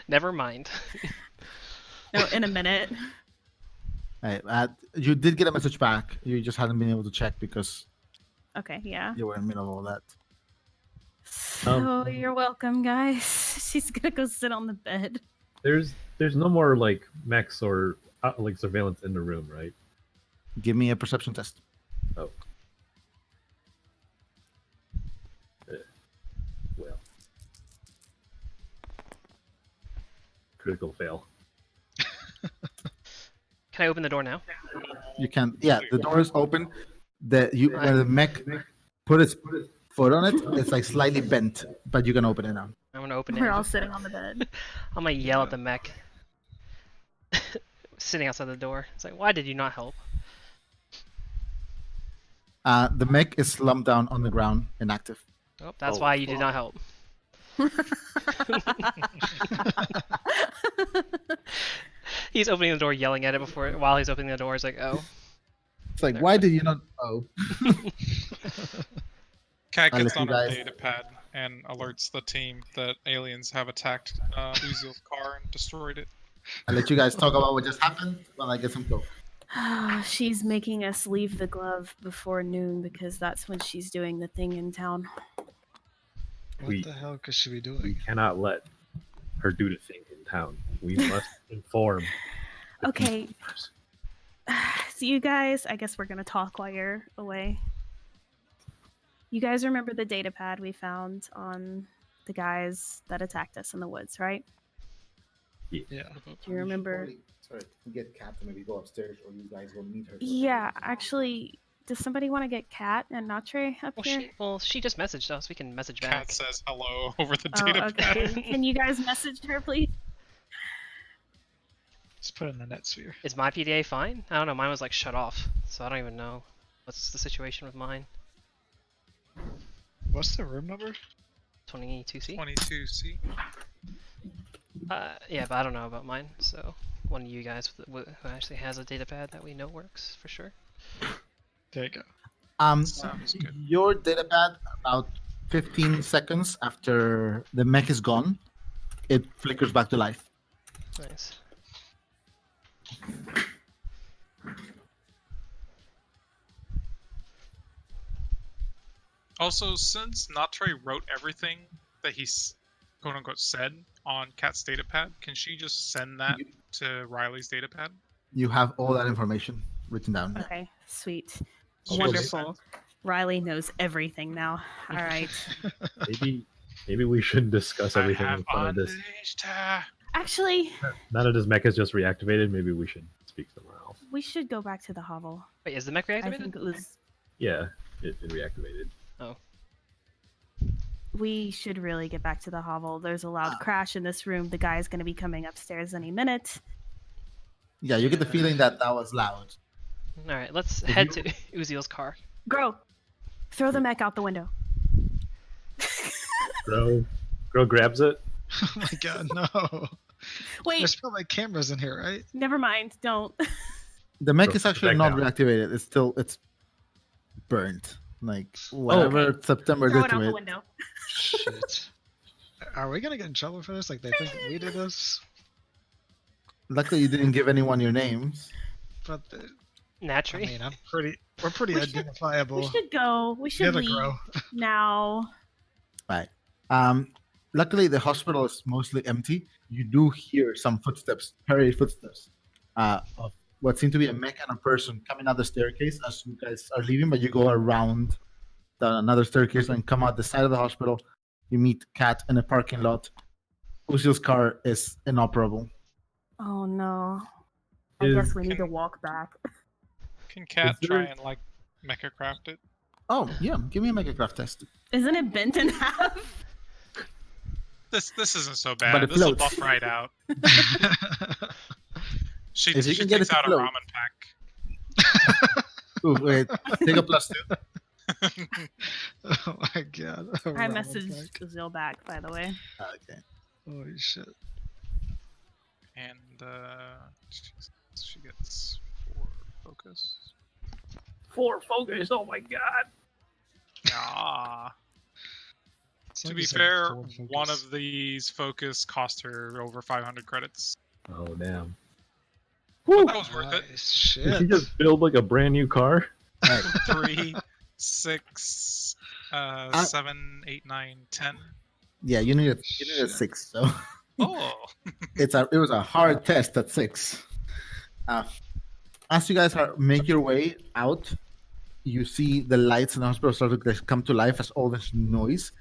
[SPEAKER 5] Never mind.
[SPEAKER 1] No, in a minute.
[SPEAKER 4] alright, you did get a message back. You just hadn't been able to check because
[SPEAKER 1] Okay, yeah.
[SPEAKER 4] you were in the middle of all that.
[SPEAKER 1] So you're welcome, guys. She's gonna go sit on the bed.
[SPEAKER 6] There's no more like mechs or like surveillance in the room, right?
[SPEAKER 4] Give me a perception test.
[SPEAKER 6] Oh. Well. Critical fail.
[SPEAKER 5] Can I open the door now?
[SPEAKER 4] You can, yeah. The door is open. When the mech put its foot on it, it's like slightly bent, but you can open it now.
[SPEAKER 5] I'm gonna open it.
[SPEAKER 1] We're all sitting on the bed.
[SPEAKER 5] I'm gonna yell at the mech. Sitting outside the door. It's like, why did you not help?
[SPEAKER 4] The mech is slumped down on the ground, inactive.
[SPEAKER 5] Oh, that's
[SPEAKER 6] Oh,
[SPEAKER 5] why you did
[SPEAKER 6] fuck.
[SPEAKER 5] not help. He's opening the door, yelling at it while he's opening the door. He's like, "Oh,
[SPEAKER 4] It's like, why did you not? Oh,
[SPEAKER 2] Cat
[SPEAKER 4] I'll
[SPEAKER 2] gets
[SPEAKER 4] let
[SPEAKER 2] on
[SPEAKER 4] you
[SPEAKER 2] her
[SPEAKER 4] guys-
[SPEAKER 2] data pad and alerts the team that aliens have attacked Uziel's car and destroyed it.
[SPEAKER 4] I'll let you guys talk about what just happened while I get some coke.
[SPEAKER 1] She's making us leave the glove before noon because that's when she's doing the thing in town.
[SPEAKER 3] What
[SPEAKER 6] We-
[SPEAKER 3] the hell could she be
[SPEAKER 6] We
[SPEAKER 3] doing?
[SPEAKER 6] cannot let her do the thing in town. We must inform. the
[SPEAKER 1] Okay.
[SPEAKER 6] peacekeepers.
[SPEAKER 1] So you guys, I guess we're gonna talk while you're away. You guys remember the data pad we found on the guys that attacked us in the woods, right?
[SPEAKER 3] Yeah.
[SPEAKER 1] Do you remember?
[SPEAKER 4] Sorry, get Kat to maybe go upstairs, or you guys will meet her.
[SPEAKER 1] Yeah, actually, does somebody want to get Kat and Natre up here?
[SPEAKER 5] she just messaged us. We can message back."
[SPEAKER 2] Cat says hello over the
[SPEAKER 1] Oh,
[SPEAKER 2] data pad.
[SPEAKER 1] okay. Can you guys message her, please?
[SPEAKER 3] Just put it in the net sphere.
[SPEAKER 5] Is my PDA fine? I don't know. Mine was like shut off, so I don't even know what's the situation with mine.
[SPEAKER 3] What's the room number?
[SPEAKER 5] 22C.
[SPEAKER 2] 22C.
[SPEAKER 5] Yeah, but I don't know about mine. So one of you guys who actually has a data pad that we know works for sure.
[SPEAKER 3] There you go.
[SPEAKER 2] Sounds good.
[SPEAKER 4] Your data pad, about 15 seconds after the mech is gone, it flickers back to life.
[SPEAKER 5] Nice.
[SPEAKER 2] Also, since Natre wrote everything that he's quote unquote said on Cat's datapad, can she just send that to Riley's datapad?
[SPEAKER 4] You have all that information written down.
[SPEAKER 1] Okay, sweet.
[SPEAKER 2] She just
[SPEAKER 1] Wonderful. Riley knows everything now. All right.
[SPEAKER 6] Maybe we should discuss
[SPEAKER 2] I
[SPEAKER 6] everything
[SPEAKER 2] have
[SPEAKER 6] in front of this.
[SPEAKER 2] unleashed her.
[SPEAKER 1] Actually,
[SPEAKER 6] None of this mech is just reactivated. Maybe we should speak somewhere else.
[SPEAKER 1] we should go back to the hovel.
[SPEAKER 5] Wait, is the mech
[SPEAKER 1] I
[SPEAKER 5] reactivated?
[SPEAKER 1] think it was.
[SPEAKER 6] Yeah, it reactivated.
[SPEAKER 1] We should really get back to the hovel. There's a loud crash in this room. The guy's going to be coming upstairs any minute.
[SPEAKER 4] Yeah, you get the feeling that was loud.
[SPEAKER 5] All right, let's head to Uziel's car.
[SPEAKER 1] Grow, throw the mech out the window.
[SPEAKER 6] Girl grabs it.
[SPEAKER 3] Oh my god, no.
[SPEAKER 1] Wait,
[SPEAKER 3] There's probably cameras in here, right?
[SPEAKER 1] never mind. Don't.
[SPEAKER 4] The mech
[SPEAKER 6] Go
[SPEAKER 4] is actually
[SPEAKER 6] back
[SPEAKER 4] not
[SPEAKER 6] down.
[SPEAKER 4] reactivated. It's burnt. Like whatever
[SPEAKER 1] Okay.
[SPEAKER 4] September
[SPEAKER 1] Throw
[SPEAKER 4] did
[SPEAKER 1] it out
[SPEAKER 4] to
[SPEAKER 1] the
[SPEAKER 4] it.
[SPEAKER 1] window.
[SPEAKER 3] Shit. Are we gonna get in trouble for this? Like they think we did this?
[SPEAKER 4] Luckily, you didn't give anyone your names.
[SPEAKER 3] But I
[SPEAKER 5] Naturally.
[SPEAKER 3] mean, we're pretty
[SPEAKER 1] We should-
[SPEAKER 3] identifiable.
[SPEAKER 1] We should go. We
[SPEAKER 3] The
[SPEAKER 1] should
[SPEAKER 3] other
[SPEAKER 1] leave
[SPEAKER 3] grow.
[SPEAKER 1] now.
[SPEAKER 4] Right. Luckily, the hospital is mostly empty. You do hear some footsteps, hurried footsteps, of what seem to be a mech and a person coming out the staircase as you guys are leaving. But you go around another staircase and come out the side of the hospital. You meet Kat in a parking lot. Uziel's car is inoperable.
[SPEAKER 1] Oh no. I
[SPEAKER 6] Is-
[SPEAKER 1] guess we need to
[SPEAKER 2] Can-
[SPEAKER 1] walk back.
[SPEAKER 2] Can Cat
[SPEAKER 6] Is
[SPEAKER 2] try
[SPEAKER 6] there-
[SPEAKER 2] and like mecha craft it?
[SPEAKER 4] Oh yeah, give me a Megacraft test.
[SPEAKER 1] Isn't it bent in half?
[SPEAKER 2] This isn't so
[SPEAKER 4] But
[SPEAKER 2] bad.
[SPEAKER 4] it
[SPEAKER 2] This will
[SPEAKER 4] floats.
[SPEAKER 2] buff right out. She
[SPEAKER 4] If you
[SPEAKER 2] she
[SPEAKER 4] can get
[SPEAKER 2] takes
[SPEAKER 4] it to
[SPEAKER 2] out a
[SPEAKER 4] float.
[SPEAKER 2] ramen pack.
[SPEAKER 4] Ooh, wait, take a +2.
[SPEAKER 3] Oh my god. a
[SPEAKER 1] I
[SPEAKER 3] ramen
[SPEAKER 1] messaged
[SPEAKER 3] pack.
[SPEAKER 1] Zil back, by the way.
[SPEAKER 4] Okay.
[SPEAKER 3] Holy shit.
[SPEAKER 2] And she gets 4 focus.
[SPEAKER 6] 4 focus. Oh my god.
[SPEAKER 2] Ah.
[SPEAKER 3] It's
[SPEAKER 2] To
[SPEAKER 3] like
[SPEAKER 2] be
[SPEAKER 3] you said,
[SPEAKER 2] fair,
[SPEAKER 3] full
[SPEAKER 2] one
[SPEAKER 3] focus.
[SPEAKER 2] of these focus cost her over 500 credits.
[SPEAKER 6] Oh damn.
[SPEAKER 2] But that was worth it.
[SPEAKER 3] Nice
[SPEAKER 6] Did she
[SPEAKER 3] shit.
[SPEAKER 6] just build like a brand new car?
[SPEAKER 4] Right.
[SPEAKER 2] 3, 6, 7, 8, 9, 10.
[SPEAKER 4] Yeah, you need a
[SPEAKER 3] Shit.
[SPEAKER 4] 6. So
[SPEAKER 2] Oh,
[SPEAKER 4] it was a hard test at 6. As you guys make your way out, you see the lights in the hospital start to come to life as all this noise.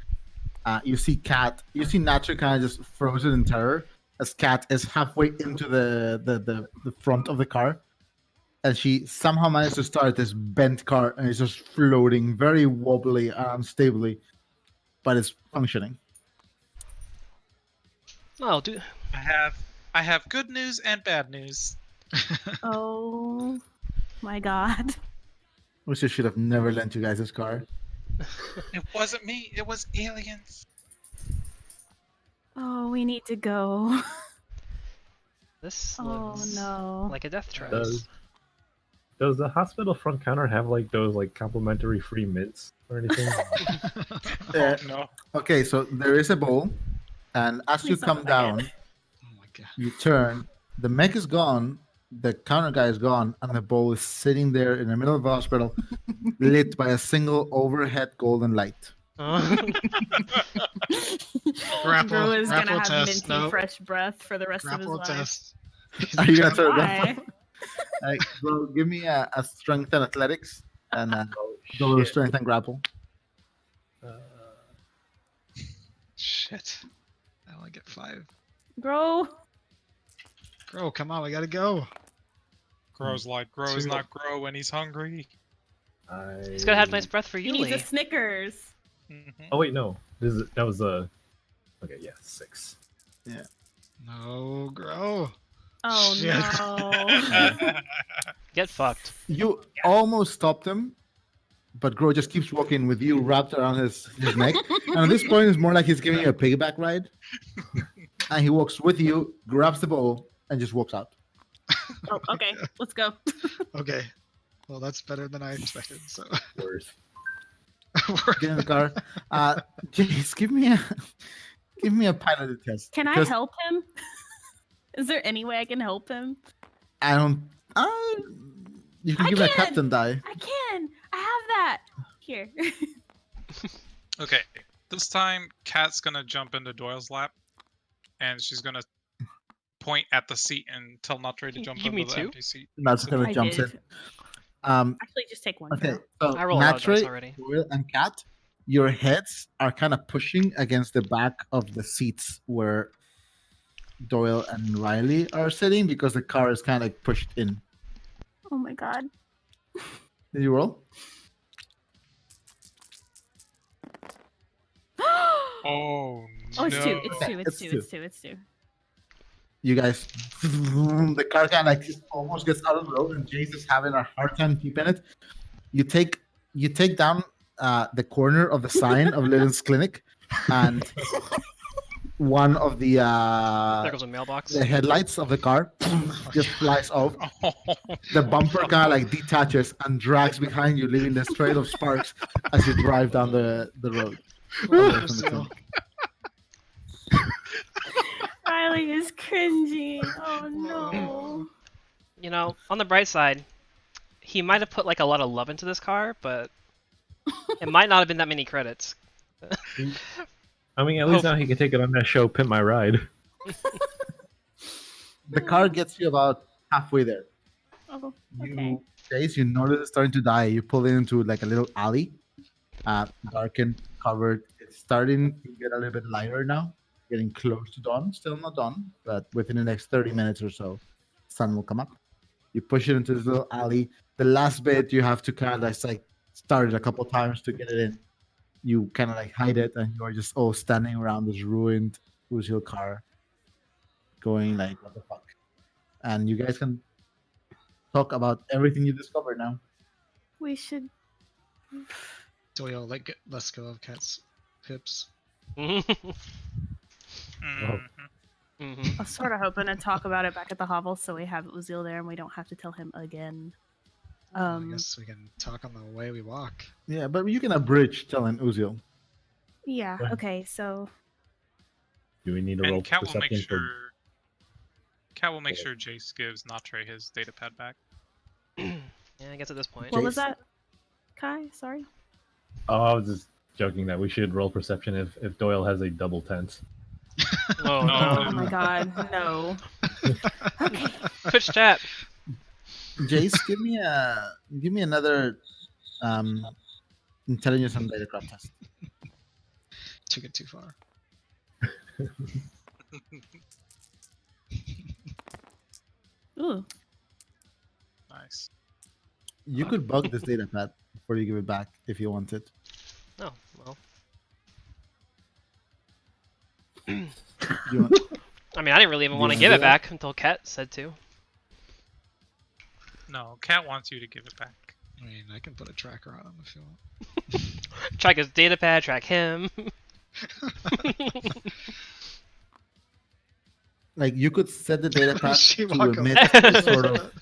[SPEAKER 4] You see Natra kind of just frozen in terror as Kat is halfway into the front of the car, and she somehow managed to start this bent car and it's just floating very wobbly and unstably, but it's functioning.
[SPEAKER 5] Oh, dude.
[SPEAKER 2] I have good news and bad news.
[SPEAKER 1] Oh my god.
[SPEAKER 4] Which I should have never lent you guys this car.
[SPEAKER 2] It wasn't me. It was aliens.
[SPEAKER 1] Oh, we need to go.
[SPEAKER 5] This
[SPEAKER 1] Oh
[SPEAKER 5] looks
[SPEAKER 1] no.
[SPEAKER 5] like a death trap.
[SPEAKER 6] Does the hospital front counter have like those like complimentary free mints or anything?
[SPEAKER 2] Oh no.
[SPEAKER 4] Okay, so there is a bowl, and as you
[SPEAKER 1] Please don't
[SPEAKER 4] come
[SPEAKER 1] go back in.
[SPEAKER 4] down,
[SPEAKER 3] Oh my god.
[SPEAKER 4] you turn. The mech is gone. The counter guy is gone, and the bowl is sitting there in the middle of the hospital, lit by a single overhead golden light.
[SPEAKER 3] Grapple-
[SPEAKER 1] Gro is gonna
[SPEAKER 3] grapple
[SPEAKER 1] have
[SPEAKER 3] test,
[SPEAKER 1] minty
[SPEAKER 3] no.
[SPEAKER 1] fresh breath for the rest of his
[SPEAKER 3] Grapple
[SPEAKER 1] life.
[SPEAKER 3] test.
[SPEAKER 4] Are you gonna turn it
[SPEAKER 1] Why?
[SPEAKER 4] up? Bro, give me a strength and athletics, and
[SPEAKER 6] Oh
[SPEAKER 4] double
[SPEAKER 6] shit.
[SPEAKER 4] strength and grapple.
[SPEAKER 3] Shit. I only get 5.
[SPEAKER 1] Gro.
[SPEAKER 3] Grow, come on, we gotta go.
[SPEAKER 2] Grows like Grow is
[SPEAKER 3] Two.
[SPEAKER 2] not Grow when he's hungry.
[SPEAKER 5] He's gonna have nice breath for
[SPEAKER 1] He needs a
[SPEAKER 5] Yuli.
[SPEAKER 1] Snickers.
[SPEAKER 2] Mhm.
[SPEAKER 6] Oh wait, no. That was a. Okay, yeah, 6.
[SPEAKER 3] No, grow.
[SPEAKER 1] Oh
[SPEAKER 3] Shit.
[SPEAKER 1] no.
[SPEAKER 5] Get fucked.
[SPEAKER 4] You almost stopped him, but Gro just keeps walking with you wrapped around his neck. And at this point, it's more like he's giving you a piggyback ride. And he walks with you, grabs the bowl, and just walks out.
[SPEAKER 1] Oh, okay, let's go.
[SPEAKER 3] Okay. Well, that's better than I expected, so.
[SPEAKER 6] Worse.
[SPEAKER 4] Get in the car. Jace, give me a piloted test.
[SPEAKER 1] Can I
[SPEAKER 4] because
[SPEAKER 1] help him? Is there any way I can help him?
[SPEAKER 4] I don't. You can
[SPEAKER 1] I
[SPEAKER 4] give me a
[SPEAKER 1] can!
[SPEAKER 4] captain die.
[SPEAKER 1] I can. I have that. Here.
[SPEAKER 2] Okay, this time Kat's gonna jump into Doyle's lap, and she's gonna point at the seat and tell Notre to jump
[SPEAKER 5] You me
[SPEAKER 2] into the
[SPEAKER 5] too?
[SPEAKER 2] empty seat.
[SPEAKER 4] That's gonna
[SPEAKER 1] I
[SPEAKER 4] jump in.
[SPEAKER 1] did. Actually, just take one.
[SPEAKER 4] Okay,
[SPEAKER 1] for now.
[SPEAKER 4] so
[SPEAKER 5] I rolled a lot of dice
[SPEAKER 4] Natre,
[SPEAKER 5] already.
[SPEAKER 4] Will, and Cat, your heads are kind of pushing against the back of the seats where Doyle and Riley are sitting because the car is kind of like pushed in.
[SPEAKER 1] Oh my god.
[SPEAKER 4] Did you roll?
[SPEAKER 2] Oh
[SPEAKER 1] Oh, it's
[SPEAKER 2] no!
[SPEAKER 1] two. It's two. It's
[SPEAKER 4] It's
[SPEAKER 1] two.
[SPEAKER 4] two.
[SPEAKER 1] It's two. It's two.
[SPEAKER 4] You guys, the car kind of like just almost gets out of the road, and Jace is having a hard time keeping it. You take down the corner of the sign of Lillian's clinic, and one of the
[SPEAKER 5] There goes a mailbox.
[SPEAKER 4] the headlights of the car just flies off.
[SPEAKER 2] Oh,
[SPEAKER 4] The bumper kind of like detaches and drags behind you, leaving this trail of sparks as you drive down the road. away from the
[SPEAKER 3] So,
[SPEAKER 4] clinic.
[SPEAKER 1] Riley is cringing. Oh no.
[SPEAKER 5] You know, on the bright side, he might have put like a lot of love into this car, but it might not have been that many credits.
[SPEAKER 6] I mean, at least now he can take it on that show, Pimp My Ride.
[SPEAKER 4] The car gets you about halfway there.
[SPEAKER 1] Oh, okay.
[SPEAKER 4] You, Chase, you notice it's starting to die. You pull it into like a little alley, darkened, covered. It's starting to get a little bit lighter now, getting close to dawn. Still not dawn, but within the next 30 minutes or so, sun will come up. You push it into this little alley. The last bit you have to kind of like start it a couple times to get it in. You kind of like hide it, and you are just all standing around this ruined Uziel car, going like, what the fuck? And you guys can talk about everything you discovered now.
[SPEAKER 1] We should.
[SPEAKER 3] Doyle, let's go of Cat's hips.
[SPEAKER 5] Mhm.
[SPEAKER 2] Mhm.
[SPEAKER 1] I was sort of hoping to talk about it back at the hovel, so we have Uziel there and we don't have to tell him again.
[SPEAKER 3] I guess we can talk on the way we walk.
[SPEAKER 4] Yeah, but you can abridge telling Uziel.
[SPEAKER 1] Yeah.
[SPEAKER 6] Go ahead.
[SPEAKER 1] Okay. So.
[SPEAKER 6] Do we need to roll
[SPEAKER 2] And Kat will make
[SPEAKER 6] perception
[SPEAKER 2] sure.
[SPEAKER 6] for?
[SPEAKER 2] Kat will make sure Jace gives Notre his data pad back.
[SPEAKER 5] Yeah, I guess at this point.
[SPEAKER 1] What was
[SPEAKER 4] Jace.
[SPEAKER 1] that? Kai. Sorry.
[SPEAKER 6] Oh, I was just joking that we should roll perception if Doyle has a double tense.
[SPEAKER 5] Oh
[SPEAKER 2] No.
[SPEAKER 5] no.
[SPEAKER 1] Oh my god. No. Okay.
[SPEAKER 5] Twitch chat.
[SPEAKER 4] Jace, give me another intelligence and datacraft test.
[SPEAKER 3] Took it too far.
[SPEAKER 1] Ooh.
[SPEAKER 2] Nice.
[SPEAKER 4] You could bug this data pad before you give it back if you want it.
[SPEAKER 5] Oh well.
[SPEAKER 4] You want,
[SPEAKER 5] I mean, I didn't really even
[SPEAKER 4] Do
[SPEAKER 5] want to
[SPEAKER 4] you
[SPEAKER 5] give
[SPEAKER 4] wanna
[SPEAKER 5] it
[SPEAKER 4] do that?
[SPEAKER 5] back until Kat said to.
[SPEAKER 2] No, Cat wants you to give it back.
[SPEAKER 3] I mean, I can put a tracker on him if you want.
[SPEAKER 5] Track his data pad, track him.
[SPEAKER 4] Like you could set the data pad
[SPEAKER 3] She
[SPEAKER 4] to
[SPEAKER 3] walk
[SPEAKER 4] emit
[SPEAKER 3] up
[SPEAKER 4] a sort of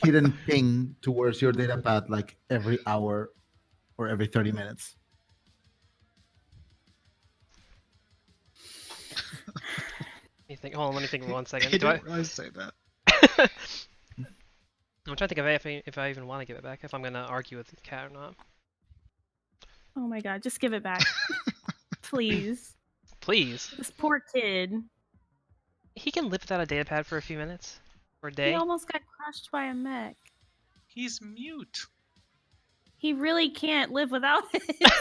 [SPEAKER 4] hidden ping towards your data pad like every hour or every 30 minutes.
[SPEAKER 5] Let me think. Hold on, let me think for 1
[SPEAKER 3] He
[SPEAKER 5] second.
[SPEAKER 3] didn't really say that.
[SPEAKER 5] I'm trying to think if I even want to give it back. If I'm gonna argue with Kat or not.
[SPEAKER 1] Oh my god, just give it back. Please.
[SPEAKER 5] Please.
[SPEAKER 1] This poor kid.
[SPEAKER 5] He can live without a data pad for a few minutes or a
[SPEAKER 1] He
[SPEAKER 5] day.
[SPEAKER 1] almost got crushed by a mech.
[SPEAKER 2] He's mute.
[SPEAKER 1] He really can't live without it.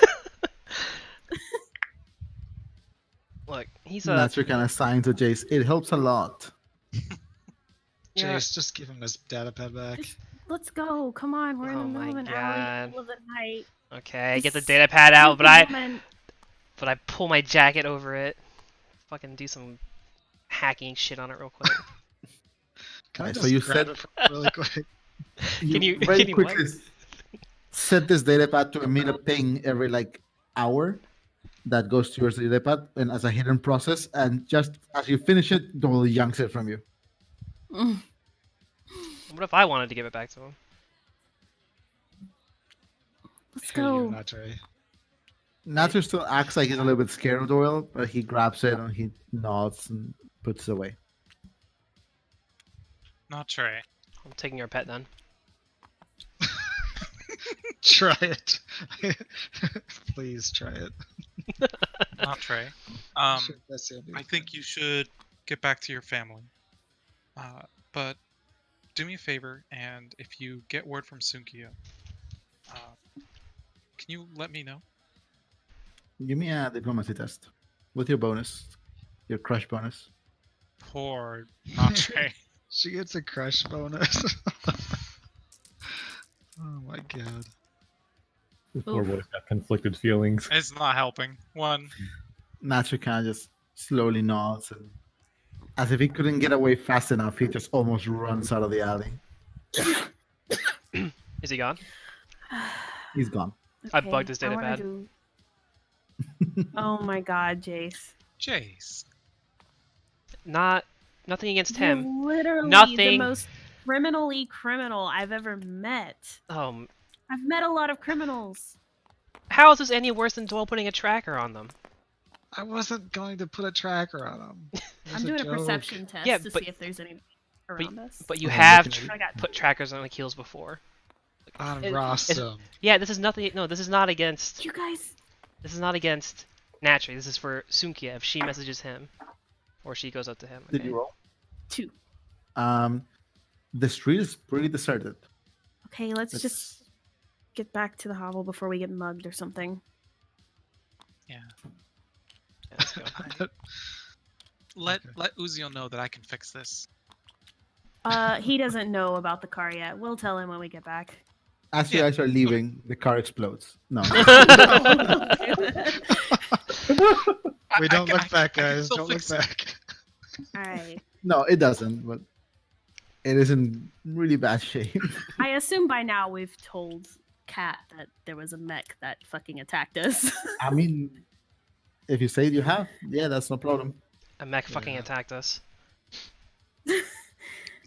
[SPEAKER 5] Look, he's
[SPEAKER 4] And
[SPEAKER 5] a
[SPEAKER 4] that's your kind of sign to Jace. It helps a lot.
[SPEAKER 5] yeah.
[SPEAKER 3] Jace, just give him his data pad back.
[SPEAKER 1] Just- Let's go. Come on, we're in the
[SPEAKER 5] Oh
[SPEAKER 1] middle of
[SPEAKER 5] my
[SPEAKER 1] an alley in the
[SPEAKER 5] God.
[SPEAKER 1] middle of the night.
[SPEAKER 5] Okay, get the
[SPEAKER 1] This
[SPEAKER 5] data pad out, but I
[SPEAKER 1] woman-
[SPEAKER 5] pull my jacket over it. Fucking do some hacking shit on it real quick.
[SPEAKER 3] Can I
[SPEAKER 4] Alright,
[SPEAKER 3] just
[SPEAKER 4] so you
[SPEAKER 3] grab
[SPEAKER 4] said-
[SPEAKER 3] it from really quick?
[SPEAKER 5] you-
[SPEAKER 4] very
[SPEAKER 5] can you what?
[SPEAKER 4] quickly set this data pad to emit a ping every like hour that goes towards the data pad and as a hidden process, and just as you finish it, Doyle yanks it from you.
[SPEAKER 1] Mm.
[SPEAKER 5] What if I wanted to give it back to him?
[SPEAKER 1] Let's
[SPEAKER 3] Here, you
[SPEAKER 1] go.
[SPEAKER 3] Natre.
[SPEAKER 4] Natsu still acts like he's a little bit scared of Doyle, but he grabs it and he nods and puts it away.
[SPEAKER 2] Not Trey.
[SPEAKER 5] I'm taking your pet then.
[SPEAKER 3] Try it. Please try it.
[SPEAKER 2] Not Trey.
[SPEAKER 3] Sure, that's the
[SPEAKER 2] I think you should get back to your family. But do me a favor, and if you get word from Sunkhia, can you let me know?
[SPEAKER 4] Give me a diplomacy test with your bonus, your crush bonus.
[SPEAKER 2] Poor Not Trey.
[SPEAKER 3] She gets a crush bonus. Oh my god.
[SPEAKER 6] This poor
[SPEAKER 1] Oof.
[SPEAKER 6] boy's got conflicted feelings.
[SPEAKER 2] It's not helping. One.
[SPEAKER 4] Natsu kind of just slowly nods, and as if he couldn't get away fast enough, he just almost runs out of the alley.
[SPEAKER 5] Is he gone?
[SPEAKER 4] He's gone.
[SPEAKER 5] I bugged his data
[SPEAKER 1] wanna
[SPEAKER 5] pad.
[SPEAKER 1] do- Oh my god, Jace.
[SPEAKER 2] Jace.
[SPEAKER 5] Nothing against
[SPEAKER 1] You're
[SPEAKER 5] him.
[SPEAKER 1] literally the
[SPEAKER 5] Nothing-
[SPEAKER 1] most criminally criminal I've ever met. I've met a lot of criminals.
[SPEAKER 5] How is this any worse than Doyle putting a tracker on them?
[SPEAKER 3] I wasn't going to put a tracker on him. It was
[SPEAKER 1] I'm doing a
[SPEAKER 3] joke.
[SPEAKER 1] perception test
[SPEAKER 5] Yeah,
[SPEAKER 1] to
[SPEAKER 5] but-
[SPEAKER 1] see if there's any around us.
[SPEAKER 5] But you
[SPEAKER 4] Oh,
[SPEAKER 5] have
[SPEAKER 4] looking at
[SPEAKER 1] I got
[SPEAKER 5] put trackers on the keels before.
[SPEAKER 3] On
[SPEAKER 5] It-
[SPEAKER 3] Rossum.
[SPEAKER 5] Yeah, this is nothing. No, this is not against.
[SPEAKER 1] you guys.
[SPEAKER 5] This is not against Natri. This is for Sunkhia if she messages him, or she goes up to him.
[SPEAKER 4] Did
[SPEAKER 5] okay?
[SPEAKER 4] you roll?
[SPEAKER 1] 2.
[SPEAKER 4] The street is pretty deserted.
[SPEAKER 1] Okay, let's
[SPEAKER 4] It's-
[SPEAKER 1] just get back to the hovel before we get mugged or something.
[SPEAKER 2] Yeah.
[SPEAKER 5] Yeah, let's go.
[SPEAKER 2] Let
[SPEAKER 3] Okay.
[SPEAKER 2] let Uziel know that I can fix this.
[SPEAKER 1] He doesn't know about the car yet. We'll tell him when we get back.
[SPEAKER 4] As you
[SPEAKER 2] Yeah.
[SPEAKER 4] guys are leaving, the car explodes. No.
[SPEAKER 3] We don't
[SPEAKER 2] I
[SPEAKER 3] look back,
[SPEAKER 2] I can
[SPEAKER 3] guys.
[SPEAKER 2] still
[SPEAKER 3] Don't look
[SPEAKER 2] fix it.
[SPEAKER 3] back.
[SPEAKER 1] Alright.
[SPEAKER 4] No, it doesn't, but it is in really bad shape.
[SPEAKER 1] I assume by now we've told Kat that there was a mech that fucking attacked us.
[SPEAKER 4] I mean, if you say you have, yeah, that's no problem.
[SPEAKER 5] A mech fucking
[SPEAKER 3] Yeah.
[SPEAKER 5] attacked us.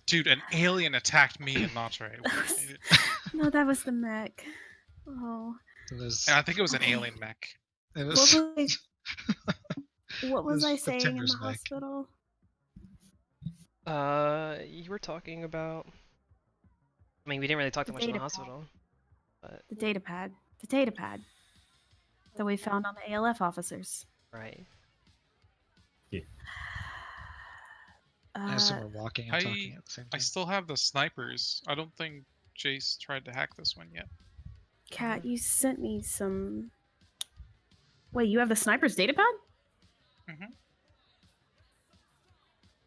[SPEAKER 2] Dude, an alien attacked me and Not Trey.
[SPEAKER 1] No, that was the mech. Oh.
[SPEAKER 3] It was.
[SPEAKER 2] And I think it was an
[SPEAKER 1] Okay.
[SPEAKER 2] alien mech.
[SPEAKER 3] It
[SPEAKER 1] What
[SPEAKER 3] was.
[SPEAKER 1] was What was
[SPEAKER 3] It was
[SPEAKER 1] I saying in
[SPEAKER 3] September's
[SPEAKER 1] the
[SPEAKER 3] mech.
[SPEAKER 1] hospital?
[SPEAKER 5] You were talking about. I mean, we didn't really talk
[SPEAKER 1] The
[SPEAKER 5] too much in the
[SPEAKER 1] data pad.
[SPEAKER 5] hospital.
[SPEAKER 1] The data pad. The data pad that we found on the ALF officers.
[SPEAKER 5] Right.
[SPEAKER 3] I assume we're walking and
[SPEAKER 2] I-
[SPEAKER 3] talking at the same
[SPEAKER 2] I
[SPEAKER 3] time.
[SPEAKER 2] still have the snipers. I don't think Jace tried to hack this one yet.
[SPEAKER 1] Kat, you sent me some. Wait, you have the sniper's data pad?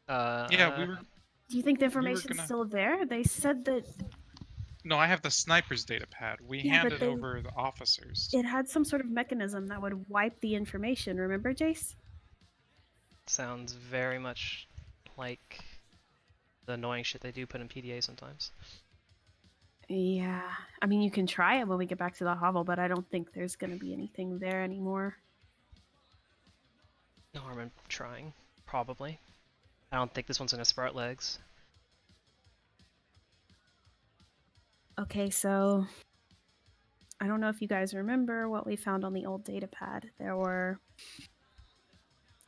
[SPEAKER 2] Yeah, we were.
[SPEAKER 1] Do you think the
[SPEAKER 2] were
[SPEAKER 1] information's
[SPEAKER 2] gonna-
[SPEAKER 1] still there? They said that
[SPEAKER 2] No, I have the sniper's data pad. We
[SPEAKER 1] Yeah, but
[SPEAKER 2] handed
[SPEAKER 1] they-
[SPEAKER 2] over the officers.
[SPEAKER 1] it had some sort of mechanism that would wipe the information. Remember, Jace?
[SPEAKER 5] Sounds very much like the annoying shit they do put in PDA sometimes.
[SPEAKER 1] Yeah. I mean, you can try it when we get back to the hovel, but I don't think there's going to be anything there anymore.
[SPEAKER 5] No harm in trying, probably. I don't think this one's gonna sprout legs.
[SPEAKER 1] Okay, so I don't know if you guys remember what we found on the old data pad. There were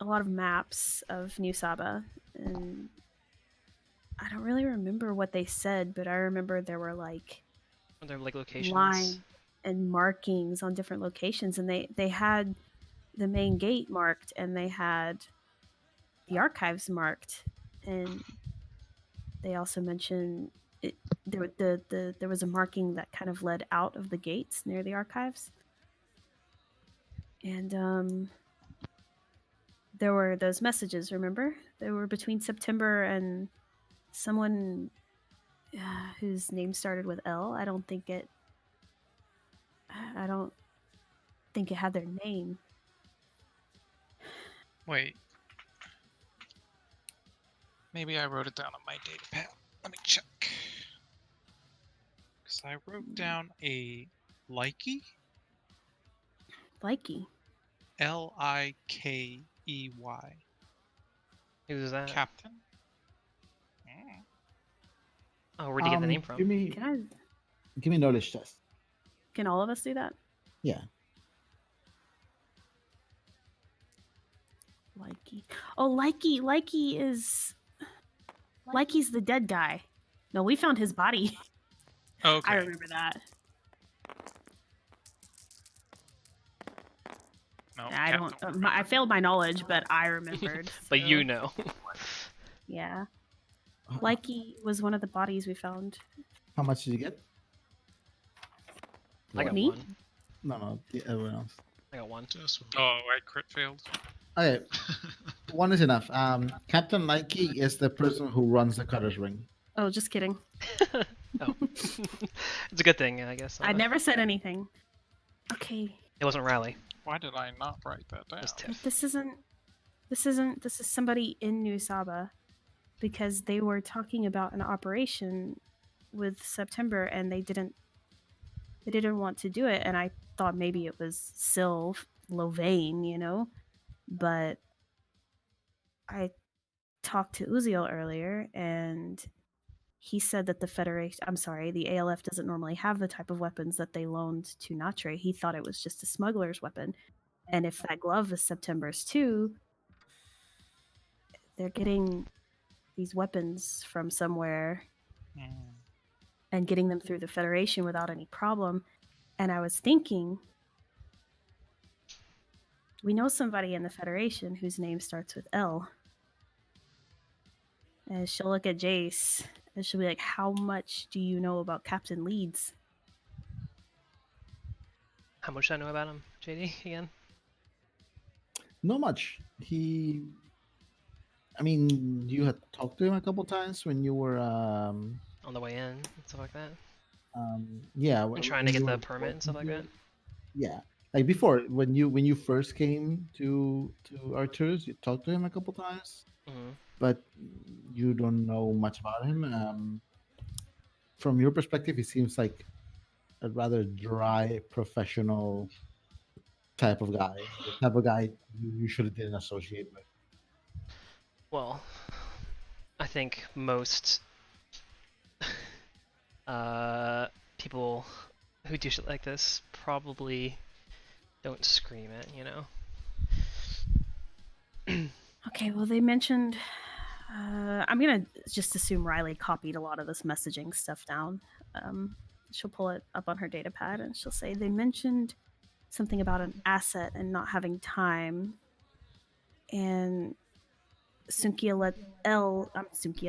[SPEAKER 1] a lot of maps of New Saba, and I don't really remember what they said, but I remember there were like
[SPEAKER 5] Are there like locations?
[SPEAKER 1] lines and markings on different locations, and they had the main gate marked, and they had the archives marked, and they also mentioned it, there was a marking that kind of led out of the gates near the archives, and there were those messages. Remember, they were between September and someone whose name started with L. I don't think it had their name.
[SPEAKER 2] Wait. Maybe I wrote it down on my data pad. Let me check. Because I wrote down a Likey?
[SPEAKER 1] Likey.
[SPEAKER 2] Likey.
[SPEAKER 5] Who's that?
[SPEAKER 2] Captain?
[SPEAKER 5] Oh, where'd you get the name from?
[SPEAKER 4] Give me knowledge test.
[SPEAKER 1] Can all of us do that?
[SPEAKER 4] Yeah.
[SPEAKER 1] Likey. Oh, Likey is... Likey's the dead guy. No, we found his body.
[SPEAKER 2] Okay.
[SPEAKER 1] I remember that.
[SPEAKER 2] No,
[SPEAKER 1] I
[SPEAKER 2] Cap
[SPEAKER 1] don't.
[SPEAKER 2] remember.
[SPEAKER 1] I failed my knowledge, but I remembered.
[SPEAKER 5] But
[SPEAKER 1] so,
[SPEAKER 5] you know.
[SPEAKER 1] Yeah. Likey was one of the bodies we found.
[SPEAKER 4] How much did you get?
[SPEAKER 5] I got
[SPEAKER 1] Me?
[SPEAKER 5] one.
[SPEAKER 4] No, everyone else.
[SPEAKER 5] I got one.
[SPEAKER 3] Just one.
[SPEAKER 2] Oh, I crit failed.
[SPEAKER 4] Okay, one is enough. Captain Likey is the person who runs the Cutter's Ring.
[SPEAKER 1] Oh, just kidding.
[SPEAKER 5] Oh. It's a good thing, I guess.
[SPEAKER 1] I never said anything. Okay.
[SPEAKER 5] It wasn't Rally.
[SPEAKER 2] Why did I not write that down?
[SPEAKER 5] It was
[SPEAKER 1] But
[SPEAKER 5] Tiff.
[SPEAKER 1] this is somebody in New Saba, because they were talking about an operation with September, and they didn't want to do it, and I thought maybe it was Sylv Lovain, but I talked to Uziel earlier, and he said that the ALF doesn't normally have the type of weapons that they loaned to Natre. He thought it was just a smuggler's weapon. And if that glove is September's too, they're getting these weapons from somewhere and getting them through the Federation without any problem. And I was thinking, we know somebody in the Federation whose name starts with L. And she'll look at Jace and she'll be like, how much do you know about Captain Leeds?
[SPEAKER 5] How much do I know about him, JD, again?
[SPEAKER 4] Not much. You had talked to him a couple times when you were
[SPEAKER 5] On the way in and stuff like that?
[SPEAKER 4] yeah.
[SPEAKER 5] And trying to get the permit and stuff like that?
[SPEAKER 4] Yeah. Like before, when you first came to Arcturus, you talked to him a couple times, but you don't know much about him. From your perspective, he seems like a rather dry, professional type of guy. The type of guy you usually didn't associate with.
[SPEAKER 5] Well, I think most people who do shit like this probably don't scream it,
[SPEAKER 1] Okay, well, they mentioned... I'm going to just assume Riley copied a lot of this messaging stuff down. She'll pull it up on her data pad, and she'll say they mentioned something about an asset and not having time. And Sunkhia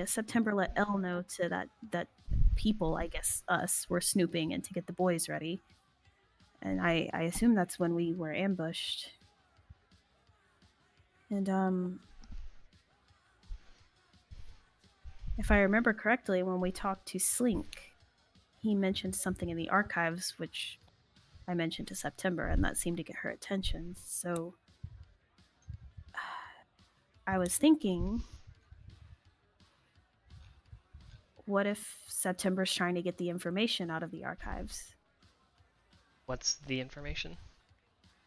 [SPEAKER 1] September let L know to that people, I guess us, were snooping and to get the boys ready. And I assume that's when we were ambushed. And if I remember correctly, when we talked to Slink, he mentioned something in the archives, which I mentioned to September, and that seemed to get her attention. So I was thinking what if September's trying to get the information out of the archives?
[SPEAKER 5] What's the information?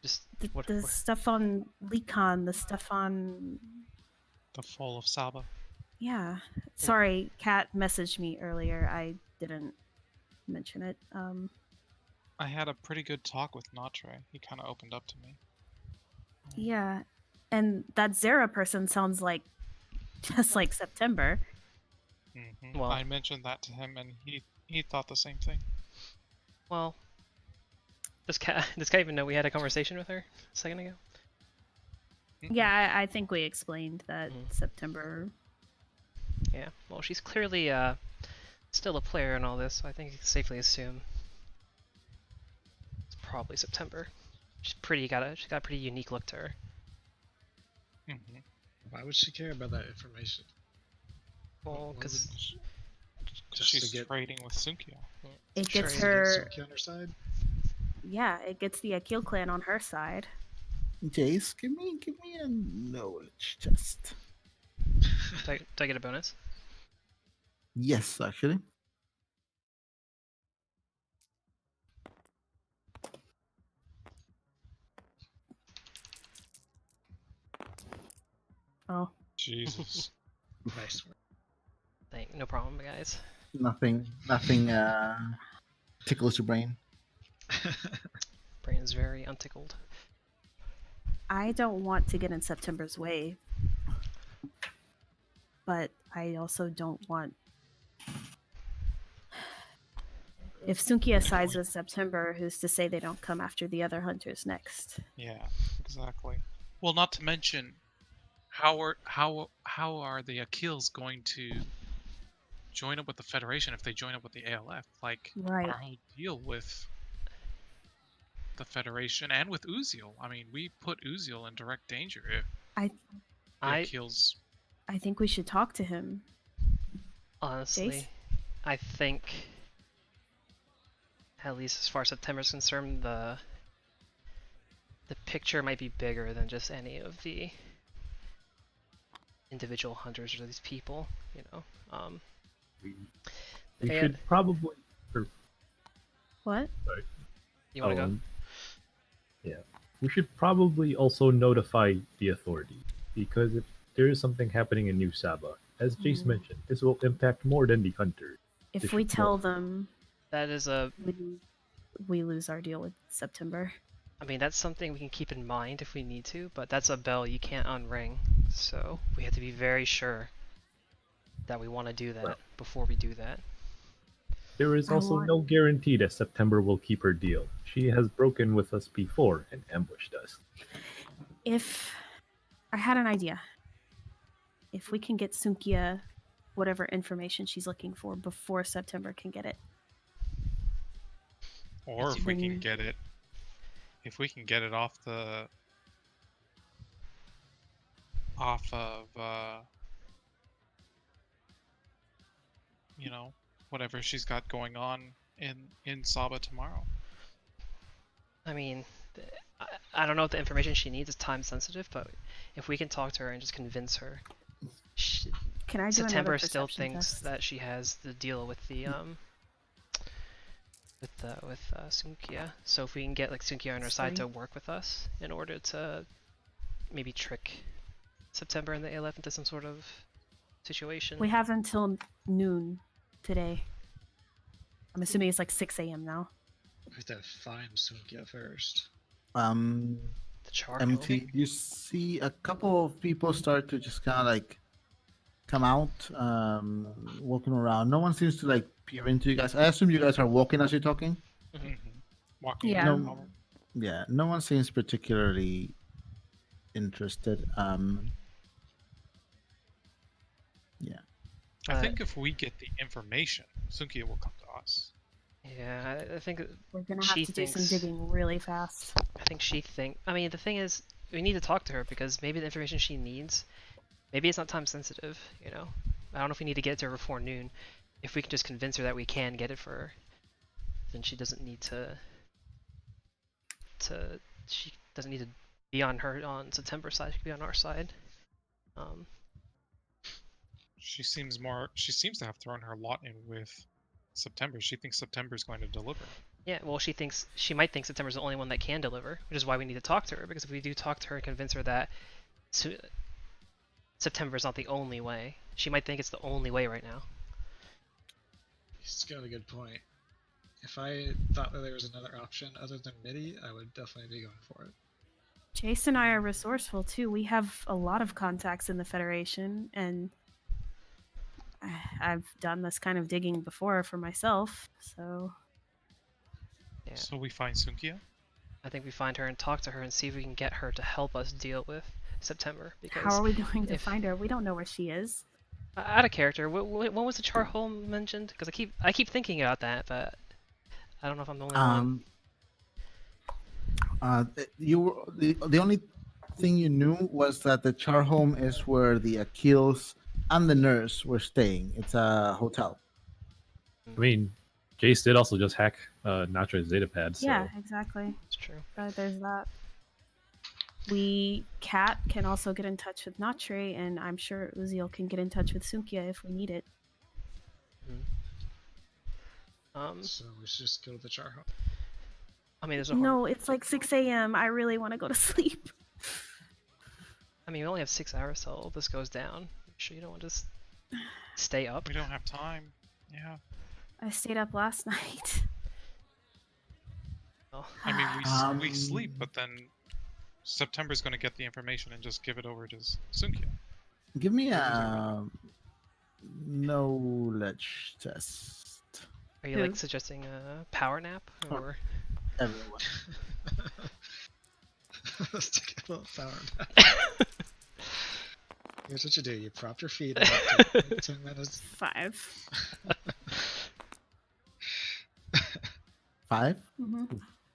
[SPEAKER 5] Just
[SPEAKER 1] The,
[SPEAKER 5] what?
[SPEAKER 1] the stuff on Lecon, the stuff on...
[SPEAKER 2] The fall of Saba.
[SPEAKER 1] Yeah. Sorry, Kat messaged me earlier. I didn't mention it.
[SPEAKER 2] I had a pretty good talk with Natre. He kind of opened up to me.
[SPEAKER 1] Yeah. And that Zara person sounds like just like September.
[SPEAKER 5] Well-
[SPEAKER 2] I mentioned that to him, and he thought the same thing.
[SPEAKER 5] Well, does Kat even know we had a conversation with her a second ago?
[SPEAKER 1] Yeah, I think we explained that
[SPEAKER 5] Mhm.
[SPEAKER 1] September...
[SPEAKER 5] Yeah. Well, she's clearly still a player in all this, so I think you can safely assume it's probably September. She's got a pretty unique look to her.
[SPEAKER 3] Why would she care about that information?
[SPEAKER 5] Well,
[SPEAKER 3] What
[SPEAKER 5] because
[SPEAKER 3] Just
[SPEAKER 2] she's
[SPEAKER 3] to get-
[SPEAKER 2] trading with Sunkhia.
[SPEAKER 1] It gets
[SPEAKER 3] to get
[SPEAKER 1] her...
[SPEAKER 3] Sunkhia on her side?
[SPEAKER 1] Yeah, it gets the Akhil clan on her side.
[SPEAKER 4] Jace, give me a knowledge test.
[SPEAKER 5] do I get a bonus?
[SPEAKER 4] Yes, actually.
[SPEAKER 1] Oh.
[SPEAKER 2] Jesus.
[SPEAKER 3] Nice.
[SPEAKER 5] No problem, guys.
[SPEAKER 4] Nothing tickles your brain.
[SPEAKER 5] Brain is very untickled.
[SPEAKER 1] I don't want to get in September's way. But I also don't want... If Sunkhia sides with September, who's to say they don't come after the other hunters next?
[SPEAKER 2] Yeah, exactly. Well, not to mention, how are the Akhils going to join up with the Federation if they join up with the ALF? Like,
[SPEAKER 1] Right.
[SPEAKER 2] our whole deal with the Federation and with Uziel. I mean, we put Uziel in direct danger if the Akhils...
[SPEAKER 1] I think we should talk to him.
[SPEAKER 5] Honestly,
[SPEAKER 1] Jace?
[SPEAKER 5] I think, at least as far as September's concerned, the picture might be bigger than just any of the individual hunters or these people, you know.
[SPEAKER 6] We
[SPEAKER 5] Yeah.
[SPEAKER 6] should probably.
[SPEAKER 1] What?
[SPEAKER 5] You want to go?
[SPEAKER 6] Yeah. We should probably also notify the authority, because if there is something happening in New Saba, as Jace mentioned, this will impact more than the hunters.
[SPEAKER 1] If we tell them,
[SPEAKER 5] That is
[SPEAKER 1] we lose our deal with September.
[SPEAKER 5] I mean, that's something we can keep in mind if we need to, but that's a bell you can't unring. So we have to be very sure that we want to do that before we do that.
[SPEAKER 6] There is also no guarantee that September will keep her deal. She has broken with us before and ambushed us.
[SPEAKER 1] If I had an idea, if we can get Sunkhia whatever information she's looking for before September can get it.
[SPEAKER 2] Or if we can get it, off of, you know, whatever she's got going on in Saba tomorrow.
[SPEAKER 5] I mean, I don't know if the information she needs is time sensitive, but if we can talk to her and just convince her,
[SPEAKER 1] Can I do
[SPEAKER 5] September
[SPEAKER 1] another
[SPEAKER 5] still
[SPEAKER 1] perception
[SPEAKER 5] thinks
[SPEAKER 1] test?
[SPEAKER 5] that she has the deal with the with Sunkhia. So if we can get like Sunkhia on her side to work with us in order to maybe trick September and the ALF into some sort of situation.
[SPEAKER 1] We have until noon today. I'm assuming it's like 6 a.m. now.
[SPEAKER 3] We have to find Sunkhia first.
[SPEAKER 5] The charcoal.
[SPEAKER 4] MT, you see a couple of people start to just kind of like come out, walking around. No one seems to like peer into you guys. I assume you guys are walking as you're talking.
[SPEAKER 2] Walking.
[SPEAKER 1] Yeah.
[SPEAKER 4] No, yeah. No one seems particularly interested. Yeah.
[SPEAKER 2] I think if we get the information, Sunkhia will come to us.
[SPEAKER 5] Yeah, I think
[SPEAKER 1] We're gonna have
[SPEAKER 5] she
[SPEAKER 1] to do some
[SPEAKER 5] thinks-
[SPEAKER 1] digging really fast.
[SPEAKER 5] I think she I mean, the thing is, we need to talk to her because maybe the information she needs, maybe it's not time sensitive, you know? I don't know if we need to get it to her before noon. If we can just convince her that we can get it for her, then she doesn't need to she doesn't need to be on September's side, she can be on our side.
[SPEAKER 2] She seems to have thrown her lot in with September. She thinks September's going to deliver.
[SPEAKER 5] Yeah, well, she might think September's the only one that can deliver, which is why we need to talk to her. Because if we do talk to her and convince her that September is not the only way, she might think it's the only way right now.
[SPEAKER 3] He's got a good point. If I thought that there was another option other than MIDI, I would definitely be going for it.
[SPEAKER 1] Jace and I are resourceful too. We have a lot of contacts in the Federation, and I've done this kind of digging before for myself, so...
[SPEAKER 5] Yeah.
[SPEAKER 2] So we find Sunkhia?
[SPEAKER 5] I think we find her and talk to her and see if we can get her to help us deal with September. Because
[SPEAKER 1] how are we going to find her? We don't know where she is.
[SPEAKER 5] Out of character, what was the Charholm mentioned? Because I keep thinking about that, but I don't know if I'm the only one.
[SPEAKER 4] The only thing you knew was that the Char home is where the Akhils and the nurse were staying. It's a hotel.
[SPEAKER 6] I mean, Jace did also just hack Natra's datapad. So.
[SPEAKER 1] Yeah, exactly.
[SPEAKER 5] It's true.
[SPEAKER 1] There's that. Kat can also get in touch with Natre, and I'm sure Uziel can get in touch with Sunkhia if we need it.
[SPEAKER 3] So we should just go to the Char home.
[SPEAKER 5] I mean,
[SPEAKER 1] No, it's like 6 a.m. I really want to go to sleep.
[SPEAKER 5] I mean, we only have 6 hours till this goes down. You sure you don't want to just stay up?
[SPEAKER 2] We don't have time. Yeah.
[SPEAKER 1] I stayed up last night.
[SPEAKER 5] Oh.
[SPEAKER 2] I mean, we sleep, but then September's going to get the information and just give it over to Sunkhia.
[SPEAKER 4] Give me a knowledge test.
[SPEAKER 5] Are you like suggesting a power nap or?
[SPEAKER 4] Everyone.
[SPEAKER 3] Let's take a little power nap. Here's what you do: you prop your feet up for 10 minutes.
[SPEAKER 1] 5.
[SPEAKER 4] 5?
[SPEAKER 1] Mm-hmm.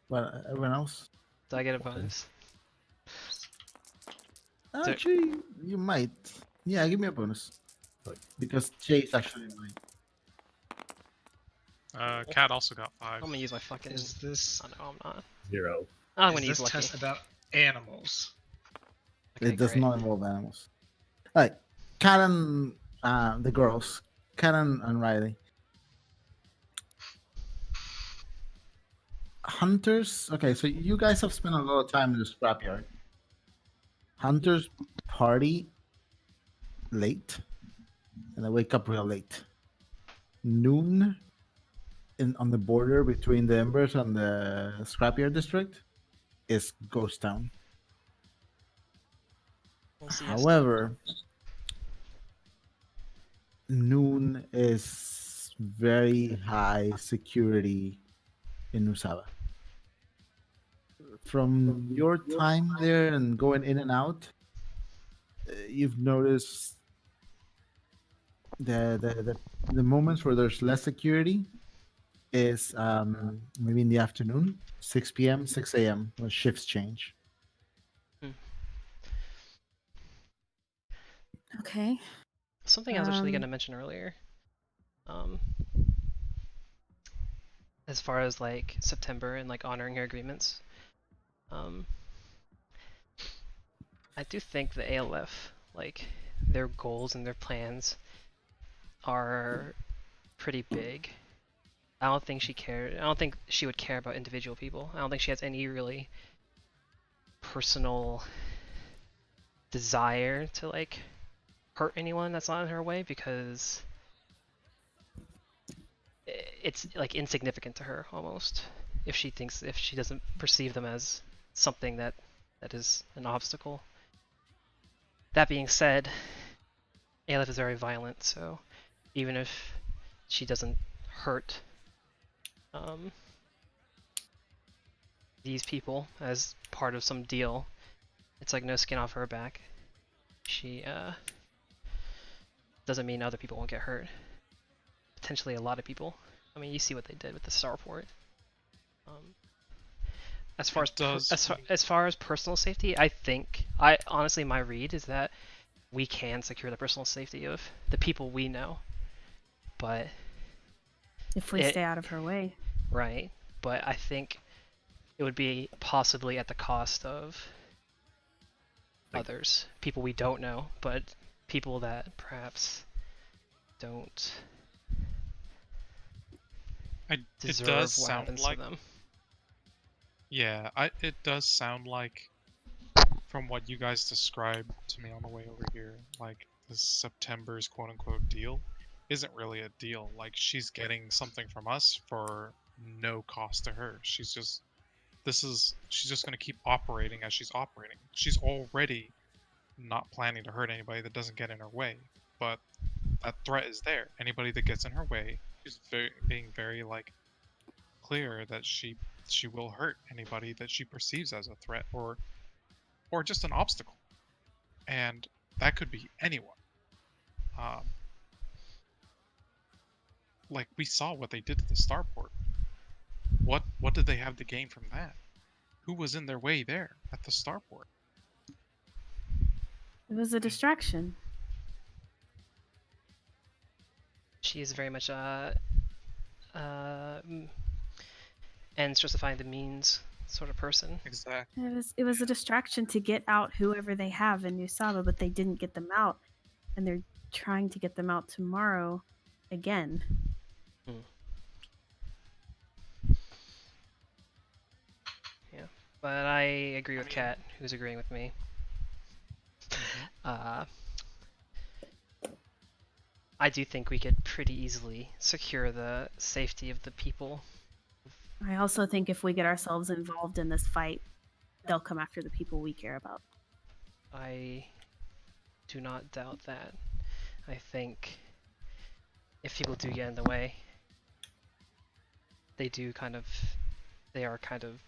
[SPEAKER 4] Well, everyone else?
[SPEAKER 5] Do I get a bonus?
[SPEAKER 4] Actually, you might. Yeah, give me a bonus. Because Chase actually might.
[SPEAKER 2] Cat also got 5.
[SPEAKER 5] I'm gonna use my fucking.
[SPEAKER 3] Is this?
[SPEAKER 5] Oh, no, I'm not.
[SPEAKER 6] 0.
[SPEAKER 5] I'm gonna
[SPEAKER 3] Is
[SPEAKER 5] use
[SPEAKER 3] this
[SPEAKER 5] lucky.
[SPEAKER 3] test about animals?
[SPEAKER 5] Okay,
[SPEAKER 4] It does
[SPEAKER 5] great.
[SPEAKER 4] not involve animals. Alright, Kat and the girls, Kat and Riley. Hunters. Okay, so you guys have spent a lot of time in the scrapyard. Hunters party late, and they wake up real late. Noon, on the border between the Embers and the scrapyard district, is ghost town.
[SPEAKER 5] We'll see.
[SPEAKER 4] However, noon is very high security in Nusaba. From your time there and going in and out, you've noticed the moments where there's less security is maybe in the afternoon, 6 p.m., 6 a.m. when shifts change.
[SPEAKER 1] Okay.
[SPEAKER 5] Something I was actually gonna mention earlier. As far as like September and like honoring her agreements, I do think the ALF, like their goals and their plans, are pretty big. I don't think she would care about individual people. I don't think she has any really personal desire to like hurt anyone that's not in her way, because it's like insignificant to her almost if she doesn't perceive them as something that is an obstacle. That being said, Aleph is very violent, so even if she doesn't hurt these people as part of some deal, it's like no skin off her back. She doesn't mean other people won't get hurt. Potentially a lot of people. I mean, you see what they did with the Starport. As far as personal safety, I honestly, my read is that we can secure the personal safety of the people we know, but
[SPEAKER 1] if we stay out of her way,
[SPEAKER 5] right? But I think it would be possibly at the cost of others, people we don't know, but people that perhaps don't
[SPEAKER 2] It
[SPEAKER 5] deserve
[SPEAKER 2] does
[SPEAKER 5] what
[SPEAKER 2] sound
[SPEAKER 5] happens
[SPEAKER 2] like,
[SPEAKER 5] to them.
[SPEAKER 2] yeah, it does sound like, from what you guys described to me on the way over here, like this September's quote-unquote deal isn't really a deal. Like, she's getting something from us for no cost to her. She's just going to keep operating as she's operating. She's already not planning to hurt anybody that doesn't get in her way, but that threat is there. Anybody that gets in her way, she's being very like clear that she will hurt anybody that she perceives as a threat or just an obstacle, and that could be anyone. Um, like we saw what they did to the starport. What did they have to gain from that? Who was in their way there at the starport?
[SPEAKER 1] It was a distraction.
[SPEAKER 5] She is very much ends justifying the means sort of person.
[SPEAKER 2] Exactly.
[SPEAKER 1] It was a distraction to get out whoever they have in New Saba, but they didn't get them out, and they're trying to get them out tomorrow again.
[SPEAKER 5] Yeah, but I agree with Kat, who's agreeing with me. I do think we could pretty easily secure the safety of the people.
[SPEAKER 1] I also think if we get ourselves involved in this fight, they'll come after the people we care about.
[SPEAKER 5] I do not doubt that. I think if people do get in the way, they are kind of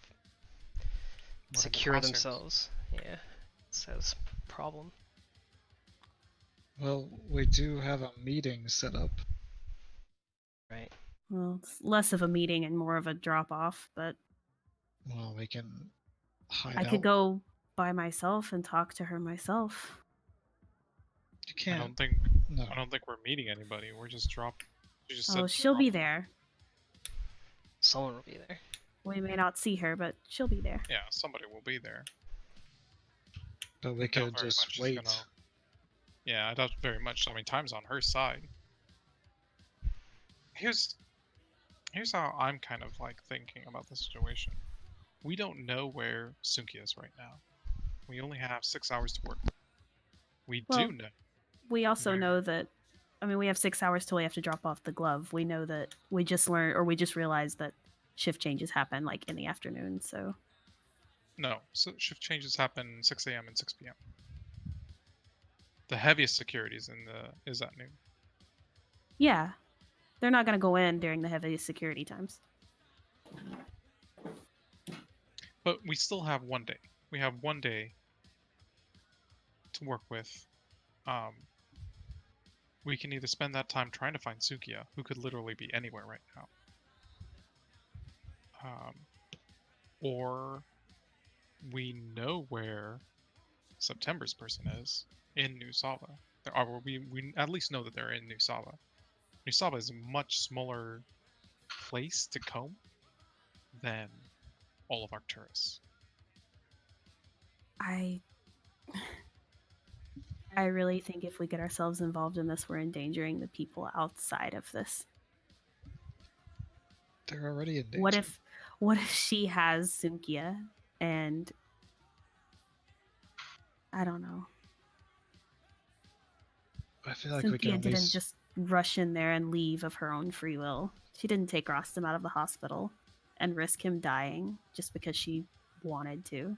[SPEAKER 5] secure themselves. Yeah, so that's a problem.
[SPEAKER 3] Well, we do have a meeting set up.
[SPEAKER 5] Right.
[SPEAKER 1] Well, it's less of a meeting and more of a drop-off, but
[SPEAKER 3] Well, we can hide
[SPEAKER 1] I
[SPEAKER 3] out.
[SPEAKER 1] could go by myself and talk to her myself.
[SPEAKER 3] You can't.
[SPEAKER 2] I don't think
[SPEAKER 3] No.
[SPEAKER 2] we're meeting anybody. We're just dropped.
[SPEAKER 1] Oh, she'll be there.
[SPEAKER 5] Someone will be there.
[SPEAKER 1] We may not see her, but she'll be there.
[SPEAKER 2] Yeah, somebody will be there.
[SPEAKER 3] But we could just wait.
[SPEAKER 2] Yeah, I doubt very much. I mean, time's on her side. Here's how I'm kind of like thinking about the situation. We don't know where Sunkhia is right now. We only have 6 hours to work. We do know.
[SPEAKER 1] We also know that, I mean, we have 6 hours till we have to drop off the glove. We know that we just realized that shift changes happen like in the afternoon, so.
[SPEAKER 2] No, so shift changes happen 6 a.m. and 6 p.m. The heaviest security is at noon.
[SPEAKER 1] Yeah. They're not going to go in during the heaviest security times.
[SPEAKER 2] But we still have 1 day. We have 1 day to work with. We can either spend that time trying to find Sunkhia, who could literally be anywhere right now, or we know where September's person is in New Saba. We at least know that they're in New Saba. New Saba is a much smaller place to comb than all of Arcturus.
[SPEAKER 1] I really think if we get ourselves involved in this, we're endangering the people outside of this.
[SPEAKER 3] They're already in danger.
[SPEAKER 1] What if she has Sunkhia and I don't know.
[SPEAKER 3] I feel like
[SPEAKER 1] Sunkhia
[SPEAKER 3] we can
[SPEAKER 1] didn't just rush in there and leave of her own free will. She didn't take Rostam out of the hospital and risk him dying just because she wanted to.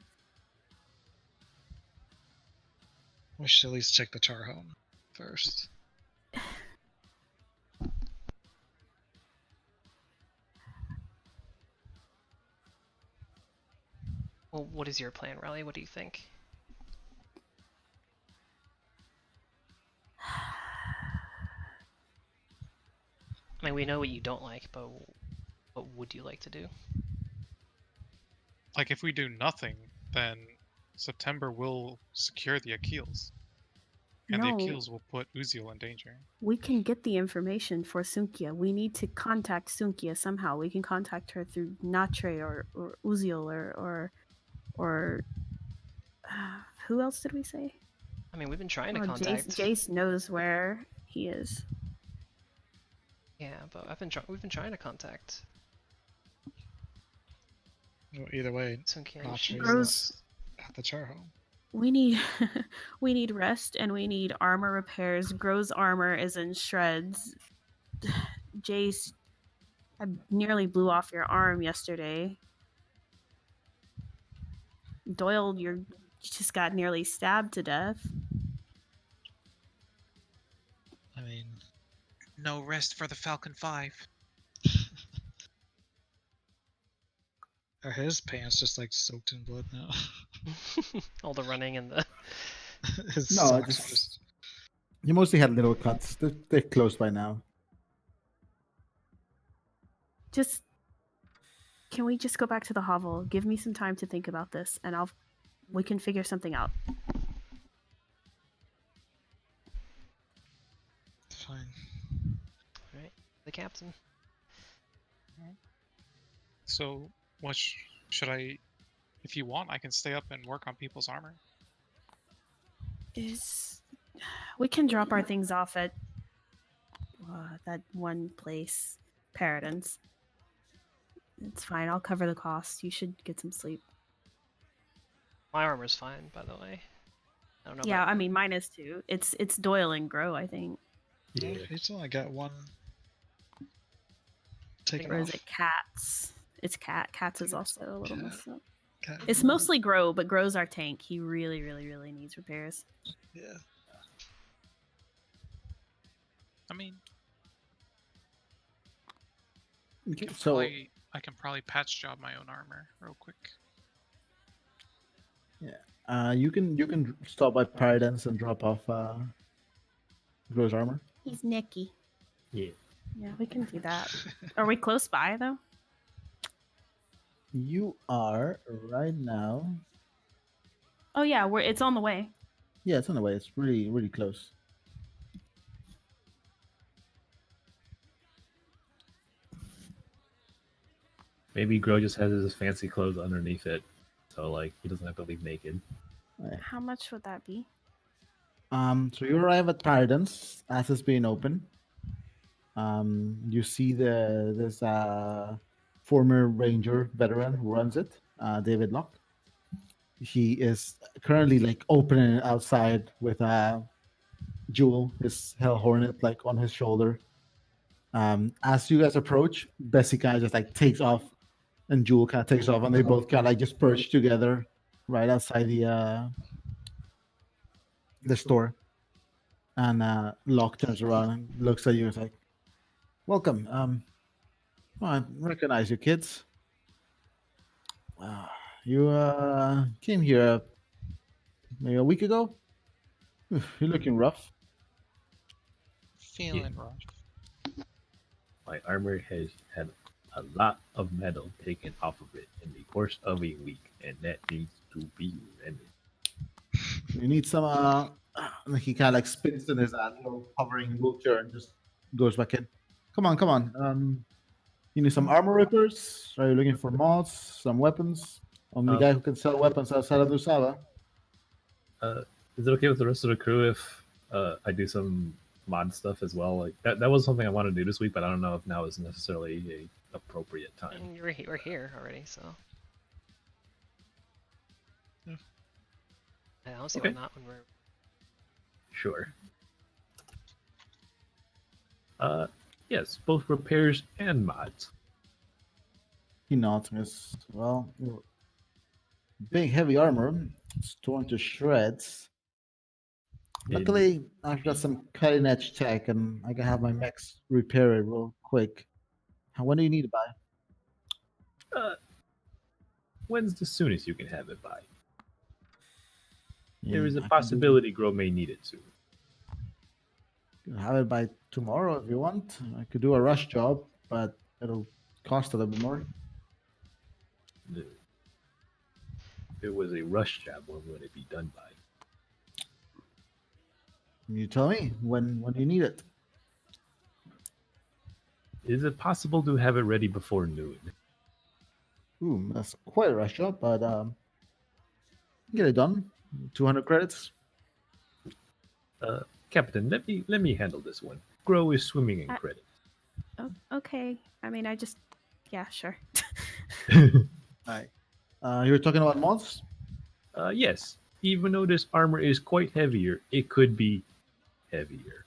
[SPEAKER 3] We should at least check the char home first.
[SPEAKER 5] Well, what is your plan, Riley? What do you think? I mean, we know what you don't like, but what would you like to do?
[SPEAKER 2] Like, if we do nothing, then September will secure the Akhils. And the Akhils will put Uziel in danger.
[SPEAKER 1] We can get the information for Sunkhia. We need to contact Sunkhia somehow. We can contact her through Natre or Uziel or who else did we say?
[SPEAKER 5] I mean, we've been trying to contact.
[SPEAKER 1] Jace knows where he is.
[SPEAKER 5] Yeah, but we've been trying to contact
[SPEAKER 3] Well, either way,
[SPEAKER 5] Sunkhia.
[SPEAKER 3] not
[SPEAKER 5] She's
[SPEAKER 1] Gross.
[SPEAKER 3] at the Charho.
[SPEAKER 1] We need we need rest and we need armor repairs. Gro's armor is in shreds. Jace, I nearly blew off your arm yesterday. Doyle, you just got nearly stabbed to death.
[SPEAKER 3] I mean,
[SPEAKER 2] No rest for the Falcon 5.
[SPEAKER 3] are his pants just like soaked in blood now?
[SPEAKER 5] all the running and the.
[SPEAKER 3] His
[SPEAKER 4] No,
[SPEAKER 3] socks
[SPEAKER 4] just-
[SPEAKER 3] just.
[SPEAKER 4] You mostly had little cuts. They're close by now.
[SPEAKER 1] Just can we just go back to the hovel? Give me some time to think about this and we can figure something out.
[SPEAKER 3] Fine.
[SPEAKER 5] Right, the captain.
[SPEAKER 2] So, what should I? If you want, I can stay up and work on people's armor.
[SPEAKER 1] We can drop our things off at that one place, Paradise. It's fine. I'll cover the cost. You should get some sleep.
[SPEAKER 5] My armor's fine, by the way. I don't know.
[SPEAKER 1] Yeah,
[SPEAKER 5] about...
[SPEAKER 1] I mean mine is too. It's Doyle and Grow, I think.
[SPEAKER 3] Yeah. He's only got one. Taken
[SPEAKER 1] Or is
[SPEAKER 3] off.
[SPEAKER 1] it Cats? It's Cat. Cats is also a little
[SPEAKER 3] Cat.
[SPEAKER 1] messed up.
[SPEAKER 3] Cat.
[SPEAKER 1] It's mostly Grow, but Grow's our tank. He really, really, really needs repairs.
[SPEAKER 3] Yeah.
[SPEAKER 2] I mean,
[SPEAKER 4] Okay, so
[SPEAKER 2] I can probably patch job my own armor real quick.
[SPEAKER 4] you can stop by Paradise and drop off Gro's armor.
[SPEAKER 1] He's Nicky.
[SPEAKER 6] Yeah.
[SPEAKER 1] Yeah, we can do that. Are we close by though?
[SPEAKER 4] You are right now.
[SPEAKER 1] Oh yeah, it's on the way.
[SPEAKER 4] Yeah, it's on the way. It's really, really close.
[SPEAKER 6] Maybe Gro just has his fancy clothes underneath it, so like he doesn't have to leave naked.
[SPEAKER 1] How much would that be?
[SPEAKER 4] So you arrive at Paradise as it's being open. You see this former Ranger veteran who runs it, David Locke. He is currently like opening it outside with Jewel, his Hell Hornet, like on his shoulder. As you guys approach, Bessie kind of just like takes off, and Jewel kind of takes off, and they both kind of like just perch together right outside the store. And Locke turns around and looks at you and is like, "Welcome. Well, I recognize you, kids. You came here maybe a week ago. You're looking rough.
[SPEAKER 2] Feeling rough.
[SPEAKER 6] My armor has had a lot of metal taken off of it in the course of a week, and that needs to be remedied.
[SPEAKER 4] You need some." He kind of like spins in his little hovering wheelchair and just goes back in. Come on. You need some armor rippers? Are you looking for mods, some weapons? Only guy who can sell weapons outside of Usava.
[SPEAKER 6] Is it okay with the rest of the crew if I do some mod stuff as well? Like that was something I wanted to do this week, but I don't know if now is necessarily a appropriate time.
[SPEAKER 5] And we're here already, so.
[SPEAKER 3] Yeah.
[SPEAKER 5] I don't see
[SPEAKER 6] Okay.
[SPEAKER 5] why not when we're.
[SPEAKER 6] Sure. Yes, both repairs and mods.
[SPEAKER 4] He nods and goes, "Well, your big heavy armor. It's torn to shreds. Luckily, I've got some cutting edge tech and I can have my mechs repair it real quick. When do you need it by?"
[SPEAKER 6] When's the soonest you can have it by? There is
[SPEAKER 4] I
[SPEAKER 6] a
[SPEAKER 4] can
[SPEAKER 6] possibility Gro may need it soon.
[SPEAKER 4] have it by tomorrow if you want. I could do a rush job, but it'll cost a little bit more.
[SPEAKER 6] No. If it was a rush job, when would it be done by?
[SPEAKER 4] You tell me when you need it.
[SPEAKER 6] Is it possible to have it ready before noon?
[SPEAKER 4] Ooh, that's quite a rush job, but get it done. 200 credits.
[SPEAKER 6] Captain, let me handle this one. Gro is swimming in
[SPEAKER 1] Uh,
[SPEAKER 6] credit.
[SPEAKER 1] Oh, okay. I mean, yeah, sure.
[SPEAKER 4] Right. You're talking about mods?
[SPEAKER 6] Yes. Even though this armor is quite heavier, it could be heavier.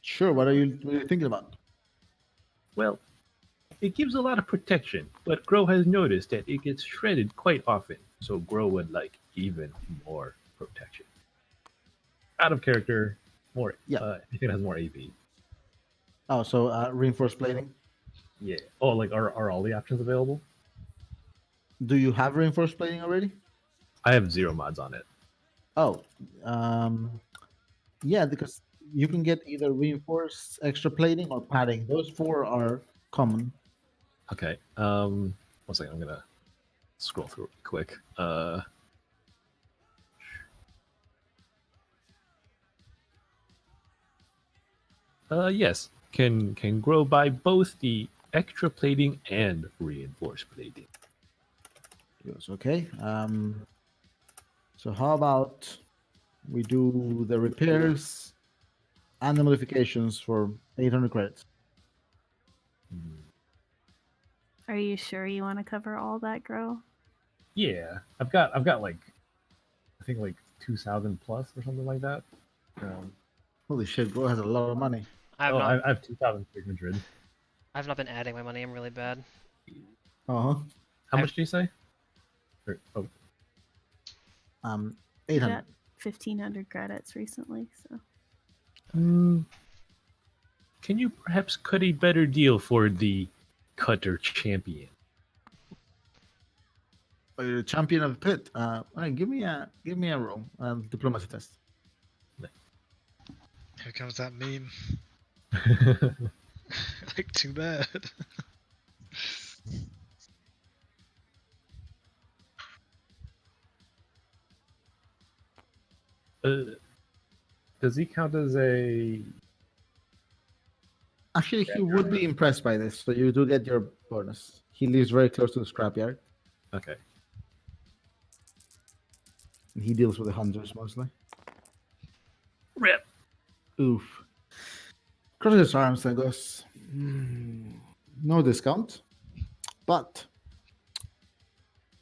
[SPEAKER 4] Sure. What are you thinking about?
[SPEAKER 6] Well, it gives a lot of protection, but Grow has noticed that it gets shredded quite often, so Grow would like even more protection. Out of character, more.
[SPEAKER 4] Yeah.
[SPEAKER 6] I think it has more AV.
[SPEAKER 4] Oh, so reinforced plating.
[SPEAKER 6] Yeah. Oh, like are all the options available?
[SPEAKER 4] Do you have reinforced plating already?
[SPEAKER 6] I have 0 mods on it.
[SPEAKER 4] Oh, yeah, because you can get either reinforced extra plating or padding. Those four are common.
[SPEAKER 6] Okay. 1 second. I'm gonna scroll through it quick. Yes. Can Grow by both the extra plating and reinforced plating.
[SPEAKER 4] Yes, okay. So how about we do the repairs and the modifications for 800 credits?
[SPEAKER 6] Hmm.
[SPEAKER 1] Are you sure you want to cover all that, Grow?
[SPEAKER 6] Yeah, I've got like I think like 2,000 plus or something like that.
[SPEAKER 4] Holy shit, bro has a lot of money.
[SPEAKER 5] I have
[SPEAKER 6] Oh,
[SPEAKER 5] not.
[SPEAKER 6] I have 2,300.
[SPEAKER 5] I've not been adding my money. I'm really bad.
[SPEAKER 4] Uh-huh.
[SPEAKER 6] How
[SPEAKER 5] I-
[SPEAKER 6] much do you say? Oh,
[SPEAKER 1] You
[SPEAKER 4] 800.
[SPEAKER 1] got 1,500 credits recently, so.
[SPEAKER 6] can you perhaps cut a better deal for the cutter champion?
[SPEAKER 4] Oh, you're the champion of the pit. All right, give me a roll, diplomacy test.
[SPEAKER 3] Here comes that meme. Like, too bad.
[SPEAKER 6] Does he count as a?
[SPEAKER 4] Actually, he would be impressed by this, so you do get your bonus. He lives very close to the scrapyard,
[SPEAKER 6] Okay.
[SPEAKER 4] and he deals with the hunters mostly.
[SPEAKER 6] Rip.
[SPEAKER 4] Oof. Crosses his arms and goes, no discount, but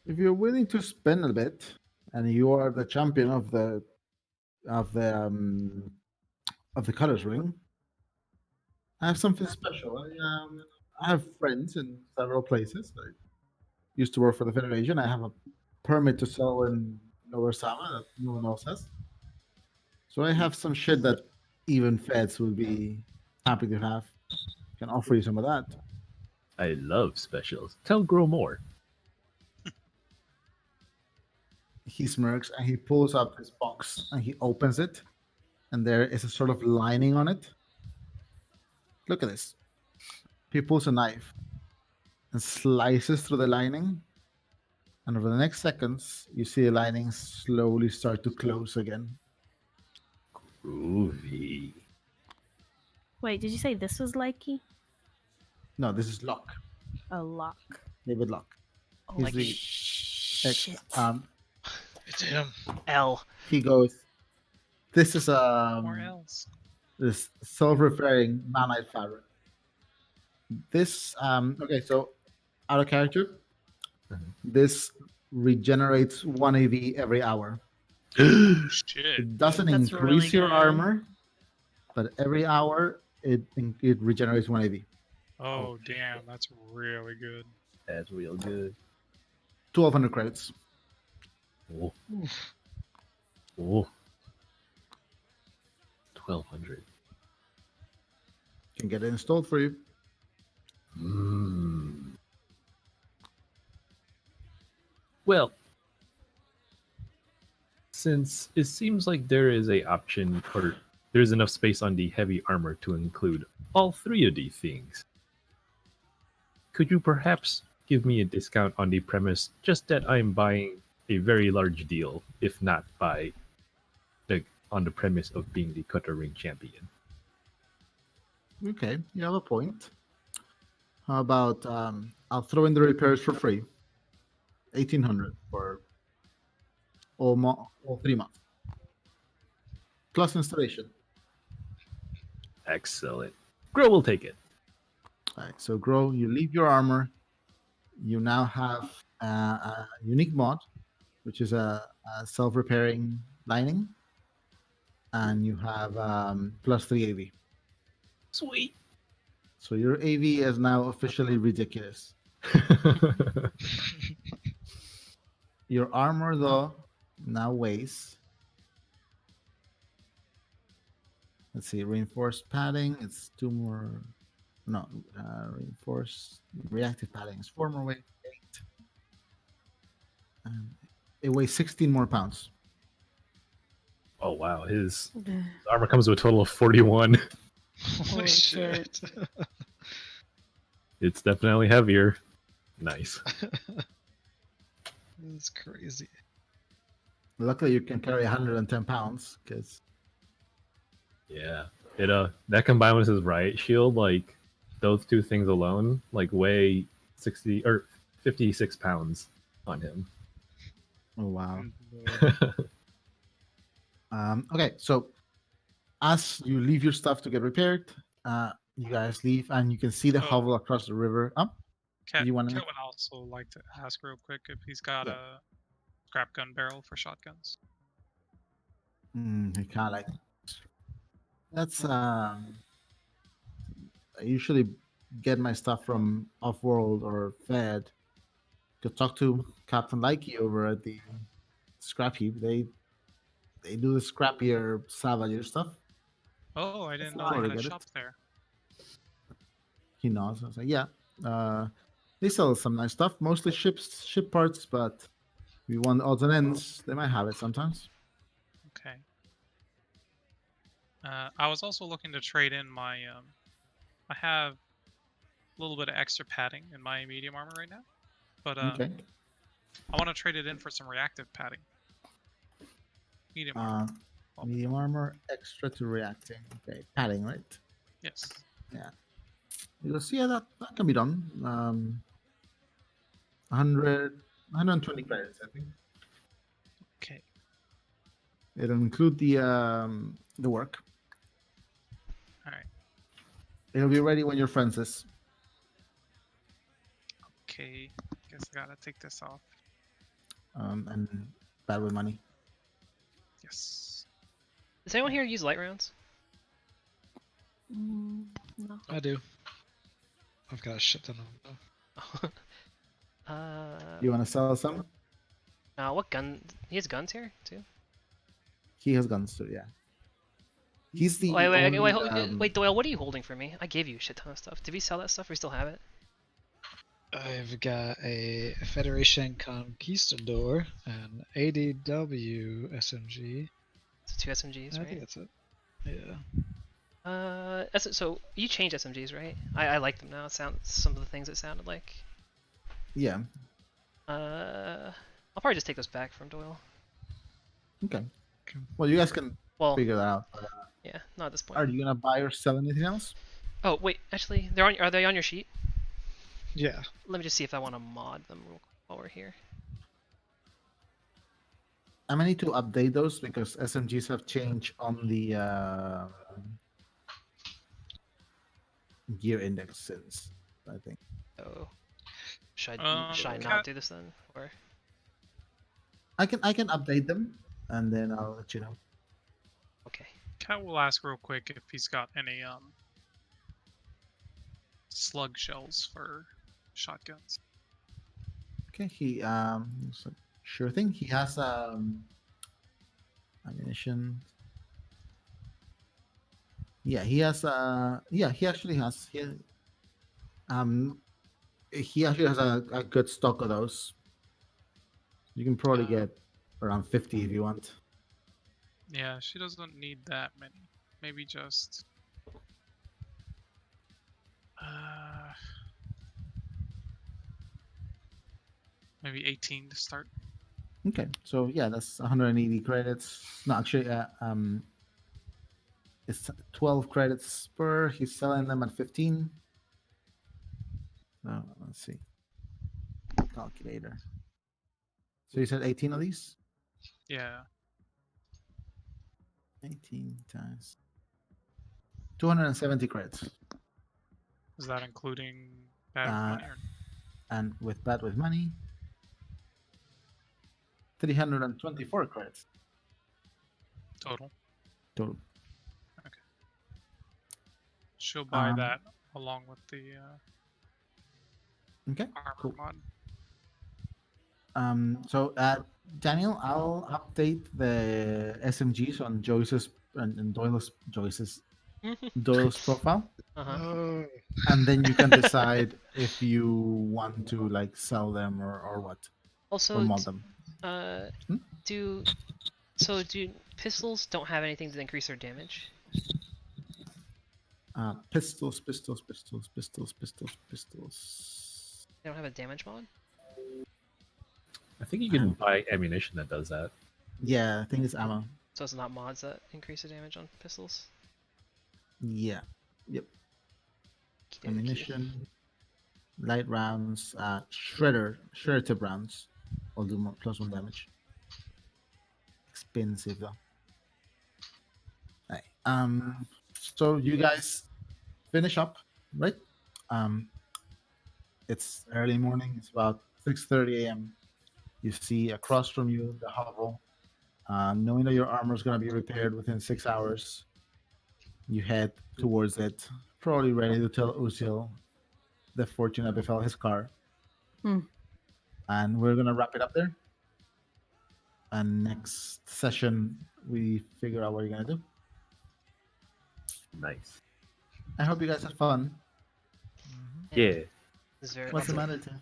[SPEAKER 4] if you're willing to spend a bit, and you are the champion of the of the um, of the colors ring, I have something special. I have friends in several places. I used to work for the Federation. I have a permit to sell in Lower Sama that no one else has. So I have some shit that even feds would be happy to have. Can offer you some of that.
[SPEAKER 6] I love specials. Tell Grow more.
[SPEAKER 4] He smirks and he pulls up his box and he opens it, and there is a sort of lining on it. Look at this. He pulls a knife and slices through the lining, and over the next seconds, you see the lining slowly start to close again.
[SPEAKER 6] Groovy.
[SPEAKER 1] Wait, did you say this was Likey?
[SPEAKER 4] No, this is Locke.
[SPEAKER 1] A lock.
[SPEAKER 4] David Locke.
[SPEAKER 1] Oh,
[SPEAKER 4] He's
[SPEAKER 5] Like
[SPEAKER 4] the
[SPEAKER 1] shit.
[SPEAKER 3] It's him.
[SPEAKER 5] L.
[SPEAKER 4] he goes. This is
[SPEAKER 2] Or else.
[SPEAKER 4] this self-referring nanite fabric. This okay, so out of character, this regenerates 1 AV every hour.
[SPEAKER 2] Shit.
[SPEAKER 4] It doesn't
[SPEAKER 1] That's
[SPEAKER 4] increase
[SPEAKER 1] really
[SPEAKER 4] your
[SPEAKER 1] good.
[SPEAKER 4] armor, but every hour it regenerates 1 AV.
[SPEAKER 2] Oh, damn. That's really good.
[SPEAKER 6] That's real good.
[SPEAKER 4] 1,200 credits.
[SPEAKER 6] Oh. Oh. 1,200.
[SPEAKER 4] Can get it installed for you.
[SPEAKER 6] Well, since it seems like there is a option or there's enough space on the heavy armor to include all 3 of these things, could you perhaps give me a discount on the premise just that I'm buying a very large deal, if not on the premise of being the Cutter Ring champion?
[SPEAKER 4] Okay, you have a point. How about I'll throw in the repairs for free. 1,800 for all 3 months. plus installation.
[SPEAKER 6] Excellent. Grow will take it.
[SPEAKER 4] All right, so Grow, you leave your armor. You now have a unique mod, which is a self-repairing lining, and you have +3 AV.
[SPEAKER 6] Sweet.
[SPEAKER 4] So your AV is now officially ridiculous. Your armor, though, now weighs. Let's see, reinforced padding. It's 2 more. No, reinforced reactive padding is 4 more weight. 8. And it weighs 16 more pounds.
[SPEAKER 6] Oh wow, his armor comes to a total of 41.
[SPEAKER 3] Holy shit.
[SPEAKER 6] It's definitely heavier. Nice.
[SPEAKER 3] That's crazy.
[SPEAKER 4] Luckily, you can carry 110 pounds because
[SPEAKER 6] Yeah. It that combined with his riot shield, like those two things alone, like weigh 60 or 56 pounds on him.
[SPEAKER 4] oh wow.
[SPEAKER 2] Mm.
[SPEAKER 4] Okay, so as you leave your stuff to get repaired, you guys leave and you can see the
[SPEAKER 2] So-
[SPEAKER 4] hovel across the river.
[SPEAKER 2] Cat,
[SPEAKER 4] You wanna
[SPEAKER 2] Cat
[SPEAKER 4] make-
[SPEAKER 2] would also like to ask real quick if he's got
[SPEAKER 4] Yeah.
[SPEAKER 2] a scrap gun barrel for shotguns.
[SPEAKER 4] I kind of like. That's I usually get my stuff from Off-World or Fed. Could talk to Captain Likey over at the scrap heap. They do the scrappier salvage stuff.
[SPEAKER 2] Oh, I didn't know
[SPEAKER 4] Before
[SPEAKER 2] they
[SPEAKER 4] I
[SPEAKER 2] had a
[SPEAKER 4] get it.
[SPEAKER 2] shop there.
[SPEAKER 4] He nods. I was like, yeah. They sell some nice stuff, mostly ship parts, but if you want odds and ends, they might have it sometimes.
[SPEAKER 2] Okay. I was also looking to trade in my. I have a little bit of extra padding in my medium armor right now, but
[SPEAKER 4] Okay.
[SPEAKER 2] I want to trade it in for some reactive padding. Medium armor.
[SPEAKER 4] Medium armor, extra to reacting. Okay, padding, right?
[SPEAKER 2] Yes.
[SPEAKER 4] You'll see that can be done. 120 credits, I think.
[SPEAKER 2] Okay.
[SPEAKER 4] It'll include the work.
[SPEAKER 2] All right.
[SPEAKER 4] It'll be ready when your friends is.
[SPEAKER 2] Okay. Guess I gotta take this off.
[SPEAKER 4] And bad with money.
[SPEAKER 2] Yes.
[SPEAKER 5] Does anyone here use light rounds?
[SPEAKER 1] No.
[SPEAKER 3] I do. I've got a shit ton of them.
[SPEAKER 4] You want to sell some?
[SPEAKER 5] What gun? He has guns here too.
[SPEAKER 4] He has guns too, yeah. He's the
[SPEAKER 5] Wait,
[SPEAKER 4] only,
[SPEAKER 5] wait, Doyle. What are you holding for me? I gave you a shit ton of stuff. Did we sell that stuff? Or we still have it?
[SPEAKER 3] I've got a Federation Conquistador, an ADW SMG.
[SPEAKER 5] So 2 SMGs,
[SPEAKER 3] I
[SPEAKER 5] right?
[SPEAKER 3] think that's it. Yeah.
[SPEAKER 5] So you changed SMGs, right? I like them now. It sounds some of the things it sounded like.
[SPEAKER 4] yeah.
[SPEAKER 5] I'll probably just take those back from Doyle.
[SPEAKER 4] Okay. Well, you guys can
[SPEAKER 5] Well,
[SPEAKER 4] figure that out.
[SPEAKER 5] yeah, not at this point.
[SPEAKER 4] Are you gonna buy or sell anything else?
[SPEAKER 5] Oh wait, actually, they're on. Are they on your sheet?
[SPEAKER 3] Yeah.
[SPEAKER 5] Let me just see if I want to mod them real quick while we're here.
[SPEAKER 4] I'm gonna need to update those because SMGs have changed on the gear index since, I think.
[SPEAKER 5] Oh, should I not
[SPEAKER 2] Cat-
[SPEAKER 5] do this then, or?
[SPEAKER 4] I can update them and then I'll let you know.
[SPEAKER 5] Okay.
[SPEAKER 2] Cat will ask real quick if he's got any slug shells for shotguns.
[SPEAKER 4] Okay, he looks like- sure thing. He has ammunition. Yeah, he has yeah, he actually has he actually has a good stock of those. You can probably get around 50 if you want.
[SPEAKER 2] Yeah, she doesn't need that many. Maybe just. Maybe 18 to start.
[SPEAKER 4] Okay, so yeah, that's 180 credits. No, actually, it's 12 credits per. He's selling them at 15. Let's see. Calculator. So you said 18 of these?
[SPEAKER 2] Yeah.
[SPEAKER 4] 18 times 270 credits.
[SPEAKER 2] Is that including bad with money or
[SPEAKER 4] And with that, with money, 324 credits
[SPEAKER 2] total?
[SPEAKER 4] total.
[SPEAKER 2] She'll buy
[SPEAKER 4] Um,
[SPEAKER 2] that along with the
[SPEAKER 4] Okay,
[SPEAKER 2] armor
[SPEAKER 4] cool.
[SPEAKER 2] mod.
[SPEAKER 4] So Daniel, I'll update the SMGs on Joyce's and Doyle's profile,
[SPEAKER 5] Uh-huh.
[SPEAKER 3] Oh,
[SPEAKER 4] and then you can decide if you want to like sell them or what, or
[SPEAKER 5] Also,
[SPEAKER 4] mod them. Hmm?
[SPEAKER 5] do pistols don't have anything to increase their damage?
[SPEAKER 4] Pistols.
[SPEAKER 5] They don't have a damage mod?
[SPEAKER 6] I think you can buy ammunition that does that.
[SPEAKER 4] Yeah, I think it's ammo.
[SPEAKER 5] So it's not mods that increase the damage on pistols?
[SPEAKER 4] Yeah. Yep.
[SPEAKER 5] Okey-dokey.
[SPEAKER 4] Ammunition, light rounds, shredder tip rounds will do more, +1 damage. Expensive though. Right. So you guys finish up, right? It's early morning. It's about 6:30 a.m. You see across from you the hovel. Knowing that your armor is going to be repaired within 6 hours, you head towards it, probably ready to tell Usil the fortune that befell his car. And we're going to wrap it up there. And next session, we figure out what you're going to do.
[SPEAKER 6] Nice.
[SPEAKER 4] I hope you guys had fun.
[SPEAKER 6] Yeah.
[SPEAKER 5] This is very
[SPEAKER 4] What's the
[SPEAKER 5] lovely.
[SPEAKER 4] matter,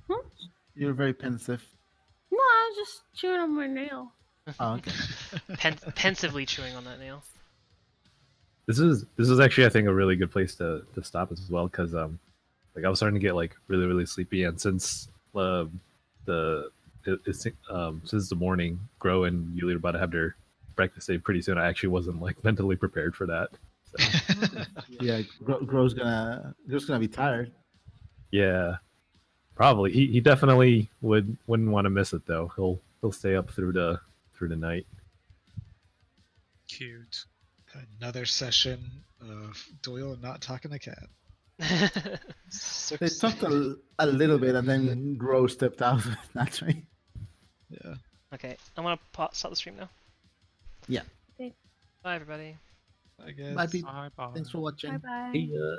[SPEAKER 4] Tim? You're very pensive.
[SPEAKER 1] No, I was just chewing on my nail.
[SPEAKER 4] Oh, okay.
[SPEAKER 5] Pensively chewing on that nail.
[SPEAKER 6] This is actually, I think, a really good place to stop as well, because like I was starting to get like really sleepy, and since since the morning, Grow and Yuli are about to have their breakfast day pretty soon, I actually wasn't like mentally prepared for that. So,
[SPEAKER 4] Yeah, Grow's gonna be tired.
[SPEAKER 6] yeah, probably he definitely wouldn't want to miss it though. He'll stay up through the night.
[SPEAKER 2] Cute.
[SPEAKER 3] another session of Doyle not talking to Cat.
[SPEAKER 4] They talked a little bit, and then Grow stepped out naturally.
[SPEAKER 3] Yeah.
[SPEAKER 5] Okay, I'm gonna stop the stream now.
[SPEAKER 4] Yeah.
[SPEAKER 1] Okay.
[SPEAKER 5] Bye, everybody.
[SPEAKER 3] I guess.
[SPEAKER 4] Bye, people.
[SPEAKER 2] Bye bye.
[SPEAKER 4] Thanks for watching.
[SPEAKER 1] Bye bye.
[SPEAKER 6] See ya.